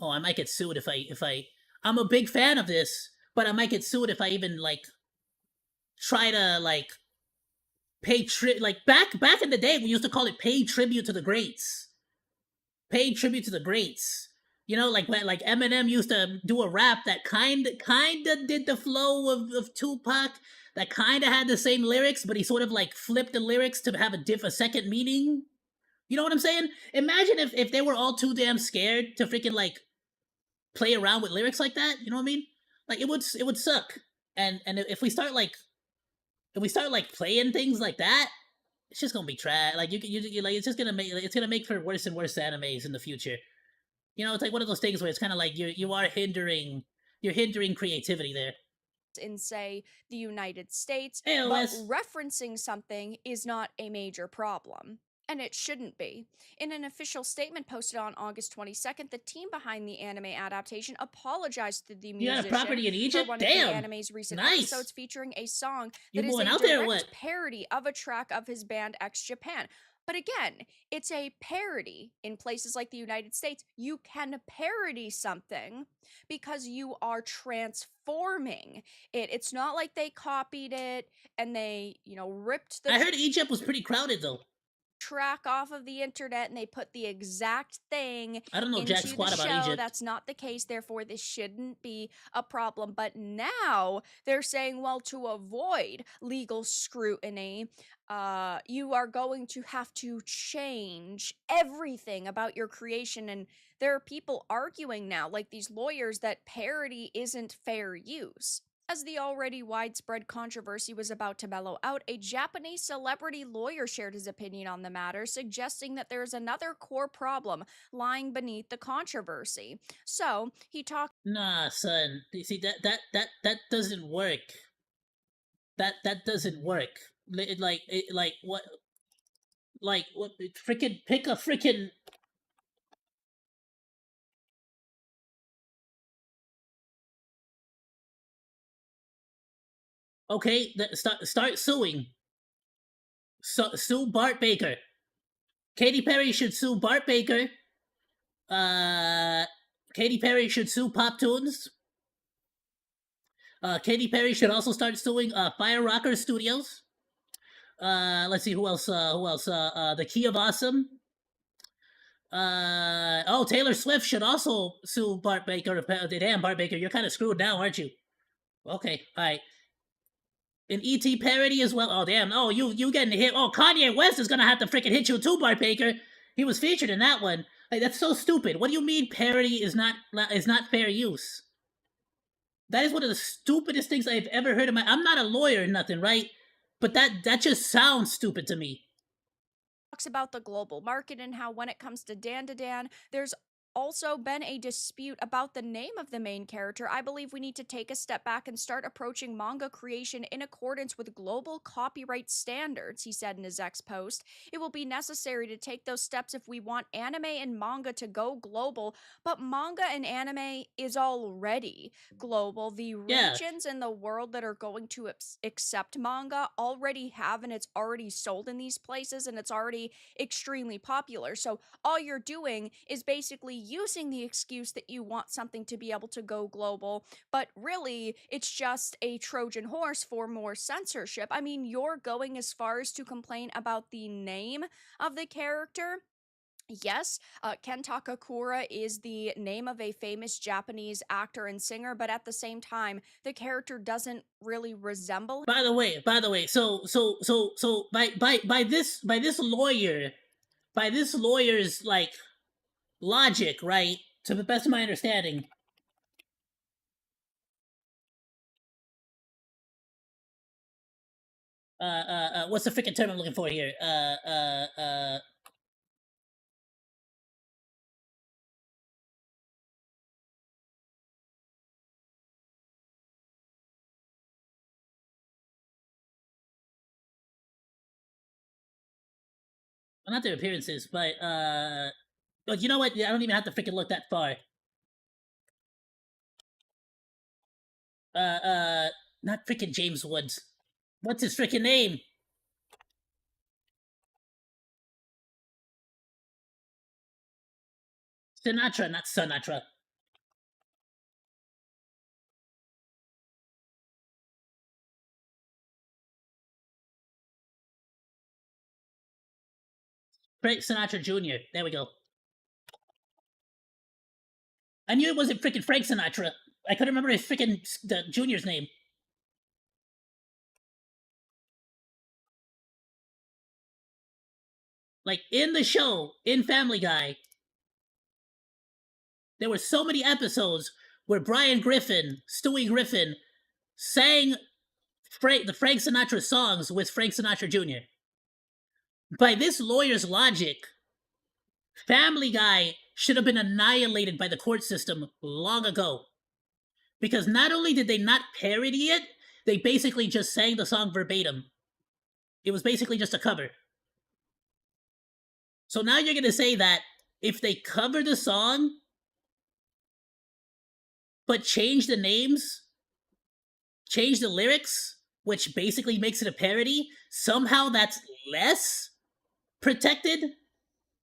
oh, I might get sued if I I'm a big fan of this, but I might get sued if I even like try to like like back in the day we used to call it pay tribute to the greats. Pay tribute to the greats. You know, like when like Eminem used to do a rap that kinda did the flow of Tupac, that kinda had the same lyrics, but he sort of like flipped the lyrics to have a second meaning. You know what I'm saying? Imagine if they were all too damn scared to freaking like play around with lyrics like that. You know what I mean? Like it would suck. And if we start like playing things like that, it's just gonna be trash. Like you like it's gonna make for worse and worse animes in the future. You know, it's like one of those things where it's kind of like you're hindering creativity there.
In, say, the United States,
Hey,
but
OS.
referencing something is not a major problem. And it shouldn't be. In an official statement posted on August 22nd, the team behind the anime adaptation apologized to the
You got a
musician
property in
for
Egypt?
one
Damn.
of the anime's recent
Nice.
episodes featuring a song
You
that is
going
a
out there or
direct
what?
parody of a track of his band X Japan. But again, it's a parody. In places like the United States, you can parody something because you are transforming it. It's not like they copied it and they, ripped the
I heard Egypt was pretty crowded though.
track off of the internet and they put the exact thing
I don't know jack
into the
squat about
show.
Egypt.
That's not the case, therefore this shouldn't be a problem. But now they're saying, well, to avoid legal scrutiny, you are going to have to change everything about your creation. And there are people arguing now, like these lawyers, that parody isn't fair use. As the already widespread controversy was about to mellow out, a Japanese celebrity lawyer shared his opinion on the matter, suggesting that there is another core problem lying beneath the controversy. So, he talked.
Nah, son. You see that doesn't work. That doesn't work. Like what? Like what? Freaking pick a freaking. Okay, start suing. Sue Bart Baker. Katy Perry should sue Bart Baker. Uh, Katy Perry should sue Pop Tunes. Katy Perry should also start suing Fire Rocker Studios. Let's see who else. The Key of Awesome. Taylor Swift should also sue Bart Baker. Damn, Bart Baker, you're kind of screwed now, aren't you? Okay, all right. An ET parody as well. Oh damn! Oh, you getting hit? Oh, Kanye West is gonna have to freaking hit you too, Bart Baker. He was featured in that one. Like that's so stupid. What do you mean parody is not fair use? That is one of the stupidest things I've ever heard in my. I'm not a lawyer or nothing, right? But that just sounds stupid to me.
talks about the global market and how when it comes to Dan, there's also been a dispute about the name of the main character. I believe we need to take a step back and start approaching manga creation in accordance with global copyright standards, he said in his X post. It will be necessary to take those steps if we want anime and manga to go global, but manga and anime is already global. The
Yeah.
regions in the world that are going to accept manga already have, and it's already sold in these places, and it's already extremely popular. So all you're doing is basically using the excuse that you want something to be able to go global, but really it's just a Trojan horse for more censorship. I mean, you're going as far as to complain about the name of the character. Yes, Ken Takakura is the name of a famous Japanese actor and singer, but at the same time, the character doesn't really resemble him.
By the way, so by this lawyer's like logic, right? To the best of my understanding, what's the freaking term I'm looking for here? Well, not their appearances, but you know what? I don't even have to freaking look that far. Not freaking James Woods. What's his freaking name? Sinatra, not Sinatra. Frank Sinatra Jr. There we go. I knew it wasn't freaking Frank Sinatra. I couldn't remember his freaking the Junior's name. Like in the show, in Family Guy, there were so many episodes where Brian Griffin, Stewie Griffin, sang the Frank Sinatra songs with Frank Sinatra Jr. By this lawyer's logic, Family Guy should have been annihilated by the court system long ago. Because not only did they not parody it, they basically just sang the song verbatim. It was basically just a cover. So now you're gonna say that if they cover the song, but change the names, change the lyrics, which basically makes it a parody, somehow that's less protected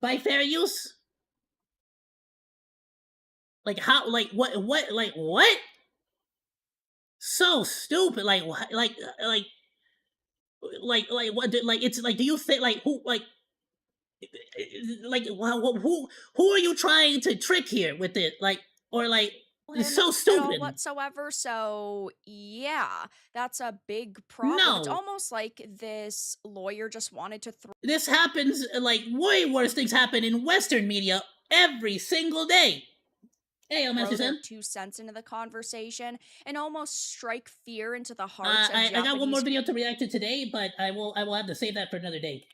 by fair use? Like how? Like what? Like what? So stupid. Like what? Like what? Like it's like. Do you think like who? Like who are you trying to trick here with it? Like or like it's so
At all
stupid.
whatsoever. So yeah, that's a big problem. It's
No.
almost like this lawyer just wanted to throw
This happens like way worse things happen in Western media every single day. Hey, Master
their
Sam.
2 cents into the conversation and almost strike fear into the hearts of
I got one more
Japanese
video to react to today, but I will have to save that for another day.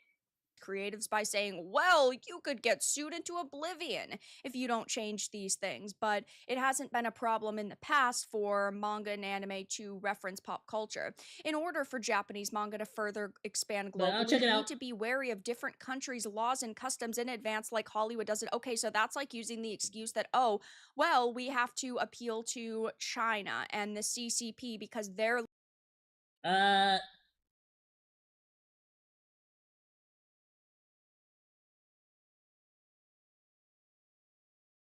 creatives by saying, well, you could get sued into oblivion if you don't change these things. But it hasn't been a problem in the past for manga and anime to reference pop culture. In order for Japanese manga to further expand
But I'll
globally,
check it
you
out.
need to be wary of different countries' laws and customs in advance, like Hollywood does it. Okay, so that's like using the excuse that, oh, well, we have to appeal to China and the CCP because they're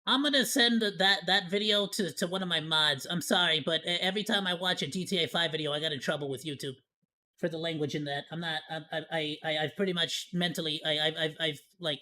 I'm gonna send that video to one of my mods. I'm sorry, but every time I watch a GTA 5 video, I got in trouble with YouTube for the language in that. I'm not. I've pretty much mentally. I've like.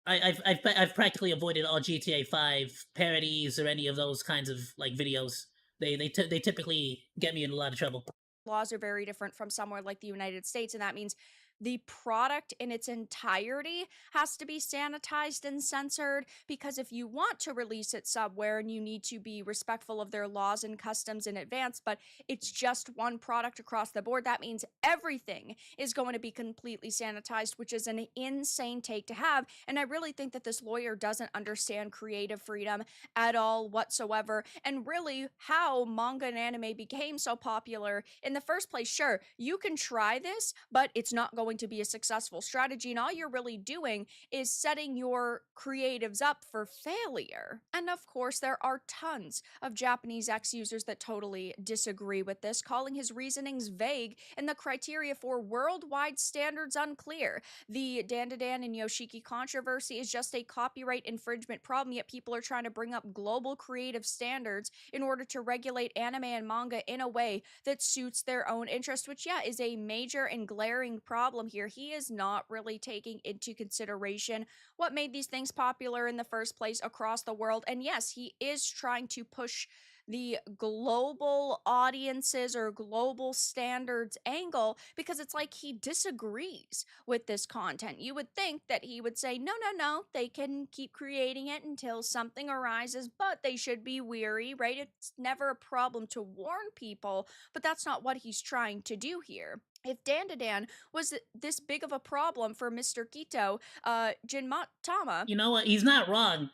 I've practically avoided all GTA 5 parodies or any of those kinds of like videos. They typically get me in a lot of trouble.
laws are very different from somewhere like the United States, and that means the product in its entirety has to be sanitized and censored, because if you want to release it somewhere and you need to be respectful of their laws and customs in advance, but it's just one product across the board, that means everything is going to be completely sanitized, which is an insane take to have. And I really think that this lawyer doesn't understand creative freedom at all whatsoever, and really how manga and anime became so popular in the first place. Sure, you can try this, but it's not going to be a successful strategy, and all you're really doing is setting your creatives up for failure. And of course, there are tons of Japanese X users that totally disagree with this, calling his reasonings vague and the criteria for worldwide standards unclear. The Dandadan and Yoshiki controversy is just a copyright infringement problem, yet people are trying to bring up global creative standards in order to regulate anime and manga in a way that suits their own interest, which, yeah, is a major and glaring problem here. He is not really taking into consideration what made these things popular in the first place across the world. And yes, he is trying to push the global audiences or global standards angle, because it's like he disagrees with this content. You would think that he would say, no, no, no, they can keep creating it until something arises, but they should be weary, right? It's never a problem to warn people, but that's not what he's trying to do here. If Dandadan was this big of a problem for Mr. Kito, Jinmatama
You know what? He's not wrong.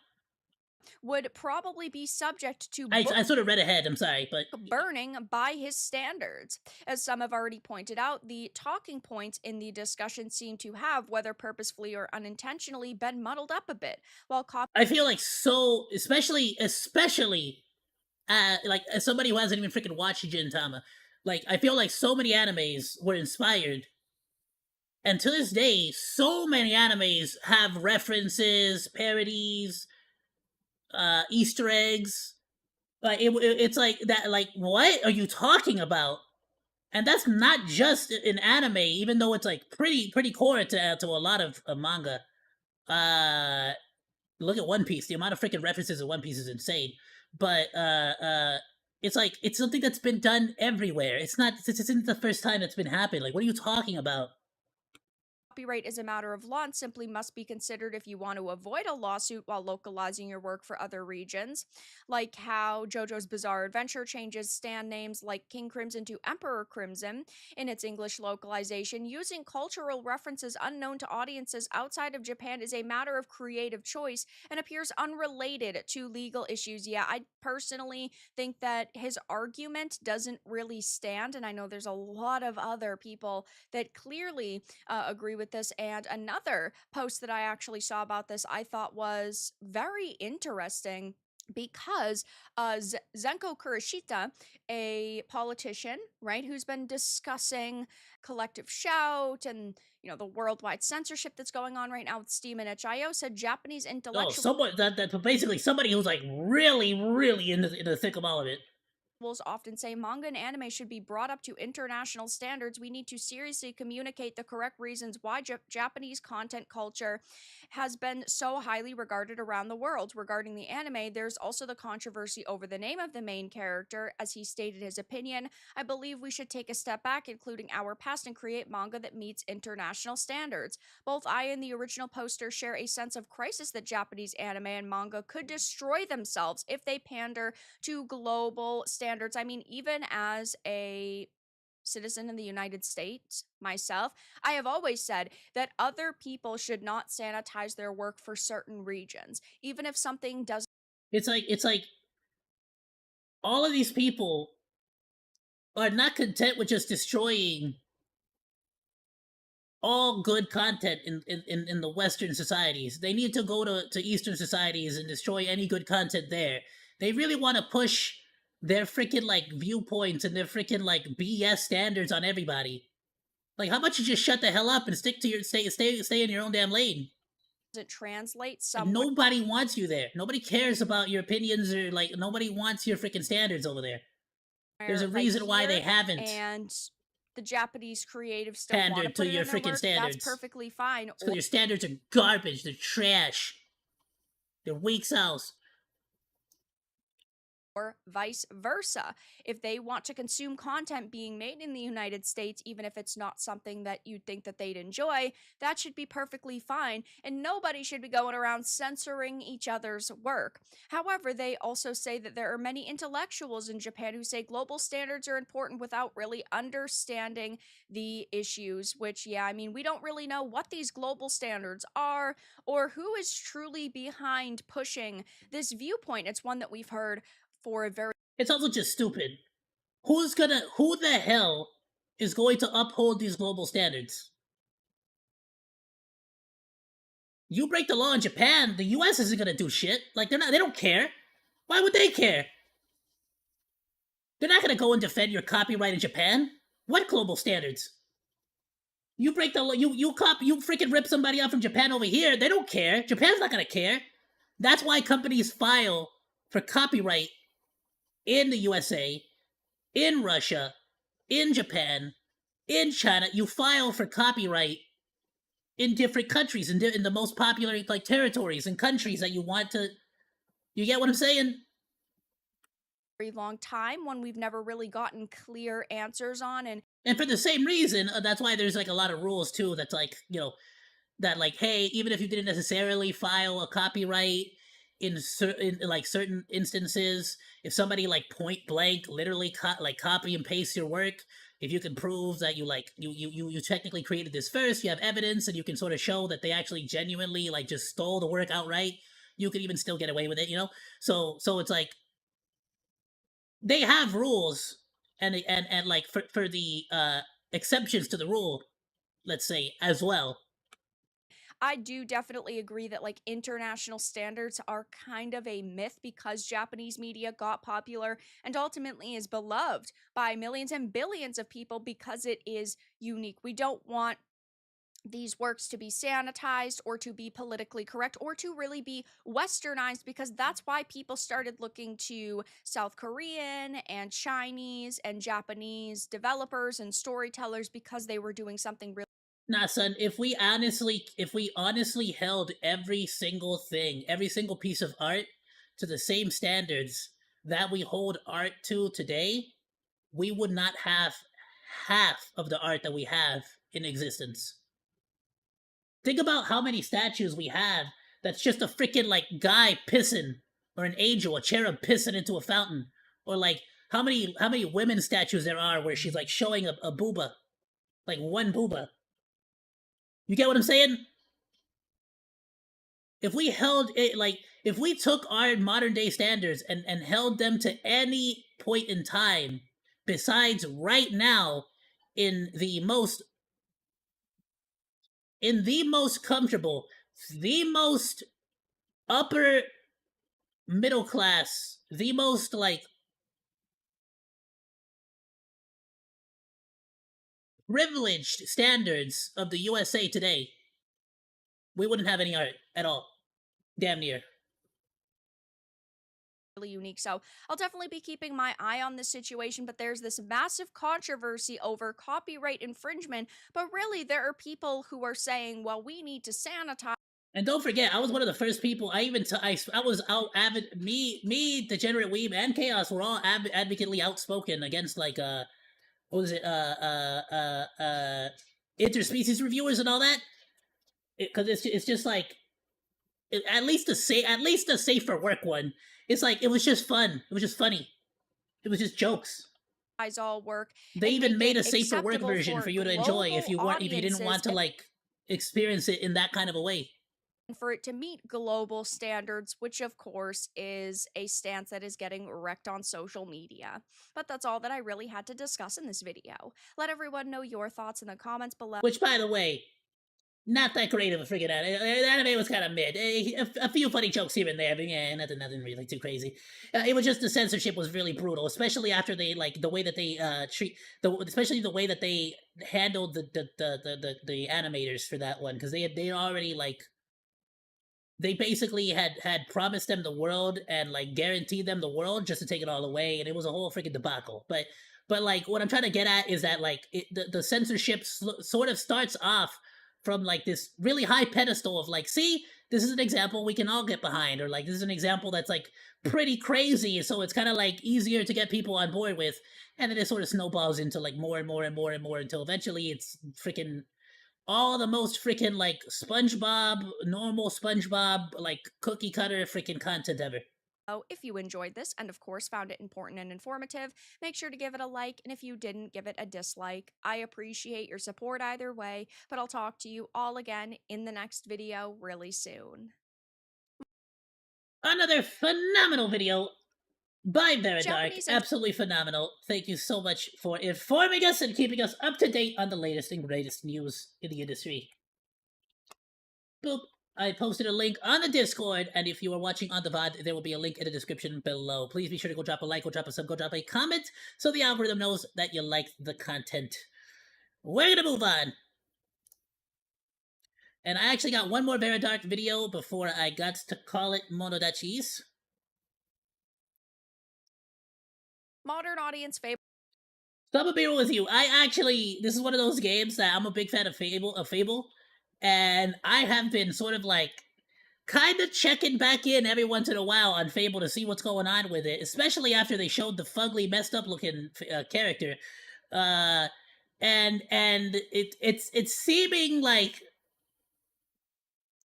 would probably be subject to
I sort of read ahead. I'm sorry, but
burning by his standards. As some have already pointed out, the talking points in the discussion seem to have, whether purposefully or unintentionally, been muddled up a bit. While
I feel like so, especially like as somebody who hasn't even freaking watched Gintama, like I feel like so many animes were inspired, and to this day, so many animes have references, parodies, Easter eggs. Like it's like that. Like, what are you talking about? And that's not just in anime, even though it's like pretty core to a lot of manga. Look at One Piece. The amount of freaking references in One Piece is insane. But it's like it's something that's been done everywhere. It's not. This isn't the first time it's been happening. Like, what are you talking about?
copyright is a matter of law and simply must be considered if you want to avoid a lawsuit while localizing your work for other regions, like how JoJo's Bizarre Adventure changes stand names like King Crimson to Emperor Crimson in its English localization. Using cultural references unknown to audiences outside of Japan is a matter of creative choice and appears unrelated to legal issues. Yeah, I personally think that his argument doesn't really stand, and I know there's a lot of other people that clearly agree with this. And another post that I actually saw about this I thought was very interesting, because Zenko Kurashita, a politician, right, who's been discussing collective shout and the worldwide censorship that's going on right now with Steam and itch.io, said Japanese
Oh,
intellectuals
someone that basically somebody who's like really in the thick of all of it.
often say manga and anime should be brought up to international standards. We need to seriously communicate the correct reasons why Japanese content culture has been so highly regarded around the world. Regarding the anime, there's also the controversy over the name of the main character. As he stated his opinion, I believe we should take a step back, including our past, and create manga that meets international standards. Both I and the original poster share a sense of crisis that Japanese anime and manga could destroy themselves if they pander to global standards. I mean, even as a citizen in the United States myself, I have always said that other people should not sanitize their work for certain regions, even if something doesn't.
It's like all of these people are not content with just destroying all good content in the Western societies. They need to go to Eastern societies and destroy any good content there. They really want to push their freaking like viewpoints and their freaking like BS standards on everybody. Like, how about you just shut the hell up and stick to your stay in your own damn lane?
Translate
Like,
somewhere.
nobody wants you there. Nobody cares about your opinions, or like nobody wants your freaking standards over there. There's a reason why they haven't.
And the Japanese creatives still want to
pandered
put
to
it
your
in their
freaking
work.
standards.
That's perfectly fine.
Because your standards are garbage. They're trash. They're weak sauce.
or vice versa. If they want to consume content being made in the United States, even if it's not something that you'd think that they'd enjoy, that should be perfectly fine, and nobody should be going around censoring each other's work. However, they also say that there are many intellectuals in Japan who say global standards are important without really understanding the issues, which, yeah, I mean, we don't really know what these global standards are or who is truly behind pushing this viewpoint. It's one that we've heard for a very
It's also just stupid. Who the hell is going to uphold these global standards? You break the law in Japan, the US isn't gonna do shit. Like, they don't care. Why would they care? They're not gonna go and defend your copyright in Japan. What global standards? You break the law, you freaking rip somebody off from Japan over here, they don't care. Japan's not gonna care. That's why companies file for copyright in the USA, in Russia, in Japan, in China. You file for copyright in different countries, in the most popular like territories and countries that you want to. You get what I'm saying?
very long time, one we've never really gotten clear answers on.
And for the same reason, that's why there's like a lot of rules too. That's like, that like, hey, even if you didn't necessarily file a copyright in certain instances, if somebody like point blank literally copy and paste your work, if you can prove that you technically created this first, you have evidence, and you can sort of show that they actually genuinely like just stole the work outright, you could even still get away with it, So it's like they have rules, and like for the exceptions to the rule, let's say, as well.
I do definitely agree that like international standards are kind of a myth because Japanese media got popular and ultimately is beloved by millions and billions of people because it is unique. We don't want these works to be sanitized or to be politically correct or to really be westernized, because that's why people started looking to South Korean and Chinese and Japanese developers and storytellers because they were doing something really.
Nah, son, if we honestly held every single thing, every single piece of art to the same standards that we hold art to today, we would not have half of the art that we have in existence. Think about how many statues we have that's just a freaking like guy pissing, or an angel, a cherub pissing into a fountain, or like how many women statues there are where she's like showing a booba, like one booba. You get what I'm saying? If we held it, like, if we took our modern day standards and held them to any point in time besides right now, in the most comfortable, the most upper middle class, the most like privileged standards of the USA today, we wouldn't have any art at all. Damn near.
Really unique. So I'll definitely be keeping my eye on this situation, but there's this massive controversy over copyright infringement. But really, there are people who are saying, well, we need to sanitize.
And don't forget, I was one of the first people. I was out avid. Me, Degenerate Weeb, and Chaos were all advocately outspoken against like what was it interspecies reviewers and all that. Because it's just like at least the safe for work one. It's like it was just fun. It was just funny. It was just jokes.
All work.
They even made a safer work version for you to enjoy if you didn't want to like experience it in that kind of a way.
For it to meet global standards, which of course is a stance that is getting wrecked on social media. But that's all that I really had to discuss in this video. Let everyone know your thoughts in the comments below.
Which, by the way, not that great of a friggin' anime. The anime was kind of mid. A few funny jokes here and there, but yeah, nothing really too crazy. It was just the censorship was really brutal, especially after they like the way that they especially the way that they handled the animators for that one, because they already like. They basically had promised them the world and like guaranteed them the world just to take it all away, and it was a whole freaking debacle. But like what I'm trying to get at is that like the censorship sort of starts off from like this really high pedestal of like, see, this is an example we can all get behind, or like this is an example that's like pretty crazy, so it's kind of like easier to get people on board with, and then it sort of snowballs into like more and more and more and more until eventually it's freaking all the most freaking like SpongeBob, normal SpongeBob, like cookie cutter freaking content ever.
If you enjoyed this and, of course, found it important and informative, make sure to give it a like, and if you didn't, give it a dislike. I appreciate your support either way, but I'll talk to you all again in the next video really soon.
Another phenomenal video by Veradark.
Japanese
Absolutely phenomenal. Thank you so much for informing us and keeping us up to date on the latest and greatest news in the industry. Boop. I posted a link on the Discord, and if you are watching on the VOD, there will be a link in the description below. Please be sure to go drop a like, go drop a sub, go drop a comment, so the algorithm knows that you like the content. We're gonna move on. And I actually got one more Veradark video before I got to call it Monodachis.
Modern audience favorite.
So I'm gonna be real with you. This is one of those games that I'm a big fan of Fable, and I have been sort of like kind of checking back in every once in a while on Fable to see what's going on with it, especially after they showed the fugly, messed up looking character. And it's seeming like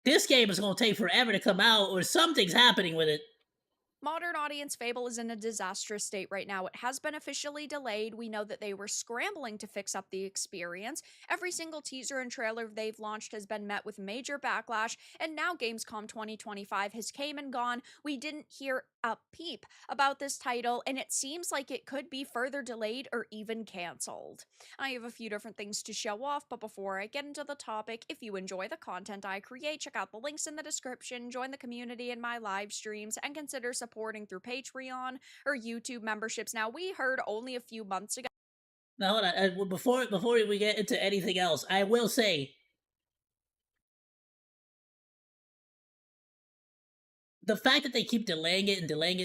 this game is gonna take forever to come out, or something's happening with it.
Modern audience Fable is in a disastrous state right now. It has been officially delayed. We know that they were scrambling to fix up the experience. Every single teaser and trailer they've launched has been met with major backlash, and now Gamescom 2025 has came and gone. We didn't hear a peep about this title, and it seems like it could be further delayed or even canceled. I have a few different things to show off, but before I get into the topic, if you enjoy the content I create, check out the links in the description, join the community in my live streams, and consider supporting through Patreon or YouTube memberships. Now, we heard only a few months ago.
Now, hold on. Before we get into anything else, I will say the fact that they keep delaying it and delaying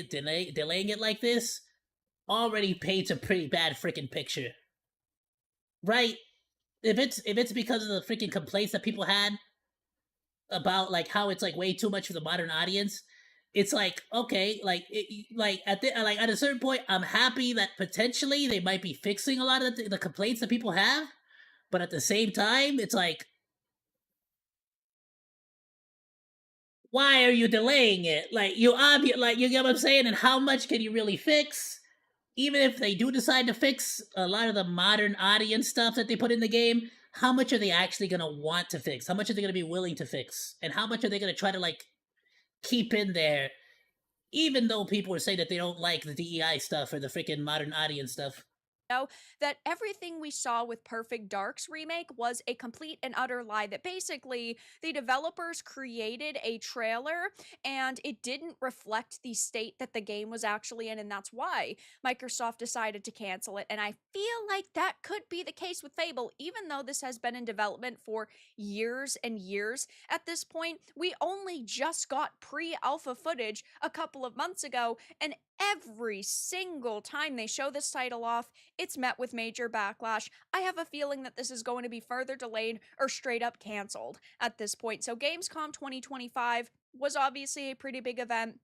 it like this already paints a pretty bad freaking picture, right? If it's because of the freaking complaints that people had about like how it's like way too much for the modern audience, it's like, okay, at a certain point, I'm happy that potentially they might be fixing a lot of the complaints that people have, but at the same time, it's like, why are you delaying it? Like, you get what I'm saying? And how much can you really fix? Even if they do decide to fix a lot of the modern audience stuff that they put in the game, how much are they actually gonna want to fix? How much are they gonna be willing to fix? And how much are they gonna try to like keep in there, even though people are saying that they don't like the DEI stuff or the freaking modern audience stuff?
That everything we saw with Perfect Dark's remake was a complete and utter lie, that basically the developers created a trailer and it didn't reflect the state that the game was actually in, and that's why Microsoft decided to cancel it. And I feel like that could be the case with Fable, even though this has been in development for years and years. At this point, we only just got pre-alpha footage a couple of months ago, and every single time they show this title off, it's met with major backlash. I have a feeling that this is going to be further delayed or straight up canceled at this point. So Gamescom 2025 was obviously a pretty big event.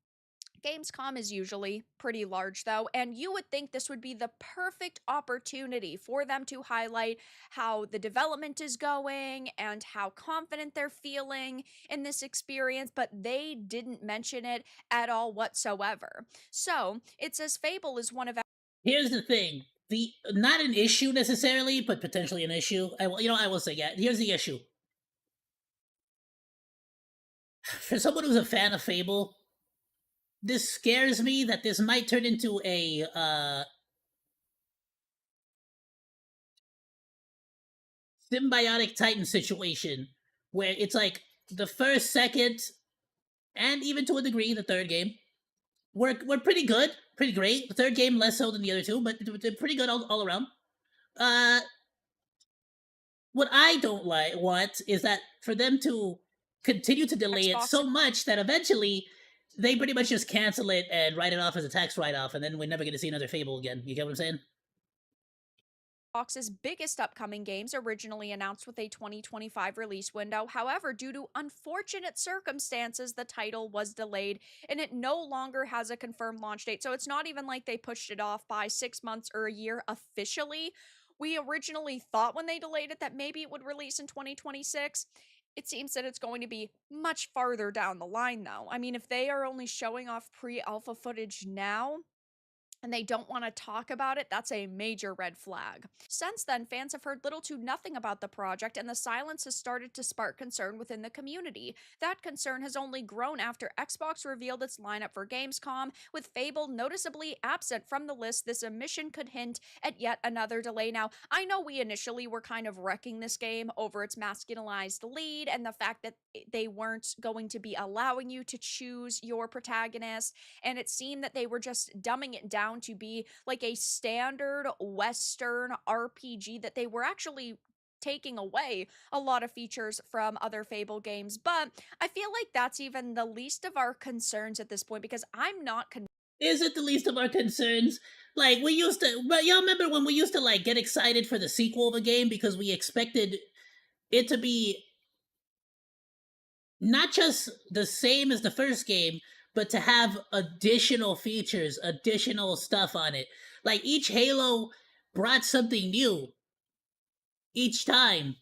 Gamescom is usually pretty large, though, and you would think this would be the perfect opportunity for them to highlight how the development is going and how confident they're feeling in this experience, but they didn't mention it at all whatsoever. So, it says Fable is one of...
Here's the thing. Not an issue necessarily, but potentially an issue. I will say, yeah, here's the issue. For someone who's a fan of Fable, this scares me that this might turn into a symbiotic Titan situation where it's like the first, second, and even to a degree the third game were pretty good, pretty great. The third game less so than the other two, but they're pretty good all around. What I don't want is that for them to continue to delay it so much that eventually they pretty much just cancel it and write it off as a tax write-off, and then we're never going to see another Fable again. You get what I'm saying?
Xbox's biggest upcoming games, originally announced with a 2025 release window. However, due to unfortunate circumstances, the title was delayed and it no longer has a confirmed launch date. So it's not even like they pushed it off by 6 months or a year officially. We originally thought when they delayed it that maybe it would release in 2026. It seems that it's going to be much farther down the line, though. I mean, if they are only showing off pre-alpha footage now, and they don't want to talk about it, that's a major red flag. Since then, fans have heard little to nothing about the project, and the silence has started to spark concern within the community. That concern has only grown after Xbox revealed its lineup for Gamescom, with Fable noticeably absent from the list. This omission could hint at yet another delay. Now, I know we initially were kind of wrecking this game over its masculinized lead and the fact that they weren't going to be allowing you to choose your protagonist, and it seemed that they were just dumbing it down to be like a standard Western RPG, that they were actually taking away a lot of features from other Fable games. But I feel like that's even the least of our concerns at this point, because I'm not
Is it the least of our concerns? Like, we used to, but y'all remember when we used to, like, get excited for the sequel of a game because we expected it to be not just the same as the first game, but to have additional features, additional stuff on it. Like, each Halo brought something new each time.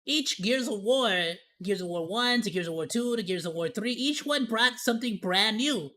Each Gears of War 1 to Gears of War 2 to Gears of War 3, each one brought something brand new.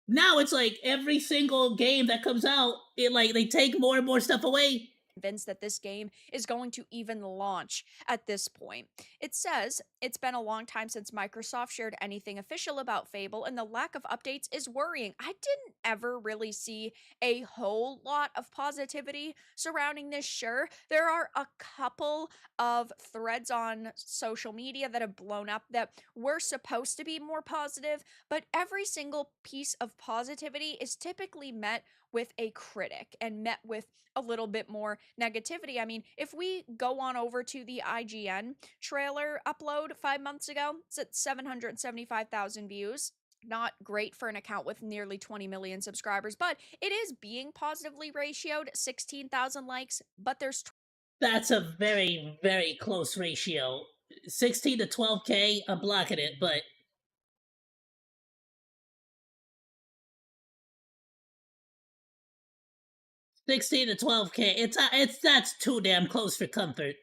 Now it's like every single game that comes out, they take more and more stuff away.
Convinced that this game is going to even launch at this point. It says it's been a long time since Microsoft shared anything official about Fable, and the lack of updates is worrying. I didn't ever really see a whole lot of positivity surrounding this. Sure, there are a couple of threads on social media that have blown up that were supposed to be more positive, but every single piece of positivity is typically met with a critic and met with a little bit more negativity. I mean, if we go on over to the IGN trailer upload 5 months ago, it's at 775,000 views. Not great for an account with nearly 20 million subscribers, but it is being positively ratioed, 16,000 likes, but there's...
That's a very, very close ratio. 16 to 12K, I'm blocking it, but... $16 to $12K, that's too damn close for comfort.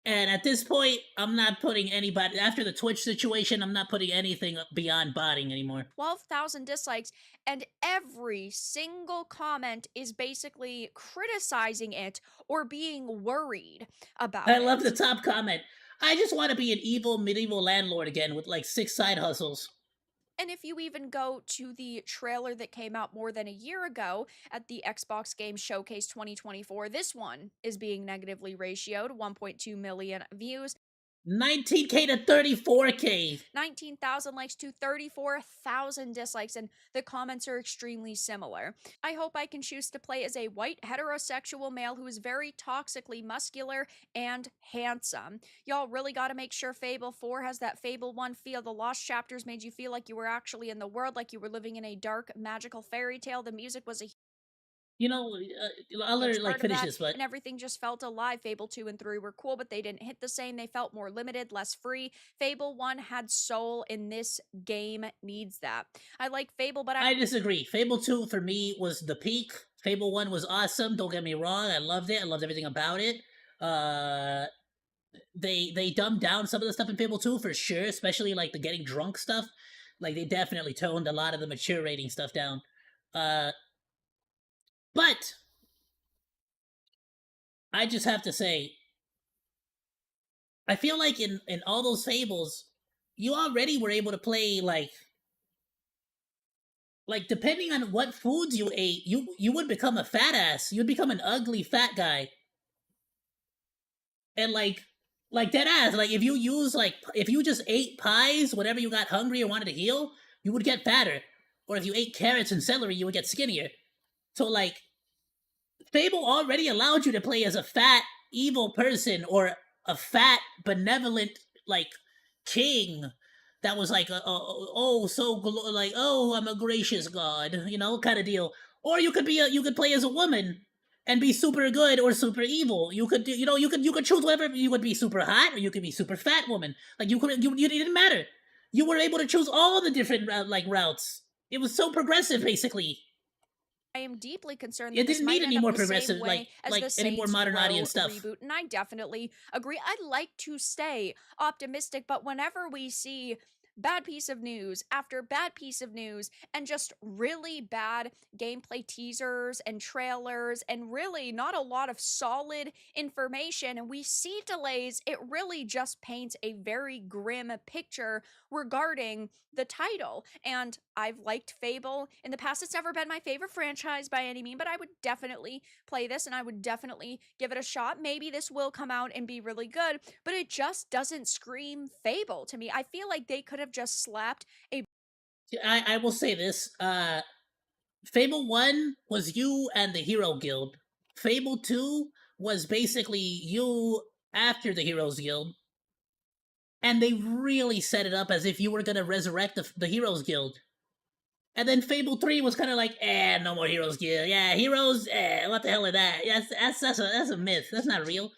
And at this point, I'm not putting anybody, after the Twitch situation, I'm not putting anything beyond botting anymore.
12,000 dislikes, and every single comment is basically criticizing it or being worried about it.
I love the top comment. I just want to be an evil medieval landlord again with like 6 side hustles.
And if you even go to the trailer that came out more than a year ago at the Xbox Game Showcase 2024, this one is being negatively ratioed, 1.2 million views.
19K to 34K.
19,000 likes to 34,000 dislikes, and the comments are extremely similar. I hope I can choose to play as a white heterosexual male who is very toxically muscular and handsome. Y'all really got to make sure Fable 4 has that Fable 1 feel. The lost chapters made you feel like you were actually in the world, like you were living in a dark, magical fairy tale. The music was a...
You know, I'll let her like finish this, but...
And everything just felt alive. Fable 2 and 3 were cool, but they didn't hit the same. They felt more limited, less free. Fable 1 had soul, and this game needs that. I like Fable, but
I disagree. Fable 2, for me, was the peak. Fable 1 was awesome, don't get me wrong. I loved it. I loved everything about it. They dumbed down some of the stuff in Fable 2, for sure, especially, like, the getting drunk stuff. Like, they definitely toned a lot of the mature rating stuff down. But I just have to say, I feel like in all those Fables, you already were able to play, like depending on what foods you ate, you would become a fat ass. You'd become an ugly fat guy. And like dead ass, like if you just ate pies whenever you got hungry or wanted to heal, you would get fatter. Or if you ate carrots and celery, you would get skinnier. So like, Fable already allowed you to play as a fat, evil person, or a fat, benevolent, like, king that was like, I'm a gracious god, you know, kind of deal. Or you could play as a woman and be super good or super evil. You could do, you could choose whatever. You could be super hot or you could be super fat woman. Like you it didn't matter. You were able to choose all the different routes. It was so progressive, basically.
I am deeply concerned
It
that this
didn't
might
need
end
any
up
more
the same
progressive,
way as the
any more
Saints
modern
Row
audience stuff.
reboot, and I definitely agree. I'd like to stay optimistic, but whenever we see bad piece of news after bad piece of news and just really bad gameplay teasers and trailers and really not a lot of solid information, and we see delays, it really just paints a very grim picture regarding the title. And I've liked Fable in the past. It's never been my favorite franchise by any means, but I would definitely play this and I would definitely give it a shot. Maybe this will come out and be really good, but it just doesn't scream Fable to me. I feel like they could have just slapped a
I will say this. Fable 1 was you and the Hero Guild. Fable 2 was basically you after the Heroes Guild. And they really set it up as if you were going to resurrect the Heroes Guild. And then Fable 3 was kind of like, no more Heroes Guild. Yeah, Heroes, what the hell is that? Yeah, that's a myth. That's not real.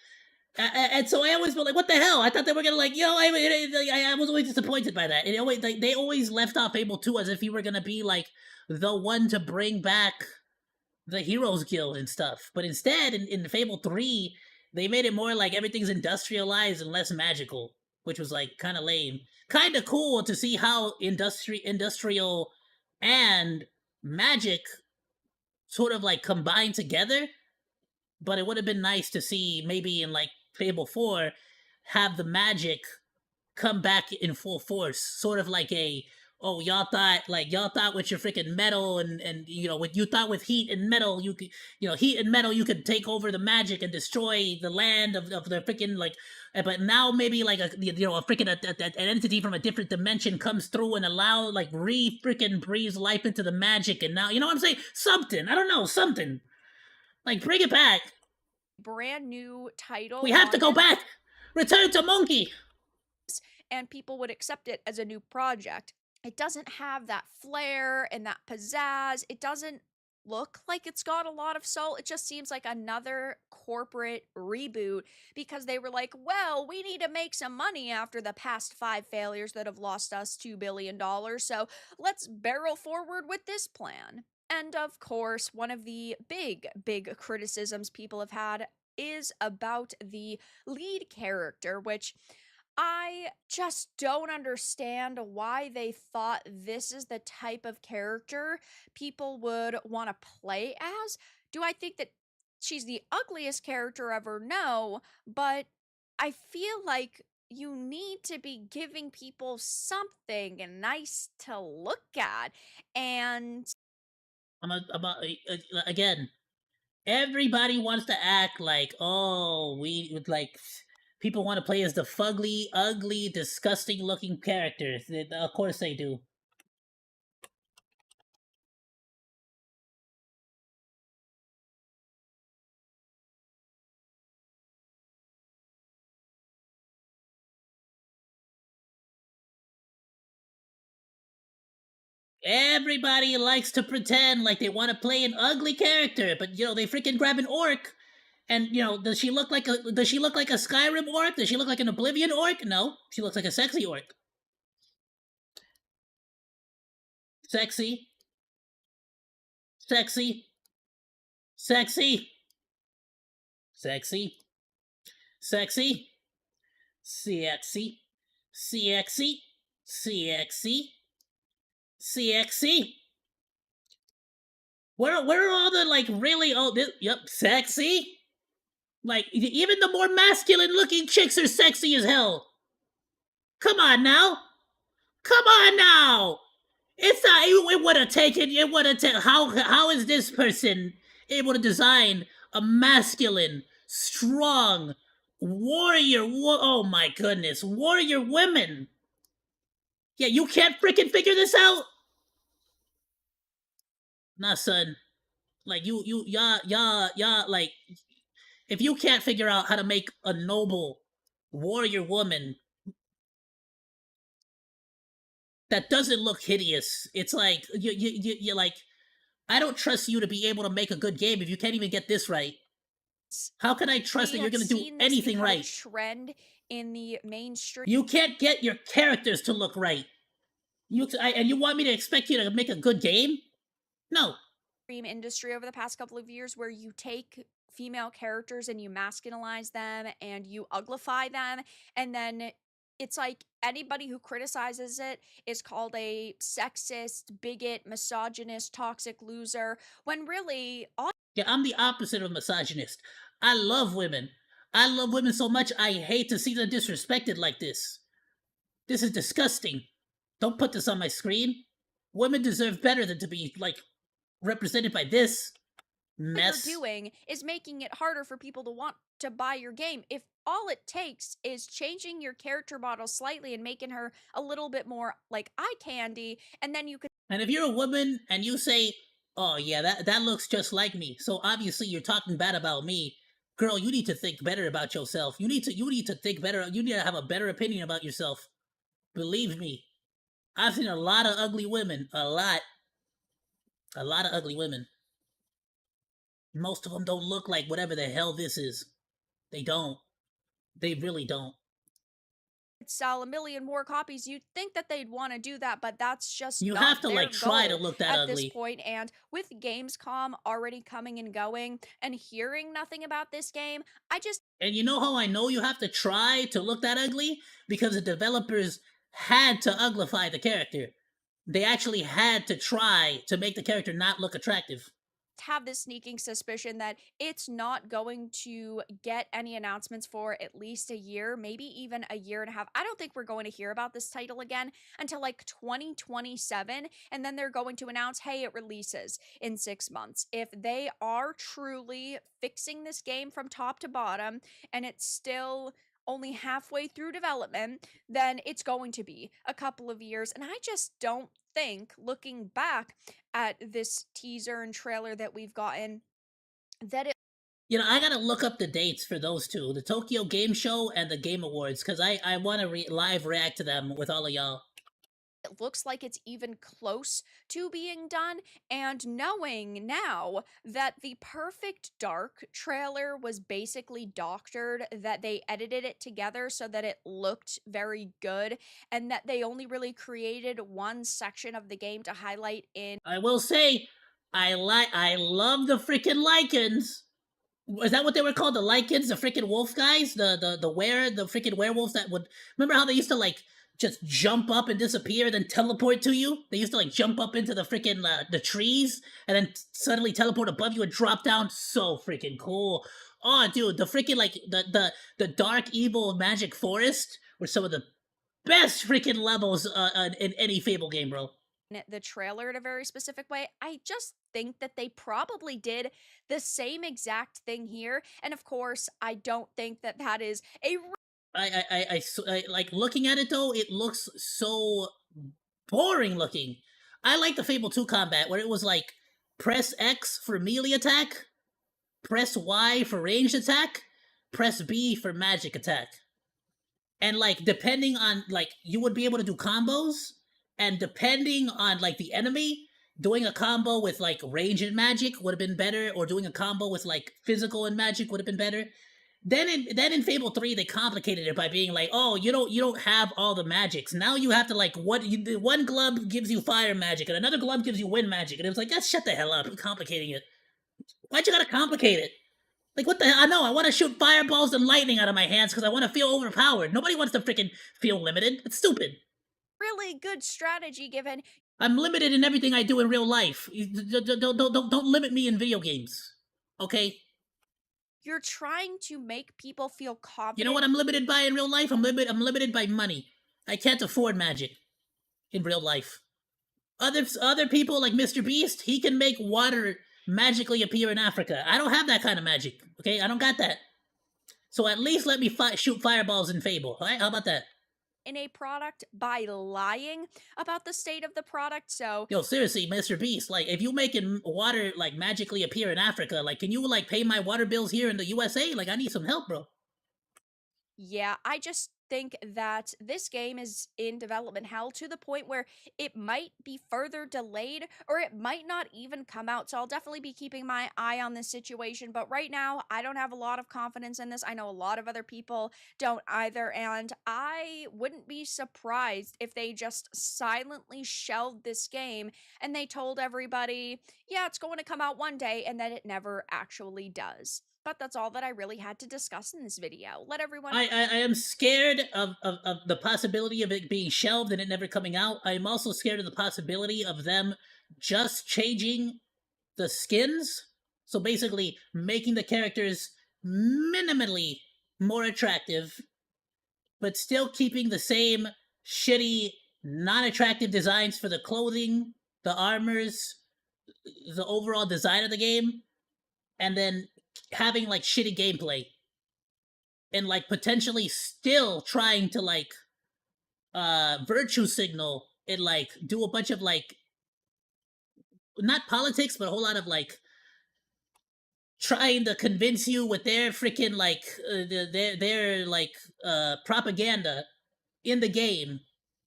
And so I always felt like, what the hell? I thought they were gonna I was always disappointed by that. They always left off Fable 2 as if you were gonna be like the one to bring back the Heroes Guild and stuff. But instead, in Fable 3, they made it more like everything's industrialized and less magical, which was like kind of lame. Kind of cool to see how industrial and magic sort of like combine together, but it would have been nice to see maybe in like Fable 4 have the magic come back in full force, sort of like y'all thought with your freaking metal and you thought with heat and metal you could heat and metal you could take over the magic and destroy the land of the freaking but now maybe like a freaking an entity from a different dimension comes through and allow like freaking breathes life into the magic, and now you know what I'm saying, something, I don't know, something like bring it back.
brand new title.
We have to go back. Return to Monke.
And people would accept it as a new project. It doesn't have that flair and that pizzazz. It doesn't look like it's got a lot of soul. It just seems like another corporate reboot because they were like, well, we need to make some money after the past 5 failures that have lost us $2 billion. So let's barrel forward with this plan. And of course, one of the big criticisms people have had is about the lead character, which I just don't understand why they thought this is the type of character people would want to play as. Do I think that she's the ugliest character ever? No, but I feel like you need to be giving people something nice to look at. And
Again, everybody wants to act like, oh, we would like people want to play as the fugly, ugly, disgusting looking characters. Of course they do. Everybody likes to pretend like they want to play an ugly character, but they freaking grab an orc. And does she look like a Skyrim orc? Does she look like an Oblivion orc? No, she looks like a sexy orc. Sexy. Sexy. Sexy. Sexy. Sexy. Sexy. Sexy. Sexy. Sexy. Where are all the like really sexy? Like even the more masculine looking chicks are sexy as hell. Come on now. Come on now. It's not. It would have taken. It would have taken. How is this person able to design a masculine, strong warrior? Oh my goodness, warrior women. Yeah, you can't freaking figure this out. Nah, son. Like y'all. Like if you can't figure out how to make a noble warrior woman that doesn't look hideous, it's like you like I don't trust you to be able to make a good game if you can't even get this right. How can I trust that you're going to do anything right?
Trend in the mainstream.
You can't get your characters to look right. And you want me to expect you to make a good game? No.
Industry over the past couple of years where you take female characters and you masculinize them and you uglify them, and then it's like anybody who criticizes it is called a sexist, bigot, misogynist, toxic loser, when really all
Yeah, I'm the opposite of misogynist. I love women. I love women so much I hate to see them disrespected like this. This is disgusting. Don't put this on my screen. Women deserve better than to be, like, represented by this mess.
what you're doing is making it harder for people to want to buy your game. If all it takes is changing your character model slightly and making her a little bit more like eye candy, and then you could.
And if you're a woman and you say, oh yeah, that looks just like me, so obviously you're talking bad about me, girl, you need to think better about yourself. You need to think better. You need to have a better opinion about yourself. Believe me. I've seen a lot of ugly women. A lot of ugly women. Most of them don't look like whatever the hell this is. They don't. They really don't.
Sell a million more copies, you'd think that they'd want to do that, but that's just
You
not
have to
their
like try to
goal
look that
at
ugly.
this point. And with Gamescom already coming and going and hearing nothing about this game,
And you know how I know you have to try to look that ugly? Because the developers had to uglify the character. They actually had to try to make the character not look attractive.
have this sneaking suspicion that it's not going to get any announcements for at least a year, maybe even a year and a half. I don't think we're going to hear about this title again until like 2027, and then they're going to announce, hey, it releases in 6 months. If they are truly fixing this game from top to bottom and it's still only halfway through development, then it's going to be a couple of years. And I just don't think, looking back at this teaser and trailer that we've gotten, that it.
You know, I gotta look up the dates for those two, the Tokyo Game Show and the Game Awards, because I want to live react to them with all of y'all.
It looks like it's even close to being done, and knowing now that the Perfect Dark trailer was basically doctored, that they edited it together so that it looked very good, and that they only really created one section of the game to highlight in.
I will say, I love the freaking lichens. Is that what they were called? The lichens, the freaking wolf guys, the freaking werewolves that would, remember how they used to like just jump up and disappear, then teleport to you? They used to like jump up into the freaking the trees and then suddenly teleport above you and drop down. So freaking cool. Oh, dude, the freaking like the dark evil magic forest were some of the best freaking levels in any Fable game, bro.
The trailer in a very specific way. I just think that they probably did the same exact thing here, and of course, I don't think that that is a.
I like looking at it though. It looks so boring looking. I like the Fable 2 combat where it was like press X for melee attack, press Y for ranged attack, press B for magic attack, and like depending on like you would be able to do combos, and depending on like the enemy, doing a combo with like range and magic would have been better, or doing a combo with like physical and magic would have been better. Then in Fable 3 they complicated it by being like, oh, you don't have all the magics. Now you have to like one glove gives you fire magic and another glove gives you wind magic, and it was like, shut the hell up, you're complicating it. Why'd you gotta complicate it? Like, what the hell? I know, I want to shoot fireballs and lightning out of my hands because I want to feel overpowered. Nobody wants to freaking feel limited. It's stupid.
Really good strategy given.
I'm limited in everything I do in real life. Don't limit me in video games. Okay?
You're trying to make people feel confident.
You know what I'm limited by in real life? I'm limited by money. I can't afford magic in real life. Other people like Mr. Beast, he can make water magically appear in Africa. I don't have that kind of magic. Okay? I don't got that. So at least let me shoot fireballs in Fable. All right? How about that?
In a product by lying about the state of the product. So
yo, seriously, Mr. Beast, like if you making water like magically appear in Africa, like can you like pay my water bills here in the USA? Like I need some help, bro.
Yeah, I just think that this game is in development hell to the point where it might be further delayed or it might not even come out. So I'll definitely be keeping my eye on this situation. But right now, I don't have a lot of confidence in this. I know a lot of other people don't either. And I wouldn't be surprised if they just silently shelved this game and they told everybody, yeah, it's going to come out one day, and then it never actually does. But that's all that I really had to discuss in this video. Let everyone
I am scared of the possibility of it being shelved and it never coming out. I'm also scared of the possibility of them just changing the skins. So basically making the characters minimally more attractive, but still keeping the same shitty, non-attractive designs for the clothing, the armors, the overall design of the game, and then having like shitty gameplay. And like potentially still trying to like virtue signal and like do a bunch of like not politics but a whole lot of like trying to convince you with their freaking like their like propaganda in the game.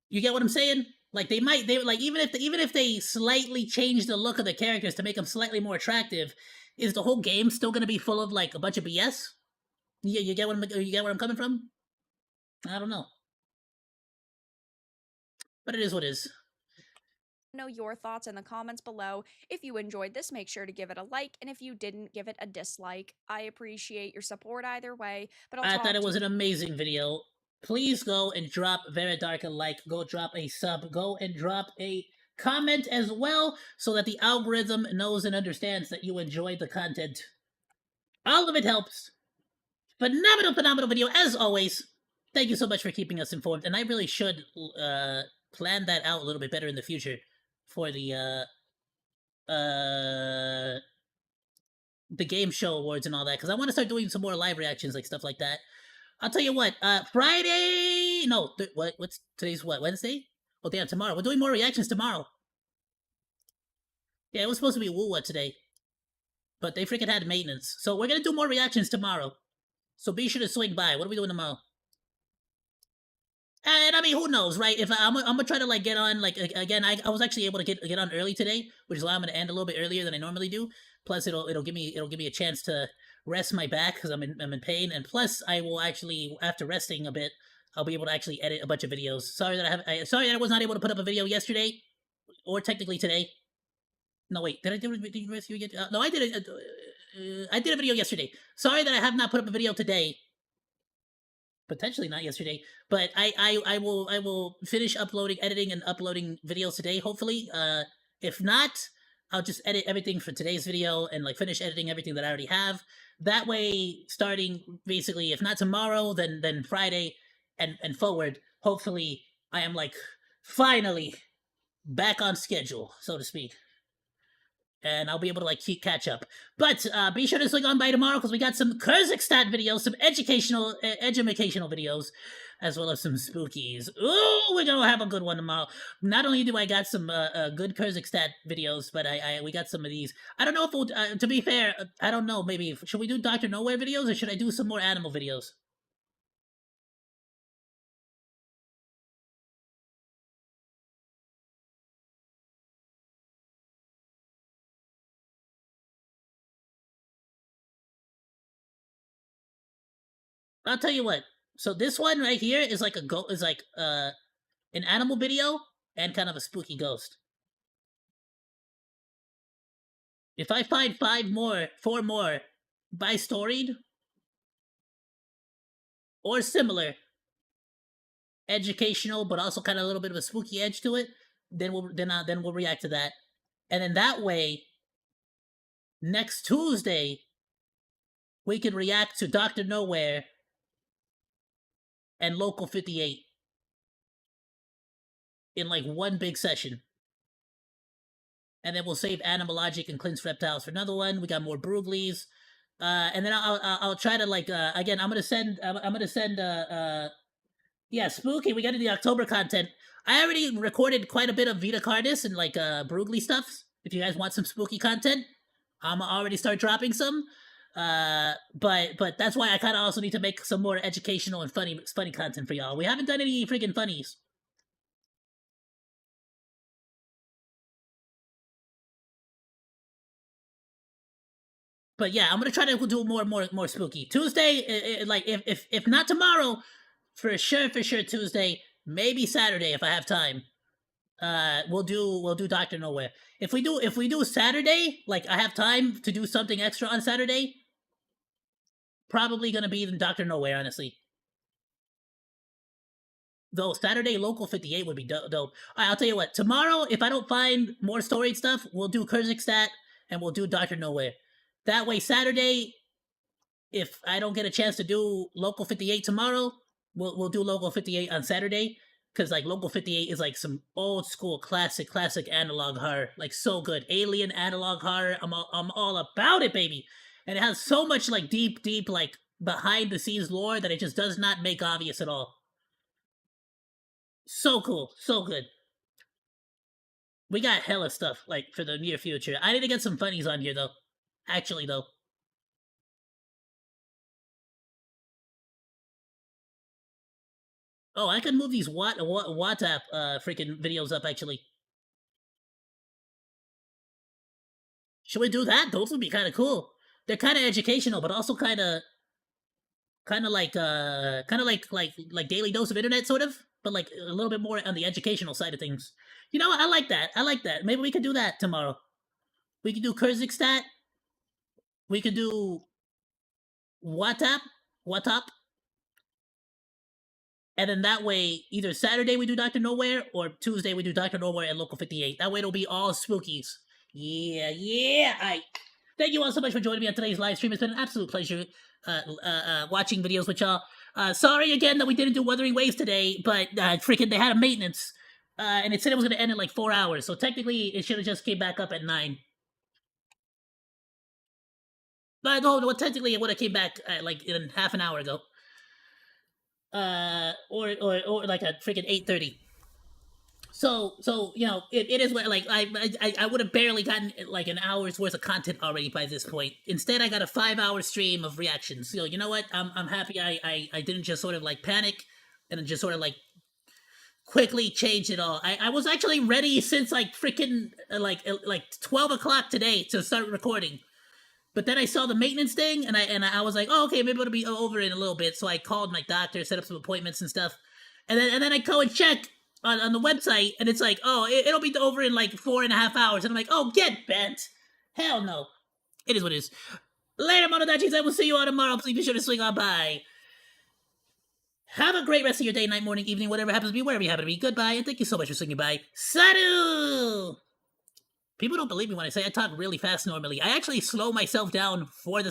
You get what I'm saying? Like they like even if they slightly change the look of the characters to make them slightly more attractive, is the whole game still going to be full of like a bunch of BS? You get where I'm coming from? I don't know. But it is what it is.
know your thoughts in the comments below. If you enjoyed this, make sure to give it a like, and if you didn't, give it a dislike. I appreciate your support either way, but
I thought it was an amazing video. Please go and drop Very Dark a like, go drop a sub, go and drop a comment as well, so that the algorithm knows and understands that you enjoyed the content. All of it helps. Phenomenal video, as always. Thank you so much for keeping us informed, and I really should plan that out a little bit better in the future for the game show awards and all that, because I want to start doing some more live reactions, like stuff like that. I'll tell you what, Friday, no, what's today's what, Wednesday? Oh damn, tomorrow. We're doing more reactions tomorrow. Yeah, it was supposed to be Woo-What today, but they freaking had maintenance. So we're gonna do more reactions tomorrow. So be sure to swing by. What are we doing tomorrow? And I mean, who knows, right? If I'm gonna try to like get on, like again, I was actually able to get on early today, which is why I'm gonna end a little bit earlier than I normally do. Plus, it'll give me a chance to rest my back because I'm in pain, and plus I will actually, after resting a bit, I'll be able to actually edit a bunch of videos. Sorry that I was not able to put up a video yesterday, or technically today. No wait, did I do a video yet? No, I did it. I did a video yesterday. Sorry that I have not put up a video today. Potentially not yesterday, but I will finish editing and uploading videos today, hopefully. If not, I'll just edit everything for today's video and like finish editing everything that I already have. That way, starting basically, if not tomorrow, then Friday and forward, hopefully I am like finally back on schedule, so to speak. And I'll be able to like catch up. But be sure to swing on by tomorrow because we got some Kazakhstan videos, some educational videos, as well as some spookies. Ooh, we're gonna have a good one tomorrow. Not only do I got some good Kazakhstan videos, but we got some of these. I don't know if we'll, to be fair, I don't know. Maybe should we do Dr. Nowhere videos or should I do some more animal videos? I'll tell you what. So this one right here is like an animal video and kind of a spooky ghost. If I find 4 more by storied or similar, educational but also kind of a little bit of a spooky edge to it, then we'll react to that. And then that way, next Tuesday, we can react to Dr. Nowhere and Local 58 in like one big session. And then we'll save Animalogic and Clint's Reptiles for another one. We got more Bruglies. And then I'll try to like again, I'm gonna send yeah, spooky. We got to the October content. I already recorded quite a bit of Vita Cardis and like Brugly stuff. If you guys want some spooky content, I'm already start dropping some. But that's why I kind of also need to make some more educational and funny content for y'all. We haven't done any freaking funnies. But yeah, I'm gonna try to do more spooky. Tuesday, like if not tomorrow, for sure Tuesday, maybe Saturday if I have time. We'll do Doctor Nowhere. If we do Saturday, like I have time to do something extra on Saturday, probably gonna be Doctor Nowhere, honestly. Though Saturday Local 58 would be dope. Alright, I'll tell you what. Tomorrow, if I don't find more story stuff, we'll do Kyrgyzstan and we'll do Doctor Nowhere. That way, Saturday, if I don't get a chance to do Local 58 tomorrow, we'll do Local 58 on Saturday. Cause like Local 58 is like some old school classic analog horror, like so good. Alien analog horror. I'm all about it, baby. And it has so much like deep like behind the scenes lore that it just does not make obvious at all. So cool, so good. We got hella stuff like for the near future. I need to get some funnies on here though. Actually though. Oh, I could move these WhatsApp freaking videos up actually. Should we do that? Those would be kind of cool. They're kind of educational, but also kind of like daily dose of internet sort of, but like a little bit more on the educational side of things. You know, I like that. Maybe we could do that tomorrow. We could do Kyrgyzstan. We could do WhatsApp. And then that way, either Saturday we do Dr. Nowhere, or Tuesday we do Dr. Nowhere and Local 58. That way it'll be all spookies. Yeah. Thank you all so much for joining me on today's live stream. It's been an absolute pleasure watching videos with y'all. Sorry again that we didn't do Wuthering Waves today, but freaking they had a maintenance. And it said it was going to end in like 4 hours, so technically it should have just came back up at 9. But no, technically it would have came back like in half an hour ago. Or like a freaking 8:30. So you know, it is what like I would have barely gotten like an hour's worth of content already by this point. Instead, I got a 5-hour stream of reactions. So you know what? I'm happy I didn't just sort of like panic and then just sort of like quickly change it all. I was actually ready since like freaking like 12 o'clock today to start recording. But then I saw the maintenance thing, and I was like, oh, okay, maybe it'll be over in a little bit. So I called my doctor, set up some appointments and stuff. And then I go and check on the website, and it's like, oh, it'll be over in like 4.5 hours. And I'm like, oh, get bent. Hell no. It is what it is. Later, Monodachis. I will see you all tomorrow. Please be sure to swing on by. Have a great rest of your day, night, morning, evening, whatever happens to be, wherever you happen to be. Goodbye, and thank you so much for swinging by. Salut! People don't believe me when I say I talk really fast normally. I actually slow myself down for the